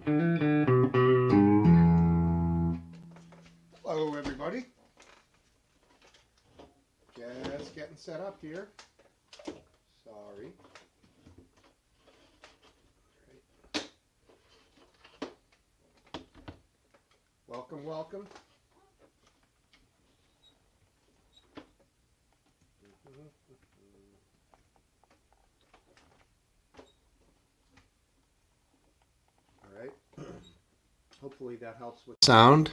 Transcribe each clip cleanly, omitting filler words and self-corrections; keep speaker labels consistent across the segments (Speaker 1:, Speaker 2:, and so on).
Speaker 1: Hello everybody. Just getting set up here. Sorry. Right. Welcome, welcome. All right. Hopefully that helps with sound.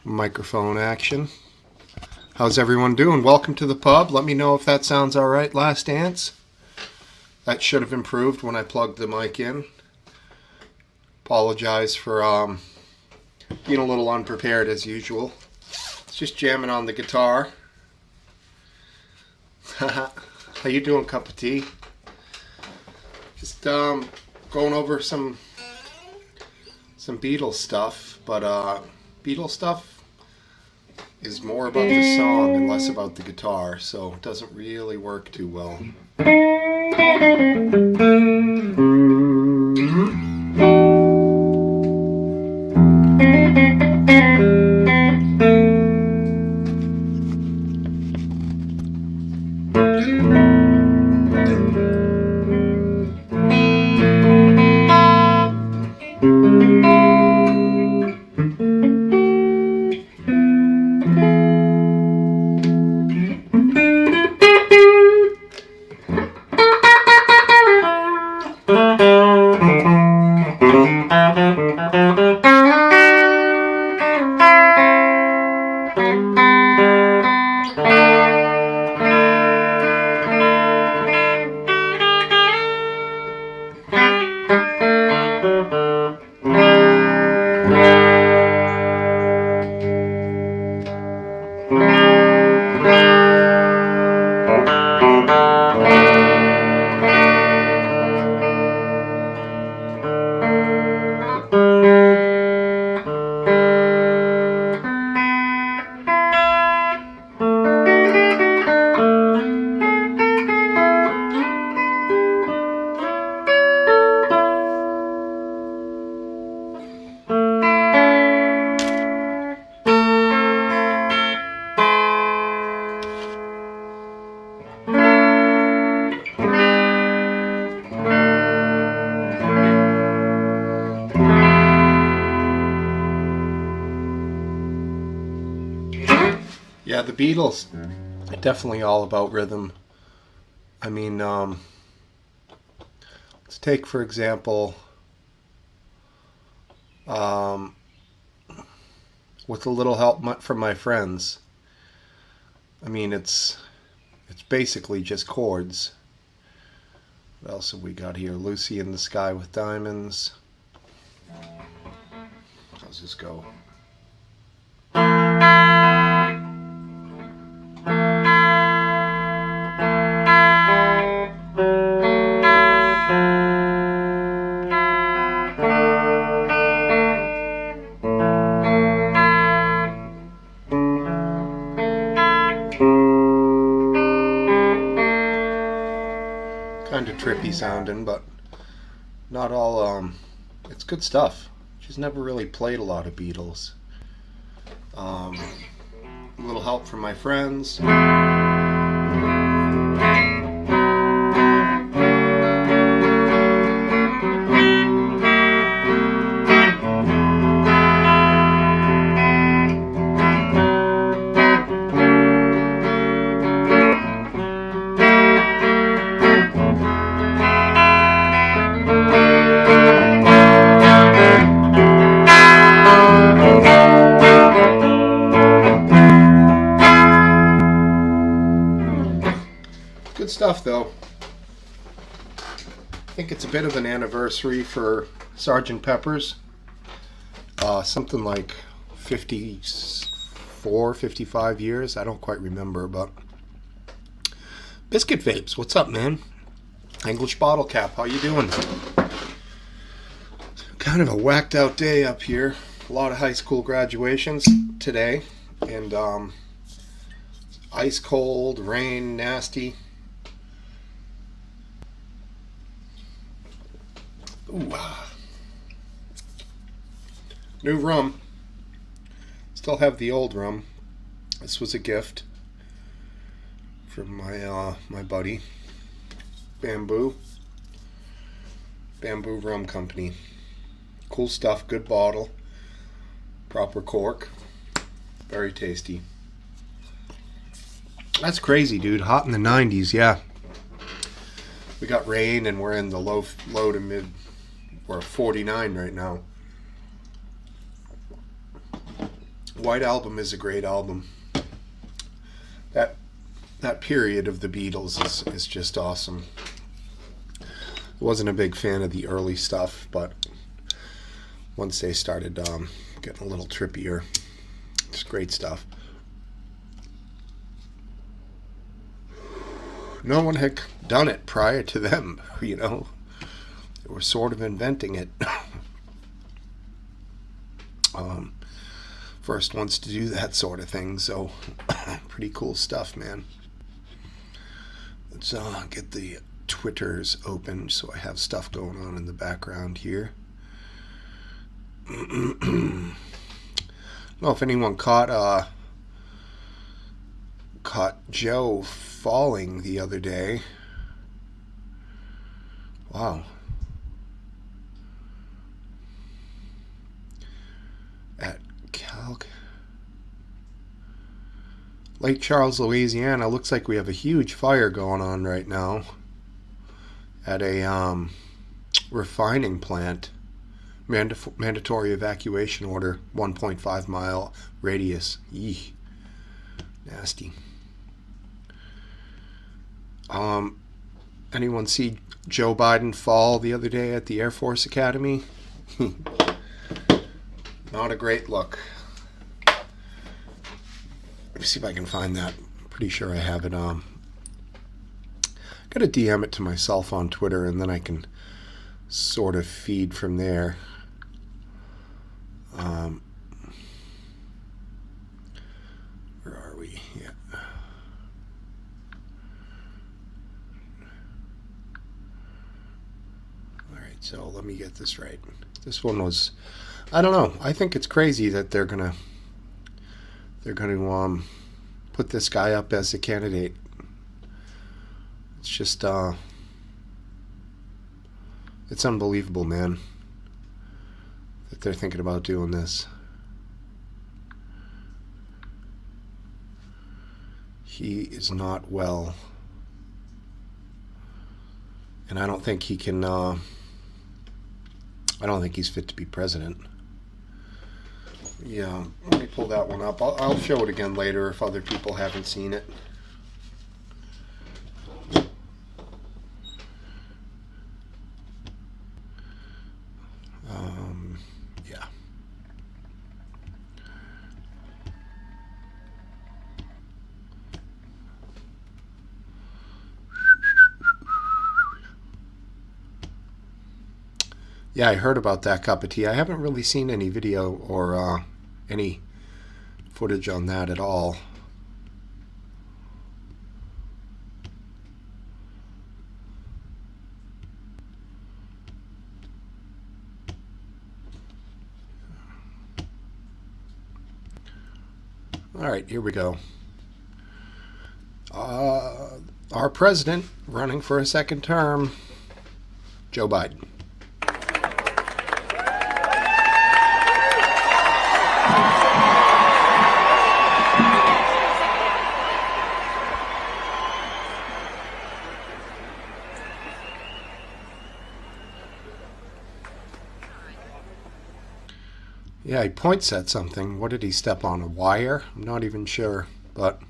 Speaker 1: Microphone action. How's everyone doing? Welcome to the pub. Let me know if that sounds all right. Last dance. That should have improved when I plugged the mic in. Apologize for being a little unprepared as usual. It's just jamming on the guitar. How you doing, cup of tea? Just going over some Beatles stuff, but Beatles stuff is more about the song and less about the guitar, so it doesn't really work too well. Yeah, the Beatles, definitely all about rhythm. I mean, let's take, for example, with a little help from my friends. I mean, it's basically just chords. What else have we got here? Lucy in the Sky with Diamonds. How's this go? Kind of trippy sounding, but not all, it's good stuff. She's never really played a lot of Beatles. A little help from my friends. Good stuff, though. I think it's a bit of an anniversary for Sgt. Pepper's. Something like 54, 55 years. I don't quite remember, but Biscuit Vapes, what's up, man? English Bottle Cap, how you doing? Kind of a whacked out day up here. A lot of high school graduations today, and ice cold, rain, nasty. Ooh, New rum. Still have the old rum. This was a gift from my buddy. Bamboo Rum Company. Cool stuff, good bottle, proper cork, very tasty. That's crazy, dude. Hot in the 90s, yeah. We got rain and we're in the low to mid. We're 49 right now. White Album is a great album. That period of the Beatles is just awesome. Wasn't a big fan of the early stuff, but once they started getting a little trippier, it's great stuff. No one had done it prior to them, you know. They were sort of inventing it. First ones to do that sort of thing, so pretty cool stuff, man. Let's get the Twitters open so I have stuff going on in the background here. I don't know if anyone caught Joe falling the other day. Wow. At Lake Charles, Louisiana, looks like we have a huge fire going on right now at a refining plant. Mandatory evacuation order, 1.5 mile radius. Yee. Nasty. Anyone see Joe Biden fall the other day at the Air Force Academy? Not a great look. Let me see if I can find that. I'm pretty sure I have it. Gotta DM it to myself on Twitter, and then I can sort of feed from there. Where are we? Yeah. All right, so let me get this right. This one was, I don't know. I think it's crazy that they're gonna put this guy up as a candidate. It's just it's unbelievable, man, that they're thinking about doing this. He is not well, and I don't think he can. I don't think he's fit to be president. Yeah, let me pull that one up. I'll show it again later if other people haven't seen it. Yeah. Yeah, I heard about that cup of tea. I haven't really seen any video or any footage on that at all. All right, here we go. Our president running for a second term, Joe Biden. Yeah, he points at something. What did he step on? A wire? I'm not even sure, but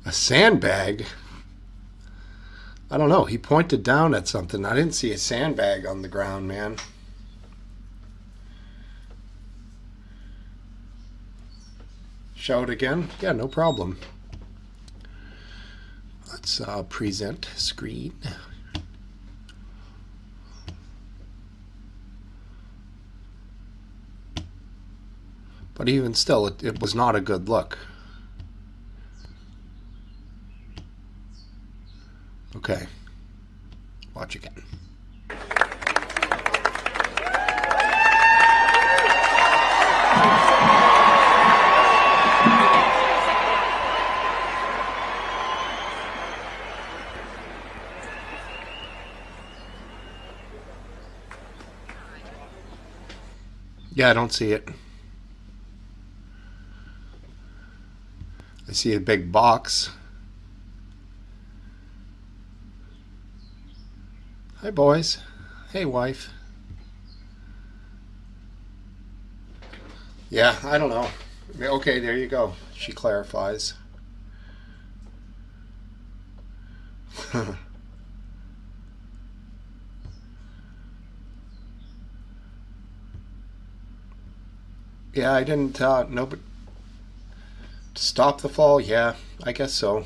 Speaker 1: a sandbag? I don't know. He pointed down at something. I didn't see a sandbag on the ground, man. Show it again? Yeah, no problem. Let's present screen. But even still, it was not a good look. Okay. Watch again. Yeah, I don't see it. I see a big box. Hi, boys. Hey, wife. Yeah, I don't know. Okay, there you go. She clarifies. Yeah, I didn't. No, but stop the fall. Yeah, I guess so.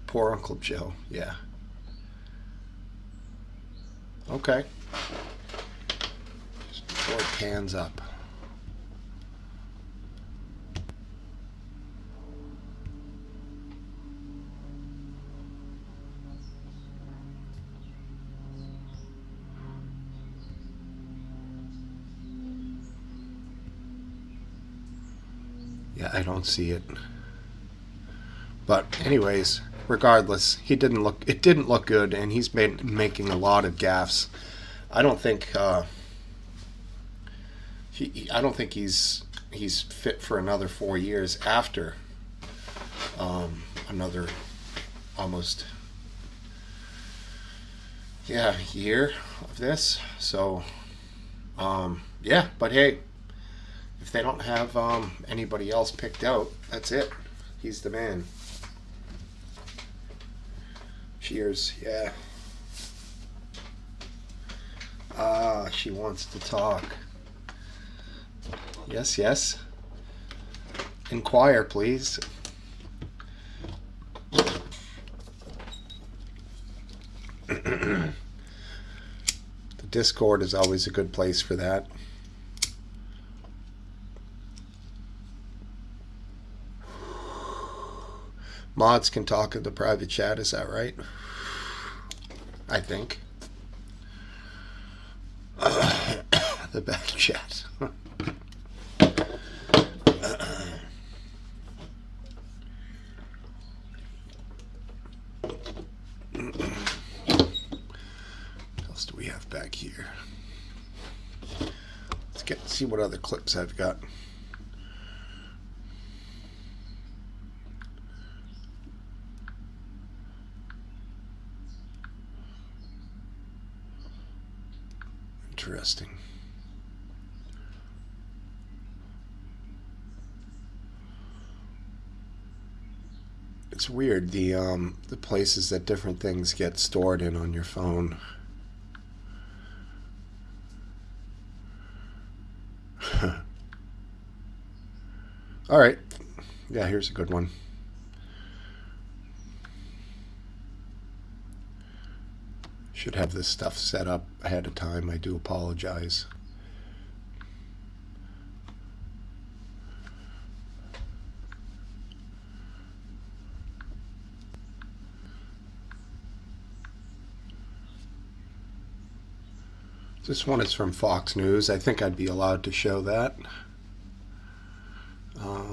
Speaker 1: Poor Uncle Joe. Yeah. Okay. Just before it pans up. Yeah, I don't see it. But anyways, regardless, he didn't look. It didn't look good, and he's been making a lot of gaffes. I don't think. I don't think he's fit for another 4 years after another almost year of this. So yeah, but hey, if they don't have anybody else picked out, that's it. He's the man. Cheers. Yeah. She wants to talk. Yes, yes. Inquire, please. The Discord is always a good place for that. Mods can talk in the private chat, is that right? I think. The back chat. What else do we have back here? Let's see what other clips I've got. Interesting. It's weird the places that different things get stored in on your phone. All right. Yeah, here's a good one. Should have this stuff set up ahead of time. I do apologize. This one is from Fox News. I think I'd be allowed to show that.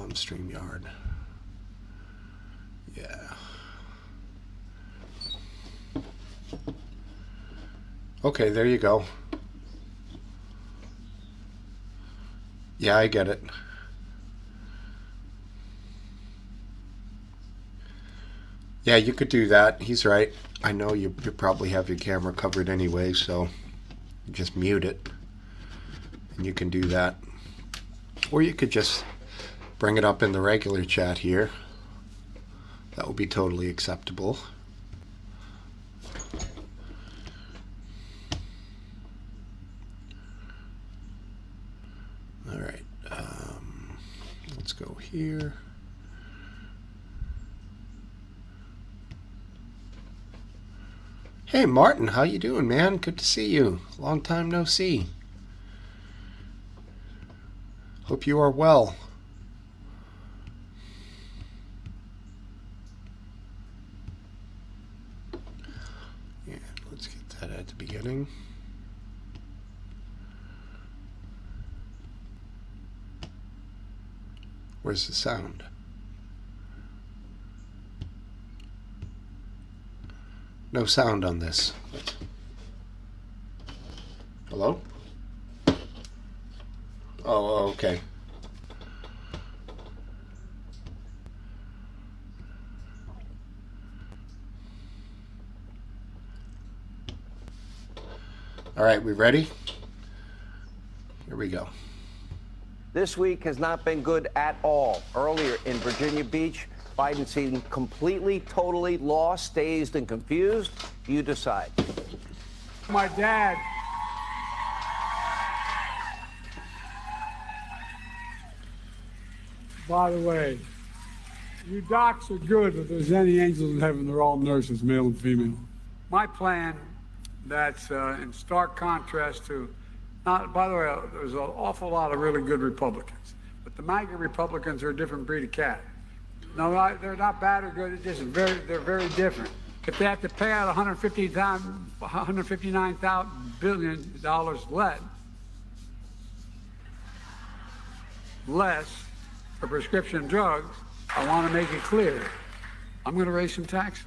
Speaker 1: StreamYard. Yeah. Okay, there you go. Yeah, I get it. Yeah, you could do that. He's right. I know you probably have your camera covered anyway, so just mute it. And you can do that. Or you could just bring it up in the regular chat here. That would be totally acceptable. All right. Let's go here. Hey, Martin, how you doing, man? Good to see you. Long time no see. Hope you are well. beginning. Where's the sound? No sound on this. Hello? Oh, okay. All right, we ready? Here we go.
Speaker 2: This week has not been good at all. Earlier in Virginia Beach, Biden seemed completely, totally lost, dazed, and confused. You decide.
Speaker 3: My dad. By the way, you docs are good, but if there's any angels in heaven, they're all nurses, male and female. My plan, that's in stark contrast to, by the way, there's an awful lot of really good Republicans, but the MAGA Republicans are a different breed of cat. No, they're not bad or good, they're very different. If they have to pay out $159 billion less for prescription drugs, I want to make it clear, I'm going to raise some taxes.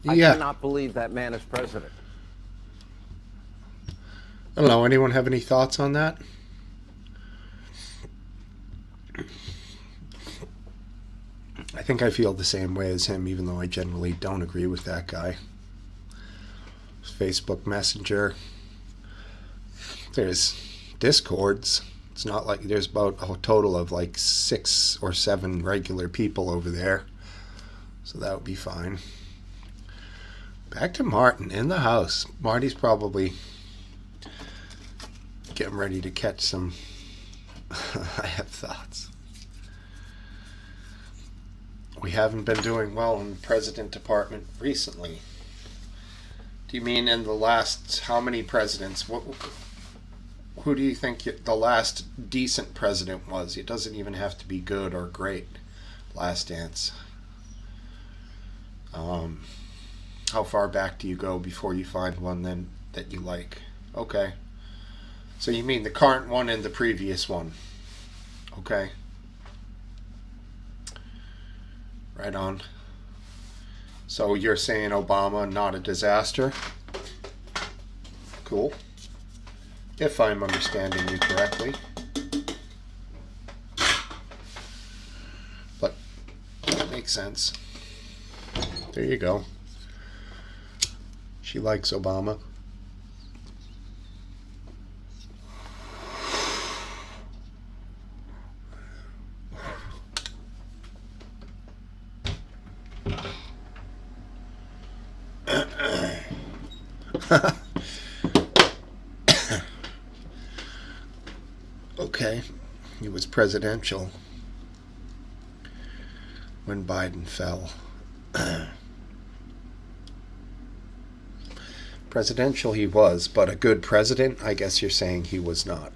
Speaker 2: I cannot believe that man is president.
Speaker 1: I don't know. Anyone have any thoughts on that? I think I feel the same way as him, even though I generally don't agree with that guy. Facebook Messenger. There's discords. It's not like there's about a total of like 6 or 7 regular people over there. So that would be fine. Back to Martin in the house. Marty's probably getting ready to catch some. I have thoughts. We haven't been doing well in the president department recently. Do you mean in the last how many presidents? Who do you think the last decent president was? It doesn't even have to be good or great. Last dance. How far back do you go before you find one then that you like? Okay. So you mean the current one and the previous one? Okay. Right on. So you're saying Obama not a disaster? Cool. If I'm understanding you correctly. But that makes sense. There you go. She likes Obama. Okay, he was presidential when Biden fell. Presidential he was, but a good president, I guess you're saying he was not.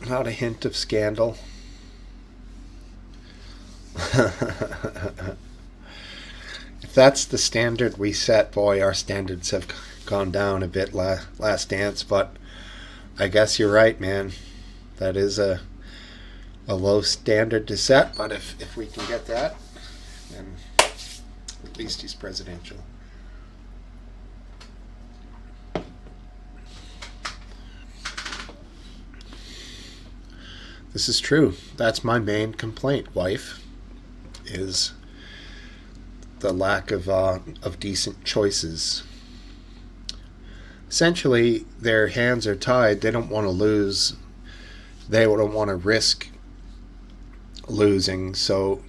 Speaker 1: Not a hint of scandal. If that's the standard we set, boy, our standards have gone down a bit last dance, but I guess you're right, man. That is a low standard to set, but if we can get that, then at least he's presidential. This is true. That's my main complaint, wife, is the lack of decent choices. Essentially, their hands are tied. They don't want to lose. They don't want to risk losing. So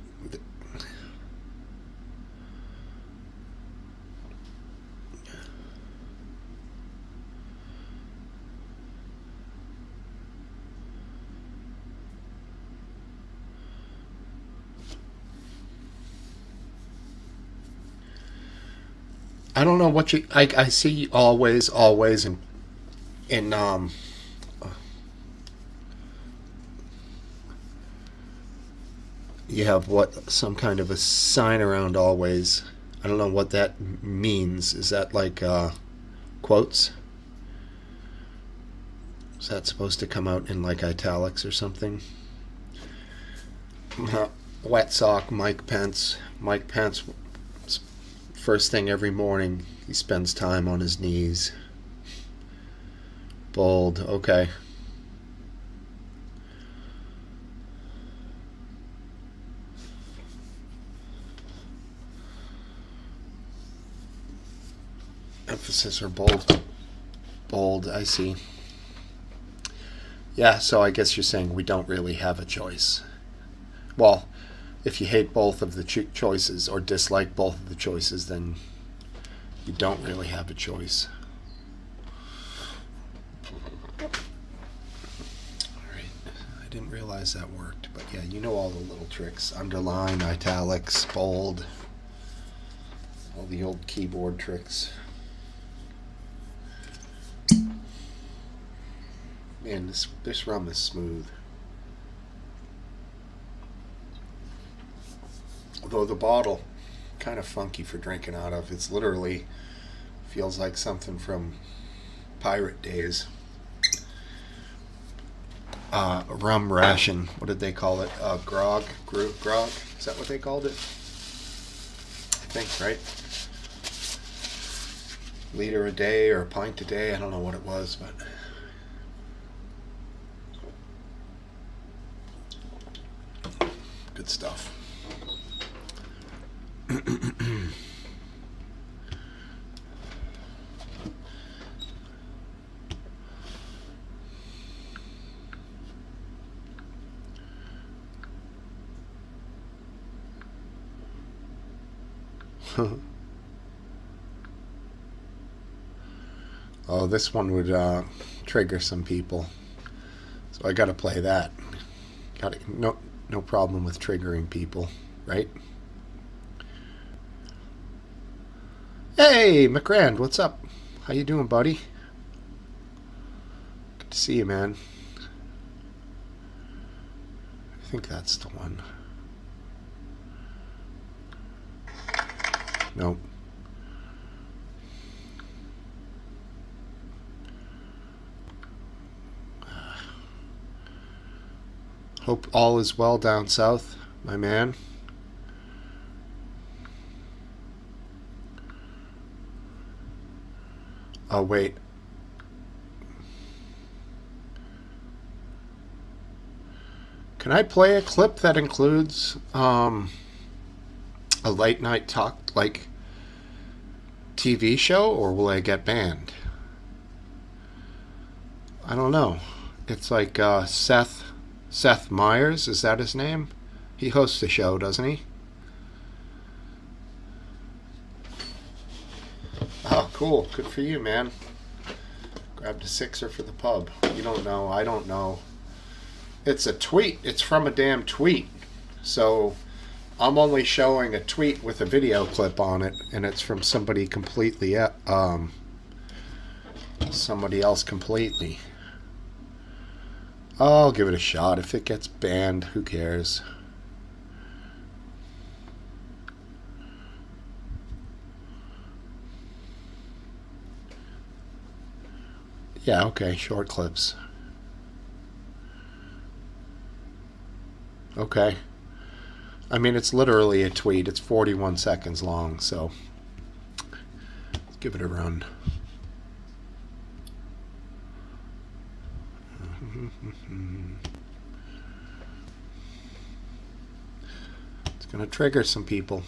Speaker 1: I don't know what you. I see always in you have what, some kind of a sign around always. I don't know what that means. Is that like quotes? Is that supposed to come out in like italics or something? Wet sock, Mike Pence. Mike Pence, first thing every morning, he spends time on his knees. Bold, okay. Emphasis or bold. Bold, I see. Yeah, so I guess you're saying we don't really have a choice. Well, if you hate both of the choices or dislike both of the choices, then you don't really have a choice. Alright, I didn't realize that worked, but yeah, you know all the little tricks. Underline, italics, bold, all the old keyboard tricks. Man, this rum is smooth. Although the bottle, kind of funky for drinking out of. It's literally feels like something from pirate days. Rum ration. What did they call it? Grog? Grog? Is that what they called it? I think, right? Liter a day or a pint a day. I don't know what it was, but... good stuff. Oh, this one would trigger some people, so I gotta play that. No problem with triggering people, right? Hey, McRand, what's up? How you doing, buddy? Good to see you, man. I think that's the one. Nope. Hope all is well down south, my man. Oh, wait. Can I play a clip that includes a late night talk, like TV show, or will I get banned? I don't know. It's like Seth Meyers, is that his name? He hosts the show, doesn't he? Oh, cool. Good for you, man. Grabbed a sixer for the pub. You don't know. I don't know. It's a tweet. It's from a damn tweet. So I'm only showing a tweet with a video clip on it, and it's from somebody completely, somebody else completely. I'll give it a shot. If it gets banned, who cares? Yeah, okay, short clips. Okay. I mean, it's literally a tweet. It's 41 seconds long, so let's give it a run. It's going to trigger some people.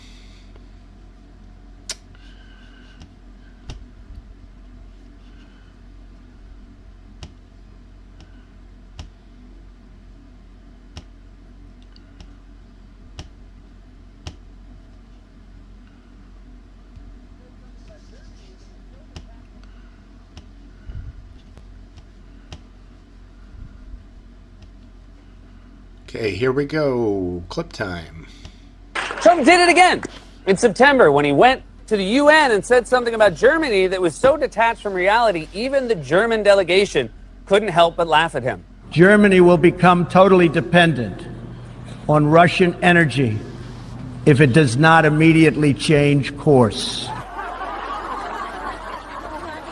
Speaker 1: Okay, here we go. Clip time.
Speaker 4: Trump did it again in September when he went to the UN and said something about Germany that was so detached from reality, even the German delegation couldn't help but laugh at him.
Speaker 5: Germany will become totally dependent on Russian energy if it does not immediately change course.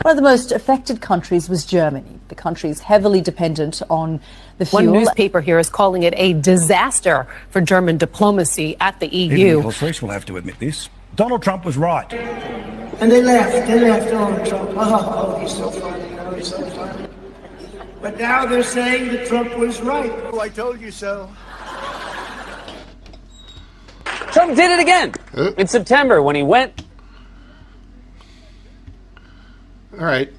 Speaker 6: One of the most affected countries was Germany. The country is heavily dependent on the fuel.
Speaker 7: One newspaper here is calling it a disaster for German diplomacy at the EU.
Speaker 8: Even Nicholas Rees will have to admit this. Donald Trump was right.
Speaker 9: And they laughed Donald Trump. Oh, he's so funny. Oh, he's so funny. But now they're saying that Trump was right.
Speaker 5: Oh, I told you so.
Speaker 4: Trump did it again in September when he went.
Speaker 1: All right.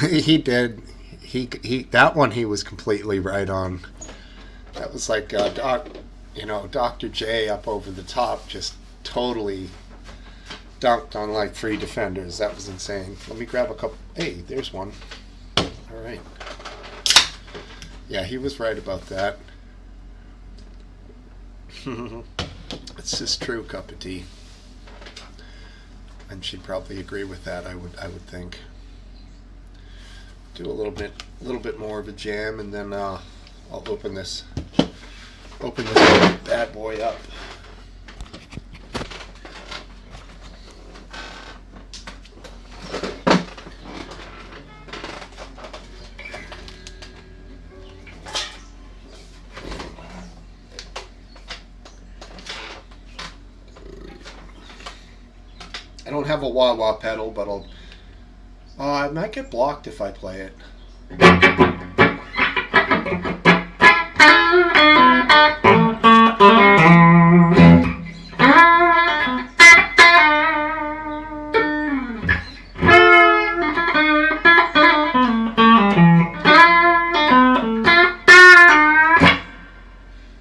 Speaker 1: He did. He that one he was completely right on. That was like Dr. J up over the top, just totally dunked on like 3 defenders. That was insane. Let me grab a couple. Hey, there's one. All right. Yeah, he was right about that. It's just true cup of tea. And she'd probably agree with that. I would think. Do a little bit more of a jam, and then I'll open this bad boy up. I don't have a wah-wah pedal, but I might get blocked if I play it.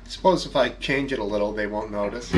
Speaker 1: Suppose if I change it a little, they won't notice.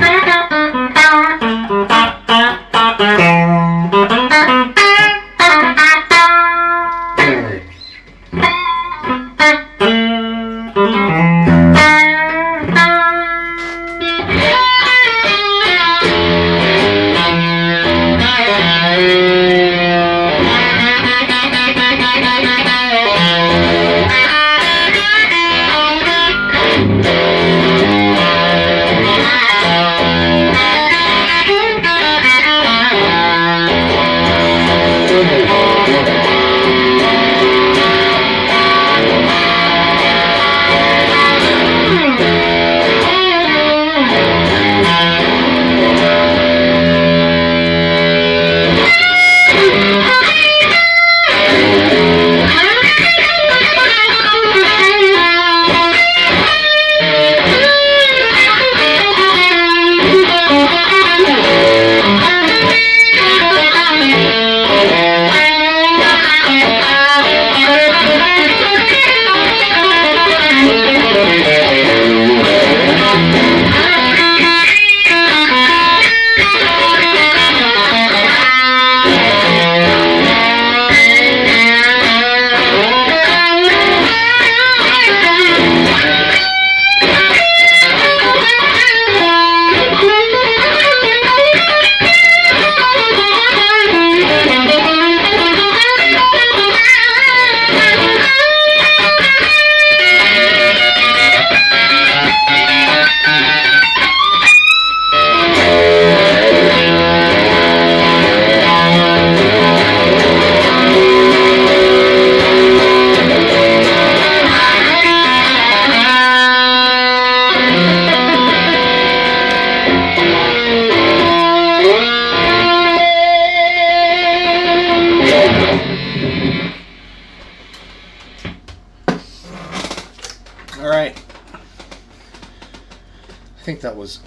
Speaker 1: I think that was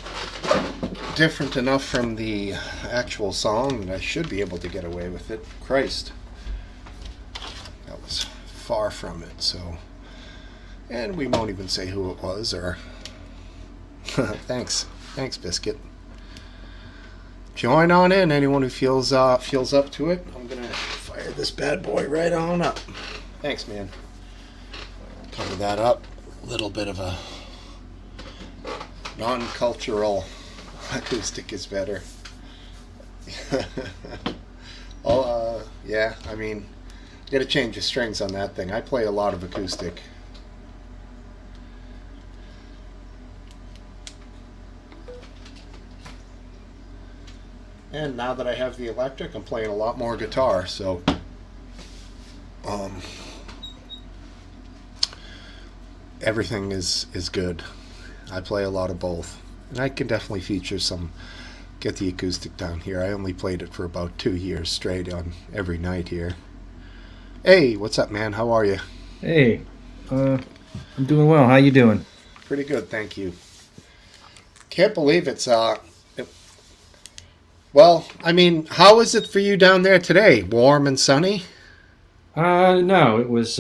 Speaker 1: different enough from the actual song that I should be able to get away with it. Christ. That was far from it, so. And we won't even say who it was, or. Thanks, Biscuit. Join on in, anyone who feels up to it. I'm gonna fire this bad boy right on up. Thanks, man. Cover that up. A little bit of a non-cultural acoustic is better. Yeah, I mean, you gotta change the strings on that thing. I play a lot of acoustic. And now that I have the electric, I'm playing a lot more guitar. So, everything is good. I play a lot of both, and I can definitely feature some. Get the acoustic down here. I only played it for about 2 years straight on every night here. Hey, what's up, man? How are you?
Speaker 10: Hey, I'm doing well. How you doing?
Speaker 1: Pretty good, thank you. Can't believe it's well, I mean, how is it for you down there today? Warm and sunny?
Speaker 10: No, it was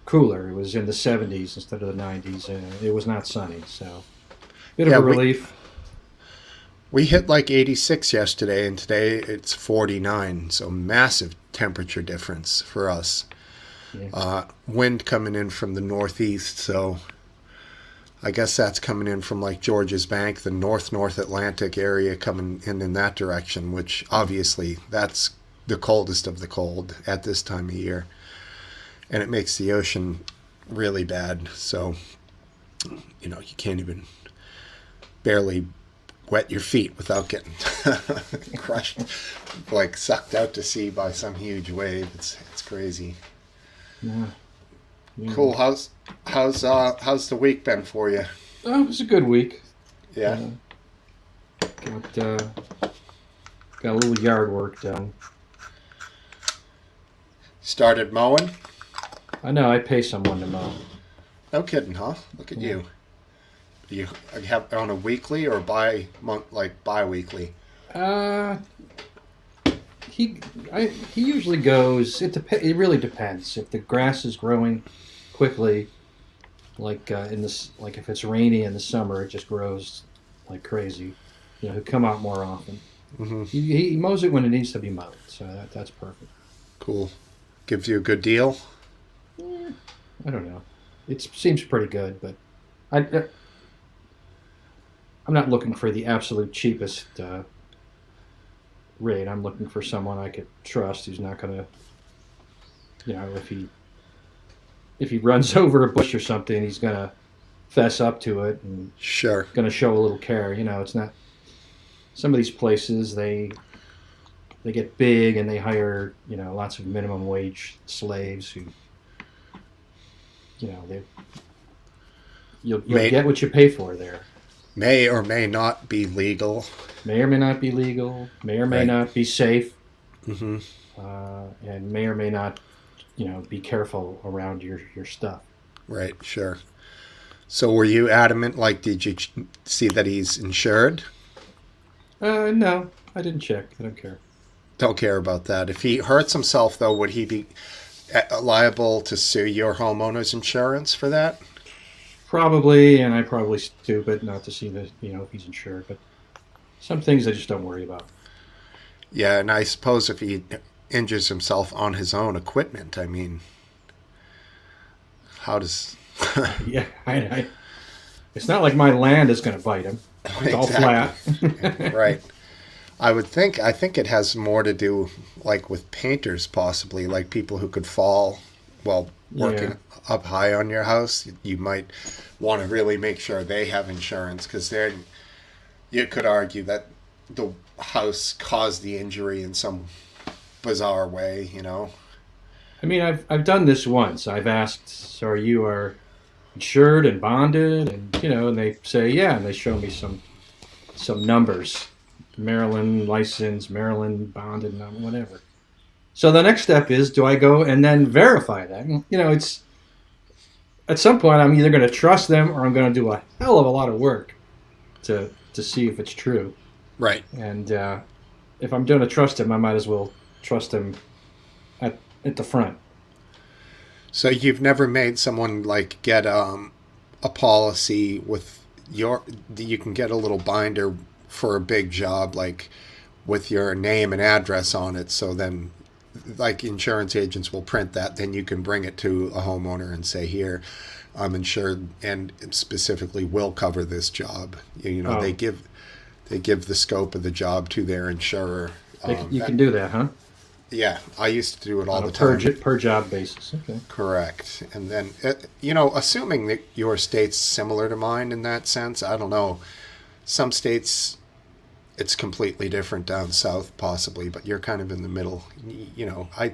Speaker 10: cooler. It was in the 70s instead of the 90s. It was not sunny, so bit of a relief.
Speaker 1: We hit like 86 yesterday, and today it's 49, so massive temperature difference for us. Yeah. Wind coming in from the northeast, so I guess that's coming in from like Georges Bank, the North Atlantic area coming in that direction, which obviously that's the coldest of the cold at this time of year. And it makes the ocean really bad, so, you know, you can't even barely wet your feet without getting crushed, like sucked out to sea by some huge wave. It's crazy.
Speaker 10: Yeah.
Speaker 1: Cool. How's the week been for you?
Speaker 10: Oh, it was a good week.
Speaker 1: Yeah.
Speaker 10: Got a little yard work done.
Speaker 1: Started mowing?
Speaker 10: I know. I pay someone to mow.
Speaker 1: No kidding, huh? Look at you. Do you have on a weekly or bi-weekly?
Speaker 10: He usually goes. It really depends. If the grass is growing quickly, like if it's rainy in the summer, it just grows like crazy. You know, he'll come out more often. Mm-hmm. He mows it when it needs to be mowed, so that's perfect.
Speaker 1: Cool. Gives you a good deal?
Speaker 10: Yeah, I don't know. It seems pretty good, but I'm not looking for the absolute cheapest rate. I'm looking for someone I could trust who's not going to, you know, if he runs over a bush or something, he's going to fess up to it and
Speaker 1: sure,
Speaker 10: going to show a little care. You know, it's not. Some of these places they get big and they hire, you know, lots of minimum wage slaves who, you know, you'll get what you pay for there.
Speaker 1: May or may not be legal.
Speaker 10: May or may not be legal. May or may not be safe.
Speaker 1: Mm-hmm.
Speaker 10: And may or may not, you know, be careful around your stuff.
Speaker 1: Right, sure. So were you adamant, like, did you see that he's insured?
Speaker 10: No, I didn't check. I don't care.
Speaker 1: Don't care about that. If he hurts himself, though, would he be liable to sue your homeowner's insurance for that?
Speaker 10: Probably, and I'm probably stupid not to see that, you know, if he's insured. But some things I just don't worry about.
Speaker 1: Yeah, and I suppose if he injures himself on his own equipment, I mean, how does...
Speaker 10: Yeah, I it's not like my land is going to bite him. It's all flat.
Speaker 1: Right. I think it has more to do, like, with painters, possibly, like people who could fall while working up high on your house. You might want to really make sure they have insurance, because then you could argue that the house caused the injury in some bizarre way, you know.
Speaker 10: I mean, I've done this once. I've asked, so you are insured and bonded, and you know, and they say yeah, and they show me some numbers, Maryland license, Maryland bonded, whatever. So the next step is, do I go and then verify that? You know, it's at some point I'm either going to trust them or I'm going to do a hell of a lot of work to see if it's true.
Speaker 1: Right.
Speaker 10: And if I'm going to trust him, I might as well trust him at the front.
Speaker 1: So you've never made someone like get a policy with you can get a little binder for a big job, like with your name and address on it. So then, like, insurance agents will print that. Then you can bring it to a homeowner and say, "Here, I'm insured, and specifically will cover this job." You know, they give the scope of the job to their insurer.
Speaker 10: You can do that, huh?
Speaker 1: Yeah, I used to do it all the time.
Speaker 10: Per job basis. Okay.
Speaker 1: Correct. And then, you know, assuming that your state's similar to mine in that sense, I don't know. Some states, it's completely different down south, possibly, but you're kind of in the middle. You know, I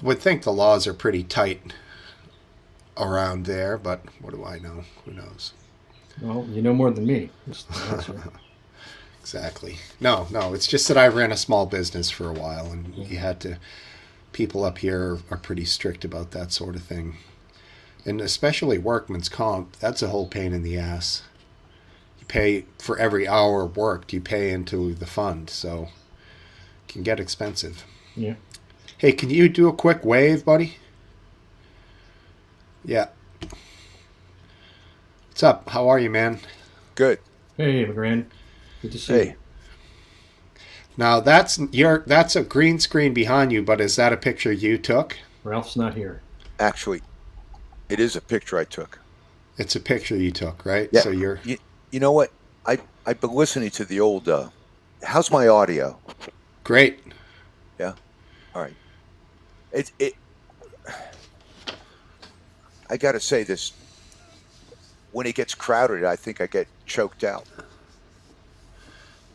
Speaker 1: would think the laws are pretty tight around there, but what do I know? Who knows?
Speaker 10: Well, you know more than me. That's the answer.
Speaker 1: Exactly. No, it's just that I ran a small business for a while, and you had to. People up here are pretty strict about that sort of thing, and especially workman's comp. That's a whole pain in the ass. You pay for every hour worked. You pay into the fund, so it can get expensive.
Speaker 10: Yeah.
Speaker 1: Hey, can you do a quick wave, buddy? Yeah. What's up? How are you, man?
Speaker 11: Good.
Speaker 10: Hey, LeGrand. Good to see you.
Speaker 1: Now that's a green screen behind you, but is that a picture you took?
Speaker 10: Ralph's not here.
Speaker 11: Actually, it is a picture I took.
Speaker 1: It's a picture you took, right?
Speaker 11: Yeah.
Speaker 1: So you're.
Speaker 11: You know what? I've been listening to the old. How's my audio?
Speaker 1: Great.
Speaker 11: Yeah. All right. It. I got to say this. When it gets crowded, I think I get choked out.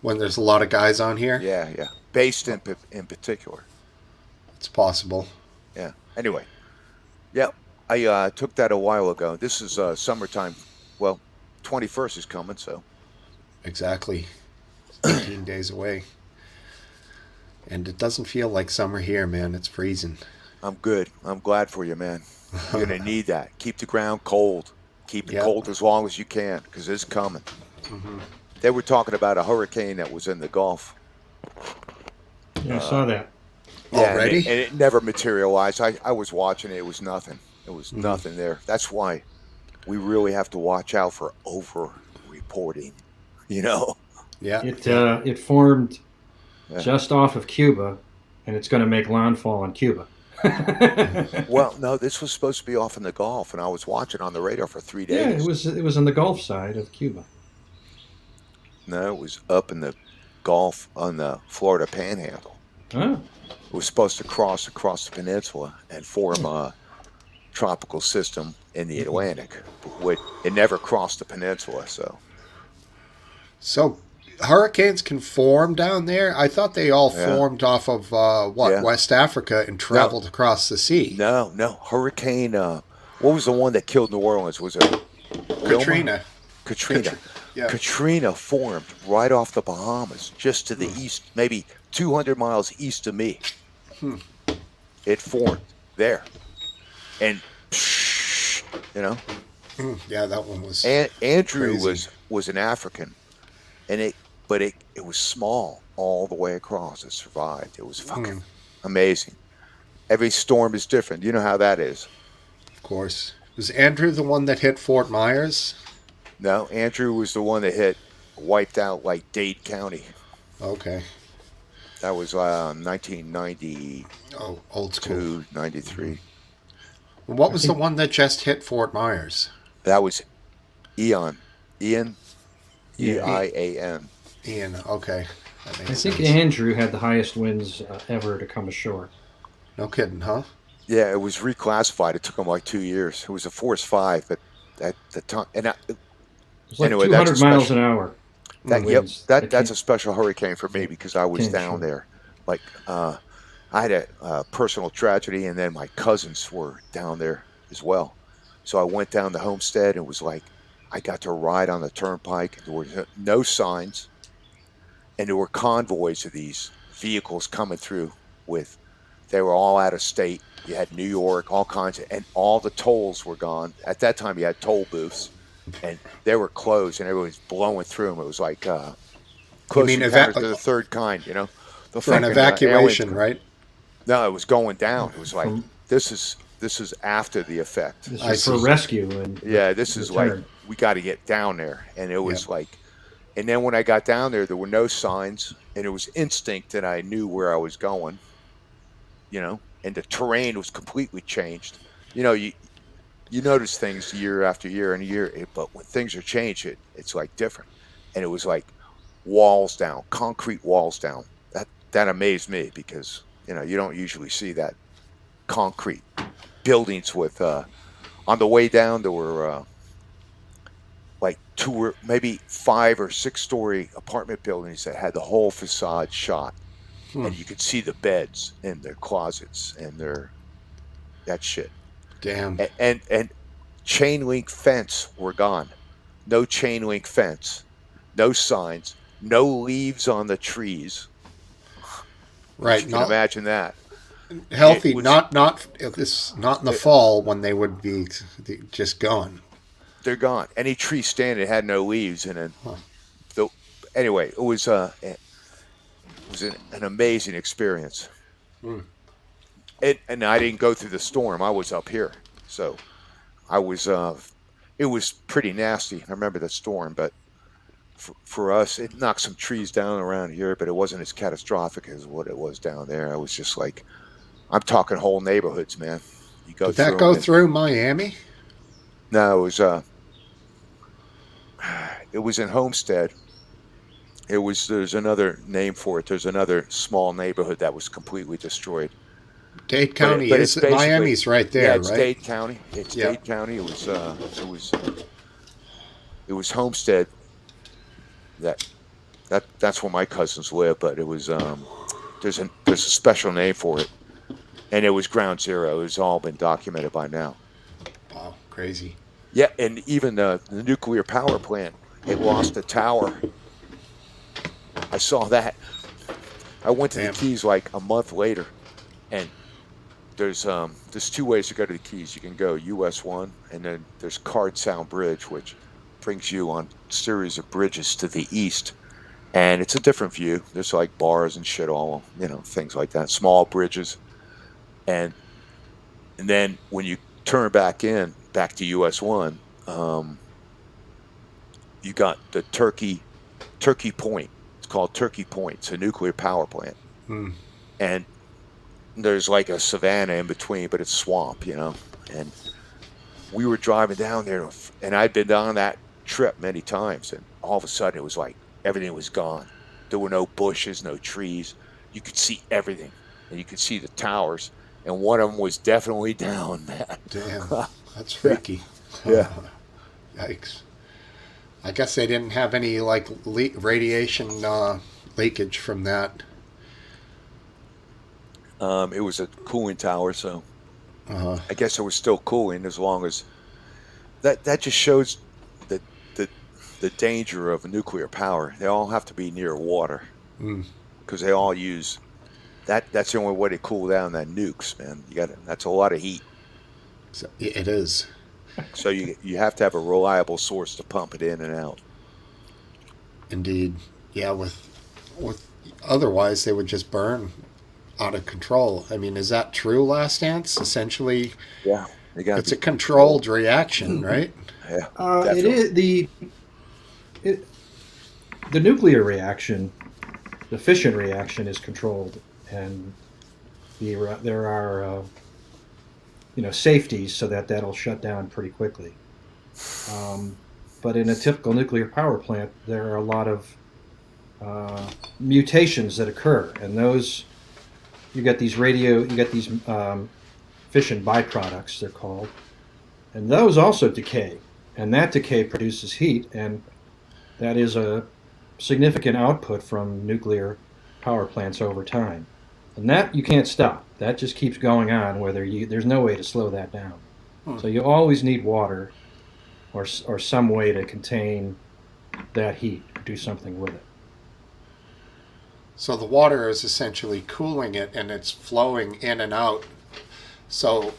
Speaker 1: When there's a lot of guys on here?
Speaker 11: Yeah. Based in particular.
Speaker 1: It's possible.
Speaker 11: Yeah. Anyway. Yeah. I took that a while ago. This is summertime. Well, 21st is coming, so.
Speaker 1: Exactly. 18 days away. And it doesn't feel like summer here, man. It's freezing.
Speaker 11: I'm good. I'm glad for you, man. You're going to need that. Keep the ground cold. Keep it cold as long as you can, because it's coming.
Speaker 1: Mm-hmm.
Speaker 11: They were talking about a hurricane that was in the Gulf.
Speaker 10: Yeah, I saw that.
Speaker 11: Yeah,
Speaker 1: Already?
Speaker 11: and it never materialized. I was watching it. It was nothing. It was nothing there. That's why we really have to watch out for over-reporting, you know?
Speaker 1: Yeah.
Speaker 10: It formed just off of Cuba, and it's going to make landfall on Cuba.
Speaker 11: Well, no, this was supposed to be off in the Gulf, and I was watching on the radar for 3 days.
Speaker 10: Yeah, it was on the Gulf side of Cuba.
Speaker 11: No, it was up in the Gulf on the Florida Panhandle.
Speaker 10: Oh.
Speaker 11: It was supposed to cross across the peninsula and form a tropical system in the Atlantic. But it never crossed the peninsula,
Speaker 1: So hurricanes can form down there? I thought they all formed off of, West Africa and traveled across the sea.
Speaker 11: No. Hurricane, what was the one that killed New Orleans? Was it
Speaker 1: Katrina.
Speaker 11: Yeah. Katrina formed right off the Bahamas, just to the east, maybe 200 miles east of me. It formed there. And, you know.
Speaker 1: Yeah, that one was
Speaker 11: Andrew
Speaker 1: crazy.
Speaker 11: was an African, and it was small all the way across. It survived. It was fucking amazing. Every storm is different. You know how that is.
Speaker 1: Of course. Was Andrew the one that hit Fort Myers?
Speaker 11: No, Andrew was the one that wiped out like Dade County.
Speaker 1: Okay.
Speaker 11: That was 1992,
Speaker 1: Oh, old school.
Speaker 11: 93.
Speaker 1: What was the one that just hit Fort Myers?
Speaker 11: That was Ian, E-I-A-N.
Speaker 1: Ian, okay. That makes
Speaker 10: I think
Speaker 1: sense.
Speaker 10: Andrew had the highest winds ever to come ashore.
Speaker 1: No kidding, huh?
Speaker 11: Yeah, it was reclassified. It took him like 2 years. It was a Force 5, but at the time, and
Speaker 10: It was like
Speaker 11: anyway,
Speaker 10: 200 miles an hour.
Speaker 11: That's a special hurricane for me because I was down there. Like, I had a personal tragedy, and then my cousins were down there as well. So I went down to Homestead, and it was like I got to ride on the turnpike. There were no signs, and there were convoys of these vehicles coming through with. They were all out of state. You had New York, all kinds of, and all the tolls were gone. At that time, you had toll booths, and they were closed, and everyone was blowing through them. It was like close encounters to the third kind, you know.
Speaker 1: For an evacuation, right?
Speaker 11: No, it was going down. It was like this is after the effect.
Speaker 10: This is for rescue. And
Speaker 11: this is like we got to get down there, and it was like, and then when I got down there were no signs, and it was instinct that I knew where I was going. You know, and the terrain was completely changed. You know, you notice things year after year and year, but when things are changed, it's like different. And it was like walls down, concrete walls down. That amazed me because, you know, you don't usually see that concrete buildings with, on the way down, there were like two or maybe 5 or 6 story apartment buildings that had the whole facade shot, and you could see the beds and their closets and that shit.
Speaker 1: Damn.
Speaker 11: And chain link fence were gone. No chain link fence, no signs, no leaves on the trees.
Speaker 1: Right.
Speaker 11: You can imagine that.
Speaker 1: Healthy, not in the fall when they would be just gone.
Speaker 11: They're gone. Any tree standing had no leaves, and then anyway, it was an amazing experience. And I didn't go through the storm. I was up here, so I was. It was pretty nasty. I remember the storm, but for us, it knocked some trees down around here, but it wasn't as catastrophic as what it was down there. I was just like, I'm talking whole neighborhoods, man. You go
Speaker 1: Did that go through Miami?
Speaker 11: No, it was in Homestead. There's another name for it. There's another small neighborhood that was completely destroyed.
Speaker 1: Dade County is Miami's right there,
Speaker 11: yeah, it's
Speaker 1: right?
Speaker 11: Dade County. It's Dade County. It was Homestead. That's where my cousins live, but it was there's a special name for it, and it was ground zero. It's all been documented by now.
Speaker 1: Wow, crazy.
Speaker 11: Yeah, and even the nuclear power plant, it lost a tower. I saw that. I went to the Keys like a month later, and there's 2 ways to go to the Keys. You can go US 1, and then there's Card Sound Bridge, which brings you on a series of bridges to the east, and it's a different view. There's like bars and shit, all things like that, small bridges, and then when you turn back to US 1, you got the Turkey Point. It's called Turkey Point. It's a nuclear power plant, and there's like a savanna in between, but it's swamp, and we were driving down there, and I'd been on that trip many times, and all of a sudden it was like everything was gone. There were no bushes, no trees. You could see everything, and you could see the towers, and one of them was definitely down, man.
Speaker 1: Damn, that's freaky.
Speaker 11: Yeah.
Speaker 1: Yikes. I guess they didn't have any like radiation leakage from that.
Speaker 11: It was a cooling tower, so I guess it was still cooling as long as that just shows the danger of nuclear power. They all have to be near water because they all use that. That's the only way to cool down that nukes, man. That's a lot of heat.
Speaker 1: So, it is.
Speaker 11: So you have to have a reliable source to pump it in and out.
Speaker 1: Indeed, yeah. With otherwise they would just burn out of control. I mean, is that true, Last Dance? Essentially,
Speaker 11: yeah.
Speaker 1: It's a controlled reaction, right?
Speaker 11: Yeah,
Speaker 10: it is the nuclear reaction, the fission reaction is controlled, and there are safeties so that'll shut down pretty quickly. But in a typical nuclear power plant, there are a lot of mutations that occur, and those you get these fission byproducts, they're called, and those also decay, and that decay produces heat, and that is a significant output from nuclear power plants over time, and that you can't stop. That just keeps going on. There's no way to slow that down. So you always need water, or some way to contain that heat, do something with it.
Speaker 1: So the water is essentially cooling it, and it's flowing in and out. So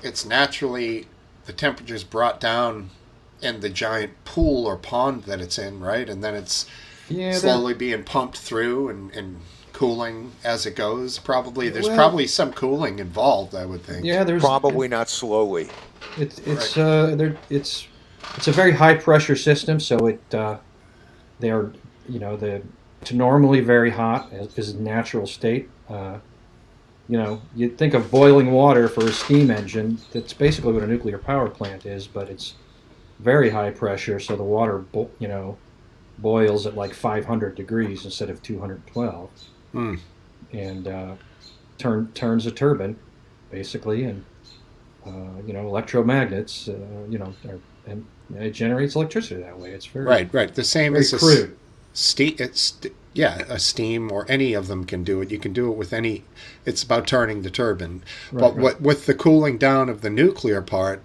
Speaker 1: it's naturally, the temperature's brought down in the giant pool or pond that it's in, right? And then it's slowly being pumped through and cooling as it goes. Probably there's probably some cooling involved, I would think.
Speaker 10: Yeah, there's
Speaker 11: probably not slowly.
Speaker 10: It's a very high pressure system, so they're to normally very hot is a natural state. You'd think of boiling water for a steam engine. That's basically what a nuclear power plant is, but it's very high pressure, so the water boils at like 500 degrees instead of 212, and turns a turbine, basically, and electromagnets, and it generates electricity that way. It's very
Speaker 1: right. The same
Speaker 10: very
Speaker 1: as
Speaker 10: crude.
Speaker 1: A steam or any of them can do it. You can do it with any. It's about turning the turbine.
Speaker 10: Right,
Speaker 1: But with the cooling down of the nuclear part,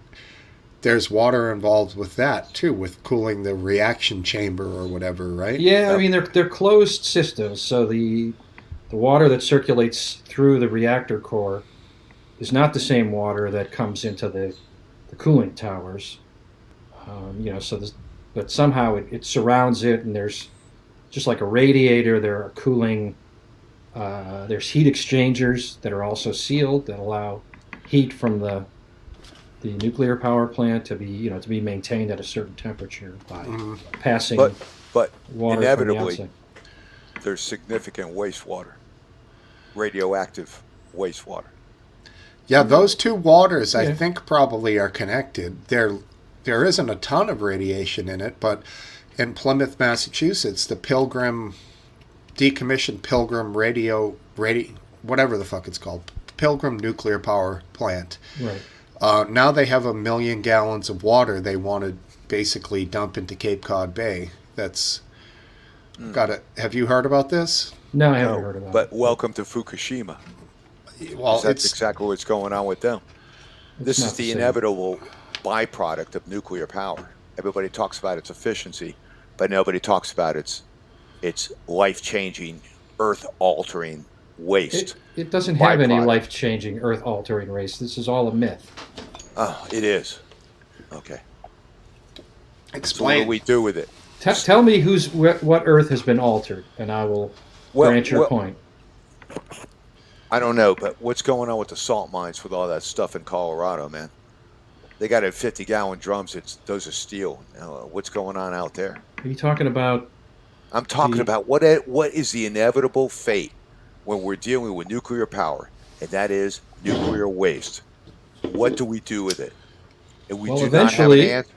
Speaker 1: there's water involved with that too, with cooling the reaction chamber or whatever, right?
Speaker 10: Yeah, I mean they're closed systems, so the water that circulates through the reactor core is not the same water that comes into the cooling towers. But somehow it surrounds it, and there's just like a radiator. There are cooling. There's heat exchangers that are also sealed that allow heat from the nuclear power plant to be maintained at a certain temperature by passing
Speaker 11: but
Speaker 10: water
Speaker 11: inevitably
Speaker 10: from the outside.
Speaker 11: there's significant wastewater, radioactive wastewater.
Speaker 1: Yeah, those two waters I think probably are connected. There isn't a ton of radiation in it, but in Plymouth, Massachusetts, the decommissioned Pilgrim whatever the fuck it's called, Pilgrim nuclear power plant.
Speaker 10: Right.
Speaker 1: Now they have 1 million gallons of water they want to basically dump into Cape Cod Bay. That's got it. Have you heard about this?
Speaker 10: No, I haven't heard about it.
Speaker 11: But welcome to Fukushima.
Speaker 1: Well,
Speaker 11: that's exactly what's going on with them. This is
Speaker 10: not
Speaker 11: the
Speaker 10: the same.
Speaker 11: inevitable byproduct of nuclear power. Everybody talks about its efficiency, but nobody talks about its life-changing, earth-altering waste.
Speaker 10: It doesn't have any life-changing, earth-altering waste. This is all a myth.
Speaker 11: Oh, it is. Okay.
Speaker 1: Explain.
Speaker 11: So what do we do with it?
Speaker 10: Tell me what Earth has been altered, and I will grant your point.
Speaker 11: I don't know, but what's going on with the salt mines with all that stuff in Colorado, man? They got it 50-gallon drums. Those are steel. What's going on out there?
Speaker 10: Are you talking about?
Speaker 11: I'm talking about what is the inevitable fate when we're dealing with nuclear power, and that is nuclear waste. What do we do with it? And we do not have an answer.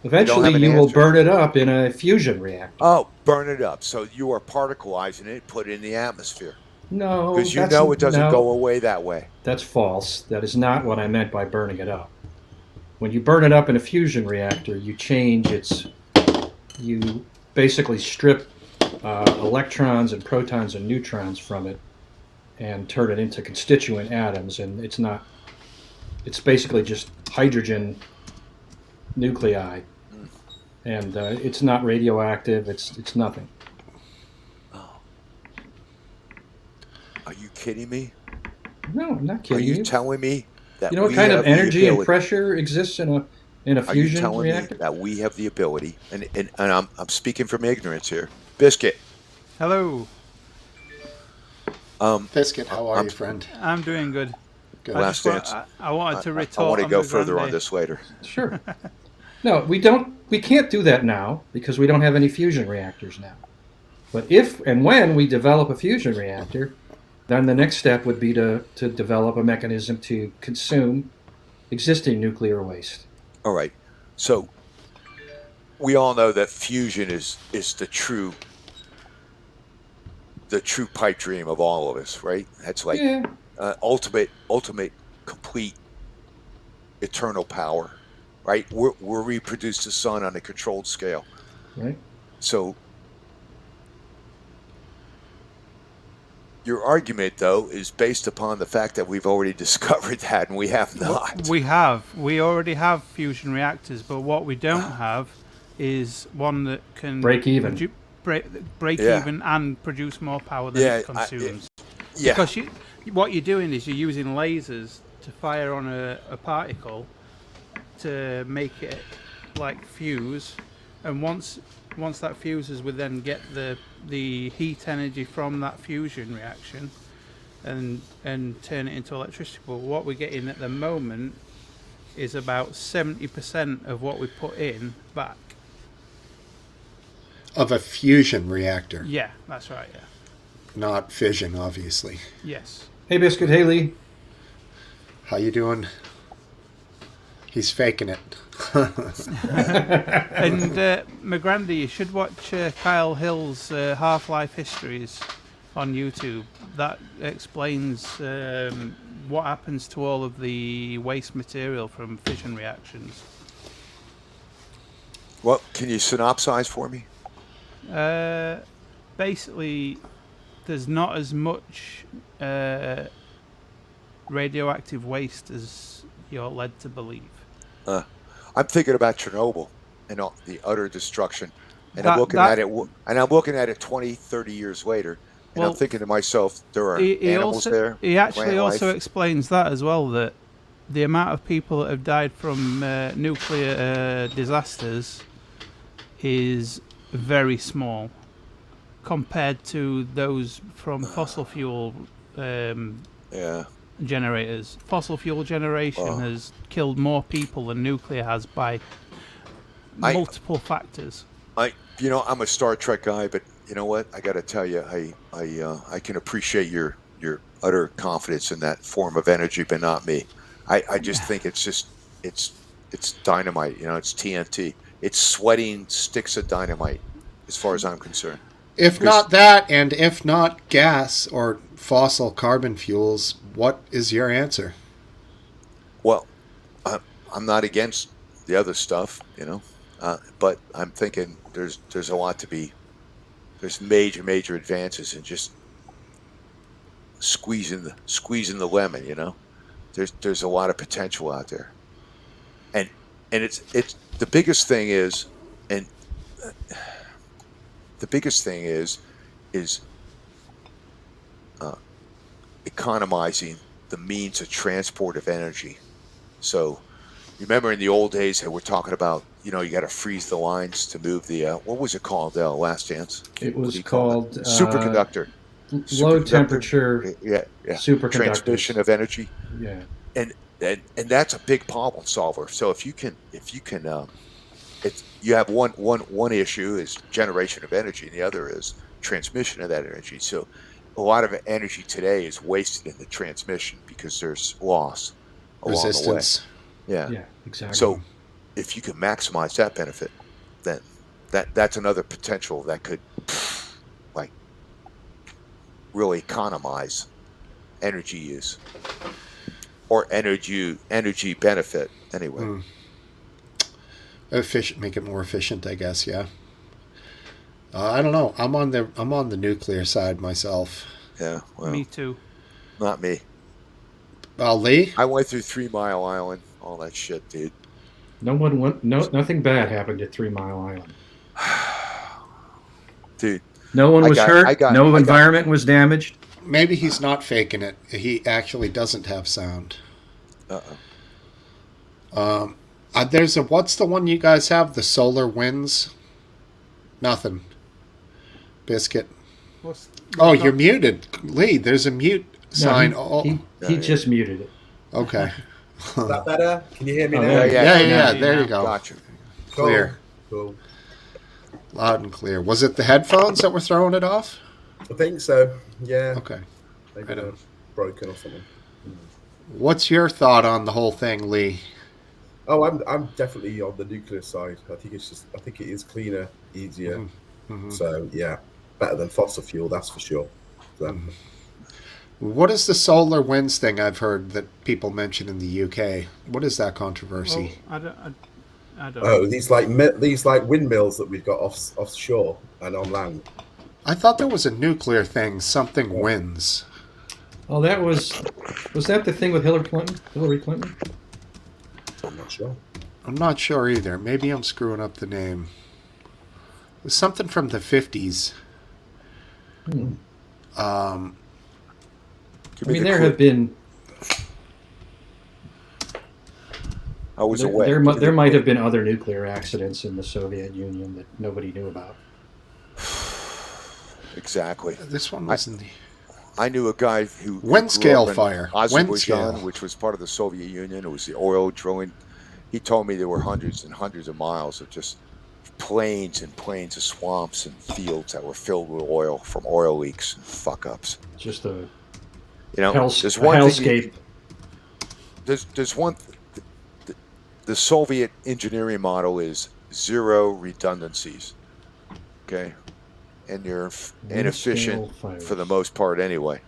Speaker 10: Eventually, you will burn it up in a fusion reactor.
Speaker 11: Oh, burn it up. So you are particleizing it, put it in the atmosphere.
Speaker 10: No,
Speaker 11: because you know it doesn't go away that way.
Speaker 10: That's false. That is not what I meant by burning it up. When you burn it up in a fusion reactor, you basically strip electrons and protons and neutrons from it and turn it into constituent atoms, and it's basically just hydrogen nuclei, and it's not radioactive. It's nothing.
Speaker 11: Are you kidding me?
Speaker 10: No, I'm not kidding you.
Speaker 11: Are you telling me that
Speaker 10: you know what kind of energy and pressure exists in a fusion reactor?
Speaker 11: Are you telling me that we have the ability, and I'm speaking from ignorance here, Biscuit?
Speaker 12: Hello.
Speaker 1: Biscuit, how are you, friend?
Speaker 12: I'm doing good.
Speaker 1: Good.
Speaker 11: Last answer.
Speaker 12: I wanted to retort.
Speaker 11: I want to go
Speaker 12: on
Speaker 11: further on this later.
Speaker 10: Sure. No, we don't. We can't do that now because we don't have any fusion reactors now. But if and when we develop a fusion reactor, then the next step would be to develop a mechanism to consume existing nuclear waste.
Speaker 11: All right. So we all know that fusion is the true pipe dream of all of us, right? That's like ultimate, complete, eternal power, right? We're reproduce the sun on a controlled scale,
Speaker 10: right?
Speaker 11: So your argument, though, is based upon the fact that we've already discovered that, and we have not.
Speaker 12: We have. We already have fusion reactors, but what we don't have is one that can
Speaker 10: break even.
Speaker 12: Break even and produce more power than it consumes. Because what you're doing is you're using lasers to fire on a particle to make it like fuse, and once that fuses, we then get the heat energy from that fusion reaction and turn it into electricity. But what we're getting at the moment is about 70% of what we put in back.
Speaker 1: Of a fusion reactor.
Speaker 12: Yeah, that's right, yeah.
Speaker 1: Not fission, obviously.
Speaker 12: Yes.
Speaker 10: Hey, Biscuit. Hey, Lee.
Speaker 1: How you doing? He's faking it.
Speaker 12: And McGrandy, you should watch Kyle Hill's Half-Life Histories on YouTube. That explains what happens to all of the waste material from fission reactions.
Speaker 11: Well, can you synopsize for me?
Speaker 12: Basically, there's not as much radioactive waste as you're led to believe.
Speaker 11: I'm thinking about Chernobyl and all the utter destruction, and
Speaker 12: I'm
Speaker 11: looking at it 20, 30 years later, and I'm thinking to myself, there are animals there.
Speaker 12: He actually
Speaker 11: plant
Speaker 12: also
Speaker 11: life.
Speaker 12: explains that as well, that the amount of people that have died from nuclear disasters is very small compared to those from fossil fuel generators. Fossil fuel generation has killed more people than nuclear has by multiple factors.
Speaker 11: I'm a Star Trek guy, but you know what? I got to tell you, I can appreciate your utter confidence in that form of energy, but not me. I just think it's dynamite. It's TNT. It's sweating sticks of dynamite, as far as I'm concerned.
Speaker 1: If not that, and if not gas or fossil carbon fuels, what is your answer?
Speaker 11: Well, I'm not against the other stuff, but I'm thinking there's a lot to be. There's major advances in just squeezing the lemon. There's a lot of potential out there, and it's the biggest thing is, and the biggest thing is economizing the means of transport of energy. So, remember in the old days that we're talking about, you got to freeze the lines to move the what was it called? Last Dance.
Speaker 10: It was called
Speaker 11: superconductor.
Speaker 10: Low temperature. Superconductors.
Speaker 11: Transmission of energy.
Speaker 10: Yeah.
Speaker 11: And that's a big problem solver. So if you can, you have one issue is generation of energy, and the other is transmission of that energy. So a lot of energy today is wasted in the transmission because there's loss along
Speaker 1: Resistance.
Speaker 11: the way.
Speaker 10: Yeah, exactly.
Speaker 11: So if you can maximize that benefit, then that's another potential that could really economize energy use or energy benefit anyway.
Speaker 1: Efficient, make it more efficient, I guess. Yeah. I don't know. I'm on the nuclear side myself.
Speaker 11: Yeah. Well,
Speaker 12: me too.
Speaker 11: Not me.
Speaker 1: Lee?
Speaker 11: I went through 3 Mile Island, all that shit, dude.
Speaker 10: Nothing bad happened at 3 Mile Island.
Speaker 11: Dude.
Speaker 10: No one was hurt. No environment was damaged.
Speaker 1: Maybe he's not faking it. He actually doesn't have sound. There's what's the one you guys have? The solar winds? Nothing. Biscuit. You're muted. Lee, there's a mute sign.
Speaker 10: He just muted it.
Speaker 1: Okay.
Speaker 13: Is that better? Can you hear me now?
Speaker 1: Yeah. There you go.
Speaker 11: Gotcha.
Speaker 1: Clear.
Speaker 13: Cool.
Speaker 1: Loud and clear. Was it the headphones that were throwing it off?
Speaker 13: I think so. Yeah.
Speaker 1: Okay.
Speaker 13: Maybe they're broken or something.
Speaker 1: What's your thought on the whole thing, Lee?
Speaker 13: Oh, I'm definitely on the nuclear side. I think it is cleaner, easier.
Speaker 1: Mm-hmm.
Speaker 13: So yeah, better than fossil fuel, that's for sure. So,
Speaker 1: What is the solar winds thing I've heard that people mention in the UK? What is that controversy?
Speaker 12: Well, I don't.
Speaker 13: Oh, these like windmills that we've got offshore and on land.
Speaker 1: I thought there was a nuclear thing, something winds.
Speaker 10: Oh, was that the thing with Hillary Clinton?
Speaker 13: I'm not sure.
Speaker 1: I'm not sure either. Maybe I'm screwing up the name. It was something from the 50s.
Speaker 10: There have been.
Speaker 11: I was away.
Speaker 10: There might have been other nuclear accidents in the Soviet Union that nobody knew about.
Speaker 11: Exactly.
Speaker 1: This one was in the...
Speaker 11: I knew a guy who
Speaker 1: wind scale fire.
Speaker 11: Azerbaijan, which was part of the Soviet Union. It was the oil drilling. He told me there were hundreds and hundreds of miles of just plains and plains of swamps and fields that were filled with oil from oil leaks and fuck ups.
Speaker 10: Just a
Speaker 11: there's one
Speaker 10: hellscape.
Speaker 11: There's one. The Soviet engineering model is zero redundancies. Okay. And you're inefficient for the most part anyway,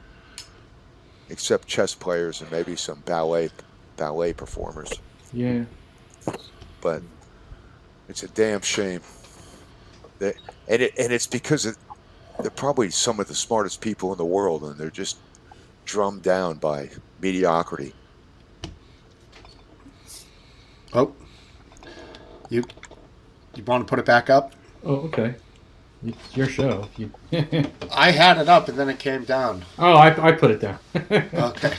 Speaker 11: except chess players and maybe some ballet performers.
Speaker 10: Yeah.
Speaker 11: But It's a damn shame. And it's because they're probably some of the smartest people in the world, and they're just drummed down by mediocrity.
Speaker 1: Oh, you want to put it back up?
Speaker 10: Oh, okay. It's your show.
Speaker 1: I had it up and then it came down.
Speaker 10: Oh, I put it down.
Speaker 1: Okay.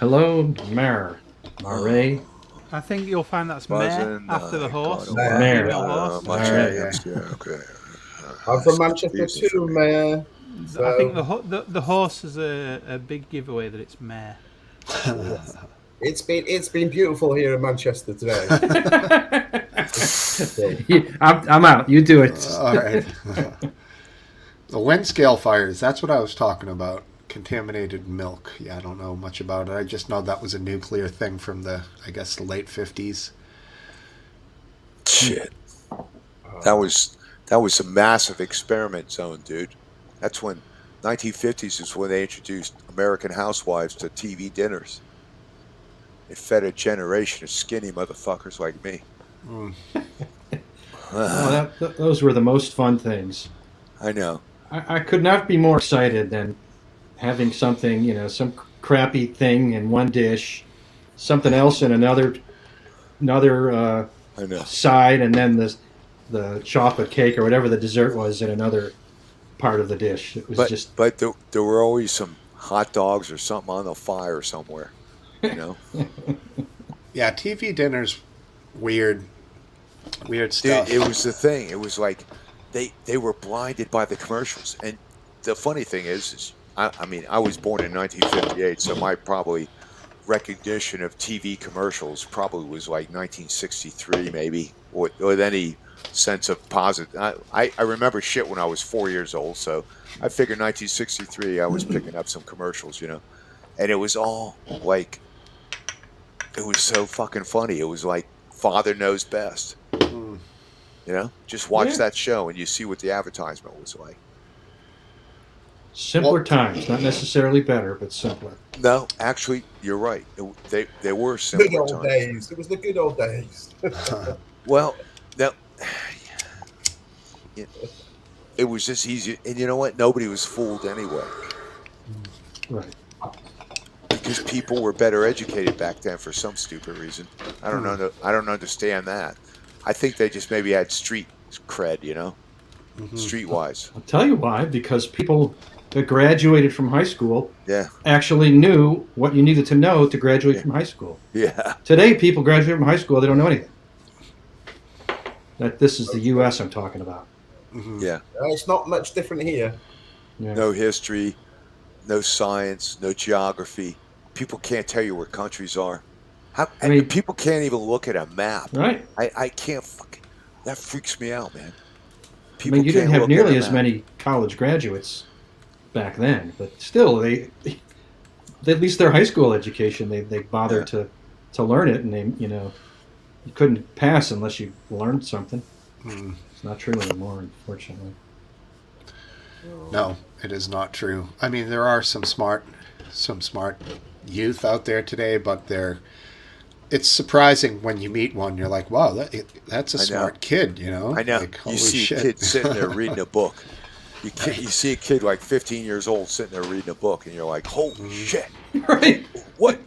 Speaker 10: Hello, Mare. Mare.
Speaker 12: I think you'll find that's mare after the horse.
Speaker 10: Mare.
Speaker 11: Okay.
Speaker 13: I'm from Manchester too, Mayor. So...
Speaker 12: I think the horse is a big giveaway that it's mare.
Speaker 13: It's been beautiful here in Manchester today.
Speaker 10: I'm out. You do it.
Speaker 1: All right. The wind scale fires. That's what I was talking about. Contaminated milk. Yeah, I don't know much about it. I just know that was a nuclear thing from the late 50s.
Speaker 11: Shit. That was a massive experiment zone, dude. That's when 1950s is when they introduced American Housewives to TV dinners. It fed a generation of skinny motherfuckers like me.
Speaker 10: Well, those were the most fun things.
Speaker 11: I know.
Speaker 10: I could not be more excited than having something, some crappy thing in one dish, something else in another side, and then the chocolate cake or whatever the dessert was in another part of the dish. It was
Speaker 11: But there were always some hot dogs or something on the fire somewhere.
Speaker 1: Yeah, TV dinners, weird stuff.
Speaker 11: Dude, it was the thing. It was like they were blinded by the commercials. And the funny thing is I mean, I was born in 1958, so my probably recognition of TV commercials probably was like 1963 maybe, or with any sense of positive. I remember shit when I was 4 years old, so I figured 1963 I was picking up some commercials, and it was all like, it was so fucking funny. It was like Father Knows Best. Just watch that show and you see what the advertisement was like.
Speaker 10: Simpler times, not necessarily better, but simpler.
Speaker 11: No, actually, you're right. They were simpler
Speaker 13: Good old
Speaker 11: times.
Speaker 13: days. It was the good old days.
Speaker 11: Well, no, it was just easy, and you know what? Nobody was fooled anyway.
Speaker 10: Right.
Speaker 11: Because people were better educated back then for some stupid reason. I don't know. I don't understand that. I think they just maybe had street cred, streetwise.
Speaker 10: I'll tell you why. Because people that graduated from high school actually knew what you needed to know to graduate from high school.
Speaker 11: Yeah.
Speaker 10: Today, people graduate from high school, they don't know anything. This is the U.S. I'm talking about.
Speaker 11: Yeah.
Speaker 13: It's not much different here.
Speaker 10: Yeah.
Speaker 11: No history, no science, no geography. People can't tell you where countries are. People can't even look at a map.
Speaker 10: Right.
Speaker 11: I can't fucking... That freaks me out, man.
Speaker 10: You didn't have nearly as many college graduates back then, but still, they at least their high school education, they bothered to learn it, and you couldn't pass unless you learned something. It's not true anymore, unfortunately.
Speaker 1: No, it is not true. I mean, there are some smart youth out there today, but it's surprising when you meet one. You're like, wow, that's a smart kid,
Speaker 11: I know.
Speaker 1: Like,
Speaker 11: you see a kid sitting there reading a book. You see a kid like 15 years old sitting there reading a book, and you're like, holy shit.
Speaker 10: Right.
Speaker 11: What?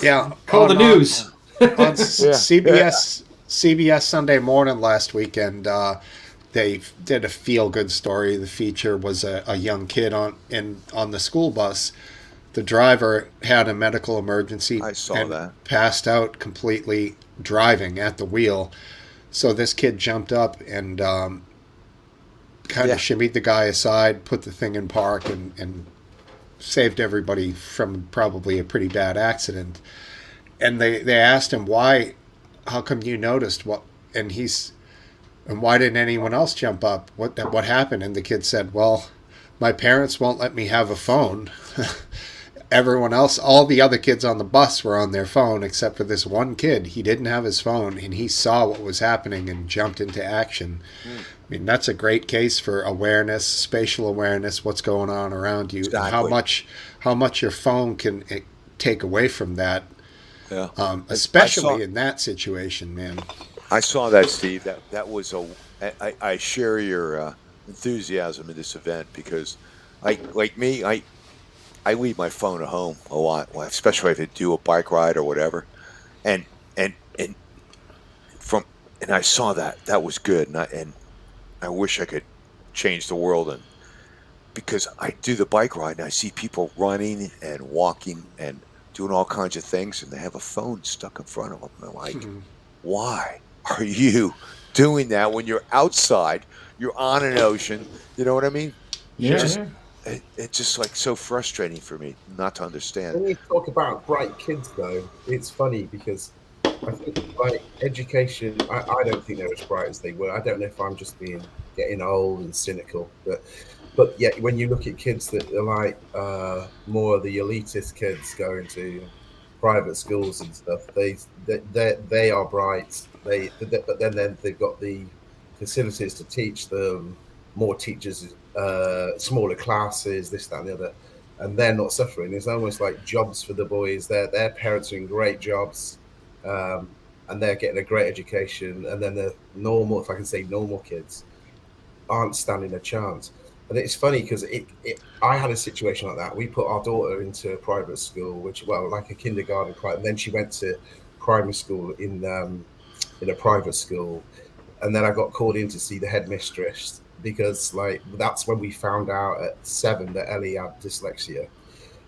Speaker 1: Yeah.
Speaker 10: Call the news.
Speaker 1: On CBS Sunday Morning last weekend, they did a feel-good story. The feature was a young kid on the school bus. The driver had a medical emergency.
Speaker 11: I saw
Speaker 1: and
Speaker 11: that.
Speaker 1: Passed out completely driving at the wheel. So this kid jumped up and kind of shimmied the guy aside, put the thing in park, and saved everybody from probably a pretty bad accident. And they asked him, why, how come you noticed what, and why didn't anyone else jump up? What happened? And the kid said, well, my parents won't let me have a phone. Everyone else, all the other kids on the bus were on their phone except for this one kid. He didn't have his phone, and he saw what was happening and jumped into action. I mean, that's a great case for awareness, spatial awareness, what's going on around you,
Speaker 11: Exactly.
Speaker 1: and how much your phone can take away from that.
Speaker 11: Yeah.
Speaker 1: Especially in that situation, man.
Speaker 11: I saw that, Steve. That was I share your enthusiasm in this event because I leave my phone at home a lot, especially if I do a bike ride or whatever. And and from and I saw that was good, and I wish I could change the world, and because I do the bike ride and I see people running and walking and doing all kinds of things, and they have a phone stuck in front of them. And I'm like, why are you doing that when you're outside? You're on an ocean. You know what I mean?
Speaker 10: Yeah.
Speaker 11: It's just like so frustrating for me not to understand.
Speaker 13: When you talk about bright kids, though, it's funny because I think like education, I don't think they're as bright as they were. I don't know if I'm just getting old and cynical, but yet when you look at kids that are like more of the elitist kids going to private schools and stuff, they are bright. But then they've got the facilities to teach them, more teachers, smaller classes, this, that, and the other, and they're not suffering. It's almost like jobs for the boys. Their parents are in great jobs, and they're getting a great education. And then the normal, if I can say normal kids, aren't standing a chance. And it's funny because I had a situation like that. We put our daughter into a private school, like a kindergarten, and then she went to primary school in a private school, and then I got called in to see the headmistress because that's when we found out at 7 that Ellie had dyslexia.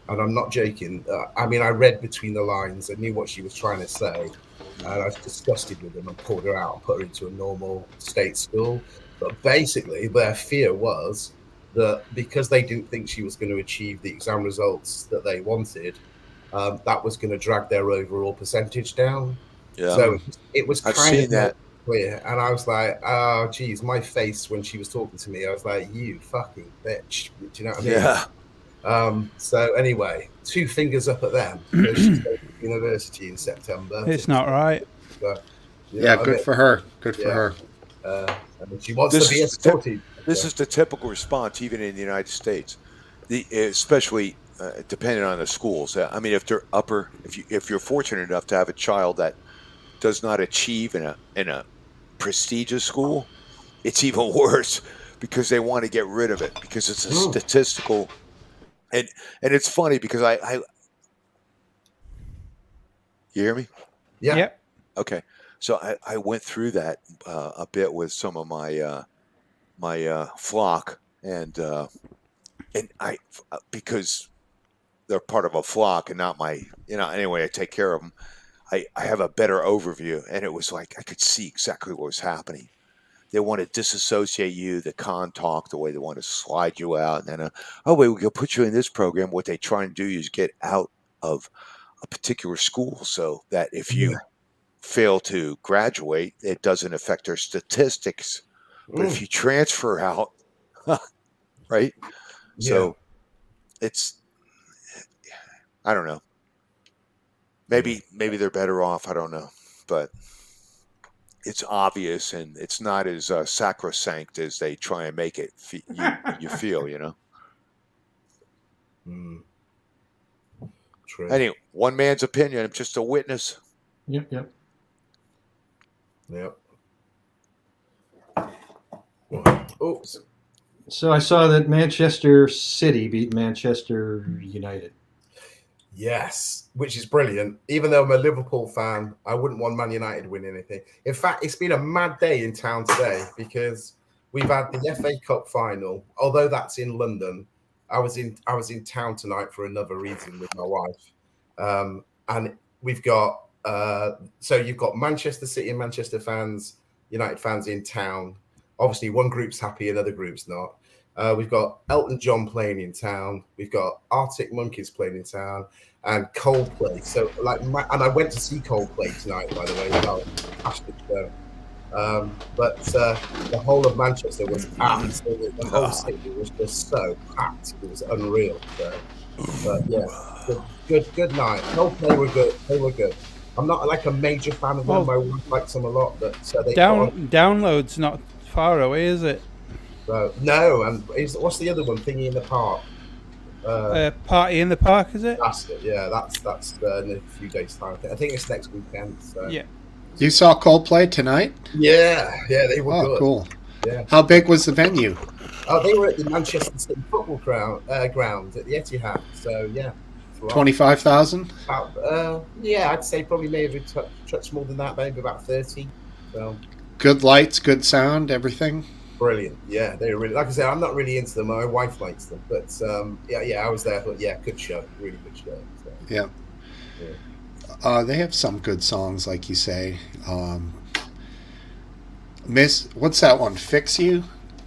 Speaker 13: And I'm not joking. I mean, I read between the lines. I knew what she was trying to say, and I was disgusted with them and pulled her out and put her into a normal state school. But basically, their fear was that because they didn't think she was going to achieve the exam results that they wanted, that was going to drag their overall percentage down.
Speaker 11: Yeah.
Speaker 13: So it was
Speaker 11: I've
Speaker 13: kind
Speaker 11: seen
Speaker 13: of
Speaker 11: that.
Speaker 13: clear. And I was like, oh, geez, my face when she was talking to me, I was like, you fucking bitch. Do you know what I mean?
Speaker 11: Yeah.
Speaker 13: So anyway, 2 fingers up at them. She's going to university in September.
Speaker 12: It's not right.
Speaker 13: But,
Speaker 1: Yeah, good for her. Good for her.
Speaker 13: And she wants to be escorted.
Speaker 11: This is the typical response, even in the United States, especially depending on the schools. I mean, if they're if you're fortunate enough to have a child that does not achieve in a prestigious school, it's even worse because they want to get rid of it because it's a statistical. And it's funny because I you hear me?
Speaker 13: Yeah.
Speaker 12: Yep.
Speaker 11: Okay. So I went through that a bit with some of my my flock, and I because they're part of a flock and not my anyway I take care of them. I have a better overview, and it was like I could see exactly what was happening. They want to disassociate you, the con talk, the way they want to slide you out, and then oh wait, we can put you in this program. What they try and do is get out of a particular school so that if you fail to graduate, it doesn't affect their statistics. But if you transfer out, right?
Speaker 13: Yeah.
Speaker 11: So it's, I don't know. Maybe they're better off. I don't know, but it's obvious and it's not as sacrosanct as they try and make it. You feel,
Speaker 13: True.
Speaker 11: Anyway, one man's opinion. I'm just a witness.
Speaker 10: Yep.
Speaker 13: Oops.
Speaker 10: So I saw that Manchester City beat Manchester United.
Speaker 13: Yes, which is brilliant. Even though I'm a Liverpool fan, I wouldn't want Man United to win anything. In fact, it's been a mad day in town today because we've had the FA Cup final. Although that's in London, I was in town tonight for another reason with my wife, and we've got so you've got Manchester City and Manchester fans, United fans in town. Obviously, one group's happy, another group's not. We've got Elton John playing in town. We've got Arctic Monkeys playing in town, and Coldplay. So, and I went to see Coldplay tonight, by the way. Fantastic show. But the whole of Manchester was absolutely. The whole city was just so packed. It was unreal. So, but yeah, good night. Coldplay were good. They were good. I'm not like a major fan of them. My wife likes them a lot, but they
Speaker 12: download's not far away, is it?
Speaker 13: No, and what's the other one? Thingy in the Park.
Speaker 12: Party in the Park, is it?
Speaker 13: That's it. Yeah, that's in a few days' time. I think it's next weekend. So.
Speaker 12: Yeah.
Speaker 1: You saw Coldplay tonight?
Speaker 13: Yeah, they were good.
Speaker 1: Cool.
Speaker 13: Yeah.
Speaker 1: How big was the venue?
Speaker 13: Oh, they were at the Manchester City football ground at the Etihad. So yeah.
Speaker 1: 25,000?
Speaker 13: Yeah, I'd say probably maybe touch more than that, maybe about 30. So.
Speaker 1: Good lights, good sound, everything.
Speaker 13: Brilliant. Yeah, they were really. Like I said, I'm not really into them. My wife likes them, but I was there. But yeah, good show, really good show. So.
Speaker 1: Yeah. They have some good songs, like you say. What's that one? Fix You,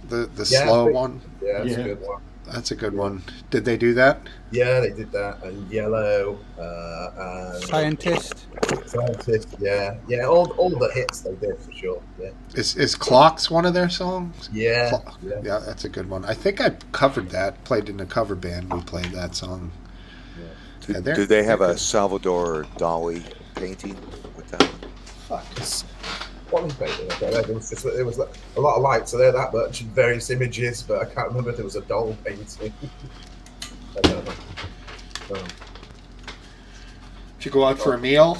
Speaker 1: the slow one.
Speaker 13: Yeah, that's a good one.
Speaker 1: That's a good one. Did they do that?
Speaker 13: Yeah, they did that. And Yellow.
Speaker 12: Scientist.
Speaker 13: Yeah. All the hits they did for sure. Yeah.
Speaker 1: Is Clocks one of their songs?
Speaker 13: Yeah.
Speaker 1: Yeah, that's a good one. I think I covered that. Played in a cover band. We played that song.
Speaker 11: Yeah. Do they have a Salvador Dali painting with that?
Speaker 13: What was it? There was a lot of lights, so there that much and various images, but I can't remember if there was a doll painting. I don't know.
Speaker 1: Did you go out for a meal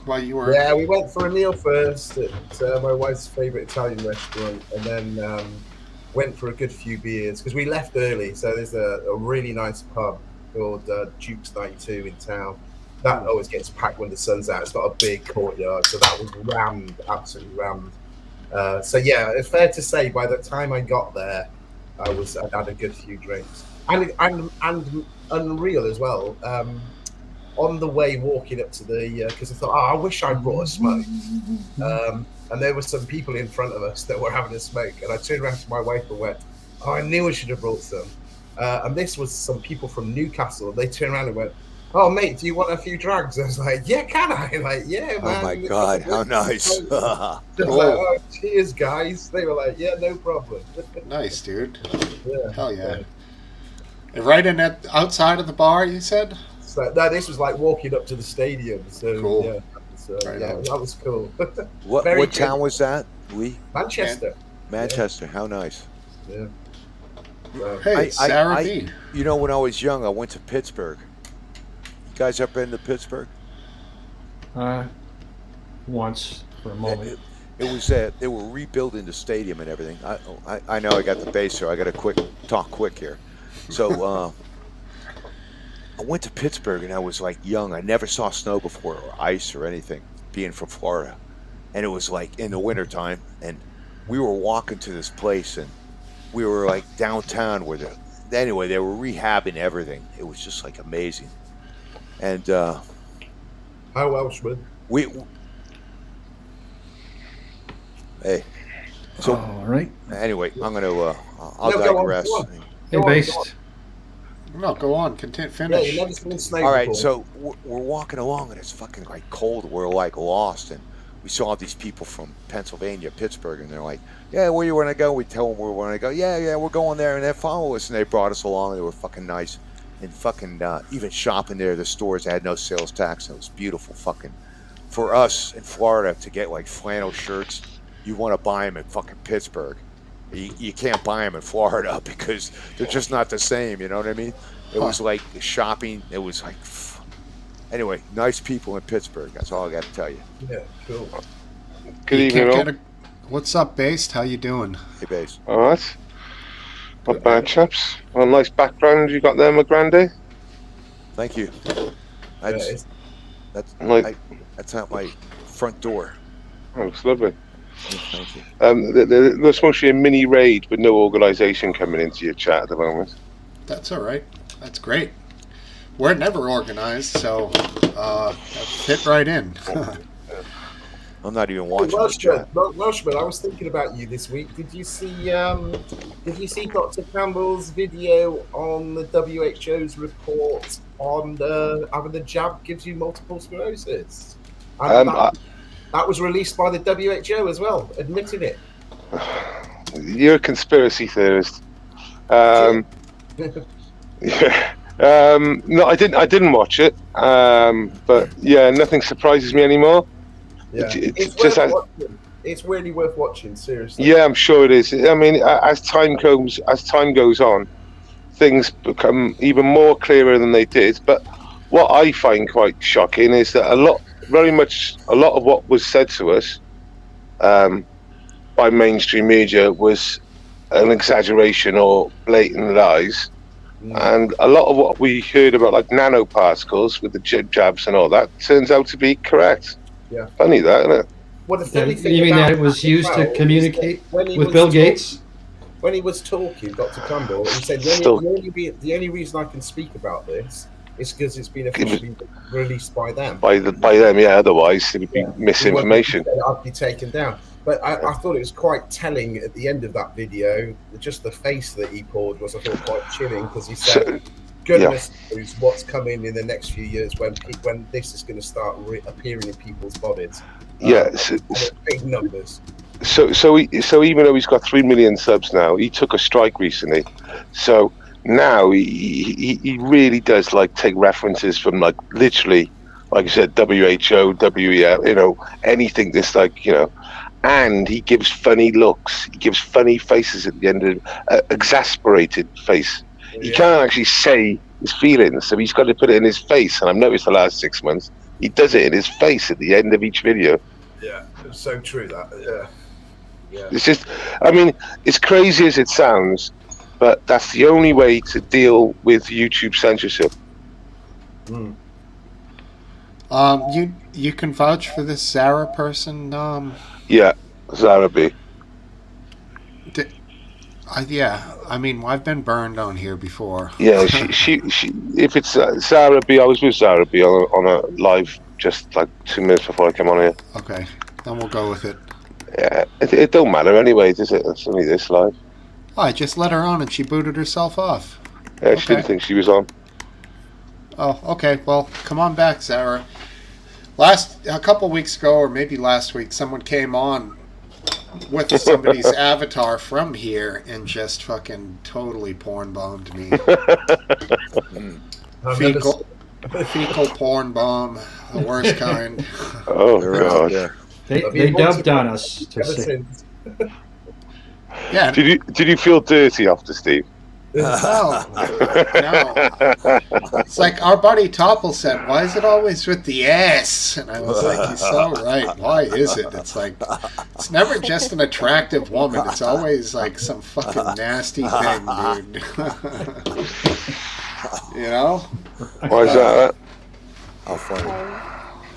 Speaker 1: while you were?
Speaker 13: Yeah, we went for a meal first at my wife's favourite Italian restaurant, and then went for a good few beers because we left early. So there's a really nice pub called Duke's 92 in town. That always gets packed when the sun's out. It's got a big courtyard, so that was rammed, absolutely rammed. So yeah, it's fair to say by the time I got there, I'd had a good few drinks, and unreal as well. On the way walking up to the, because I thought, I wish I brought a smoke. And there were some people in front of us that were having a smoke, and I turned around to my wife and went, I knew I should have brought some. And this was some people from Newcastle. They turned around and went, oh mate, do you want a few drags? I was like, yeah, can I? Like, yeah, man.
Speaker 11: Oh my god, how nice.
Speaker 13: Oh, cheers, guys. They were like, yeah, no problem.
Speaker 1: Nice, dude.
Speaker 13: Yeah.
Speaker 1: Hell yeah. And right in that outside of the bar, you said?
Speaker 13: So no, this was like walking up to the stadium. So
Speaker 1: cool.
Speaker 13: Yeah, that was cool.
Speaker 11: What town was that?
Speaker 13: Manchester.
Speaker 11: Manchester. How nice.
Speaker 13: Yeah.
Speaker 1: Hey, Sarah B.
Speaker 11: You know, when I was young, I went to Pittsburgh. You guys ever been to Pittsburgh?
Speaker 10: Once for a moment.
Speaker 11: It was they were rebuilding the stadium and everything. I know I got the base here. I got to talk quick here. So I went to Pittsburgh and I was like young. I never saw snow before or ice or anything, being from Florida. And it was like in the wintertime, and we were walking to this place, and we were like downtown where they were rehabbing everything. It was just like amazing. And
Speaker 13: how Welshman?
Speaker 11: Hey. So
Speaker 10: all right.
Speaker 11: Anyway, I'm gonna I'll digress.
Speaker 10: Go on. Hey, based.
Speaker 1: No, go on. Finish.
Speaker 13: Yeah, you never seen snake
Speaker 11: all right,
Speaker 13: before.
Speaker 11: so we're walking along, and it's fucking like cold. We're like lost, and we saw these people from Pennsylvania, Pittsburgh, and they're like, "Yeah, where you want to go?" We tell them where we want to go. Yeah, we're going there, and they follow us, and they brought us along. They were fucking nice, and fucking even shopping there, the stores had no sales tax, and it was beautiful. Fucking for us in Florida to get like flannel shirts, you want to buy them in fucking Pittsburgh. You can't buy them in Florida because they're just not the same. You know what I mean? It was like shopping. It was like, anyway, nice people in Pittsburgh. That's all I got to tell you.
Speaker 13: Yeah, cool.
Speaker 14: Good evening, all.
Speaker 1: What's up, Based? How you doing?
Speaker 11: Hey, Based.
Speaker 14: All right. Not bad, chaps. Well, nice background you got there, my granddad.
Speaker 11: Thank you. That's out my front door.
Speaker 14: Oh, it's lovely.
Speaker 11: Thank you.
Speaker 14: There's mostly a mini raid with no organisation coming into your chat at the moment.
Speaker 1: That's all right. That's great. We're never organized, so fit right in.
Speaker 11: I'm not even watching this
Speaker 13: Welshman,
Speaker 11: chat.
Speaker 13: Welshman, I was thinking about you this week. Did you see Dr. Campbell's video on the WHO's report on having the jab gives you multiple sclerosis? That was released by the WHO as well, admitting it.
Speaker 14: You're a conspiracy theorist. Yeah. No, I didn't watch it. But yeah, nothing surprises me anymore.
Speaker 13: Yeah. It's really worth watching. Seriously.
Speaker 14: Yeah, I'm sure it is. I mean, as time goes on, things become even more clearer than they did. But what I find quite shocking is that a lot of what was said to us by mainstream media was an exaggeration or blatant lies. And a lot of what we heard about, like nanoparticles with the jabs and all that, turns out to be correct.
Speaker 13: Yeah.
Speaker 14: Funny that, isn't it?
Speaker 13: Well, the funny thing
Speaker 10: You mean
Speaker 13: about
Speaker 10: that it was used to
Speaker 13: is
Speaker 10: communicate
Speaker 13: when he
Speaker 10: with
Speaker 13: was
Speaker 10: Bill Gates?
Speaker 13: When he was talking, Dr. Campbell, he said the only reason I can speak about this is because it's been officially released by them.
Speaker 14: By them, yeah. Otherwise, it would be misinformation.
Speaker 13: I'd be taken down. But I thought it was quite telling at the end of that video. Just the face that he poured was, I thought, quite chilling, because he said, "Goodness knows what's coming in the next few years when this is going to start appearing in people's bodies." Big numbers.
Speaker 14: So even though he's got 3 million subs now, he took a strike recently. So now he really does like take references from like literally, like I said, WHO, WEF, anything this like, and he gives funny looks. He gives funny faces at the end of exasperated face. He can't actually say his feelings, so he's got to put it in his face. And I've noticed the last 6 months, he does it in his face at the end of each video.
Speaker 13: Yeah, it's so true that. Yeah.
Speaker 14: It's just, I mean, as crazy as it sounds, but that's the only way to deal with YouTube censorship.
Speaker 1: You can vouch for this Zara person.
Speaker 14: Yeah, Zara B.
Speaker 1: Yeah, I mean, I've been burned on here before.
Speaker 14: Yeah, she if it's Zara B, I was with Zara B on a live just like 2 minutes before I came on here.
Speaker 1: Okay, then we'll go with it.
Speaker 14: Yeah, it don't matter anyway, does it? It's only this live.
Speaker 1: I just let her on and she booted herself off.
Speaker 14: Yeah, she didn't think she was on.
Speaker 1: Oh, okay. Well, come on back, Zara. A couple weeks ago, or maybe last week, someone came on with somebody's avatar from here and just fucking totally porn bombed me. Fecal porn bomb, the worst kind.
Speaker 14: Oh god.
Speaker 10: They dubbed on us to say.
Speaker 1: Yeah.
Speaker 14: Did you feel dirty after Steve?
Speaker 1: No. It's like our buddy Topple said, "Why is it always with the ass?" And I was like, "He's so right. Why is it?" It's like it's never just an attractive woman. It's always like some fucking nasty thing, dude.
Speaker 14: Why is that?
Speaker 11: How funny.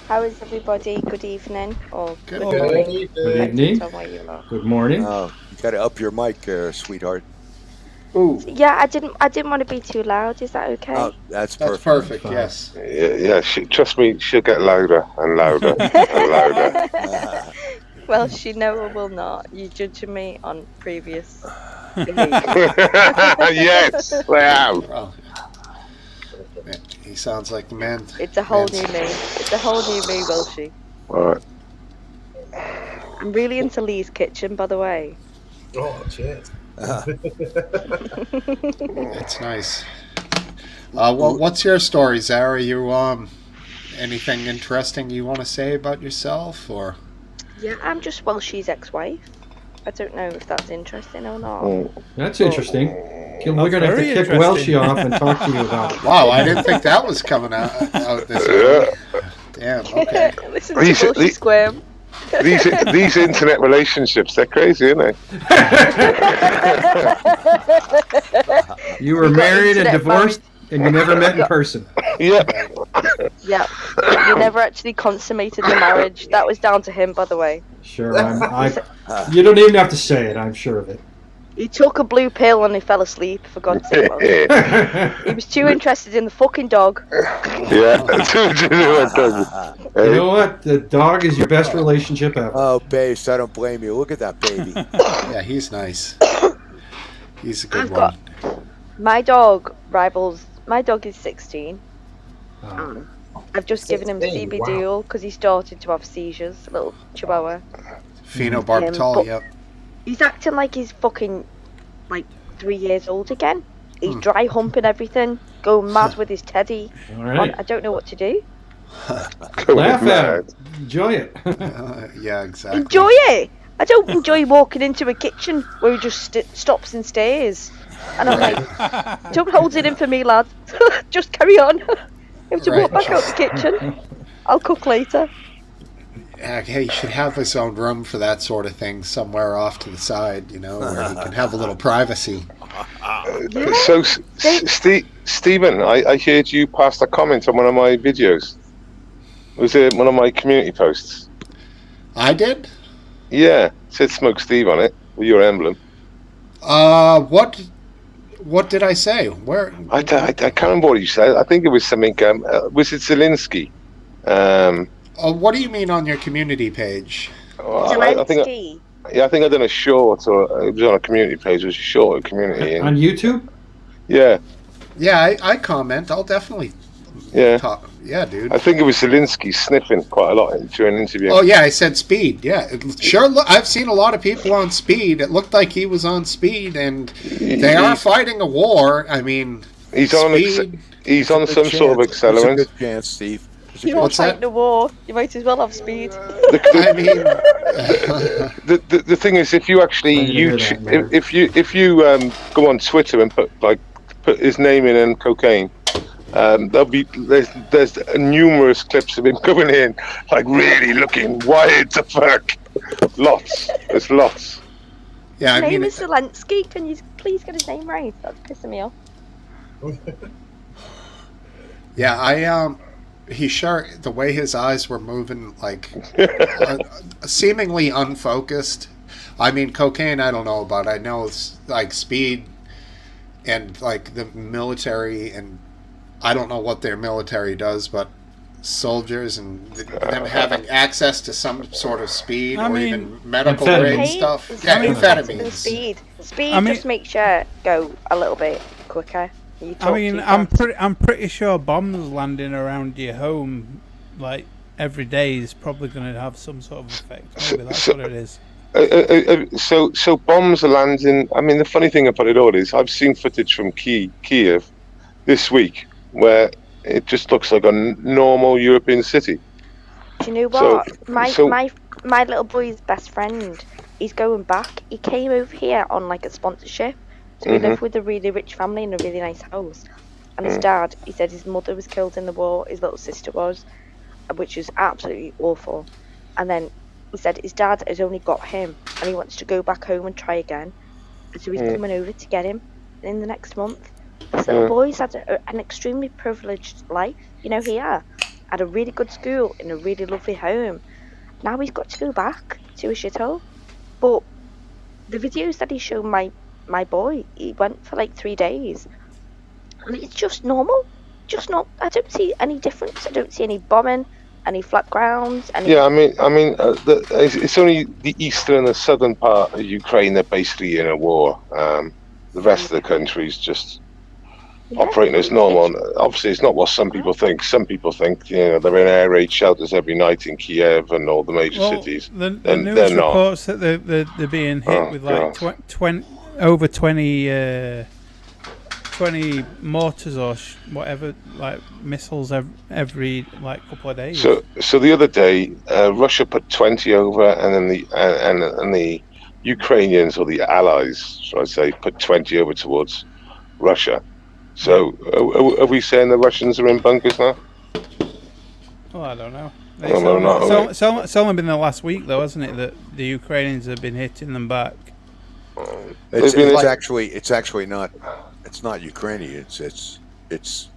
Speaker 15: How is everybody? Good evening or
Speaker 1: good
Speaker 15: morning?
Speaker 10: Good evening. Good morning.
Speaker 11: You got to up your mic, sweetheart.
Speaker 1: Ooh.
Speaker 15: Yeah, I didn't want to be too loud. Is that okay?
Speaker 11: Oh, that's
Speaker 1: perfect.
Speaker 11: perfect.
Speaker 1: Yes.
Speaker 14: Yeah. Trust me, she'll get louder and louder and louder.
Speaker 15: Well, she never will not. You judging me on previous
Speaker 14: Yes, I am.
Speaker 1: Well, he sounds like the man.
Speaker 15: It's a whole new me. It's a whole new me, Wilshie.
Speaker 14: Alright.
Speaker 15: I'm really into Lee's Kitchen, by the way.
Speaker 13: Oh, cheers.
Speaker 1: It's nice. What's your story, Zara? You anything interesting you want to say about yourself, or?
Speaker 15: Yeah, I'm just Welshie's ex-wife. I don't know if that's interesting or not.
Speaker 10: That's interesting. We're going to have to kick Welshie off and talk to you about it.
Speaker 1: Wow, I didn't think that was coming out this early. Damn, okay.
Speaker 15: Listen to Welshie squirm.
Speaker 14: These internet relationships, they're crazy, aren't they?
Speaker 10: You were married and divorced, and you never met in person.
Speaker 14: Yeah.
Speaker 15: Yeah. You never actually consummated the marriage. That was down to him, by the way.
Speaker 10: Sure. You don't even have to say it. I'm sure of it.
Speaker 15: He took a blue pill and he fell asleep, for God's sake. He was too interested in the fucking dog.
Speaker 14: Yeah.
Speaker 10: You know what? The dog is your best relationship ever.
Speaker 11: Oh, babes, I don't blame you. Look at that baby.
Speaker 1: Yeah, he's nice. He's a good one.
Speaker 15: My dog rivals. My dog is 16. I've just given him CBD because he started to have seizures. A little chihuahua.
Speaker 1: Phenobarbital, yep.
Speaker 15: He's acting like he's fucking 3 years old again. He's dry humping everything, going mad with his teddy.
Speaker 10: All right.
Speaker 15: I don't know what to do.
Speaker 10: Laugh at it. Enjoy it.
Speaker 1: Yeah, exactly.
Speaker 15: Enjoy it. I don't enjoy walking into a kitchen where he just stops and stares. And I'm like, don't hold it in for me, lad. Just carry on. If to walk back out the kitchen, I'll cook later.
Speaker 1: Hey, he should have his own room for that sort of thing somewhere off to the side, where he can have a little privacy.
Speaker 14: So, Stephen, I heard you passed a comment on one of my videos. Was it one of my community posts?
Speaker 1: I did?
Speaker 14: Yeah, it said Smokesteve on it with your emblem.
Speaker 1: What did I say? Where?
Speaker 14: I can't remember what you said. I think it was something. Was it Zelensky?
Speaker 1: What do you mean on your community page?
Speaker 15: Zelensky.
Speaker 14: I think I done a short, or it was on a community page. It was a short community
Speaker 10: on YouTube.
Speaker 14: Yeah.
Speaker 1: Yeah, I comment. I'll definitely.
Speaker 14: Yeah.
Speaker 1: Talk. Yeah, dude.
Speaker 14: I think it was Zelensky sniffing quite a lot during an interview.
Speaker 1: Oh yeah, I said speed. Yeah, sure. I've seen a lot of people on speed. It looked like he was on speed, and they are fighting a war. I mean,
Speaker 14: he's
Speaker 11: Speed.
Speaker 14: on some sort of accelerant.
Speaker 11: It's a good chance, Steve.
Speaker 15: You're not fighting a war. You might as well have speed.
Speaker 1: I mean,
Speaker 14: the thing is, if you actually if you go on Twitter and put his name in and cocaine, there's numerous clips of him going in, like really looking wired to fuck. There's lots.
Speaker 1: Yeah,
Speaker 15: His name is Zelensky. Can you please get his name right? That's pissing me off.
Speaker 1: Yeah, he sure, the way his eyes were moving, like seemingly unfocused. I mean, cocaine I don't know about. I know it's like speed and like the military, and I don't know what their military does, but soldiers and them having access to some sort of speed even medical grade stuff. Yeah, amphetamines.
Speaker 15: Speed just makes you go a little bit quicker.
Speaker 12: I'm pretty sure bombs landing around your home, like every day, is probably going to have some sort of effect. Maybe that's what it is.
Speaker 14: So bombs are landing. I mean, the funny thing about it all is, I've seen footage from Kiev this week where it just looks like a normal European city.
Speaker 15: Do you know what? My little boy's best friend, he's going back. He came over here on like a sponsorship. So we live with a really rich family in a really nice house. And his dad, he said his mother was killed in the war, his little sister was, which is absolutely awful. And then he said his dad has only got him and he wants to go back home and try again. And so he's coming over to get him in the next month. This little boy's had an extremely privileged life, here. At a really good school, in a really lovely home. Now he's got to go back to a shithole. But the videos that he showed my boy, he went for like 3 days, and it's just normal. Just not. I don't see any difference. I don't see any bombing, any flat grounds.
Speaker 14: Yeah, I mean, it's only the eastern and the southern part of Ukraine that are basically in a war. The rest of the country is just operating as normal. Obviously, it's not what some people think. Some people think they're in air raid shelters every night in Kiev and all the major cities.
Speaker 12: The news reports that they're being hit with like 20 mortars or whatever, like missiles every like couple of days.
Speaker 14: So the other day, Russia put 20 over, and then the Ukrainians, or the allies, should I say, put 20 over towards Russia. So are we saying the Russians are in bunkers now?
Speaker 12: Well, I don't know. It's only been the last week, though, hasn't it, that the Ukrainians have been hitting them back.
Speaker 11: It's actually not. It's not Ukrainian. It's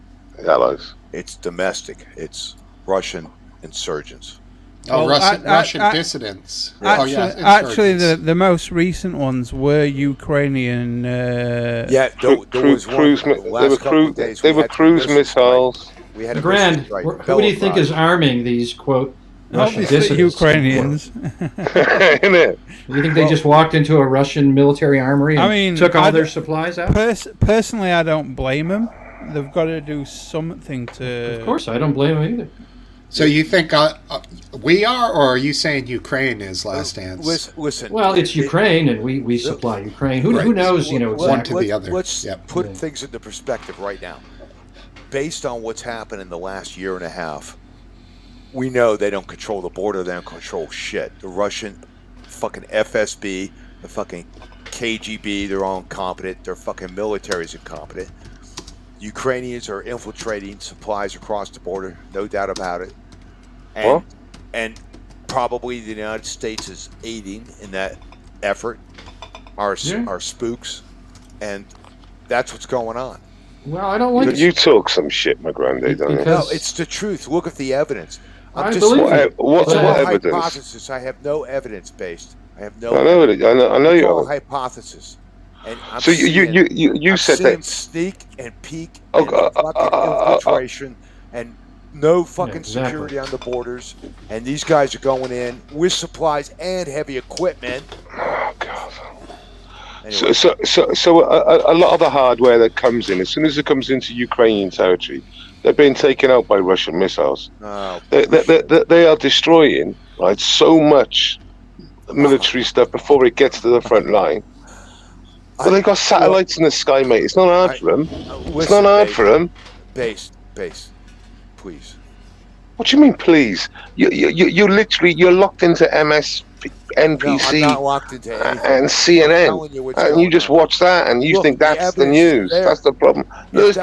Speaker 14: allies.
Speaker 11: It's domestic. It's Russian insurgents.
Speaker 1: Russian dissidents.
Speaker 12: Actually, the most recent ones were Ukrainian.
Speaker 11: There
Speaker 14: were cruise missiles.
Speaker 10: Grand, who do you think is arming these quote Russian dissidents?
Speaker 12: Ukrainians.
Speaker 10: You think they just walked into a Russian military armory and took all their supplies out?
Speaker 12: Personally, I don't blame them. They've got to do something to.
Speaker 10: Of course, I don't blame them either.
Speaker 1: So you think we are, or are you saying Ukraine is last dance?
Speaker 11: Listen.
Speaker 10: Well, it's Ukraine, and we supply Ukraine. Who knows? Exactly.
Speaker 1: One to the other.
Speaker 11: Let's put things into perspective right now. Based on what's happened in the last year and a half, we know they don't control the border. They don't control shit. The Russian fucking FSB, the fucking KGB, they're all incompetent. Their fucking military's incompetent. Ukrainians are infiltrating supplies across the border, no doubt about it. And probably the United States is aiding in that effort. Our spooks, and that's what's going on.
Speaker 10: Well, I don't like.
Speaker 14: You talk some shit, my granddad, don't you?
Speaker 11: No, it's the truth. Look at the evidence.
Speaker 14: I believe it. What evidence?
Speaker 11: Hypothesis. I have no evidence based. I have no.
Speaker 14: I know
Speaker 11: it's
Speaker 14: you.
Speaker 11: All hypothesis. And I'm
Speaker 14: so you said that
Speaker 11: sneak and peek and fucking infiltration and no fucking security on the borders, and these guys are going in with supplies and heavy equipment.
Speaker 14: Oh God.
Speaker 11: Anyway.
Speaker 14: So a lot of the hardware that comes in, as soon as it comes into Ukrainian territory, they're being taken out by Russian missiles.
Speaker 11: Oh,
Speaker 14: they are destroying so much military stuff before it gets to the front line. Well, they got satellites in the sky, mate. It's not hard for them. It's not hard for them.
Speaker 11: Base, please.
Speaker 14: What do you mean, please? You're literally locked into MSNBC
Speaker 11: no, I'm not locked into anything.
Speaker 14: And CNN, and you just watch that, and you think that's the news. That's the problem.
Speaker 11: If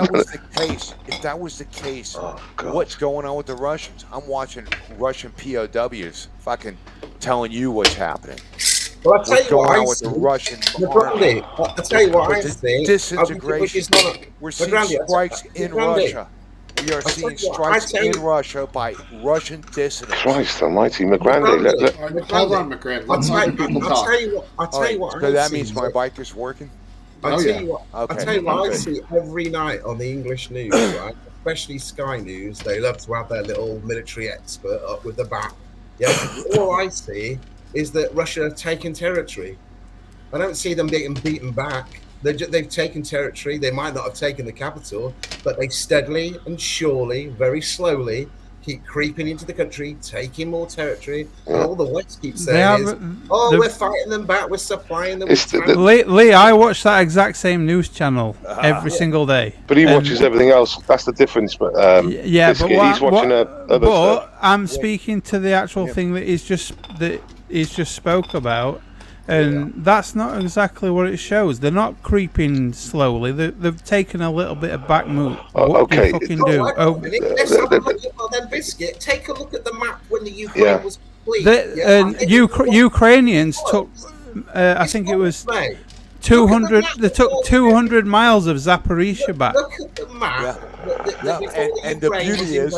Speaker 11: that was the case, what's going on with the Russians? I'm watching Russian POWs, fucking telling you what's happening.
Speaker 13: Well, I'll tell
Speaker 11: what's
Speaker 13: you what
Speaker 11: going
Speaker 13: I
Speaker 11: on with
Speaker 13: see.
Speaker 11: the Russian
Speaker 13: Brandy, I'll tell you what I see.
Speaker 11: Disintegration. We're seeing strikes in Russia. We are seeing strikes in Russia by Russian dissidents.
Speaker 14: Christ almighty, McGrandy.
Speaker 1: Hold on, McGrandy. Let's let people talk.
Speaker 13: I'll tell you what
Speaker 11: so that means my bike is working?
Speaker 13: I'll tell you what I see every night on the English news, right? Especially Sky News. They love to have their little military expert up with the bat. Yeah, all I see is that Russia have taken territory. I don't see them getting beaten back. They've taken territory. They might not have taken the capital, but they steadily and surely, very slowly, keep creeping into the country, taking more territory. And all the West keeps saying we're fighting them back, we're supplying them.
Speaker 12: Lee, I watch that exact same news channel every single day.
Speaker 14: But he watches everything else. That's the difference. But he's watching other stuff.
Speaker 12: I'm speaking to the actual thing that he's just spoke about. And that's not exactly what it shows. They're not creeping slowly. They've taken a little bit of back move. What do you fucking do?
Speaker 13: Let's have a look at then, Biscuit. Take a look at the map when the Ukraine was complete.
Speaker 12: Ukrainians took, I think it was 200. They took 200 miles of Zaporizhia back.
Speaker 13: Look at the map.
Speaker 11: And the beauty is,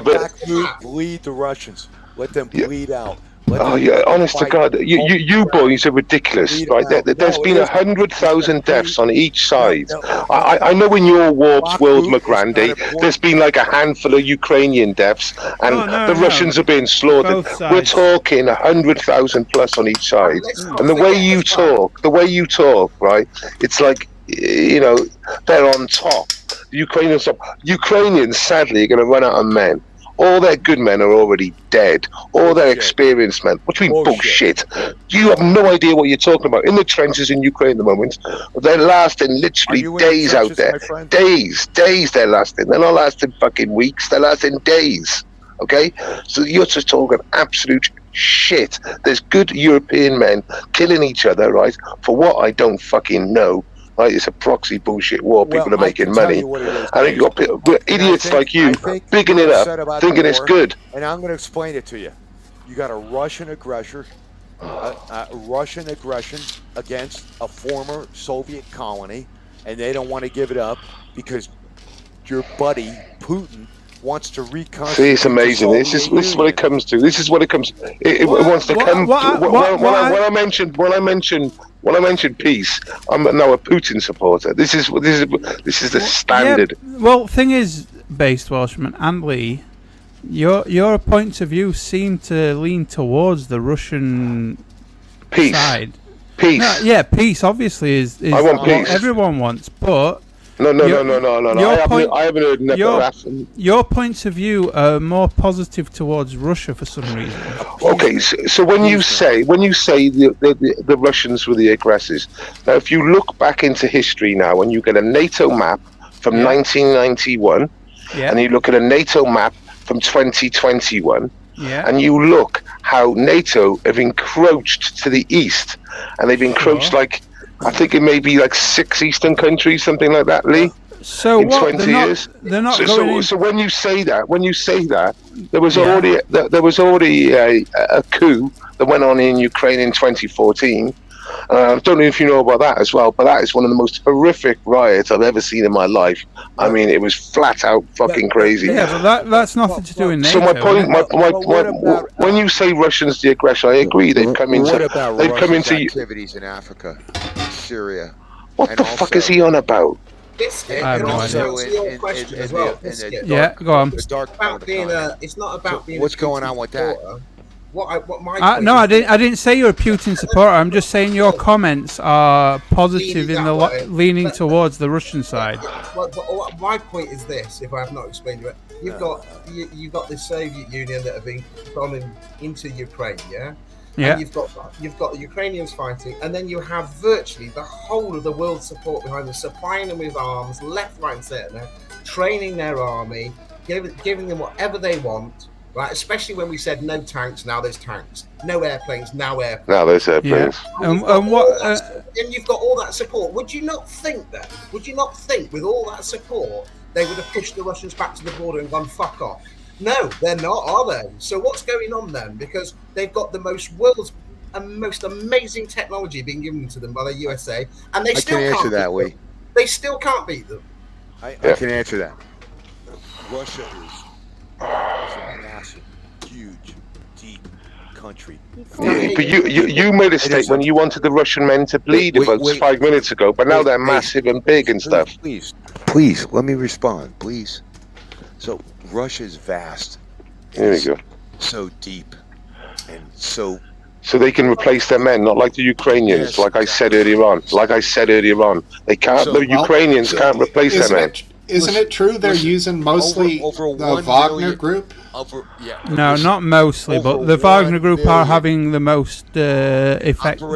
Speaker 14: but
Speaker 11: bleed the Russians. Let them bleed out.
Speaker 14: Honest to God, you boys are ridiculous, right? There's been 100,000 deaths on each side. I know in your warped world, McGrandy, there's been like a handful of Ukrainian deaths, and the Russians are being slaughtered. We're talking 100,000 plus on each side. And the way you talk, right? It's like, they're on top. Ukrainians, sadly, are going to run out of men. All their good men are already dead. All their experienced men. What do you mean bullshit? You have no idea what you're talking about. In the trenches in Ukraine at the moment, they're lasting literally days out there. Days they're lasting. They're not lasting fucking weeks. They're lasting days. Okay? So you're just talking absolute shit. There's good European men killing each other, right? For what I don't fucking know. Right, it's a proxy bullshit war. People are making money. I think you've got idiots like you bigging it up, thinking it's good.
Speaker 11: And I'm going to explain it to you. You got a Russian aggression against a former Soviet colony, and they don't want to give it up because your buddy Putin wants to reconstitute.
Speaker 14: See, it's amazing. This is what it comes to. This is what it comes. It wants to come. When I mentioned peace, I'm now a Putin supporter. This is the standard.
Speaker 12: Yeah, well, thing is, Based Welshman and Lee, your points of view seem to lean towards the Russian side.
Speaker 14: Peace.
Speaker 12: No, yeah, peace obviously is
Speaker 14: I want
Speaker 12: what
Speaker 14: peace.
Speaker 12: Everyone wants, but.
Speaker 14: No. I haven't heard nothing.
Speaker 12: Your points of view are more positive towards Russia for some reason.
Speaker 14: Okay, so when you say the Russians were the aggressors, now if you look back into history now and you get a NATO map from 1991, and you look at a NATO map from 2021, and you look how NATO have encroached to the east, and they've encroached like, I think it may be like 6 eastern countries, something like that, Lee.
Speaker 12: So
Speaker 14: in
Speaker 12: what?
Speaker 14: 20 years.
Speaker 12: They're not
Speaker 14: So,
Speaker 12: going in.
Speaker 14: so when you say that, there was already a coup that went on in Ukraine in 2014. I don't know if you know about that as well, but that is one of the most horrific riots I've ever seen in my life. I mean, it was flat out fucking crazy.
Speaker 12: Yeah, but that's nothing to do with NATO.
Speaker 14: So my point, when you say Russians the aggressor, I agree. They've come into.
Speaker 11: What about
Speaker 14: They've come
Speaker 11: Russia's
Speaker 14: into
Speaker 11: activities in Africa, Syria?
Speaker 14: What the fuck is he on about?
Speaker 13: Biscuit,
Speaker 12: I have
Speaker 13: and
Speaker 12: no
Speaker 13: also
Speaker 12: idea.
Speaker 13: to your question as well. Biscuit.
Speaker 12: Yeah, go on.
Speaker 11: The dark part of the continent.
Speaker 13: It's not about being.
Speaker 11: What's going on with that?
Speaker 13: What my
Speaker 12: No, I didn't say you're a Putin supporter. I'm just saying your comments are positive in the leaning towards the Russian side.
Speaker 13: Well, my point is this: if I have not explained it, you've got the Soviet Union that have been gone into Ukraine, yeah.
Speaker 12: Yeah.
Speaker 13: And you've got the Ukrainians fighting, and then you have virtually the whole of the world's support behind them, supplying them with arms, left, right, and centre, training their army, giving them whatever they want. Right, especially when we said no tanks, now there's tanks. No airplanes, now airplanes.
Speaker 14: Now there's airplanes.
Speaker 12: Yeah.
Speaker 13: And you've got all that support. Would you not think that? Would you not think with all that support they would have pushed the Russians back to the border and gone fuck off? No, they're not, are they? So what's going on then? Because they've got the world's most amazing technology being given to them by the USA, and they still can't
Speaker 11: answer that way.
Speaker 13: They still can't beat them.
Speaker 11: I can answer that. Russia is a massive, huge, deep country.
Speaker 14: But you made a statement. You wanted the Russian men to bleed about 5 minutes ago, but now they're massive and big and stuff.
Speaker 11: Please, let me respond, please. So Russia is vast.
Speaker 14: There you go.
Speaker 11: So deep, and so
Speaker 14: they can replace their men, not like the Ukrainians. Like I said earlier on. They can't. The Ukrainians can't replace their men.
Speaker 1: Isn't it true they're using mostly the Wagner group?
Speaker 12: No, not mostly, but the Wagner group are having the most effective.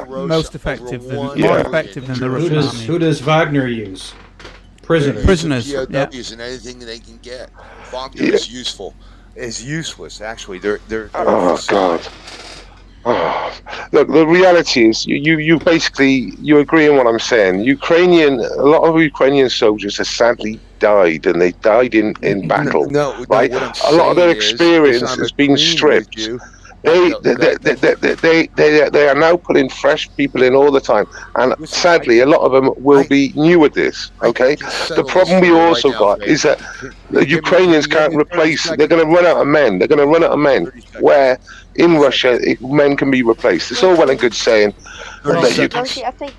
Speaker 12: Most effective, more effective than the Russian army.
Speaker 10: Who does Wagner use?
Speaker 12: Prisoners.
Speaker 11: POWs and anything they can get. Wagner is useful. Is useless actually. They're
Speaker 14: oh God. Oh. Look, the reality is, you basically agree on what I'm saying. A lot of Ukrainian soldiers have sadly died, and they died in battle. Right? A lot of their experience has been stripped. They are now putting fresh people in all the time, and sadly, a lot of them will be new at this. Okay, the problem we also got is that the Ukrainians can't replace. They're going to run out of men. Where in Russia, men can be replaced. It's all well and good saying.
Speaker 15: Honestly,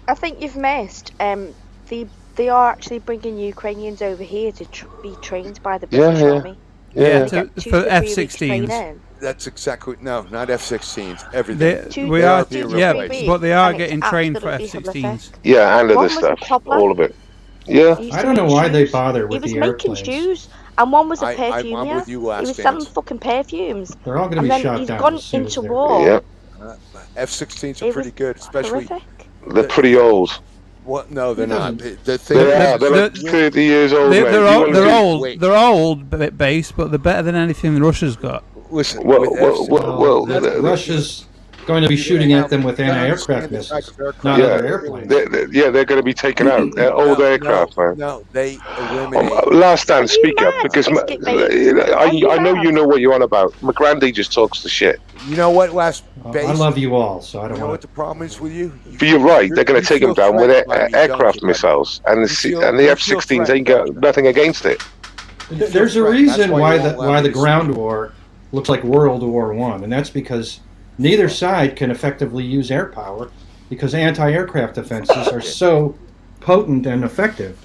Speaker 15: I think you've missed. They are actually bringing Ukrainians over here to be trained by the British Army.
Speaker 12: For F-16s.
Speaker 11: That's exactly not F-16s. Everything.
Speaker 12: But they are getting trained for F-16s.
Speaker 14: Yeah, and other stuff, all of it. Yeah.
Speaker 10: I don't know why they bother with the airplanes.
Speaker 15: He was making shoes, and one was a perfume.
Speaker 11: I'm with you,
Speaker 15: he was selling fucking perfumes.
Speaker 10: They're all going to be shot down.
Speaker 15: And then he's gone into war.
Speaker 14: Yeah.
Speaker 11: F-16s are pretty good, especially.
Speaker 15: Horrific.
Speaker 14: They're pretty old.
Speaker 11: What? No, they're not.
Speaker 14: They're like 30 years old.
Speaker 12: They're old. They're old base, but they're better than anything Russia's got.
Speaker 11: Listen,
Speaker 10: Russia's going to be shooting at them with anti-aircraft missiles, not other airplanes.
Speaker 14: They're going to be taken out. They're old aircraft, man.
Speaker 11: No, they eliminate.
Speaker 14: Last stand, speak up, because I know you know what you're on about. McGrandy just talks the shit.
Speaker 11: You know what,
Speaker 10: I love you all, so I don't
Speaker 11: know what the problem is with you.
Speaker 14: But you're right. They're going to take them down with aircraft missiles, and the F-16s ain't got nothing against it.
Speaker 10: There's a reason why the ground war looks like World War I, and that's because neither side can effectively use air power because anti-aircraft defenses are so potent and effective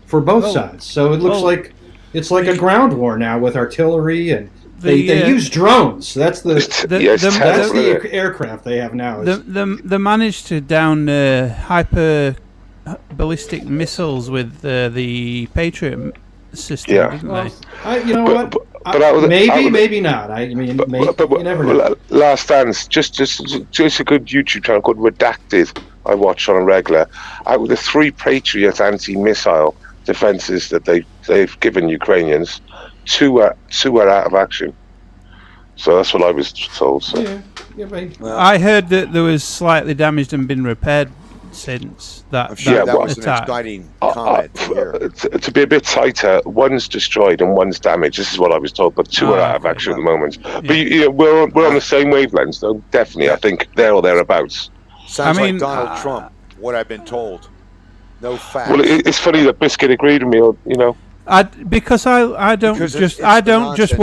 Speaker 10: for both sides. So it looks like it's like a ground war now with artillery, and they use drones. That's the aircraft they have now.
Speaker 12: They managed to down hyper ballistic missiles with the Patriot system, didn't they?
Speaker 10: You know what? Maybe not. I mean, you never know.
Speaker 14: Last Dance, just a good YouTube channel called Redacted. I watch on a regular. Out of the 3 Patriot anti-missile defenses that they've given Ukrainians, two are out of action. So that's what I was told. So.
Speaker 12: I heard that there was slightly damaged and been repaired since that.
Speaker 11: I'm sure that was
Speaker 12: attack.
Speaker 11: an exciting comment to hear.
Speaker 14: To be a bit tighter, one's destroyed and one's damaged. This is what I was told, but two are out of action at the moment. Yeah. But we're on the same wavelength, though. Definitely, I think there or thereabouts.
Speaker 11: Sounds like Donald Trump. What I've been told. No facts.
Speaker 14: Well, it's funny that Biscuit agreed with me.
Speaker 12: Because I don't just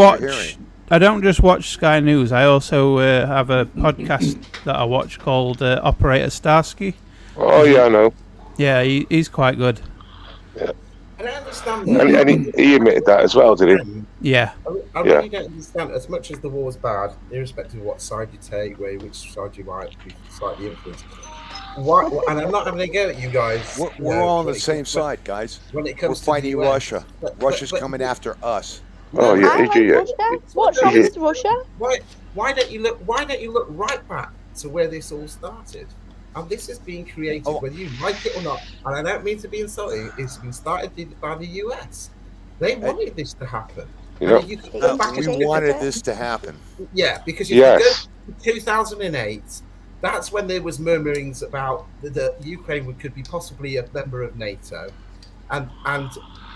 Speaker 12: watch Sky News. I also have a podcast that I watch called Operator Starsky.
Speaker 14: Oh yeah, I know.
Speaker 12: Yeah, he's quite good.
Speaker 14: Yeah.
Speaker 13: I don't understand that.
Speaker 14: And he admitted that as well, did he?
Speaker 12: Yeah.
Speaker 13: I really don't understand. As much as the war's bad, irrespective of what side you take, which side you might be slightly influenced. Why? And I'm not having a go at you guys.
Speaker 11: We're all on the same side, guys.
Speaker 13: When it comes
Speaker 11: we're fighting
Speaker 13: to the US,
Speaker 11: Russia. Russia's coming after us.
Speaker 14: Oh yeah,
Speaker 15: I like Russia. What's wrong with Russia?
Speaker 13: Why don't you look right back to where this all started? And this is being created, whether you like it or not. And I don't mean to be insulting. It's been started by the US. They wanted this to happen.
Speaker 14: Yeah.
Speaker 11: We wanted this to happen.
Speaker 13: Yeah, because if you go to 2008. That's when there was murmurings about the Ukraine could be possibly a member of NATO, and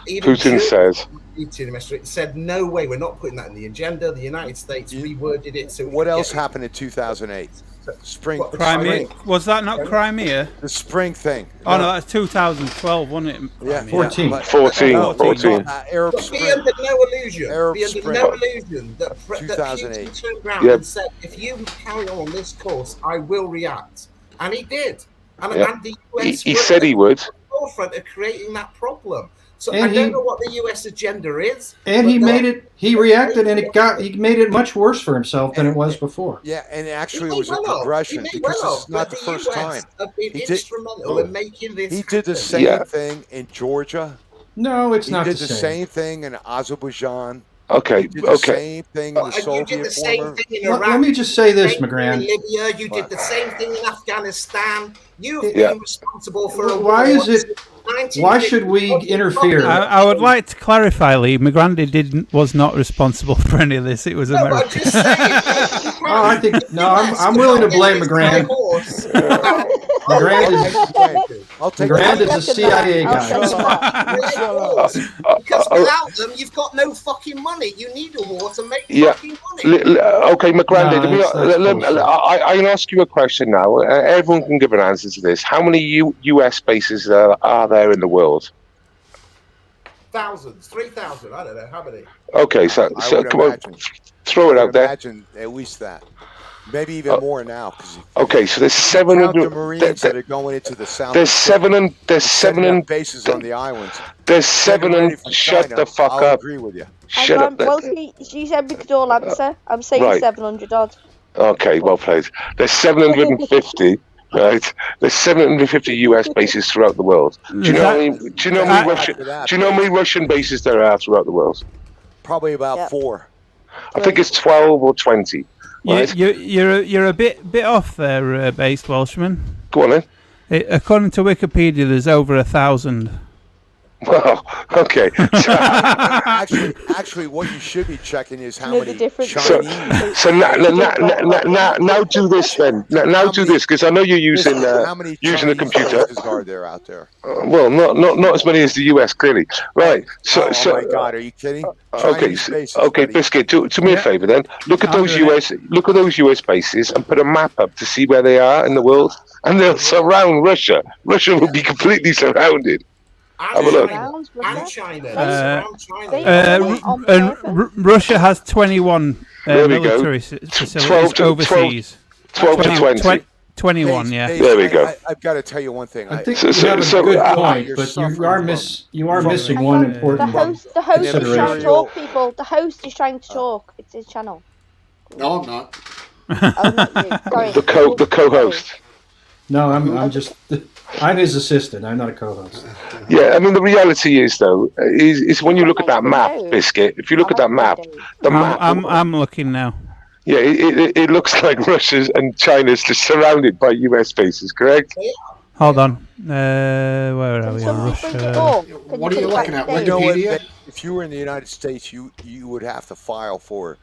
Speaker 13: even
Speaker 14: Putin says
Speaker 13: Putin said no way, we're not putting that in the agenda. The United States reworded it. So
Speaker 11: what else happened in 2008? Spring.
Speaker 12: Crimea. Was that not Crimea?
Speaker 11: The spring thing.
Speaker 12: Oh no, that's 2012, wasn't it?
Speaker 11: Yeah,
Speaker 14: 14.
Speaker 11: Arab
Speaker 13: Spring. Be under no illusion. That
Speaker 11: 2008.
Speaker 13: Putin turned around and said, "If you carry on this course, I will react," and he did. And the US
Speaker 14: he said he would.
Speaker 13: Forefront of creating that problem. So I don't know what the U.S. agenda is.
Speaker 10: And he made it. He reacted, and he made it much worse for himself than it was before.
Speaker 11: Yeah, and actually it was a progression because this is not the first time.
Speaker 13: He did instrumental in making this.
Speaker 11: He did the same thing in Georgia.
Speaker 10: No, it's not
Speaker 11: the
Speaker 10: same.
Speaker 11: He did the same thing in Azerbaijan.
Speaker 14: Okay.
Speaker 11: He did the same thing in the Soviet
Speaker 13: you did the same thing in Iraq.
Speaker 10: Let me just say this, McGran.
Speaker 13: In Libya, you did the same thing in Afghanistan. You've been responsible for a war.
Speaker 10: Why is it? Why should we interfere?
Speaker 12: I would like to clarify, Lee. McGrandy was not responsible for any of this. It was America.
Speaker 13: I'm just saying.
Speaker 10: I think I'm willing to blame McGran. McGran is a CIA guy.
Speaker 13: Because without them, you've got no fucking money. You need a war to make fucking money.
Speaker 14: Okay, McGrandy, I can ask you a question now. Everyone can give an answer to this. How many US bases are there in the world?
Speaker 13: Thousands, 3,000. I don't know how many.
Speaker 14: Okay, so come on, throw it out there.
Speaker 11: Imagine at least that. Maybe even more now.
Speaker 14: Okay, so there's 700
Speaker 11: the Marines that are going into the south.
Speaker 14: There's seven
Speaker 11: bases on the islands.
Speaker 14: There's 7 and shut the fuck
Speaker 11: I'll
Speaker 14: up.
Speaker 11: agree with you.
Speaker 14: Shut up.
Speaker 15: Well, she said we could all answer. I'm saying 700 odd.
Speaker 14: Okay, well played. There's 750. Right, there's 750 US bases throughout the world. Do you know how many Russian bases there are throughout the world?
Speaker 11: Probably about 4.
Speaker 14: I think it's 12 or 20. Right?
Speaker 12: You're a bit off there, based Welshman.
Speaker 14: Go on then.
Speaker 12: According to Wikipedia, there's over 1,000.
Speaker 14: Well, okay.
Speaker 11: Actually, what you should be checking is how many Chinese.
Speaker 14: So now do this then. Now do this because I know you're using a computer.
Speaker 11: Are there out there?
Speaker 14: Well, not as many as the US clearly. Right. So
Speaker 11: my God, are you kidding?
Speaker 14: Okay, Biscuit. Do me a favor then. Look at those US bases and put a map up to see where they are in the world, and they'll surround Russia. Russia will be completely surrounded. Have a look.
Speaker 13: And China.
Speaker 12: And Russia has 21 military facilities overseas.
Speaker 14: 12 to 20.
Speaker 12: 21, yeah.
Speaker 14: There we go.
Speaker 11: I've got to tell you one thing.
Speaker 10: I think you have a good point, but you are missing one important
Speaker 15: The host is trying to talk, people. The host is trying to talk. It's his channel.
Speaker 1: No, I'm not.
Speaker 15: Sorry.
Speaker 14: The co-host.
Speaker 10: No, I'm his assistant. I'm not a co-host.
Speaker 14: Yeah, I mean the reality is though is when you look at that map, Biscuit. If you look at that map,
Speaker 12: I'm looking now.
Speaker 14: Yeah, it looks like Russia's and China's just surrounded by US bases, correct?
Speaker 12: Hold on. Where are we? Russia.
Speaker 1: What are you looking at?
Speaker 11: You know
Speaker 1: Wikipedia?
Speaker 11: if you were in the United States, you would have to file for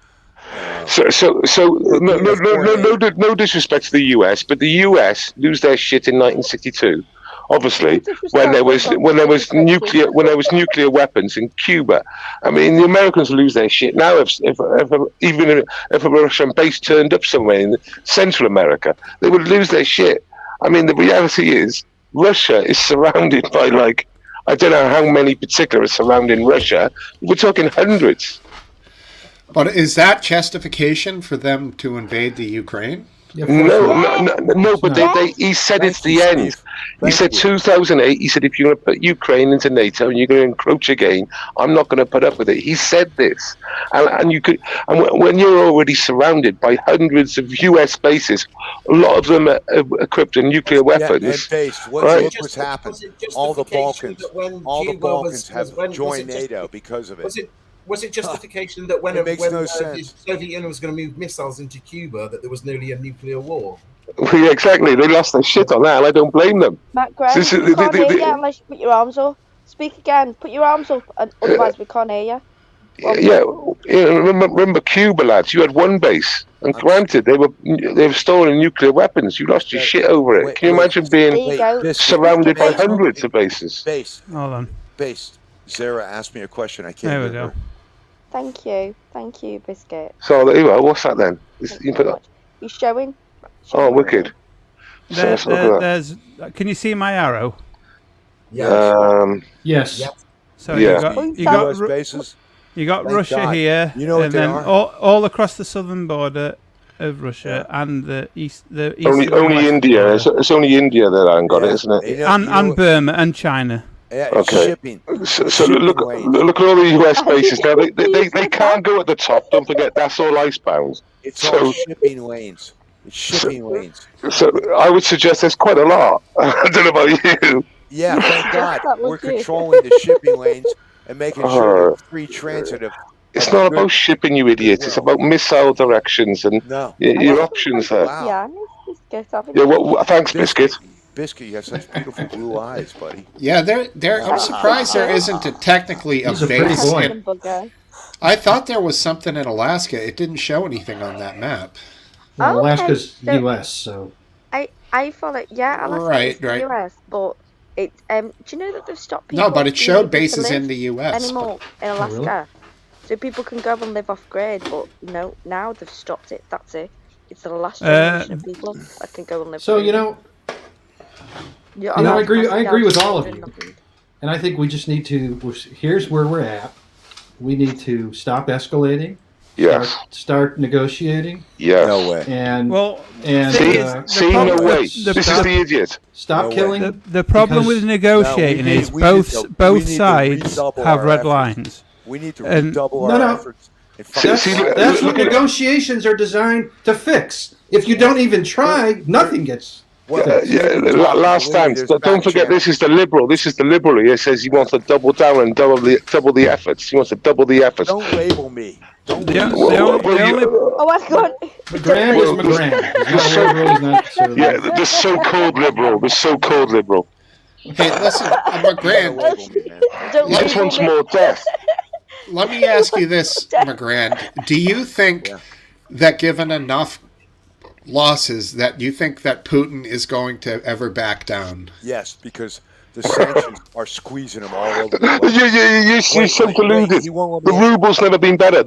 Speaker 14: No disrespect to the US, but the US lose their shit in 1962. Obviously, when there was nuclear weapons in Cuba. I mean, the Americans lose their shit now. If a Russian base turned up somewhere in Central America, they would lose their shit. I mean, the reality is Russia is surrounded by I don't know how many particular are surrounding Russia. We're talking hundreds.
Speaker 1: But is that justification for them to invade the Ukraine?
Speaker 14: No, but he said it's the end. He said 2008, he said, if you're going to put Ukraine into NATO and you're going to encroach again, I'm not going to put up with it. He said this. And when you're already surrounded by hundreds of US bases, a lot of them are equipped with nuclear weapons.
Speaker 11: Yeah, and based. Look what's happened. All the Balkans have joined NATO because of it.
Speaker 13: Was it justification that when the Soviet Union was going to move missiles into Cuba, that there was nearly a nuclear war?
Speaker 14: Yeah, exactly. They lost their shit on that, and I don't blame them.
Speaker 15: Matt Graham, we can't hear you unless you put your arms up. Speak again. Put your arms up, otherwise we can't hear you.
Speaker 14: Remember Cuba, lads? You had one base, and granted, they were storing nuclear weapons. You lost your shit over it. Can you imagine being surrounded by hundreds of bases?
Speaker 12: Hold on.
Speaker 11: Zara asked me a question. I can't.
Speaker 12: There we go.
Speaker 15: Thank you, Biscuit.
Speaker 14: So there you are. What's that then?
Speaker 15: You're showing.
Speaker 14: Oh, wicked.
Speaker 12: There's. Can you see my arrow?
Speaker 10: Yes.
Speaker 12: So you got Russia here, and then all across the southern border of Russia and the east.
Speaker 14: Only India. It's only India that I haven't got it, isn't it?
Speaker 12: And Burma and China.
Speaker 11: Yeah,
Speaker 14: okay. So look at all the US bases now. They can't go at the top. Don't forget, that's all icebound.
Speaker 11: It's all shipping lanes. It's shipping lanes.
Speaker 14: So I would suggest there's quite a lot. I don't know about you.
Speaker 11: Yeah, thank God we're controlling the shipping lanes and making sure there's free transit of.
Speaker 14: It's not about shipping, you idiot. It's about missile directions and your options there.
Speaker 15: Wow.
Speaker 14: Yeah. Thanks, Biscuit.
Speaker 11: Biscuit, you have such beautiful blue eyes, buddy.
Speaker 1: Yeah, I'm surprised there isn't technically a base. I thought there was something in Alaska. It didn't show anything on that map.
Speaker 10: Well, Alaska's U.S., so.
Speaker 15: I follow. Yeah, Alaska's the U.S., but it. Do you know that they've stopped people?
Speaker 1: No, but it showed bases in the U.S.
Speaker 15: anymore in Alaska,
Speaker 10: really?
Speaker 15: so people can go and live off grid. But no, now they've stopped it. That's it. It's the last generation of people that can go and live.
Speaker 10: So I agree with all of you, and I think we just need to. Here's where we're at. We need to stop escalating.
Speaker 14: Yes.
Speaker 10: Start negotiating.
Speaker 14: Yes.
Speaker 11: No way.
Speaker 10: And
Speaker 14: no way. This is the idiot.
Speaker 10: Stop killing.
Speaker 12: The problem with negotiating is both sides have red lines.
Speaker 11: We need to redouble our efforts.
Speaker 10: That's what negotiations are designed to fix. If you don't even try, nothing gets.
Speaker 14: Last time. Don't forget, this is the liberal. He says he wants to double down and double the efforts. He wants to double the efforts.
Speaker 11: Don't label me.
Speaker 15: Oh my God!
Speaker 10: McGrand is McGrand.
Speaker 14: Yeah, the so-called liberal.
Speaker 1: Hey, listen, McGrand.
Speaker 14: This one's more death.
Speaker 1: Let me ask you this, McGrand. Do you think that given enough losses that you think that Putin is going to ever back down?
Speaker 11: Yes, because the sanctions are squeezing him all over the place.
Speaker 14: You're so deluded. The ruble's never been better.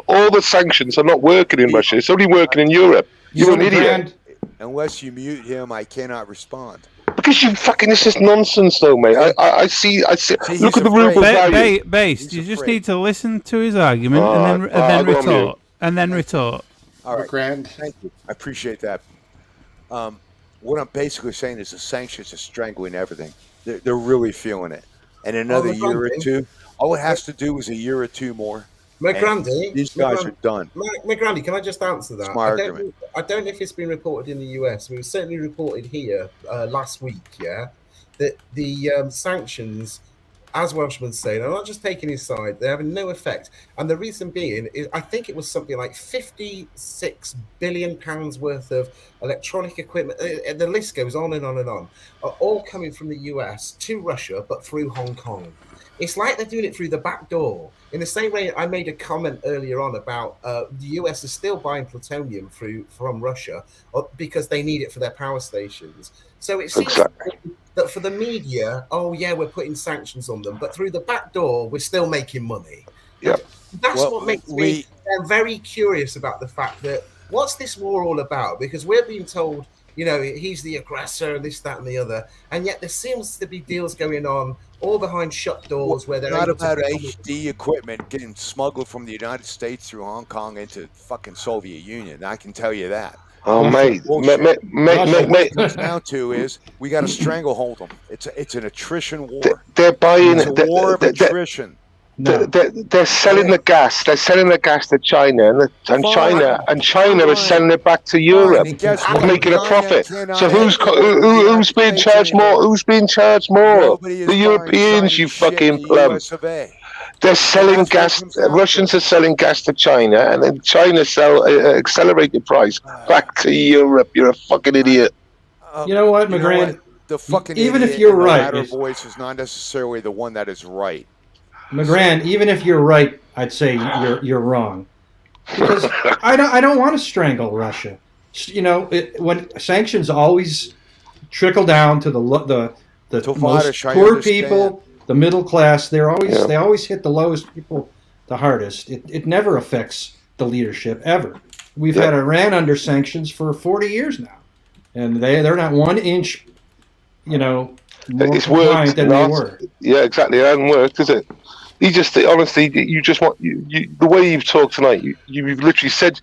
Speaker 14: All the sanctions are not working in Russia. It's only working in Europe. You're an idiot.
Speaker 11: Unless you mute him, I cannot respond.
Speaker 14: Because this is nonsense, though, mate. I see. Look at the ruble value.
Speaker 12: Based. You just need to listen to his argument and then retort. And then retort.
Speaker 11: All right,
Speaker 1: McGrand.
Speaker 11: Thank you. I appreciate that. What I'm basically saying is the sanctions are strangling everything. They're really feeling it. And another year or two, all it has to do is a year or two more.
Speaker 13: McGrandy,
Speaker 11: these guys are done.
Speaker 13: McGrandy, can I just answer that?
Speaker 11: My
Speaker 13: argument. I don't know if it's been reported in the US. It was certainly reported here last week, that the sanctions as Welshman say, they're not just taking his side, they're having no effect. And the reason being is I think it was something like £56 billion worth of electronic equipment. The list goes on and on and on, are all coming from the US to Russia, but through Hong Kong. It's like they're doing it through the back door. In the same way I made a comment earlier on about the US is still buying plutonium from Russia because they need it for their power stations. So it seems that for the media, oh yeah, we're putting sanctions on them, but through the back door, we're still making money.
Speaker 11: Yep.
Speaker 13: That's what makes me very curious about the fact that what's this war all about? Because we're being told, you know, he's the aggressor, this, that, and the other, and yet there seems to be deals going on all behind shut doors where they're
Speaker 11: not
Speaker 13: able
Speaker 11: about
Speaker 13: to
Speaker 11: HD equipment getting smuggled from the United States through Hong Kong into fucking Soviet Union. I can tell you that.
Speaker 14: Oh, mate.
Speaker 11: What it comes down to is we got to stranglehold them. It's an attrition war.
Speaker 14: They're buying.
Speaker 11: It's a war of attrition.
Speaker 14: They're selling the gas. They're selling the gas to China, and China is selling it back to Europe, making a profit. So who's being charged more? Who's being charged more? The Europeans, you fucking plum. They're selling gas. Russians are selling gas to China, and then China sell accelerated price back to Europe. You're a fucking idiot.
Speaker 10: You know what, McGran?
Speaker 11: The fucking
Speaker 10: even
Speaker 11: idiot
Speaker 10: if you're
Speaker 11: in the
Speaker 10: right,
Speaker 11: latter voice is not necessarily the one that is right.
Speaker 10: McGran, even if you're right, I'd say you're wrong, because I don't want to strangle Russia. You know, when sanctions always trickle down to the most poor people, the middle class. They always hit the lowest people the hardest. It never affects the leadership ever. We've had Iran under sanctions for 40 years now, and they're not 1 inch, more compliant than they were.
Speaker 14: Yeah, exactly. It hasn't worked, has it? You just honestly, you just want the way you've talked tonight. You've literally said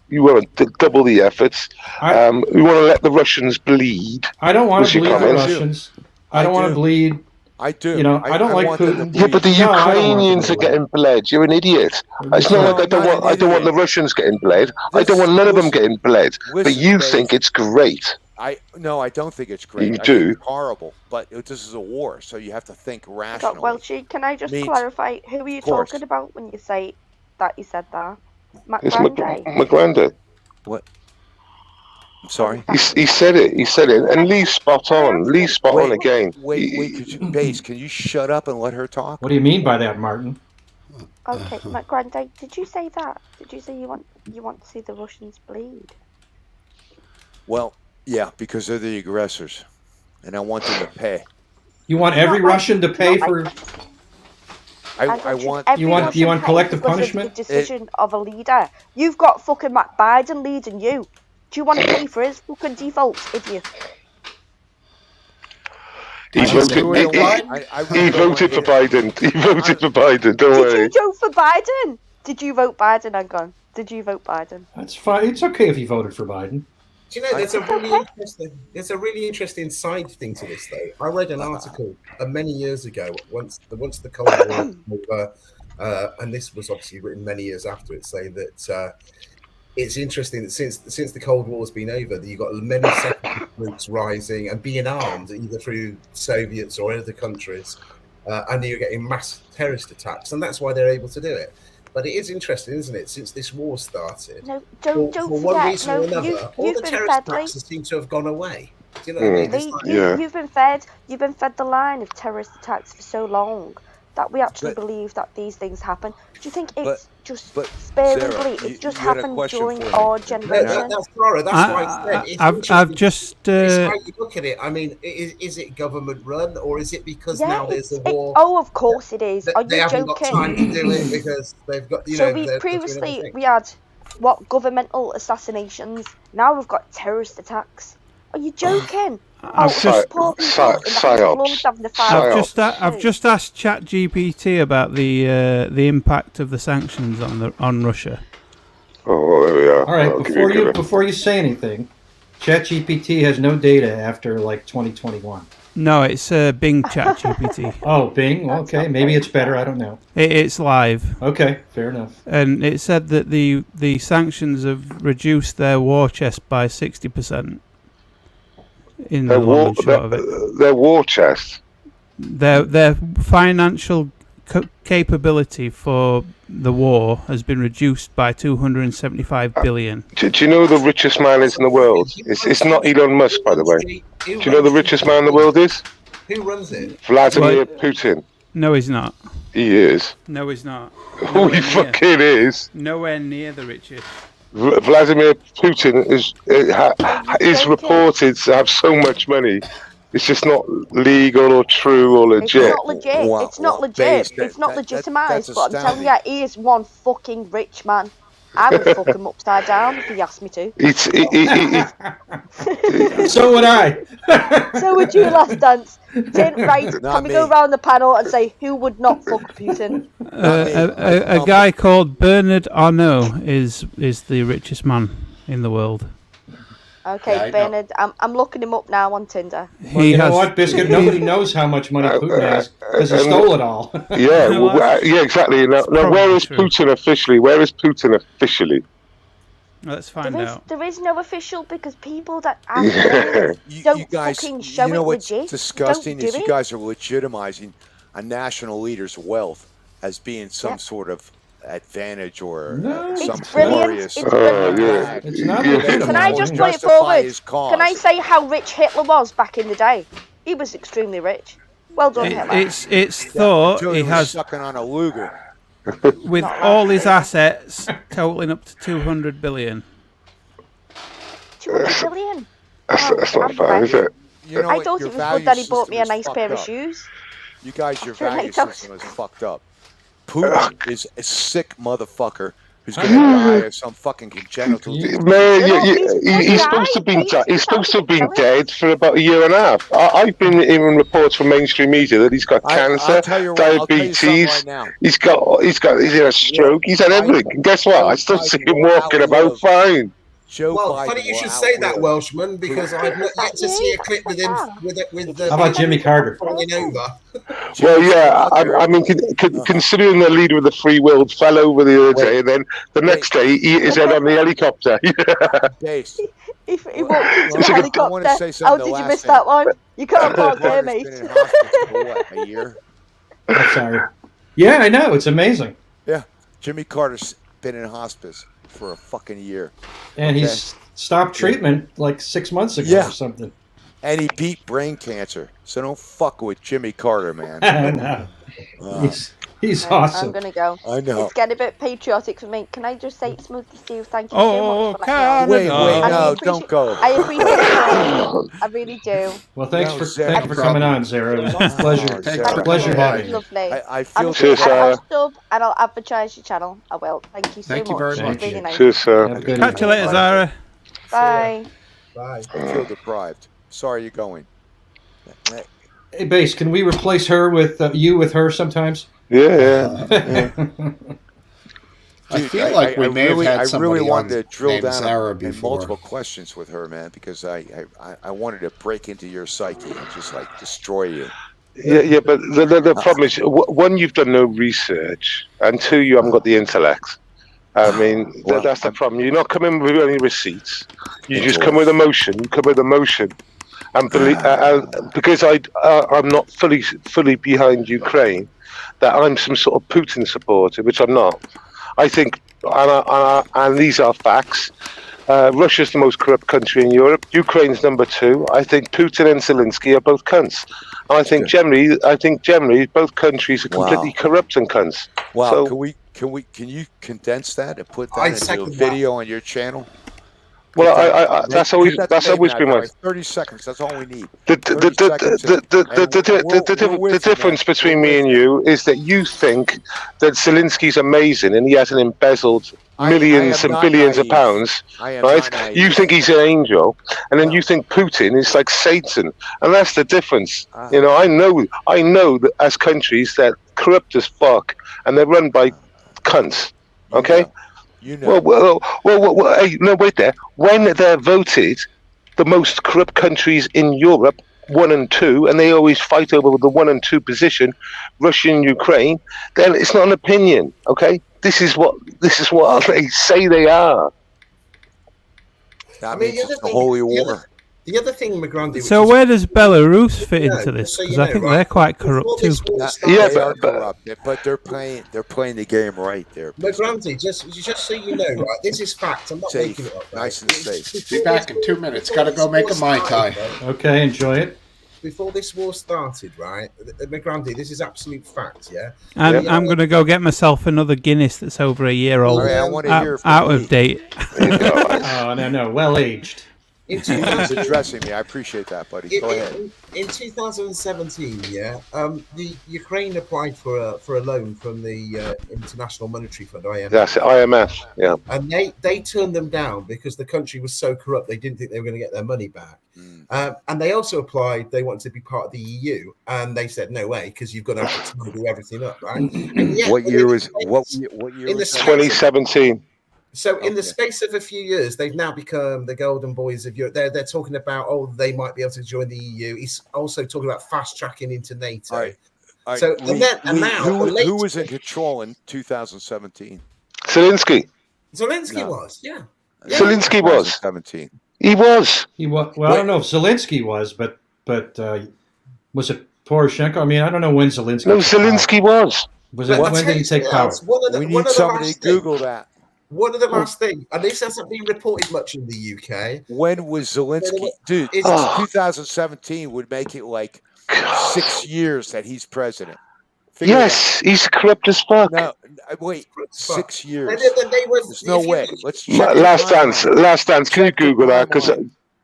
Speaker 14: you want to double the efforts. We want to let the Russians bleed.
Speaker 10: I don't want to bleed the Russians. I don't want to bleed.
Speaker 11: I do.
Speaker 10: I don't like Putin.
Speaker 14: Yeah, but the Ukrainians are getting bled. You're an idiot. It's not like I don't want the Russians getting bled. I don't want none of them getting bled. But you think it's great.
Speaker 11: No, I don't think it's great.
Speaker 14: You do.
Speaker 11: Think it's horrible, but this is a war, so you have to think rationally.
Speaker 15: Welchie, can I just clarify? Who are you talking about when you say that you said that?
Speaker 14: It's my granddad.
Speaker 11: What? I'm sorry.
Speaker 14: He said it. He said it. And Lee's spot on. Lee's spot on again.
Speaker 11: Wait, Base, can you shut up and let her talk?
Speaker 10: What do you mean by that, Martin?
Speaker 15: Okay, my granddad, did you say that? Did you say you want to see the Russians bleed?
Speaker 11: Well, yeah, because they're the aggressors, and I want them to pay.
Speaker 10: You want every Russian to pay for?
Speaker 11: I want.
Speaker 10: You want collective punishment?
Speaker 15: The decision of a leader. You've got fucking Matt Biden leading you. Do you want to pay for his fucking defaults, idiot?
Speaker 14: He voted for Biden. He voted for Biden. Don't worry.
Speaker 15: Did you vote for Biden? Did you vote Biden? I'm gone. Did you vote Biden?
Speaker 10: That's fine. It's okay if you voted for Biden.
Speaker 13: Do you know, there's a really interesting side thing to this, though. I read an article many years ago, once the Cold War was over, and this was obviously written many years after it, saying that it's interesting that since the Cold War's been over, that you've got many separatist groups rising and being armed, either through Soviets or other countries, and you're getting mass terrorist attacks, and that's why they're able to do it. But it is interesting, isn't it? Since this war started,
Speaker 15: no, don't
Speaker 13: for
Speaker 15: forget,
Speaker 13: one reason or another, all the terrorist attacks seem to have gone away. Do you know what I mean?
Speaker 15: You've been fed the line of terrorist attacks for so long that we actually believe that these things happen. Do you think it's just sparingly? It just happened during our generation.
Speaker 13: That's Laura. That's why I said
Speaker 12: I've just.
Speaker 13: It's how you look at it. I mean, is it government run, or is it because now there's a war?
Speaker 15: Oh, of course it is. Are you
Speaker 13: they haven't
Speaker 15: joking?
Speaker 13: got time to do it because they've got.
Speaker 15: Previously we had governmental assassinations. Now we've got terrorist attacks. Are you joking?
Speaker 12: I've just asked ChatGPT about the impact of the sanctions on Russia.
Speaker 14: Oh, there we are.
Speaker 10: All right, before you say anything, ChatGPT has no data after like 2021.
Speaker 12: No, it's Bing ChatGPT.
Speaker 10: Oh, Bing. Okay, maybe it's better. I don't know.
Speaker 12: It's live.
Speaker 10: Okay, fair enough.
Speaker 12: And it said that the sanctions have reduced their war chest by 60%. In the long and short of it.
Speaker 14: Their war chest.
Speaker 12: their financial capability for the war has been reduced by 275 billion.
Speaker 14: Do you know who the richest man is in the world? It's not Elon Musk, by the way. Do you know who the richest man in the world is?
Speaker 13: Who runs it?
Speaker 14: Vladimir Putin.
Speaker 12: No, he's not.
Speaker 14: He is.
Speaker 12: No, he's not.
Speaker 14: Who he fucking is.
Speaker 12: Nowhere near the richest.
Speaker 14: Vladimir Putin is reported to have so much money. It's just not legal or true or legit.
Speaker 15: It's not legit. It's not legit. It's not legitimised. But I'm telling you, he is one fucking rich man. I would fuck him upside down if he asked me to.
Speaker 10: So would I.
Speaker 15: So would you, Last Dance. Right, can we go around the panel and say who would not fuck Putin?
Speaker 12: A guy called Bernard Arnault is the richest man in the world.
Speaker 15: Okay, yeah, Bernard, I'm looking him up now on Tinder.
Speaker 10: Well, you know what, Biscuit? Nobody knows how much money Putin has because he stole it all.
Speaker 14: Yeah, exactly. Now where is Putin officially? Where is Putin officially?
Speaker 12: Let's find out.
Speaker 15: There is no official because people that don't
Speaker 11: you guys,
Speaker 15: fucking show
Speaker 11: you know
Speaker 15: it
Speaker 11: what's
Speaker 15: legit.
Speaker 11: disgusting
Speaker 15: Don't
Speaker 11: is
Speaker 15: do
Speaker 11: you
Speaker 15: it.
Speaker 11: guys are legitimizing a national leader's wealth as being some sort of advantage or some glorious.
Speaker 15: It's brilliant.
Speaker 10: It's not.
Speaker 15: Can I just put it forward? Can I say how rich Hitler was back in the day? He was extremely rich. Well done, Hitler.
Speaker 12: It's thought he has
Speaker 11: sucking on a Luger.
Speaker 12: With all his assets totaling up to 200 billion.
Speaker 15: 200 billion?
Speaker 14: That's not fair, is it?
Speaker 11: You know
Speaker 15: I thought it was good that he bought me a nice pair of
Speaker 11: up.
Speaker 15: shoes.
Speaker 11: You guys, your value system is fucked up. Putin is a sick motherfucker who's going to die of some fucking congenital disease.
Speaker 14: Man, he's supposed to have been dead for about a year and a half. I've been hearing reports from mainstream media that he's got cancer, diabetes. He's had a stroke. He's had everything. And guess what? I still see him walking about fine.
Speaker 13: Funny you should say that, Welshman, because I've not yet to see a clip with him with the.
Speaker 10: How about Jimmy Carter?
Speaker 13: Falling over.
Speaker 14: Well, yeah, I mean, considering the leader of the free world fell over the other day, and then the next day he is out on the helicopter.
Speaker 11: Base.
Speaker 15: He walked into the helicopter. How did you miss that one? You can't park there, mate.
Speaker 11: A year.
Speaker 10: I'm sorry. Yeah, I know. It's amazing.
Speaker 11: Yeah, Jimmy Carter's been in hospice for a fucking year.
Speaker 10: And he's stopped treatment like 6 months ago or something.
Speaker 11: And he beat brain cancer. So don't fuck with Jimmy Carter, man.
Speaker 10: No. He's awesome.
Speaker 15: I'm going to go.
Speaker 11: I know.
Speaker 15: It's getting a bit patriotic for me. Can I just say, Smokesteve, thank you so much for letting me on.
Speaker 11: Wait, no, don't go.
Speaker 15: I appreciate it. I really do.
Speaker 10: Well, thanks for coming on, Sarah. It was a pleasure. Pleasure having you.
Speaker 15: Lovely.
Speaker 11: I feel
Speaker 15: I'll sub and I'll advertise your channel. I will. Thank you so much.
Speaker 1: Thank you very much.
Speaker 15: Really nice.
Speaker 14: Cheers, sir.
Speaker 12: Catch you later, Zara.
Speaker 15: Bye.
Speaker 11: I feel deprived. Sorry you're going.
Speaker 10: Hey, Base, can we replace her with you with her sometimes?
Speaker 14: Yeah.
Speaker 1: I feel like we may have had somebody
Speaker 11: really wanted to drill
Speaker 1: named
Speaker 11: down
Speaker 1: Sarah
Speaker 11: in
Speaker 1: before.
Speaker 11: multiple questions with her, man, because I wanted to break into your psyche and just like destroy you.
Speaker 14: Yeah, but the problem is, one, you've done no research, and two, you haven't got the intellect. I mean, that's the problem. You're not coming with any receipts. You just come with emotion. You come with emotion. And because I'm not fully behind Ukraine, that I'm some sort of Putin supporter, which I'm not. I think, and these are facts, Russia's the most corrupt country in Europe. Ukraine's number 2. I think Putin and Zelensky are both cunts. And I think generally both countries are completely corrupt and cunts.
Speaker 11: Wow.
Speaker 14: So,
Speaker 11: can you condense that and put that into a video on your channel?
Speaker 14: Well, that's always been my
Speaker 11: 30 seconds. That's all we need.
Speaker 14: The difference between me and you is that you think that Zelensky's amazing and he hasn't embezzled millions and billions of pounds, right? You think he's an angel, and then you think Putin is like Satan, and that's the difference. You know, I know that as countries they're corrupt as fuck and they're run by cunts. Okay.
Speaker 11: You know.
Speaker 14: Well, hey, no, wait there. When they're voted the most corrupt countries in Europe, 1 and 2, and they always fight over the 1 and 2 position, Russia and Ukraine, then it's not an opinion, okay? This is what they say they are.
Speaker 11: That means it's the holy war.
Speaker 13: The other thing, McGrandy.
Speaker 12: So where does Belarus fit into this? Because I think they're quite corrupt too.
Speaker 11: Yeah, they are corrupt, but they're playing the game right there.
Speaker 13: McGrandy, just so you know, right? This is fact. I'm not making it up. Right?
Speaker 11: Nice and safe.
Speaker 1: Be back in 2 minutes. Gotta go make a Mai Tai.
Speaker 10: Okay, enjoy it.
Speaker 13: Before this war started, right, McGrandy, this is absolute fact, yeah?
Speaker 12: I'm going to go get myself another Guinness that's over a year old, out of date.
Speaker 10: Oh, no, well aged.
Speaker 11: He's addressing me. I appreciate that, buddy. Go ahead.
Speaker 13: In 2017, yeah, the Ukraine applied for a loan from the International Monetary Fund, IMF.
Speaker 14: That's it, IMF, yeah.
Speaker 13: And they turned them down because the country was so corrupt they didn't think they were going to get their money back. And they also applied, they wanted to be part of the EU, and they said no way because you've got to have to do everything up, right? And yet,
Speaker 11: what year was
Speaker 14: 2017?
Speaker 13: So in the space of a few years, they've now become the golden boys of Europe. They're talking about, they might be able to join the EU. He's also talking about fast tracking into NATO.
Speaker 11: All right.
Speaker 13: So now,
Speaker 11: who was in control in 2017?
Speaker 14: Zelensky.
Speaker 13: Zelensky was, yeah.
Speaker 14: Zelensky was
Speaker 11: 17.
Speaker 14: He was.
Speaker 10: Well, I don't know if Zelensky was, but was it Poroshenko? I mean, I don't know when Zelensky.
Speaker 14: No, Zelensky was.
Speaker 10: Was it? When did he take power?
Speaker 11: We need somebody to Google that.
Speaker 13: One of the last things, and this hasn't been reported much in the UK.
Speaker 11: When was Zelensky? Dude, 2017 would make it like 6 years that he's president.
Speaker 14: Yes, he's corrupt as fuck.
Speaker 11: No, wait, 6 years.
Speaker 13: There's
Speaker 11: no way. Let's check.
Speaker 14: Last dance. Can you Google that? Because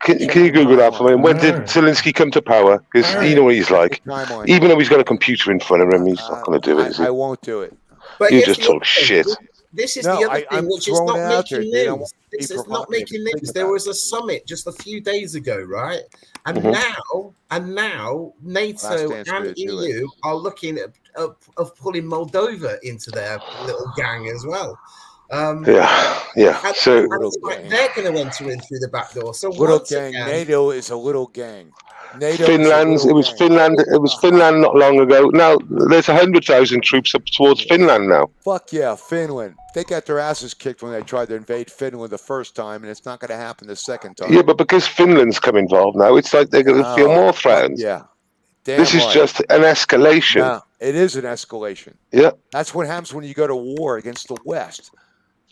Speaker 14: can you Google that for me? When did Zelensky come to power? Because you know what he's like. Even though he's got a computer in front of him, he's not going to do it. Is he?
Speaker 11: I won't do it.
Speaker 14: You just talk shit.
Speaker 13: This is the other thing which is not making news. This is not making news. There was a summit just a few days ago, right? And now NATO and EU are looking at pulling Moldova into their little gang as well.
Speaker 14: Yeah. So
Speaker 13: they're going to enter in through the back door. So
Speaker 11: little gang. NATO is a little gang. NATO
Speaker 14: Finland. It was Finland. It was Finland not long ago. Now there's 100,000 troops up towards Finland now.
Speaker 11: Fuck yeah, Finland. They got their asses kicked when they tried to invade Finland the first time, and it's not going to happen the second time.
Speaker 14: Yeah, but because Finland's come involved now, it's like they're going to feel more threatened.
Speaker 11: Yeah.
Speaker 14: This is just an escalation.
Speaker 11: No, it is an escalation.
Speaker 14: Yeah.
Speaker 11: That's what happens when you go to war against the West.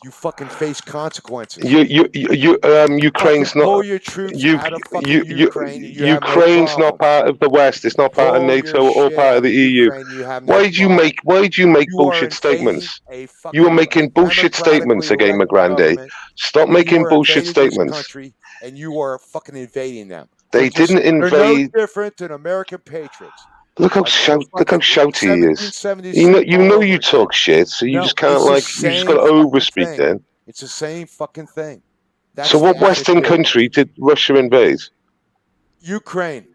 Speaker 11: You fucking face consequences.
Speaker 14: Ukraine's not.
Speaker 11: Pull your troops out of fucking Ukraine.
Speaker 14: Ukraine's not part of the West. It's not part of NATO or part of the EU. Why do you make bullshit statements? You are making bullshit statements again, McGrandy. Stop making bullshit statements.
Speaker 11: And you are fucking invading them.
Speaker 14: They didn't invade.
Speaker 11: They're no different than American patriots.
Speaker 14: Look how shouty he is. You know you talk shit, so you just can't you just got to overspeak then.
Speaker 11: It's the same fucking thing.
Speaker 14: So what Western country did Russia invade?
Speaker 11: Ukraine.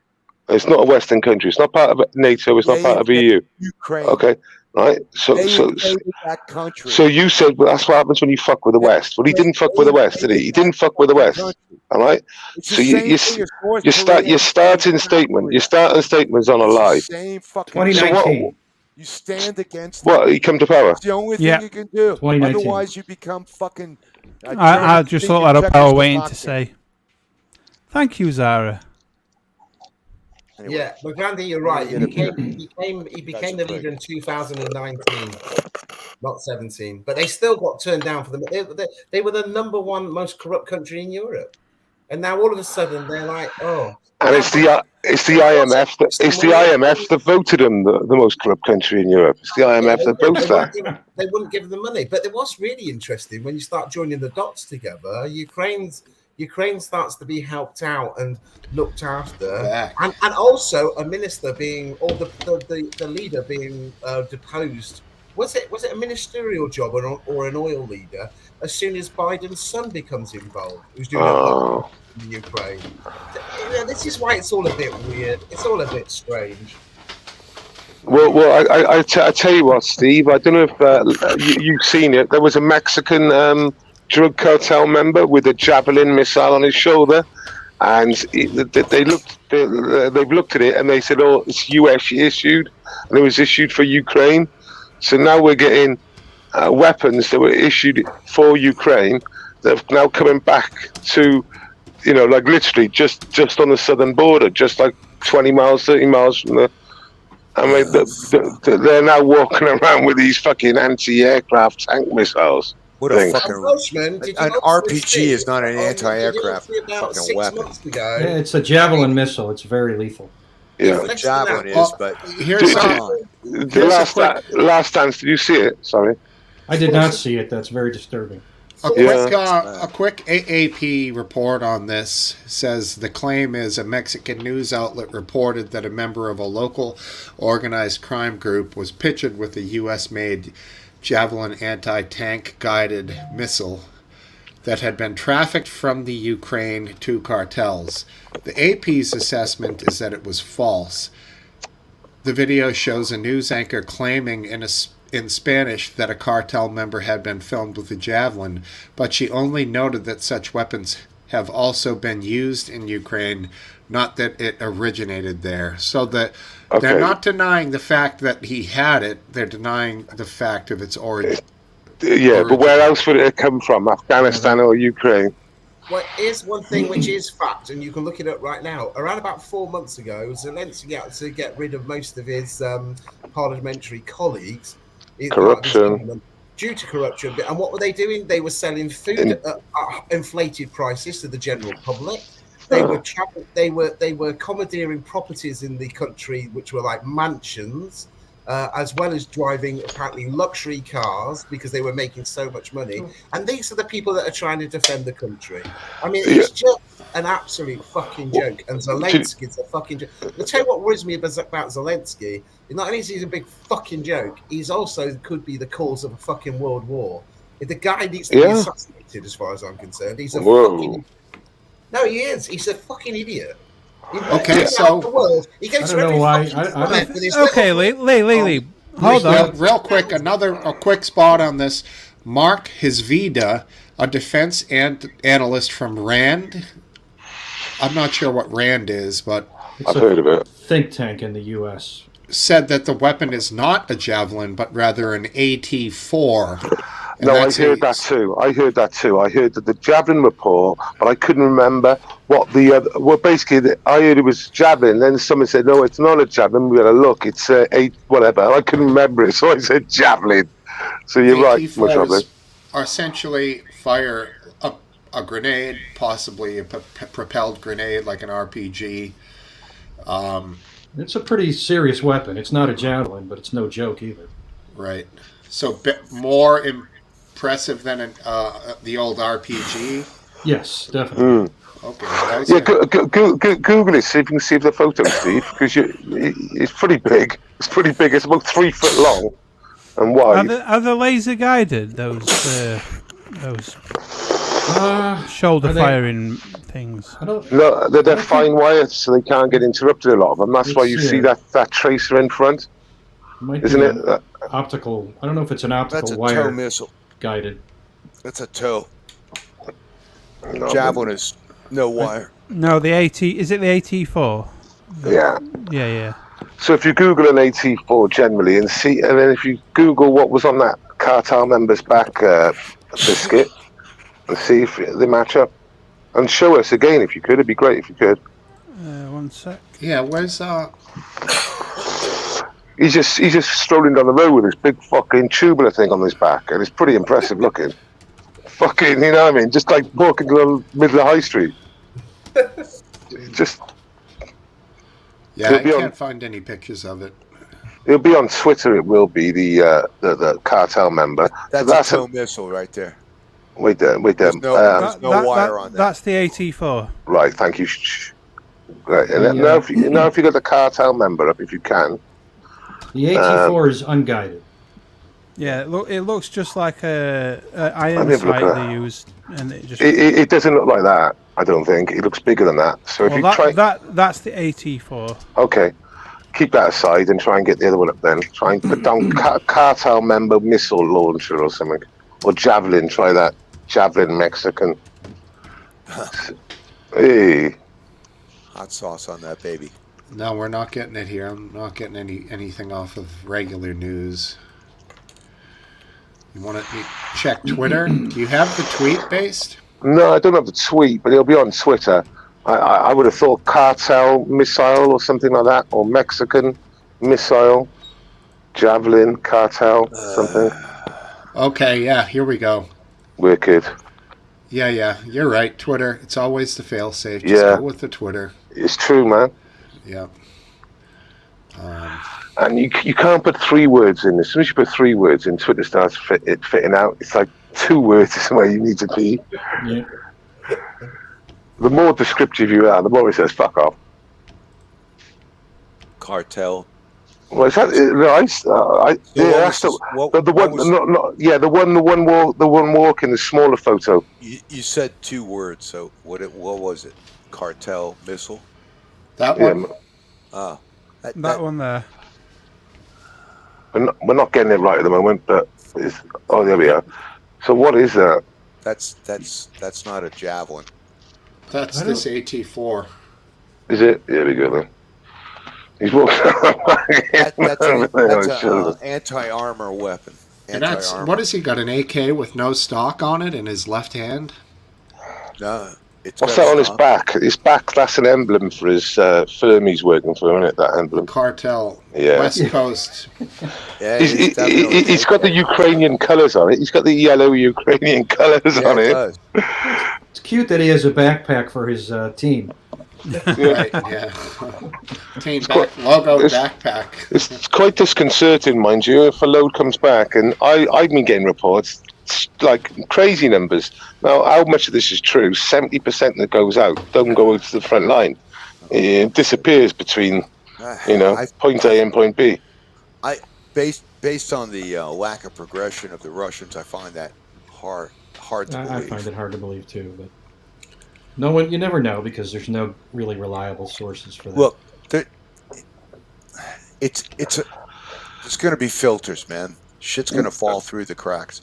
Speaker 14: It's not a Western country. It's not part of NATO. It's not part of EU.
Speaker 11: Ukraine.
Speaker 14: Okay. Right, so you said, well, that's what happens when you fuck with the West. Well, he didn't fuck with the West, did he? He didn't fuck with the West. All right. So you're starting statements on a lie.
Speaker 10: 2019.
Speaker 11: So you stand against.
Speaker 14: What? He come to power.
Speaker 11: It's the only thing you can do. Otherwise, you become fucking.
Speaker 12: I just thought that up. I was waiting to say. Thank you, Zara.
Speaker 11: Anyway.
Speaker 13: Yeah, but Grandy, you're right. He became the leader in 2019, not 17. But they still got turned down for them. They were the #1 most corrupt country in Europe, and now all of a sudden they're like, oh.
Speaker 14: And it's the IMF. It's the IMF that voted him the most corrupt country in Europe. It's the IMF that votes that.
Speaker 13: They wouldn't give them money. But it was really interesting when you start joining the dots together. Ukraine starts to be helped out and looked after, and also a minister being, or the leader being deposed. Was it a ministerial job or an oil leader? As soon as Biden's son becomes involved, who's doing in Ukraine. This is why it's all a bit weird. It's all a bit strange.
Speaker 14: Well, I tell you what, Steve. I don't know if you've seen it. There was a Mexican drug cartel member with a javelin missile on his shoulder, and they've looked at it and they said, "Oh, it's US issued, and it was issued for Ukraine." So now we're getting weapons that were issued for Ukraine that are now coming back to you know, like literally just on the southern border, just like 20 miles, 30 miles from the. I mean, they're now walking around with these fucking anti-aircraft tank missiles.
Speaker 11: What
Speaker 14: things.
Speaker 11: a fucking an RPG is not an anti-aircraft fucking weapon.
Speaker 10: Yeah, it's a javelin missile. It's very lethal.
Speaker 14: Yeah,
Speaker 11: the javelin is,
Speaker 1: Well,
Speaker 11: but
Speaker 1: here's
Speaker 14: the last dance. Did you see it? Sorry,
Speaker 10: I did not see it. That's very disturbing.
Speaker 1: A quick AAP report on this says the claim is a Mexican news outlet reported that a member of a local organized crime group was pictured with a U.S.-made Javelin anti-tank guided missile that had been trafficked from the Ukraine to cartels. The AP's assessment is that it was false. The video shows a news anchor claiming in Spanish that a cartel member had been filmed with a javelin, but she only noted that such weapons have also been used in Ukraine, not that it originated there. So that they're not denying the fact that he had it, they're denying the fact of its origin.
Speaker 14: Yeah, but where else would it have come from? Afghanistan or Ukraine?
Speaker 13: Well, here's one thing which is fact, and you can look it up right now. Around about 4 months ago, Zelensky had to get rid of most of his parliamentary colleagues.
Speaker 14: Corruption.
Speaker 13: Due to corruption. And what were they doing? They were selling food at inflated prices to the general public. They were commandeering properties in the country, which were like mansions, as well as driving apparently luxury cars because they were making so much money. And these are the people that are trying to defend the country. I mean, it's just an absolute fucking joke. And Zelensky's a fucking joke. I'll tell you what worries me about Zelensky. Not only is he a big fucking joke, he's also could be the cause of a fucking world war. If the guy needs to be assassinated, as far as I'm concerned, he's a fucking. No, he is. He's a fucking idiot.
Speaker 1: Okay, so
Speaker 13: he goes
Speaker 10: I don't know why.
Speaker 12: Okay, Lee. Hold on.
Speaker 1: Real quick, a quick spot on this. Mark Hisvida, a defense analyst from RAND. I'm not sure what RAND is, but
Speaker 14: I've heard of it.
Speaker 10: Think tank in the U.S.
Speaker 1: said that the weapon is not a javelin, but rather an AT-4.
Speaker 14: No, I heard that too. I heard that the javelin report, but I couldn't remember what the other. Well, basically, I heard it was javelin. Then someone said, "No, it's not a javelin. We got to look. It's whatever." I couldn't remember it, so I said javelin. So you're right.
Speaker 1: AT-4s are essentially fire a grenade, possibly a propelled grenade like an RPG.
Speaker 10: It's a pretty serious weapon. It's not a javelin, but it's no joke either.
Speaker 1: Right. So more impressive than the old RPG?
Speaker 10: Yes, definitely.
Speaker 1: Okay.
Speaker 14: Google it, see if you can see the photo, Steve, because it's pretty big. It's pretty big. It's about 3 foot long and wide.
Speaker 12: Are the laser guided, those shoulder firing things?
Speaker 14: No, they're fine wires, so they can't get interrupted a lot of them. That's why you see that tracer in front. Isn't it?
Speaker 10: Optical. I don't know if it's an optical
Speaker 11: That's a
Speaker 10: wire
Speaker 11: tow missile.
Speaker 10: Guided.
Speaker 11: That's a tow. Javelin is no wire.
Speaker 12: No, the AT. Is it the AT-4?
Speaker 14: Yeah.
Speaker 12: Yeah.
Speaker 14: So if you Google an AT-4 generally and then if you Google what was on that cartel member's back biscuit and see if they match up, and show us again if you could. It'd be great if you could.
Speaker 12: One sec.
Speaker 1: Yeah, where's
Speaker 14: He's just strolling down the road with this big fucking tubular thing on his back, and it's pretty impressive looking. Fucking, you know what I mean? Just like walking down the middle of High Street. Just.
Speaker 1: Yeah, I can't find any pictures of it.
Speaker 14: It'll be on Twitter. It will be the cartel member.
Speaker 11: That's a tow missile right there.
Speaker 14: Wait there.
Speaker 11: There's no wire on that.
Speaker 12: That's the AT-4.
Speaker 14: Right, thank you. Right, and now if you got the cartel member up, if you can.
Speaker 10: The AT-4 is unguided.
Speaker 12: Yeah, it looks just like a iron sight they used, and
Speaker 14: it doesn't look like that. I don't think it looks bigger than that. So if you try
Speaker 12: that's the AT-4.
Speaker 14: Okay, keep that aside and try and get the other one up. Then try and put down cartel member missile launcher or something, or javelin. Try that javelin Mexican. Hey,
Speaker 11: hot sauce on that baby.
Speaker 1: No, we're not getting it here. I'm not getting anything off of regular news. You want to check Twitter? Do you have the tweet based?
Speaker 14: No, I don't have the tweet, but it'll be on Twitter. I would have thought cartel missile or something like that, or Mexican missile, javelin, cartel, something.
Speaker 1: Okay, yeah, here we go.
Speaker 14: Wicked.
Speaker 1: Yeah, you're right. Twitter, it's always the fail-safe. Just go with the Twitter.
Speaker 14: It's true, man.
Speaker 1: Yep.
Speaker 14: And you can't put 3 words in. As soon as you put 3 words in, Twitter starts fitting out. It's like 2 words is where you need to be.
Speaker 10: Yeah.
Speaker 14: The more descriptive you are, the more it says "fuck off."
Speaker 11: Cartel.
Speaker 14: Well, is that right? That's the one walk in the smaller photo.
Speaker 11: You said 2 words, so what was it? Cartel missile.
Speaker 1: That one.
Speaker 12: That one there.
Speaker 14: We're not getting it right at the moment, but there we are. So what is that?
Speaker 11: That's not a javelin.
Speaker 1: That's this AT4.
Speaker 14: Is it? There we go then. He's walking.
Speaker 11: That's an anti-armor weapon.
Speaker 1: And that's what has he got? An AK with no stock on it in his left hand?
Speaker 11: No.
Speaker 14: What's that on his back? His back, that's an emblem for his firm he's working for, isn't it, that emblem?
Speaker 1: Cartel.
Speaker 14: Yeah.
Speaker 1: West Coast.
Speaker 11: Yeah,
Speaker 14: he's got the Ukrainian colours on it. He's got the yellow Ukrainian colours on it.
Speaker 10: It's cute that he has a backpack for his team.
Speaker 1: Right, yeah. Team logo backpack.
Speaker 14: It's quite disconcerting, mind you, if a load comes back. And I've been getting reports, like crazy numbers. Now, how much of this is true? 70% that goes out don't go out to the front line. It disappears between, point A and point B.
Speaker 11: Based on the lack of progression of the Russians, I find that hard to believe.
Speaker 10: I find it hard to believe too, but no one, you never know because there's no really reliable sources for that.
Speaker 11: Look, it's going to be filters, man. Shit's going to fall through the cracks.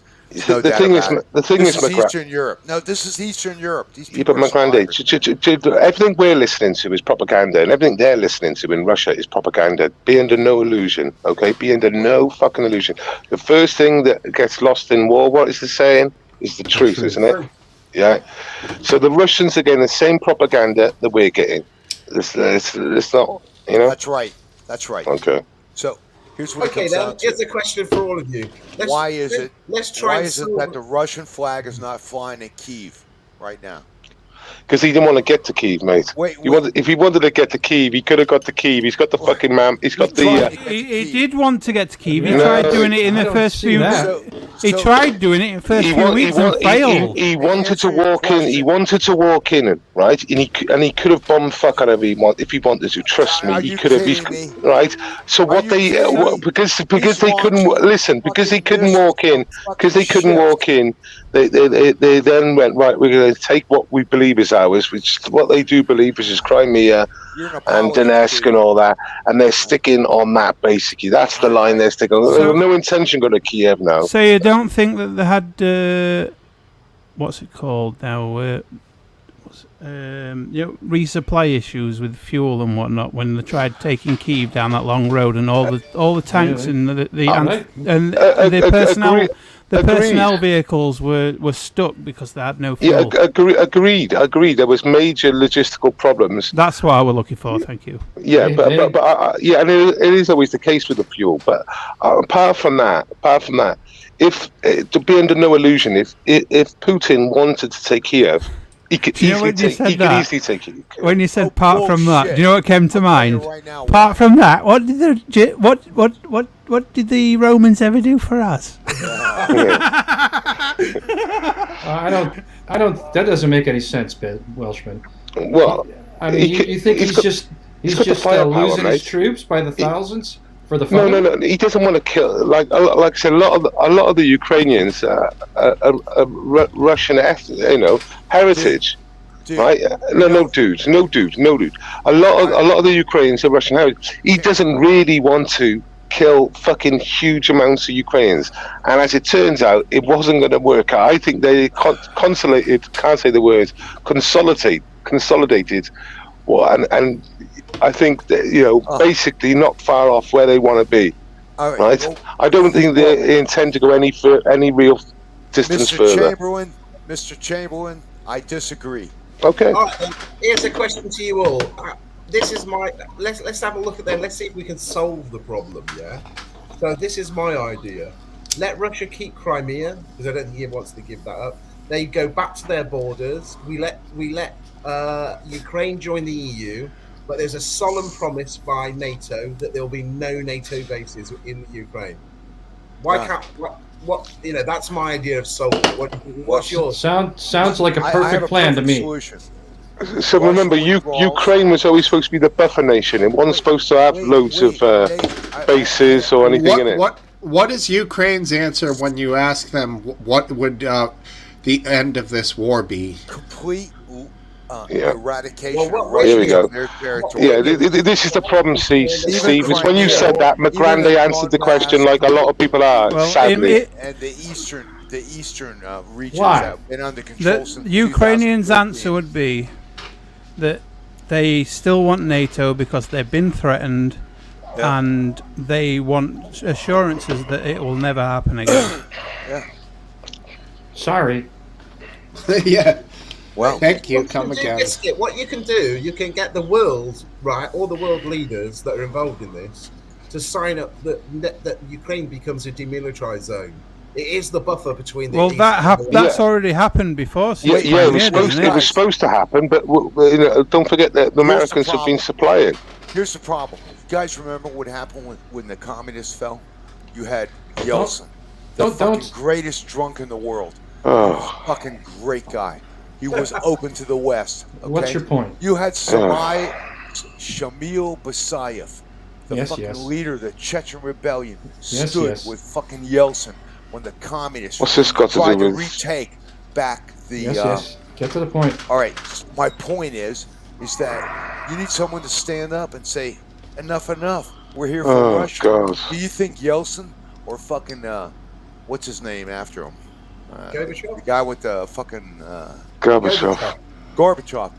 Speaker 11: No
Speaker 14: the thing is,
Speaker 11: this is Eastern Europe. No, this is Eastern Europe. These people
Speaker 14: but everything we're listening to is propaganda, and everything they're listening to in Russia is propaganda. Be under no illusion, okay? Be under no fucking illusion. The first thing that gets lost in war, what is the saying? Is the truth, isn't it? Yeah. So the Russians are getting the same propaganda that we're getting. It's not,
Speaker 11: That's right. That's right.
Speaker 14: Okay.
Speaker 11: So here's what it comes
Speaker 13: then
Speaker 11: down to.
Speaker 13: here's a question for all of you.
Speaker 11: Why is it
Speaker 13: that
Speaker 11: the Russian flag is not flying in Kyiv right now?
Speaker 14: Because he didn't want to get to Kyiv, mate. If he wanted to get to Kyiv, he could have got to Kyiv. He's got the fucking man. He's got
Speaker 12: He did want to get to Kyiv. He tried doing it in the first few. He tried doing it in the first few weeks and failed.
Speaker 14: He wanted to walk in. He wanted to walk in, right? And he could have bombed fuck out of him if he wanted to. Trust me, he could have. Right? So what they because they couldn't listen because they couldn't walk in They then went, right, we're going to take what we believe is ours, which is what they do believe, which is Crimea and Donetsk and all that, and they're sticking on that, basically. That's the line they're sticking on. They have no intention going to Kiev now.
Speaker 12: So you don't think that they had, what's it called now, resupply issues with fuel and whatnot when they tried taking Kyiv down that long road and all the tanks and the personnel... The personnel vehicles were stuck because they had no fuel.
Speaker 14: Yeah, agreed. There was major logistical problems.
Speaker 12: That's what I was looking for. Thank you.
Speaker 14: Yeah, but and it is always the case with the fuel. But apart from that, if to be under no illusion, if Putin wanted to take Kiev, he could easily take it.
Speaker 12: When you said apart from that, do you know what came to mind? Apart from that, what did the Romans ever do for us?
Speaker 10: I don't. That doesn't make any sense, Welshman.
Speaker 14: Well,
Speaker 10: I mean, you think he's just losing his troops by the thousands for the fun?
Speaker 14: No. He doesn't want to kill. Like I said, a lot of the Ukrainians are Russian, heritage. Right? No, dude. A lot of the Ukrainians are Russian heritage. He doesn't really want to kill fucking huge amounts of Ukrainians, and as it turns out, it wasn't going to work out. I think they consolidated. Can't say the word. Consolidated. Well, and I think that basically not far off where they want to be. Right? Well, I don't think they intend to go any real distance further.
Speaker 11: Mr. Chamberlain, I disagree.
Speaker 14: Okay.
Speaker 13: All right, then, here's a question to you all. This is my. Let's have a look at them. Let's see if we can solve the problem. Yeah. So this is my idea. Let Russia keep Crimea because I don't think he wants to give that up. They go back to their borders. We let Ukraine join the EU, but there's a solemn promise by NATO that there will be no NATO bases in Ukraine. Why can't what you know? That's my idea of solving. What's yours?
Speaker 10: Sounds like a perfect plan to me.
Speaker 11: Solution.
Speaker 14: So remember, Ukraine was always supposed to be the buffer nation. It wasn't supposed to have loads of bases or anything in it.
Speaker 1: What is Ukraine's answer when you ask them what would the end of this war be?
Speaker 11: Complete eradication of
Speaker 14: Here we go.
Speaker 11: their territory.
Speaker 14: Yeah, this is the problem, Steve. Is when you said that, McGrande answered the question like a lot of people are, sadly.
Speaker 11: And the eastern regions
Speaker 12: Why?
Speaker 11: that have been under control since
Speaker 12: The Ukrainians' answer would be that they still want NATO because they've been threatened, and they want assurances that it will never happen again.
Speaker 10: Sorry.
Speaker 1: Yeah.
Speaker 11: Well,
Speaker 1: thank you. Come again.
Speaker 13: What you can do, you can get the world, right, all the world leaders that are involved in this, to sign up that Ukraine becomes a demilitarized zone. It is the buffer between the.
Speaker 12: Well, that's already happened before.
Speaker 14: Yeah, it was supposed to happen, but don't forget that the Americans have been supplying.
Speaker 11: Here's the problem. You guys remember what happened when the communists fell? You had Yeltsin, the fucking greatest drunk in the world. Fucking great guy. He was open to the West. Okay?
Speaker 10: What's your point?
Speaker 11: You had Shamil Basayev, the fucking leader of the Chechen rebellion, stood with fucking Yeltsin when the communists tried to retake back the.
Speaker 10: Get to the point.
Speaker 11: All right. My point is that you need someone to stand up and say, enough. We're here for Russia.
Speaker 14: God.
Speaker 11: Do you think Yeltsin or fucking what's his name after him?
Speaker 13: Gorbachev?
Speaker 11: The guy with the fucking
Speaker 14: Gorbachev.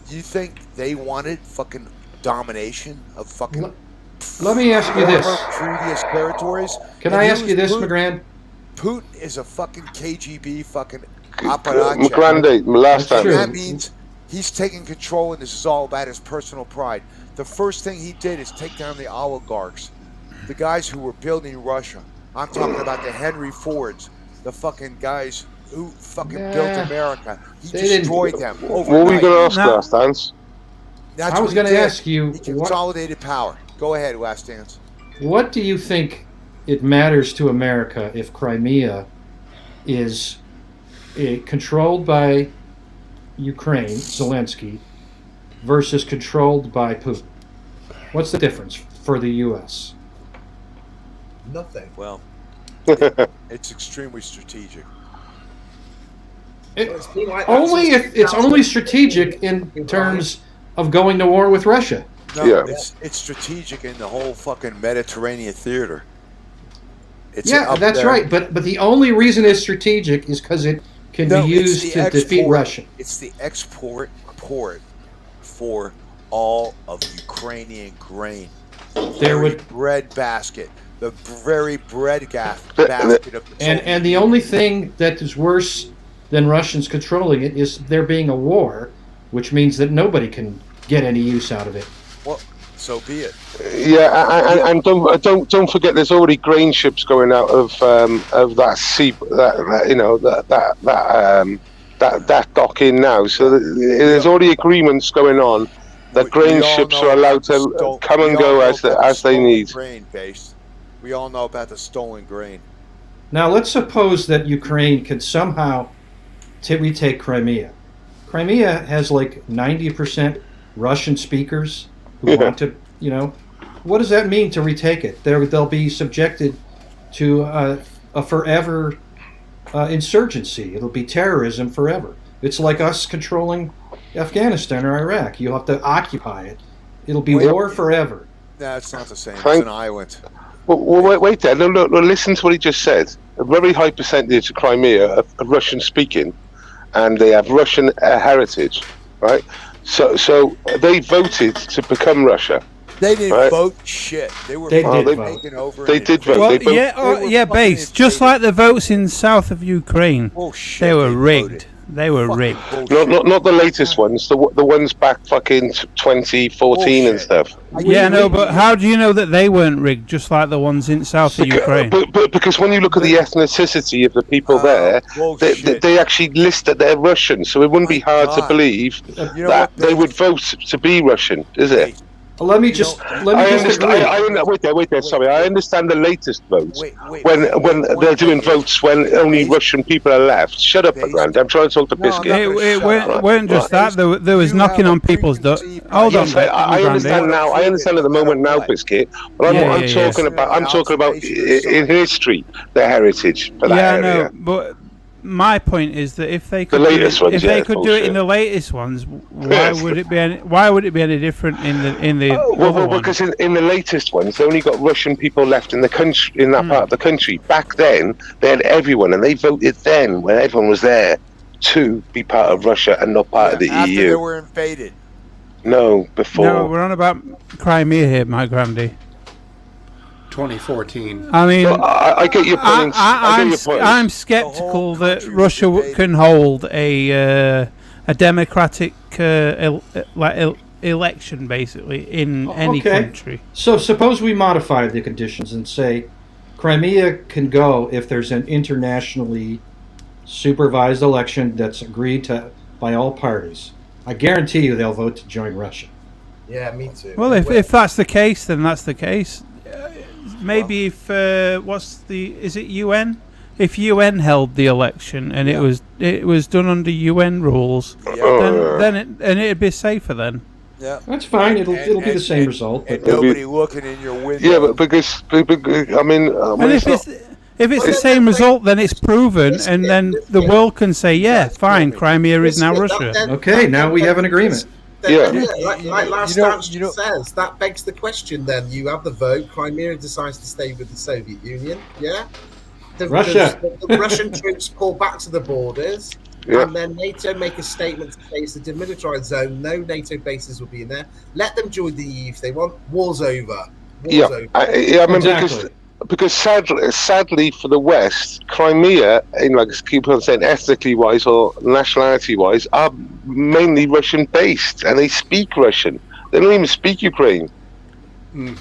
Speaker 11: Do you think they wanted fucking domination of fucking?
Speaker 10: Let me ask you this.
Speaker 11: Previous territories.
Speaker 10: Can I ask you this, McGrand?
Speaker 11: Putin is a fucking KGB fucking apparatchik.
Speaker 14: McGrande, last time.
Speaker 11: That means he's taking control, and this is all about his personal pride. The first thing he did is take down the oligarchs, the guys who were building Russia. I'm talking about the Henry Fords, the fucking guys who fucking built America. He destroyed them overnight.
Speaker 14: What were we going to ask last dance?
Speaker 10: I was going to ask you.
Speaker 11: He consolidated power. Go ahead, last dance.
Speaker 10: What do you think it matters to America if Crimea is controlled by Ukraine, Zelensky, versus controlled by Putin? What's the difference for the U.S.?
Speaker 13: Nothing.
Speaker 11: Well, it's extremely strategic.
Speaker 10: It's only strategic in terms of going to war with Russia.
Speaker 11: No, it's strategic in the whole fucking Mediterranean theater.
Speaker 10: That's right. But the only reason it's strategic is because it can be used to defeat Russia.
Speaker 11: It's the export port for all of Ukrainian grain. Bread basket. The very bread basket of the
Speaker 10: and the only thing that is worse than Russians controlling it is there being a war, which means that nobody can get any use out of it.
Speaker 11: Well, so be it.
Speaker 14: Yeah, and don't forget, there's already grain ships going out of that sea, that dock in now. So there's already agreements going on that grain ships are allowed to come and go as they need.
Speaker 11: We all know about the stolen grain.
Speaker 10: Now let's suppose that Ukraine can somehow retake Crimea. Crimea has like 90% Russian speakers who want to, what does that mean to retake it? They'll be subjected to a forever insurgency. It'll be terrorism forever. It's like us controlling Afghanistan or Iraq. You'll have to occupy it. It'll be war forever.
Speaker 11: That's not the same. It's an island.
Speaker 14: Well, wait there. Look, listen to what he just said. A very high percentage of Crimea are Russian speaking, and they have Russian heritage, right? So they voted to become Russia.
Speaker 11: They didn't vote shit. They were taken over.
Speaker 14: They did vote.
Speaker 12: Well, base. Just like the votes in south of Ukraine, they were rigged. They were rigged.
Speaker 14: Not the latest ones. The ones back fucking 2014 and stuff.
Speaker 12: Yeah, no, but how do you know that they weren't rigged, just like the ones in south of Ukraine?
Speaker 14: But because when you look at the ethnicity of the people there, they actually list that they're Russian, so it wouldn't be hard to believe that they would vote to be Russian, is it?
Speaker 10: Well, let me just agree.
Speaker 14: Wait there. Sorry, I understand the latest votes when they're doing votes when only Russian people are left. Shut up, Grant. I'm trying to talk to Biscuit.
Speaker 12: It weren't just that. There was knocking on people's doors. Hold on,
Speaker 14: I understand now. I understand at the moment now, Biscuit. But I'm talking about in history, the heritage for that area.
Speaker 12: Yeah, no, but my point is that if they could,
Speaker 14: do it
Speaker 12: in the latest ones, why would it be any different in the
Speaker 14: well, because in the latest ones, they only got Russian people left in the country, in that part of the country. Back then, they had everyone, and they voted then when everyone was there to be part of Russia and not part of the
Speaker 16: after
Speaker 14: EU.
Speaker 16: They were invaded.
Speaker 14: No, before.
Speaker 12: No, we're on about Crimea here, my grandy.
Speaker 1: 2014.
Speaker 12: I mean,
Speaker 14: I get your points.
Speaker 12: I'm skeptical that Russia can hold a democratic election, basically, in any country.
Speaker 10: So suppose we modify the conditions and say Crimea can go if there's an internationally supervised election that's agreed to by all parties. I guarantee you they'll vote to join Russia.
Speaker 13: Yeah, me too.
Speaker 12: Well, if that's the case, then that's the case. Maybe if is it UN? If UN held the election and it was done under UN rules, then it'd be safer then.
Speaker 16: Yeah,
Speaker 10: that's fine. It'll be the same result.
Speaker 16: And nobody looking in your window.
Speaker 14: Yeah, but because I mean,
Speaker 12: if it's the same result, then it's proven, and then the world can say, yeah, fine, Crimea is now Russia.
Speaker 10: Okay, now we have an agreement.
Speaker 13: Like last dance says, that begs the question. Then you have the vote. Crimea decides to stay with the Soviet Union. Yeah,
Speaker 10: Russia.
Speaker 13: The Russian troops pull back to the borders, and then NATO make a statement to say it's a demilitarized zone. No NATO bases will be in there. Let them join the EU if they want. War's over.
Speaker 14: I mean, because sadly for the West, Crimea, like keep on saying, ethnically wise or nationality wise, are mainly Russian based, and they speak Russian. They don't even speak Ukraine.
Speaker 16: No,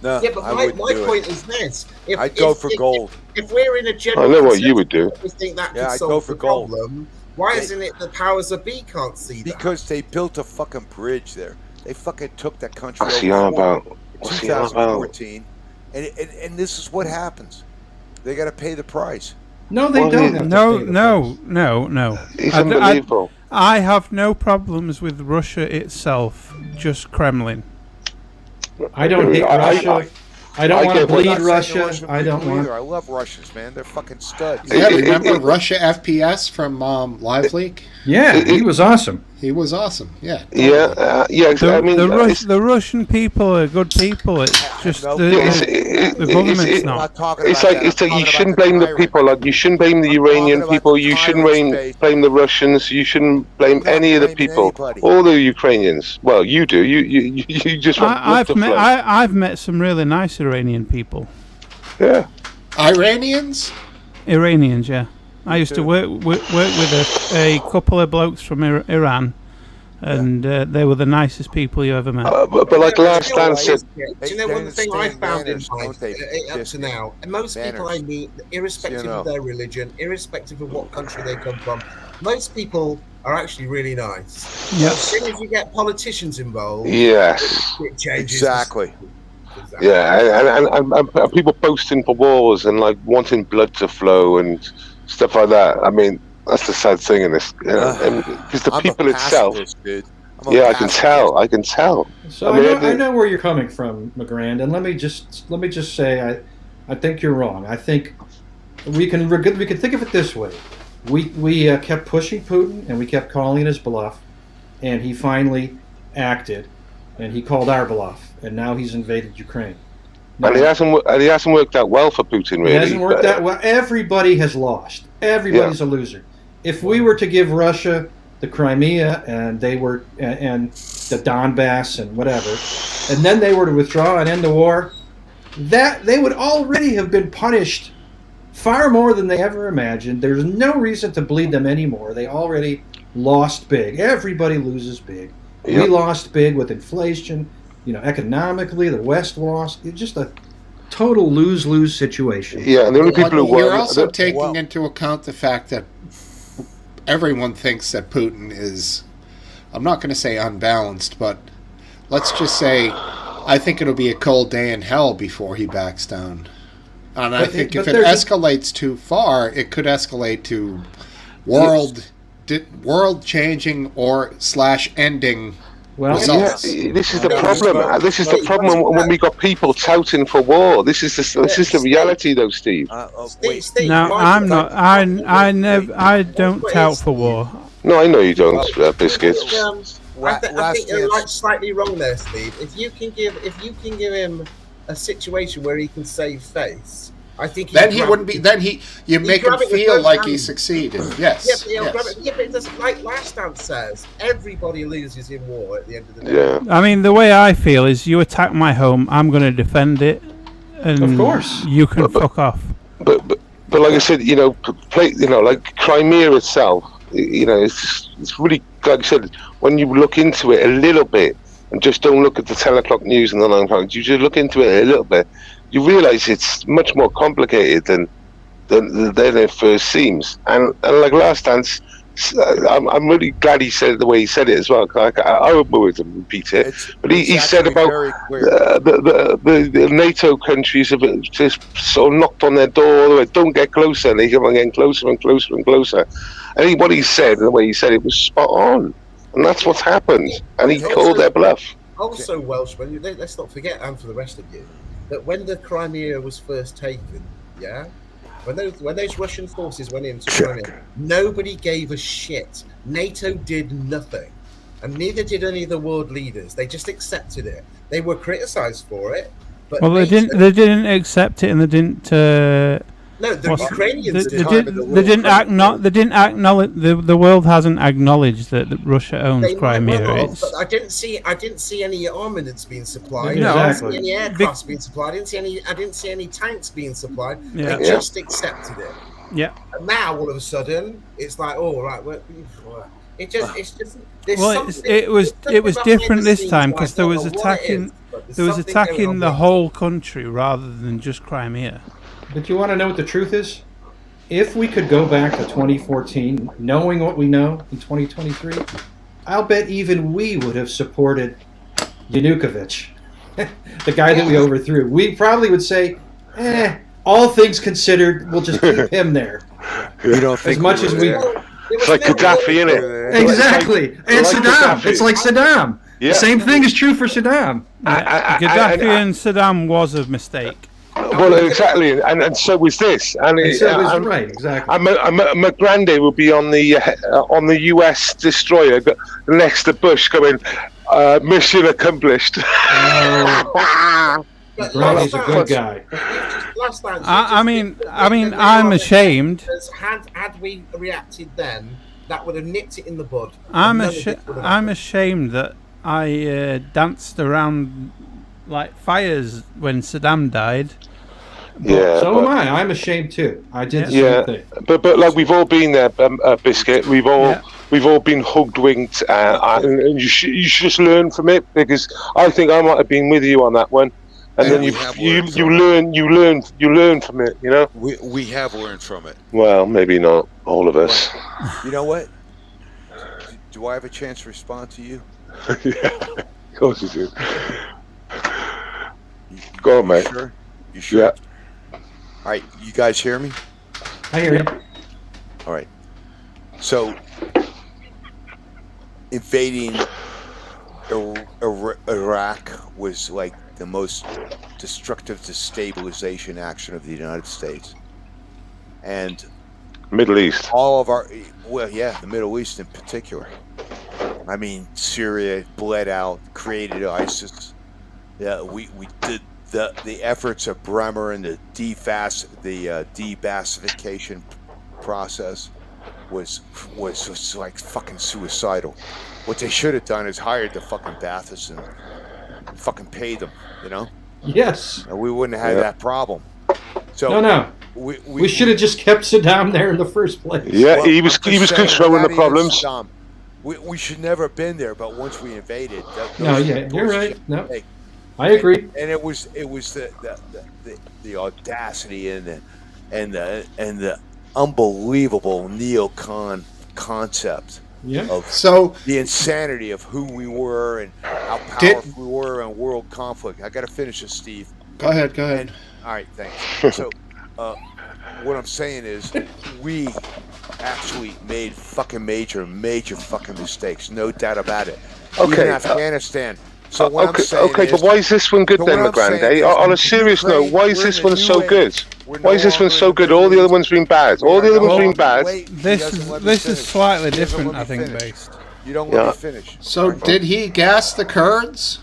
Speaker 13: yeah, but my point is this:
Speaker 16: I'd go for gold.
Speaker 13: If we're in a general,
Speaker 14: I know what you would do.
Speaker 13: We think that
Speaker 16: I'd
Speaker 13: could solve
Speaker 16: go for
Speaker 13: the
Speaker 16: gold.
Speaker 13: problem. Why isn't it the powers that be can't see that?
Speaker 16: Because they built a fucking bridge there. They fucking took that country
Speaker 14: What's he on about?
Speaker 16: 2014. And this is what happens. They got to pay the price.
Speaker 10: No, they don't.
Speaker 12: No.
Speaker 14: It's unbelievable.
Speaker 12: I have no problems with Russia itself, just Kremlin.
Speaker 10: I don't hate Russia. I don't want to bleed Russia. I don't want.
Speaker 16: I love Russians, man. They're fucking studs.
Speaker 1: Yeah, remember Russia FPS from Live Leak?
Speaker 10: Yeah, he was awesome.
Speaker 1: He was awesome. Yeah.
Speaker 14: Totally. I mean,
Speaker 12: the Russian people are good people. It's just the government's not.
Speaker 14: It's like you shouldn't blame the people. Like you shouldn't blame the Iranian people. You shouldn't blame the Russians. You shouldn't blame any of the people. All the Ukrainians. Well, you do. You just.
Speaker 12: I've met some really nice Iranian people.
Speaker 14: Yeah.
Speaker 1: Iranians.
Speaker 12: Yeah. I used to work with a couple of blokes from Iran, and they were the nicest people you ever met.
Speaker 14: But like last dance said,
Speaker 13: do you know one thing I found in life up to now? And most people I meet, irrespective of their religion, irrespective of what country they come from, most people are actually really nice.
Speaker 12: Yep.
Speaker 13: As soon as you get politicians involved,
Speaker 14: yes,
Speaker 13: it changes.
Speaker 16: Exactly.
Speaker 14: Yeah, and people posting for wars and like wanting blood to flow and stuff like that. I mean, that's the sad thing in this, because the people itself. Yeah, I can tell.
Speaker 10: So I know where you're coming from, McGrand, and let me just say, I think you're wrong. I think we can think of it this way: we kept pushing Putin, and we kept calling his bluff, and he finally acted, and he called our bluff, and now he's invaded Ukraine.
Speaker 14: And it hasn't worked out well for Putin, really.
Speaker 10: It hasn't worked out well. Everybody has lost. Everybody's a loser. If we were to give Russia the Crimea and they were and the Donbass and whatever, and then they were to withdraw and end the war, that they would already have been punished far more than they ever imagined. There's no reason to bleed them anymore. They already lost big. Everybody loses big. We lost big with inflation. Economically, the West lost. It's just a total lose-lose situation.
Speaker 14: Yeah, and the only people who won.
Speaker 1: You're also taking into account the fact that everyone thinks that Putin is, I'm not going to say unbalanced, but let's just say I think it'll be a cold day in hell before he backs down. And I think if it escalates too far, it could escalate to world-changing or /ending results.
Speaker 14: This is the problem. This is the problem when we got people touting for war. This is the reality, though, Steve.
Speaker 12: No, I'm not. I don't tout for war.
Speaker 14: No, I know you don't, Biscuits.
Speaker 13: I think you're slightly wrong there, Steve. If you can give him a situation where he can save face, I think
Speaker 1: you make him feel like he succeeded. Yes.
Speaker 13: But it doesn't, like Last Dance says, everybody loses in war at the end of the day.
Speaker 12: I mean, the way I feel is, you attack my home, I'm going to defend it, and
Speaker 10: of course
Speaker 12: you can fuck off.
Speaker 14: But like I said, like Crimea itself, it's really, like I said, when you look into it a little bit and just don't look at the 10 o'clock news and the 9 o'clock, you just look into it a little bit, you realise it's much more complicated than it first seems. And like Last Dance, I'm really glad he said it the way he said it as well. I won't bother to repeat it, but he said about the NATO countries have just sort of knocked on their door. Don't get closer, and they keep on getting closer and closer and closer. And what he said, the way he said it, was spot on, and that's what's happened. And he called their bluff.
Speaker 13: Also, Welshman, let's not forget, and for the rest of you, that when the Crimea was first taken, when those Russian forces went into Crimea, nobody gave a shit. NATO did nothing, and neither did any of the world leaders. They just accepted it. They were criticised for it, but
Speaker 12: they didn't accept it, and they didn't.
Speaker 13: No, the Ukrainians
Speaker 12: They didn't acknowledge. The world hasn't acknowledged that Russia owns Crimea.
Speaker 13: But I didn't see any armaments being supplied.
Speaker 12: No,
Speaker 13: I didn't see any aircrafts being supplied. I didn't see any tanks being supplied.
Speaker 12: Yeah.
Speaker 13: They just accepted it.
Speaker 12: Yeah.
Speaker 13: And now all of a sudden it's like, oh right, it's just.
Speaker 12: It was different this time because there was attacking the whole country rather than just Crimea.
Speaker 10: But you want to know what the truth is? If we could go back to 2014, knowing what we know in 2023, I'll bet even we would have supported Yanukovych, the guy that we overthrew. We probably would say, all things considered, we'll just keep him there.
Speaker 11: You don't think
Speaker 10: as much as we...
Speaker 14: It's like Gaddafi, isn't it?
Speaker 10: Exactly. And Saddam. It's like Saddam. Yeah. The same thing is true for Saddam.
Speaker 12: Gaddafi and Saddam was a mistake.
Speaker 14: Well, exactly, and so was this,
Speaker 10: right, exactly.
Speaker 14: McGrande will be on the U.S. destroyer next to Bush, going, mission accomplished.
Speaker 10: McGrande's a good guy.
Speaker 12: I'm ashamed.
Speaker 13: Had we reacted then, that would have nipped it in the bud.
Speaker 12: I'm ashamed that I danced around like fires when Saddam died.
Speaker 14: Yeah,
Speaker 10: so am I. I'm ashamed too. I did the same thing.
Speaker 14: But like we've all been there, Biscuit. We've all been hoodwinked, and you should just learn from it, because I think I might have been with you on that one, and then you learn from it. You know.
Speaker 16: We have learned from it.
Speaker 14: Well, maybe not all of us.
Speaker 16: You know what? Do I have a chance to respond to you?
Speaker 14: Yeah, of course you do. Go on, mate.
Speaker 16: You sure?
Speaker 14: Yeah.
Speaker 16: All right, you guys hear me?
Speaker 10: I hear you.
Speaker 16: All right. So, invading Iraq was like the most destructive destabilization action of the United States. And
Speaker 14: Middle East.
Speaker 16: All of the Middle East in particular. I mean, Syria bled out, created ISIS. Yeah, we did the efforts of Bremer and the debassification process was like fucking suicidal. What they should have done is hired the fucking Baathists and fucking paid them, you know?
Speaker 10: Yes.
Speaker 16: And we wouldn't have had that problem. So
Speaker 10: no. We should have just kept Saddam there in the first place.
Speaker 14: Yeah,
Speaker 16: Well,
Speaker 14: he was controlling the problems.
Speaker 16: We should never have been there, but once we invaded,
Speaker 10: No, yeah, you're right. No, I agree.
Speaker 16: And it was the audacity and the unbelievable neocon concept of the insanity of who we were and how powerful we were in world conflict. I got to finish this, Steve.
Speaker 1: Go ahead.
Speaker 16: All right, thanks. So, what I'm saying is, we actually made fucking major fucking mistakes. No doubt about it.
Speaker 14: Okay.
Speaker 16: Even Afghanistan. So what I'm saying
Speaker 14: but why is this one good then, Legrand? On a serious note, why is this one so good? Why is this one so good? All the other ones been bad. All the other ones been bad.
Speaker 12: This is slightly different, I think, based.
Speaker 16: You don't let me finish.
Speaker 1: So did he gas the Kurds?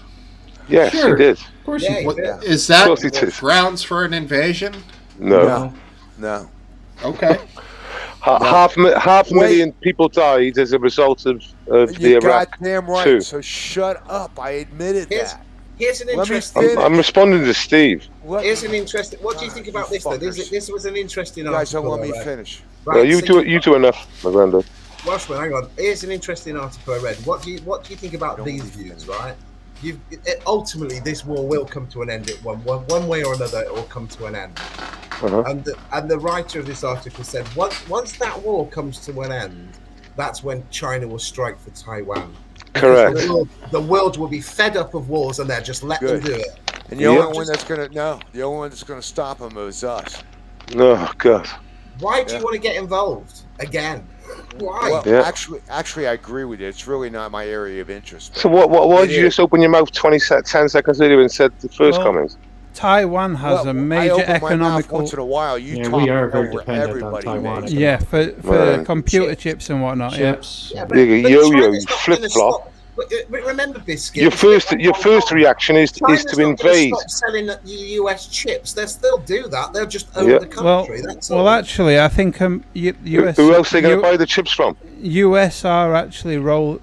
Speaker 14: Yes, he did.
Speaker 10: Of course he did.
Speaker 1: Is that grounds for an invasion?
Speaker 14: No.
Speaker 1: Okay.
Speaker 14: Half a million people died as a result of the Iraq.
Speaker 16: Goddamn right.
Speaker 14: Too.
Speaker 16: So shut up. I admitted that.
Speaker 13: Here's an interesting.
Speaker 14: I'm responding to Steve.
Speaker 13: Here's an interesting. What do you think about this? Though? This was an interesting article.
Speaker 16: You guys don't let me finish.
Speaker 14: Right, you do enough, Legrand.
Speaker 13: Welshman, hang on. Here's an interesting article I read. What do you think about these views? Right. Ultimately, this war will come to an end at one way or another. It will come to an end. And the writer of this article said once that war comes to an end, that's when China will strike for Taiwan.
Speaker 14: Correct.
Speaker 13: The world will be fed up of wars, and they'll just let them do it.
Speaker 16: And the only one that's gonna stop them is us.
Speaker 14: Oh God.
Speaker 13: Why do you want to get involved again? Why?
Speaker 16: Well, actually, I agree with you. It's really not my area of interest.
Speaker 14: So why did you just open your mouth 10 seconds earlier and said the first comment?
Speaker 12: Taiwan has a major economical.
Speaker 16: Once in a while, you talk
Speaker 10: we are very
Speaker 16: over
Speaker 10: dependent
Speaker 16: everybody.
Speaker 10: on Taiwan.
Speaker 12: Yeah, for computer chips and whatnot.
Speaker 10: Chips.
Speaker 13: Yeah,
Speaker 14: yo-yo, flip-flop.
Speaker 13: But remember this.
Speaker 14: Your first reaction is to invade.
Speaker 13: Stop selling the US chips. They'll still do that. They'll just own the country.
Speaker 12: Well, actually, I think US.
Speaker 14: Who else are they going to buy the chips from?
Speaker 12: US are actually rolling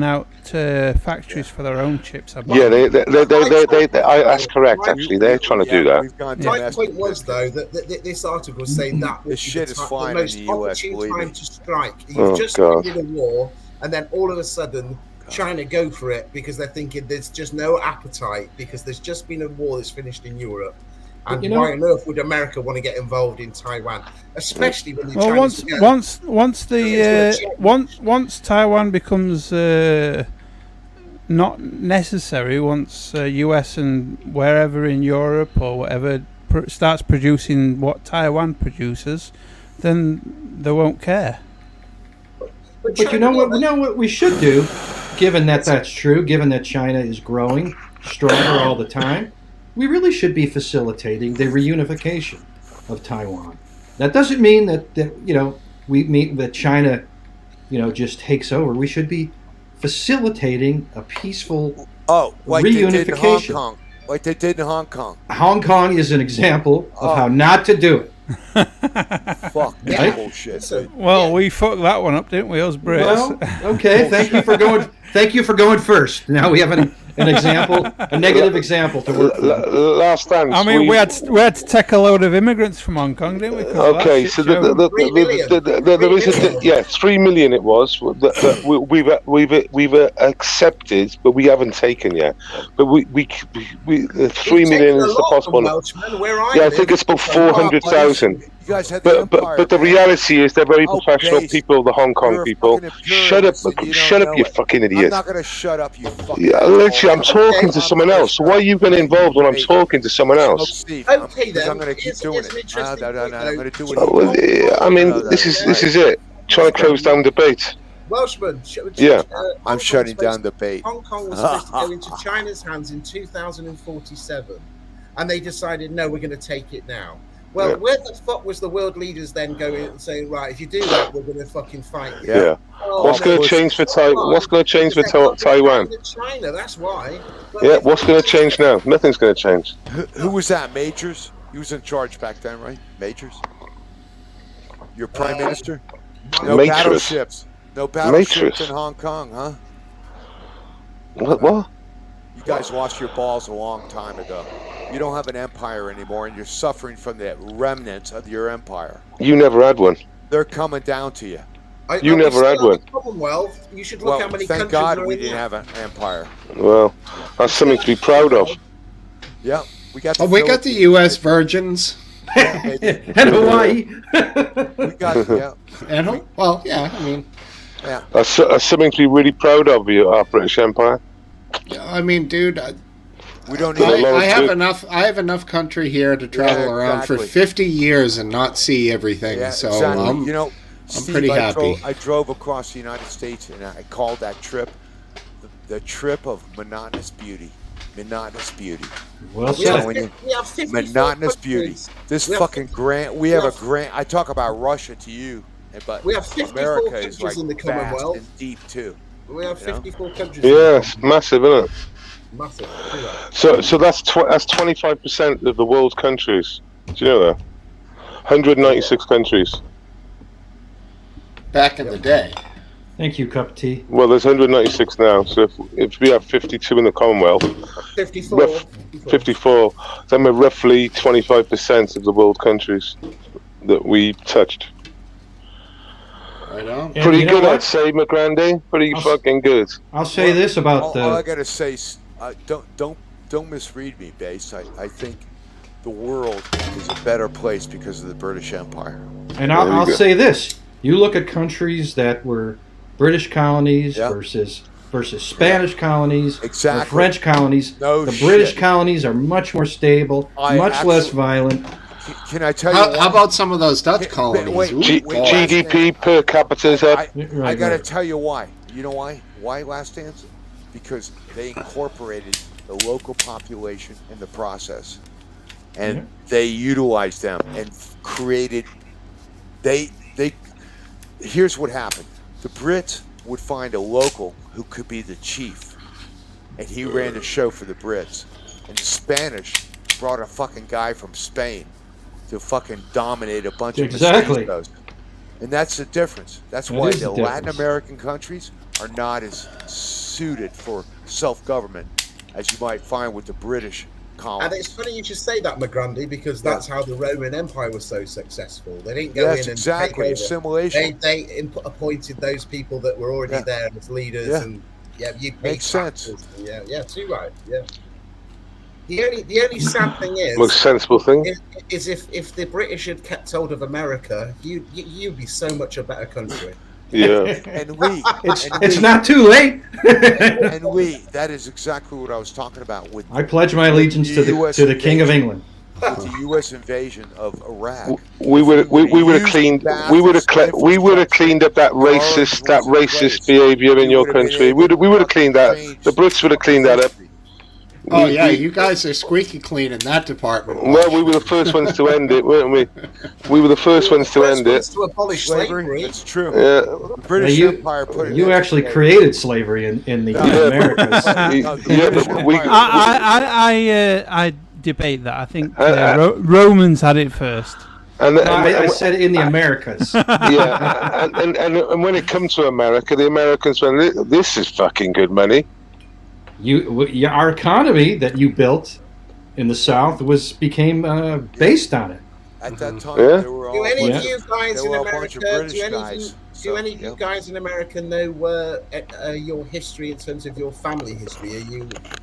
Speaker 12: out factories for their own chips.
Speaker 14: Yeah, that's correct. Actually, they're trying to do that.
Speaker 13: My point was though that this article was saying that was the most opportune time to strike. You've just ended a war. And then all of a sudden, China go for it because they're thinking there's just no appetite because there's just been a war that's finished in Europe. And why on earth would America want to get involved in Taiwan, especially when the Chinese
Speaker 12: once Taiwan becomes not necessary, once US and wherever in Europe or whatever starts producing what Taiwan produces, then they won't care.
Speaker 10: But you know what we should do, given that that's true, given that China is growing stronger all the time, we really should be facilitating the reunification of Taiwan. That doesn't mean that that China, just takes over. We should be facilitating a peaceful
Speaker 16: like
Speaker 10: reunification.
Speaker 16: They did in Hong Kong. Like they did in Hong Kong.
Speaker 10: Hong Kong is an example of how not to do it.
Speaker 16: Fuck that bullshit.
Speaker 12: Well, we fucked that one up, didn't we, us Brits?
Speaker 10: Well, okay. Thank you for going first. Now we have an example, a negative example to work with.
Speaker 14: Last time.
Speaker 12: I mean, we had to take a load of immigrants from Hong Kong, didn't we?
Speaker 14: Okay, so there is 3 million it was. We've accepted, but we haven't taken yet. But we 3 million is the possible. I think it's about 400,000. But the reality is they're very professional people, the Hong Kong people. Shut up, you fucking idiot.
Speaker 16: I'm not going to shut up, you fucking
Speaker 14: literally, I'm talking to someone else. Why are you getting involved when I'm talking to someone else?
Speaker 13: Okay, then.
Speaker 16: I'm going to keep doing it. I'm going to do
Speaker 14: it. I mean, this is it. Trying to close down debate.
Speaker 13: Welshman,
Speaker 16: I'm shutting down debate.
Speaker 13: Hong Kong was supposed to go into China's hands in 2047, and they decided, no, we're going to take it now. Well, where the fuck was the world leaders then going and saying, right, if you do that, we're going to fucking fight you?
Speaker 14: Yeah. What's going to change for Taiwan? What's going to change for Taiwan?
Speaker 13: China, that's why.
Speaker 14: But what's going to change now? Nothing's going to change.
Speaker 16: Who was that? Majors? He was in charge back then, right? Majors? Your prime minister? No battleships. No battleships in Hong Kong, huh?
Speaker 14: What?
Speaker 16: You guys lost your balls a long time ago. You don't have an empire anymore, and you're suffering from the remnants of your empire.
Speaker 14: You never had one.
Speaker 16: They're coming down to you.
Speaker 14: You never had one.
Speaker 13: Commonwealth. You should look how many
Speaker 16: thank
Speaker 13: countries
Speaker 16: God
Speaker 13: are
Speaker 16: we
Speaker 13: in
Speaker 16: didn't
Speaker 13: that.
Speaker 16: have an empire.
Speaker 14: Well, that's something to be proud of.
Speaker 16: Yeah, we got.
Speaker 1: We got the U.S. Virgins.
Speaker 10: And Hawaii.
Speaker 16: We got
Speaker 1: And well, yeah. I mean,
Speaker 16: yeah.
Speaker 14: That's something to be really proud of. Our British Empire.
Speaker 1: I mean, dude.
Speaker 16: We don't
Speaker 1: need. I have enough. I have enough country here to travel around for 50 years and not see everything.
Speaker 16: Yeah,
Speaker 1: so
Speaker 16: exactly.
Speaker 1: I'm
Speaker 16: Steve,
Speaker 1: pretty happy.
Speaker 16: I drove across the United States, and I called that trip the trip of monotonous beauty. Monotonous beauty.
Speaker 10: Well
Speaker 13: said.
Speaker 16: We
Speaker 13: have 54
Speaker 16: monotonous beauty.
Speaker 13: countries.
Speaker 16: This
Speaker 13: We have
Speaker 16: fucking grant. We have a grant. I talk about Russia to you, but
Speaker 13: We have 54
Speaker 16: America is
Speaker 13: countries
Speaker 16: like
Speaker 13: in the
Speaker 16: vast
Speaker 13: Commonwealth.
Speaker 16: and deep too.
Speaker 13: We have
Speaker 16: You know?
Speaker 13: 54 countries.
Speaker 14: Yeah, it's massive, isn't it?
Speaker 13: Massive.
Speaker 14: So that's 25% of the world's countries. Do you know that? 196 countries.
Speaker 1: Back in the day.
Speaker 10: Thank you, cup of tea.
Speaker 14: Well, there's 196 now. So if we have 52 in the Commonwealth, 54, then we're roughly 25% of the world countries that we touched.
Speaker 1: Right on.
Speaker 10: And
Speaker 14: Pretty
Speaker 10: you know
Speaker 14: good,
Speaker 10: what?
Speaker 14: I'd say, McGrandy. Pretty fucking good.
Speaker 10: I'll say this about
Speaker 16: all I gotta say, don't misread me, Base. I think the world is a better place because of the British Empire.
Speaker 10: And I'll say this: you look at countries that were British colonies versus Spanish colonies, or French colonies.
Speaker 16: No
Speaker 10: the British
Speaker 16: shit.
Speaker 10: colonies are much more stable, much less violent.
Speaker 16: Can I tell you?
Speaker 1: How about some of those Dutch colonies?
Speaker 16: wait,
Speaker 1: Ooh,
Speaker 14: GDP per capita is up.
Speaker 16: I gotta tell you why. You know why? Why Last Dance? Because they incorporated the local population in the process, and they utilized them and created. They. Here's what happened. The Brits would find a local who could be the chief, and he ran the show for the Brits. And the Spanish brought a fucking guy from Spain to fucking dominate a bunch of mestizos. And that's the difference. That's
Speaker 10: That
Speaker 16: why
Speaker 10: is
Speaker 16: the
Speaker 10: the
Speaker 16: Latin
Speaker 10: difference.
Speaker 16: American countries are not as suited for self-government as you might find with the British colonies.
Speaker 13: And it's funny you should say that, McGrandy, because that's how the Roman Empire was so successful. They didn't go in and
Speaker 16: exactly.
Speaker 13: take over.
Speaker 16: Assimilation.
Speaker 13: They appointed those people that were already there as leaders, and you paid
Speaker 16: Makes sense.
Speaker 13: taxes. Yeah, too right. Yeah. The only sad thing is,
Speaker 14: Most sensible thing.
Speaker 13: is if the British had kept hold of America, you'd be so much a better country.
Speaker 14: Yeah.
Speaker 16: And we.
Speaker 10: It's not too late.
Speaker 16: That is exactly what I was talking about with.
Speaker 10: I pledge my allegiance to the King of England.
Speaker 16: With the U.S. invasion of Iraq,
Speaker 14: We would have cleaned up that racist behaviour in your country. We would have cleaned that. The Brits would have cleaned that up.
Speaker 1: Oh yeah, you guys are squeaky clean in that department.
Speaker 14: Well, we were the first ones to end it, weren't we? We were the first ones to end it.
Speaker 13: To abolish slavery.
Speaker 16: It's true.
Speaker 14: Yeah.
Speaker 16: The British Empire put it.
Speaker 10: You actually created slavery in the Americas.
Speaker 12: I debate that. I think Romans had it first.
Speaker 14: And
Speaker 10: I said in the Americas.
Speaker 14: Yeah, and when it comes to America, the Americans went, "This is fucking good money."
Speaker 10: Our economy that you built in the South became based on it.
Speaker 16: At that time, there were all
Speaker 13: Do any of you guys
Speaker 16: there
Speaker 13: in
Speaker 16: were a
Speaker 13: America?
Speaker 16: bunch of British
Speaker 13: Do
Speaker 16: guys.
Speaker 13: any of you guys in America know your history in terms of your family history?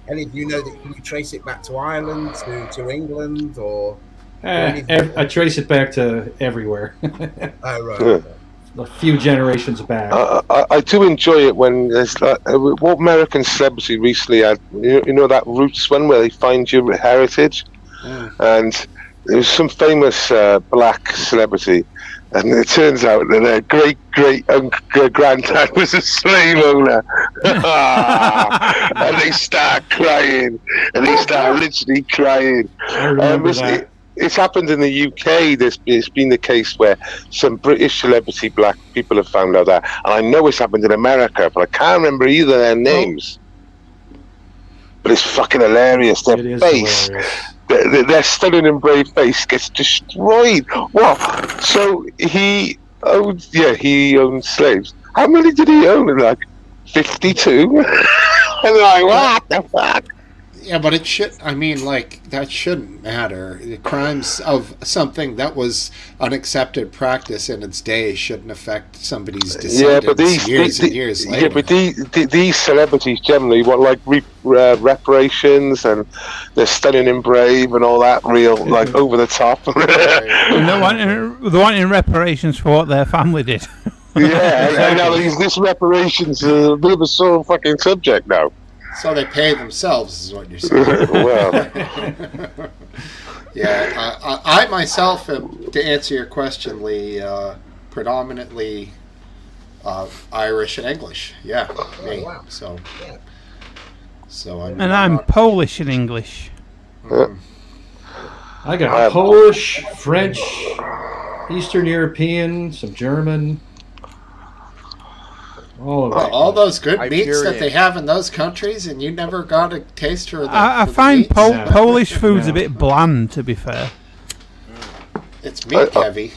Speaker 13: Any of you know that? Can you trace it back to Ireland, to England, or?
Speaker 10: I trace it back to everywhere.
Speaker 13: Oh right.
Speaker 14: Yeah.
Speaker 10: A few generations back.
Speaker 14: I do enjoy it when there's what American celebrity recently had. You know that Roots one where they find your heritage, and there was some famous black celebrity, and it turns out that their great granddad was a slave owner, and they start crying, and they start literally crying.
Speaker 10: I remember that.
Speaker 14: It's happened in the UK. It's been the case where some British celebrity black people have found out that, and I know it's happened in America, but I can't remember either of their names. But it's fucking hilarious. Their face, their stunning and brave face, gets destroyed. What? So he owned slaves. How many did he own? Like 52. And they're like, what the fuck?
Speaker 1: Yeah, but it should. I mean, like, that shouldn't matter. The crimes of something that was an accepted practice in its day shouldn't affect somebody's descendants years and years later.
Speaker 14: Yeah, but these celebrities generally want like reparations, and they're stunning and brave and all that, real like over the top.
Speaker 12: And they're wanting reparations for what their family did.
Speaker 14: Yeah, and now this reparations is a bit of a sore fucking subject now.
Speaker 1: So they pay themselves, is what you're saying.
Speaker 14: Well,
Speaker 1: yeah, I myself am, to answer your question, Lee, predominantly Irish and English. Yeah, me.
Speaker 13: Wow.
Speaker 1: So
Speaker 12: I'm Polish and English.
Speaker 10: I got Polish, French, Eastern European, some German.
Speaker 1: All those good meats that they have in those countries, and you never got a taste for the
Speaker 12: I
Speaker 1: for the
Speaker 12: find
Speaker 1: meats?
Speaker 12: Polish food's a bit bland, to be fair.
Speaker 1: It's meat heavy.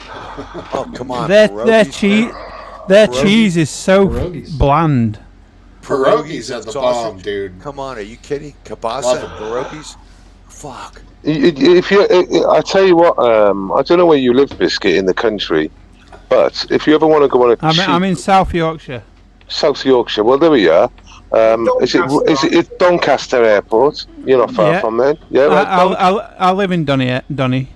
Speaker 16: Oh, come on.
Speaker 12: Their cheese is so bland.
Speaker 1: Pierogies are the bomb, dude.
Speaker 16: Come on, are you kidding? Kielbasa and pierogies? Fuck.
Speaker 14: if you, I tell you what, I don't know where you live, Biscuit, in the country, but if you ever want to go on a
Speaker 12: I'm in South Yorkshire.
Speaker 14: South Yorkshire. Well, there we are. Is it Doncaster Airport? You're not far from there. Yeah, right.
Speaker 12: I live in Donny.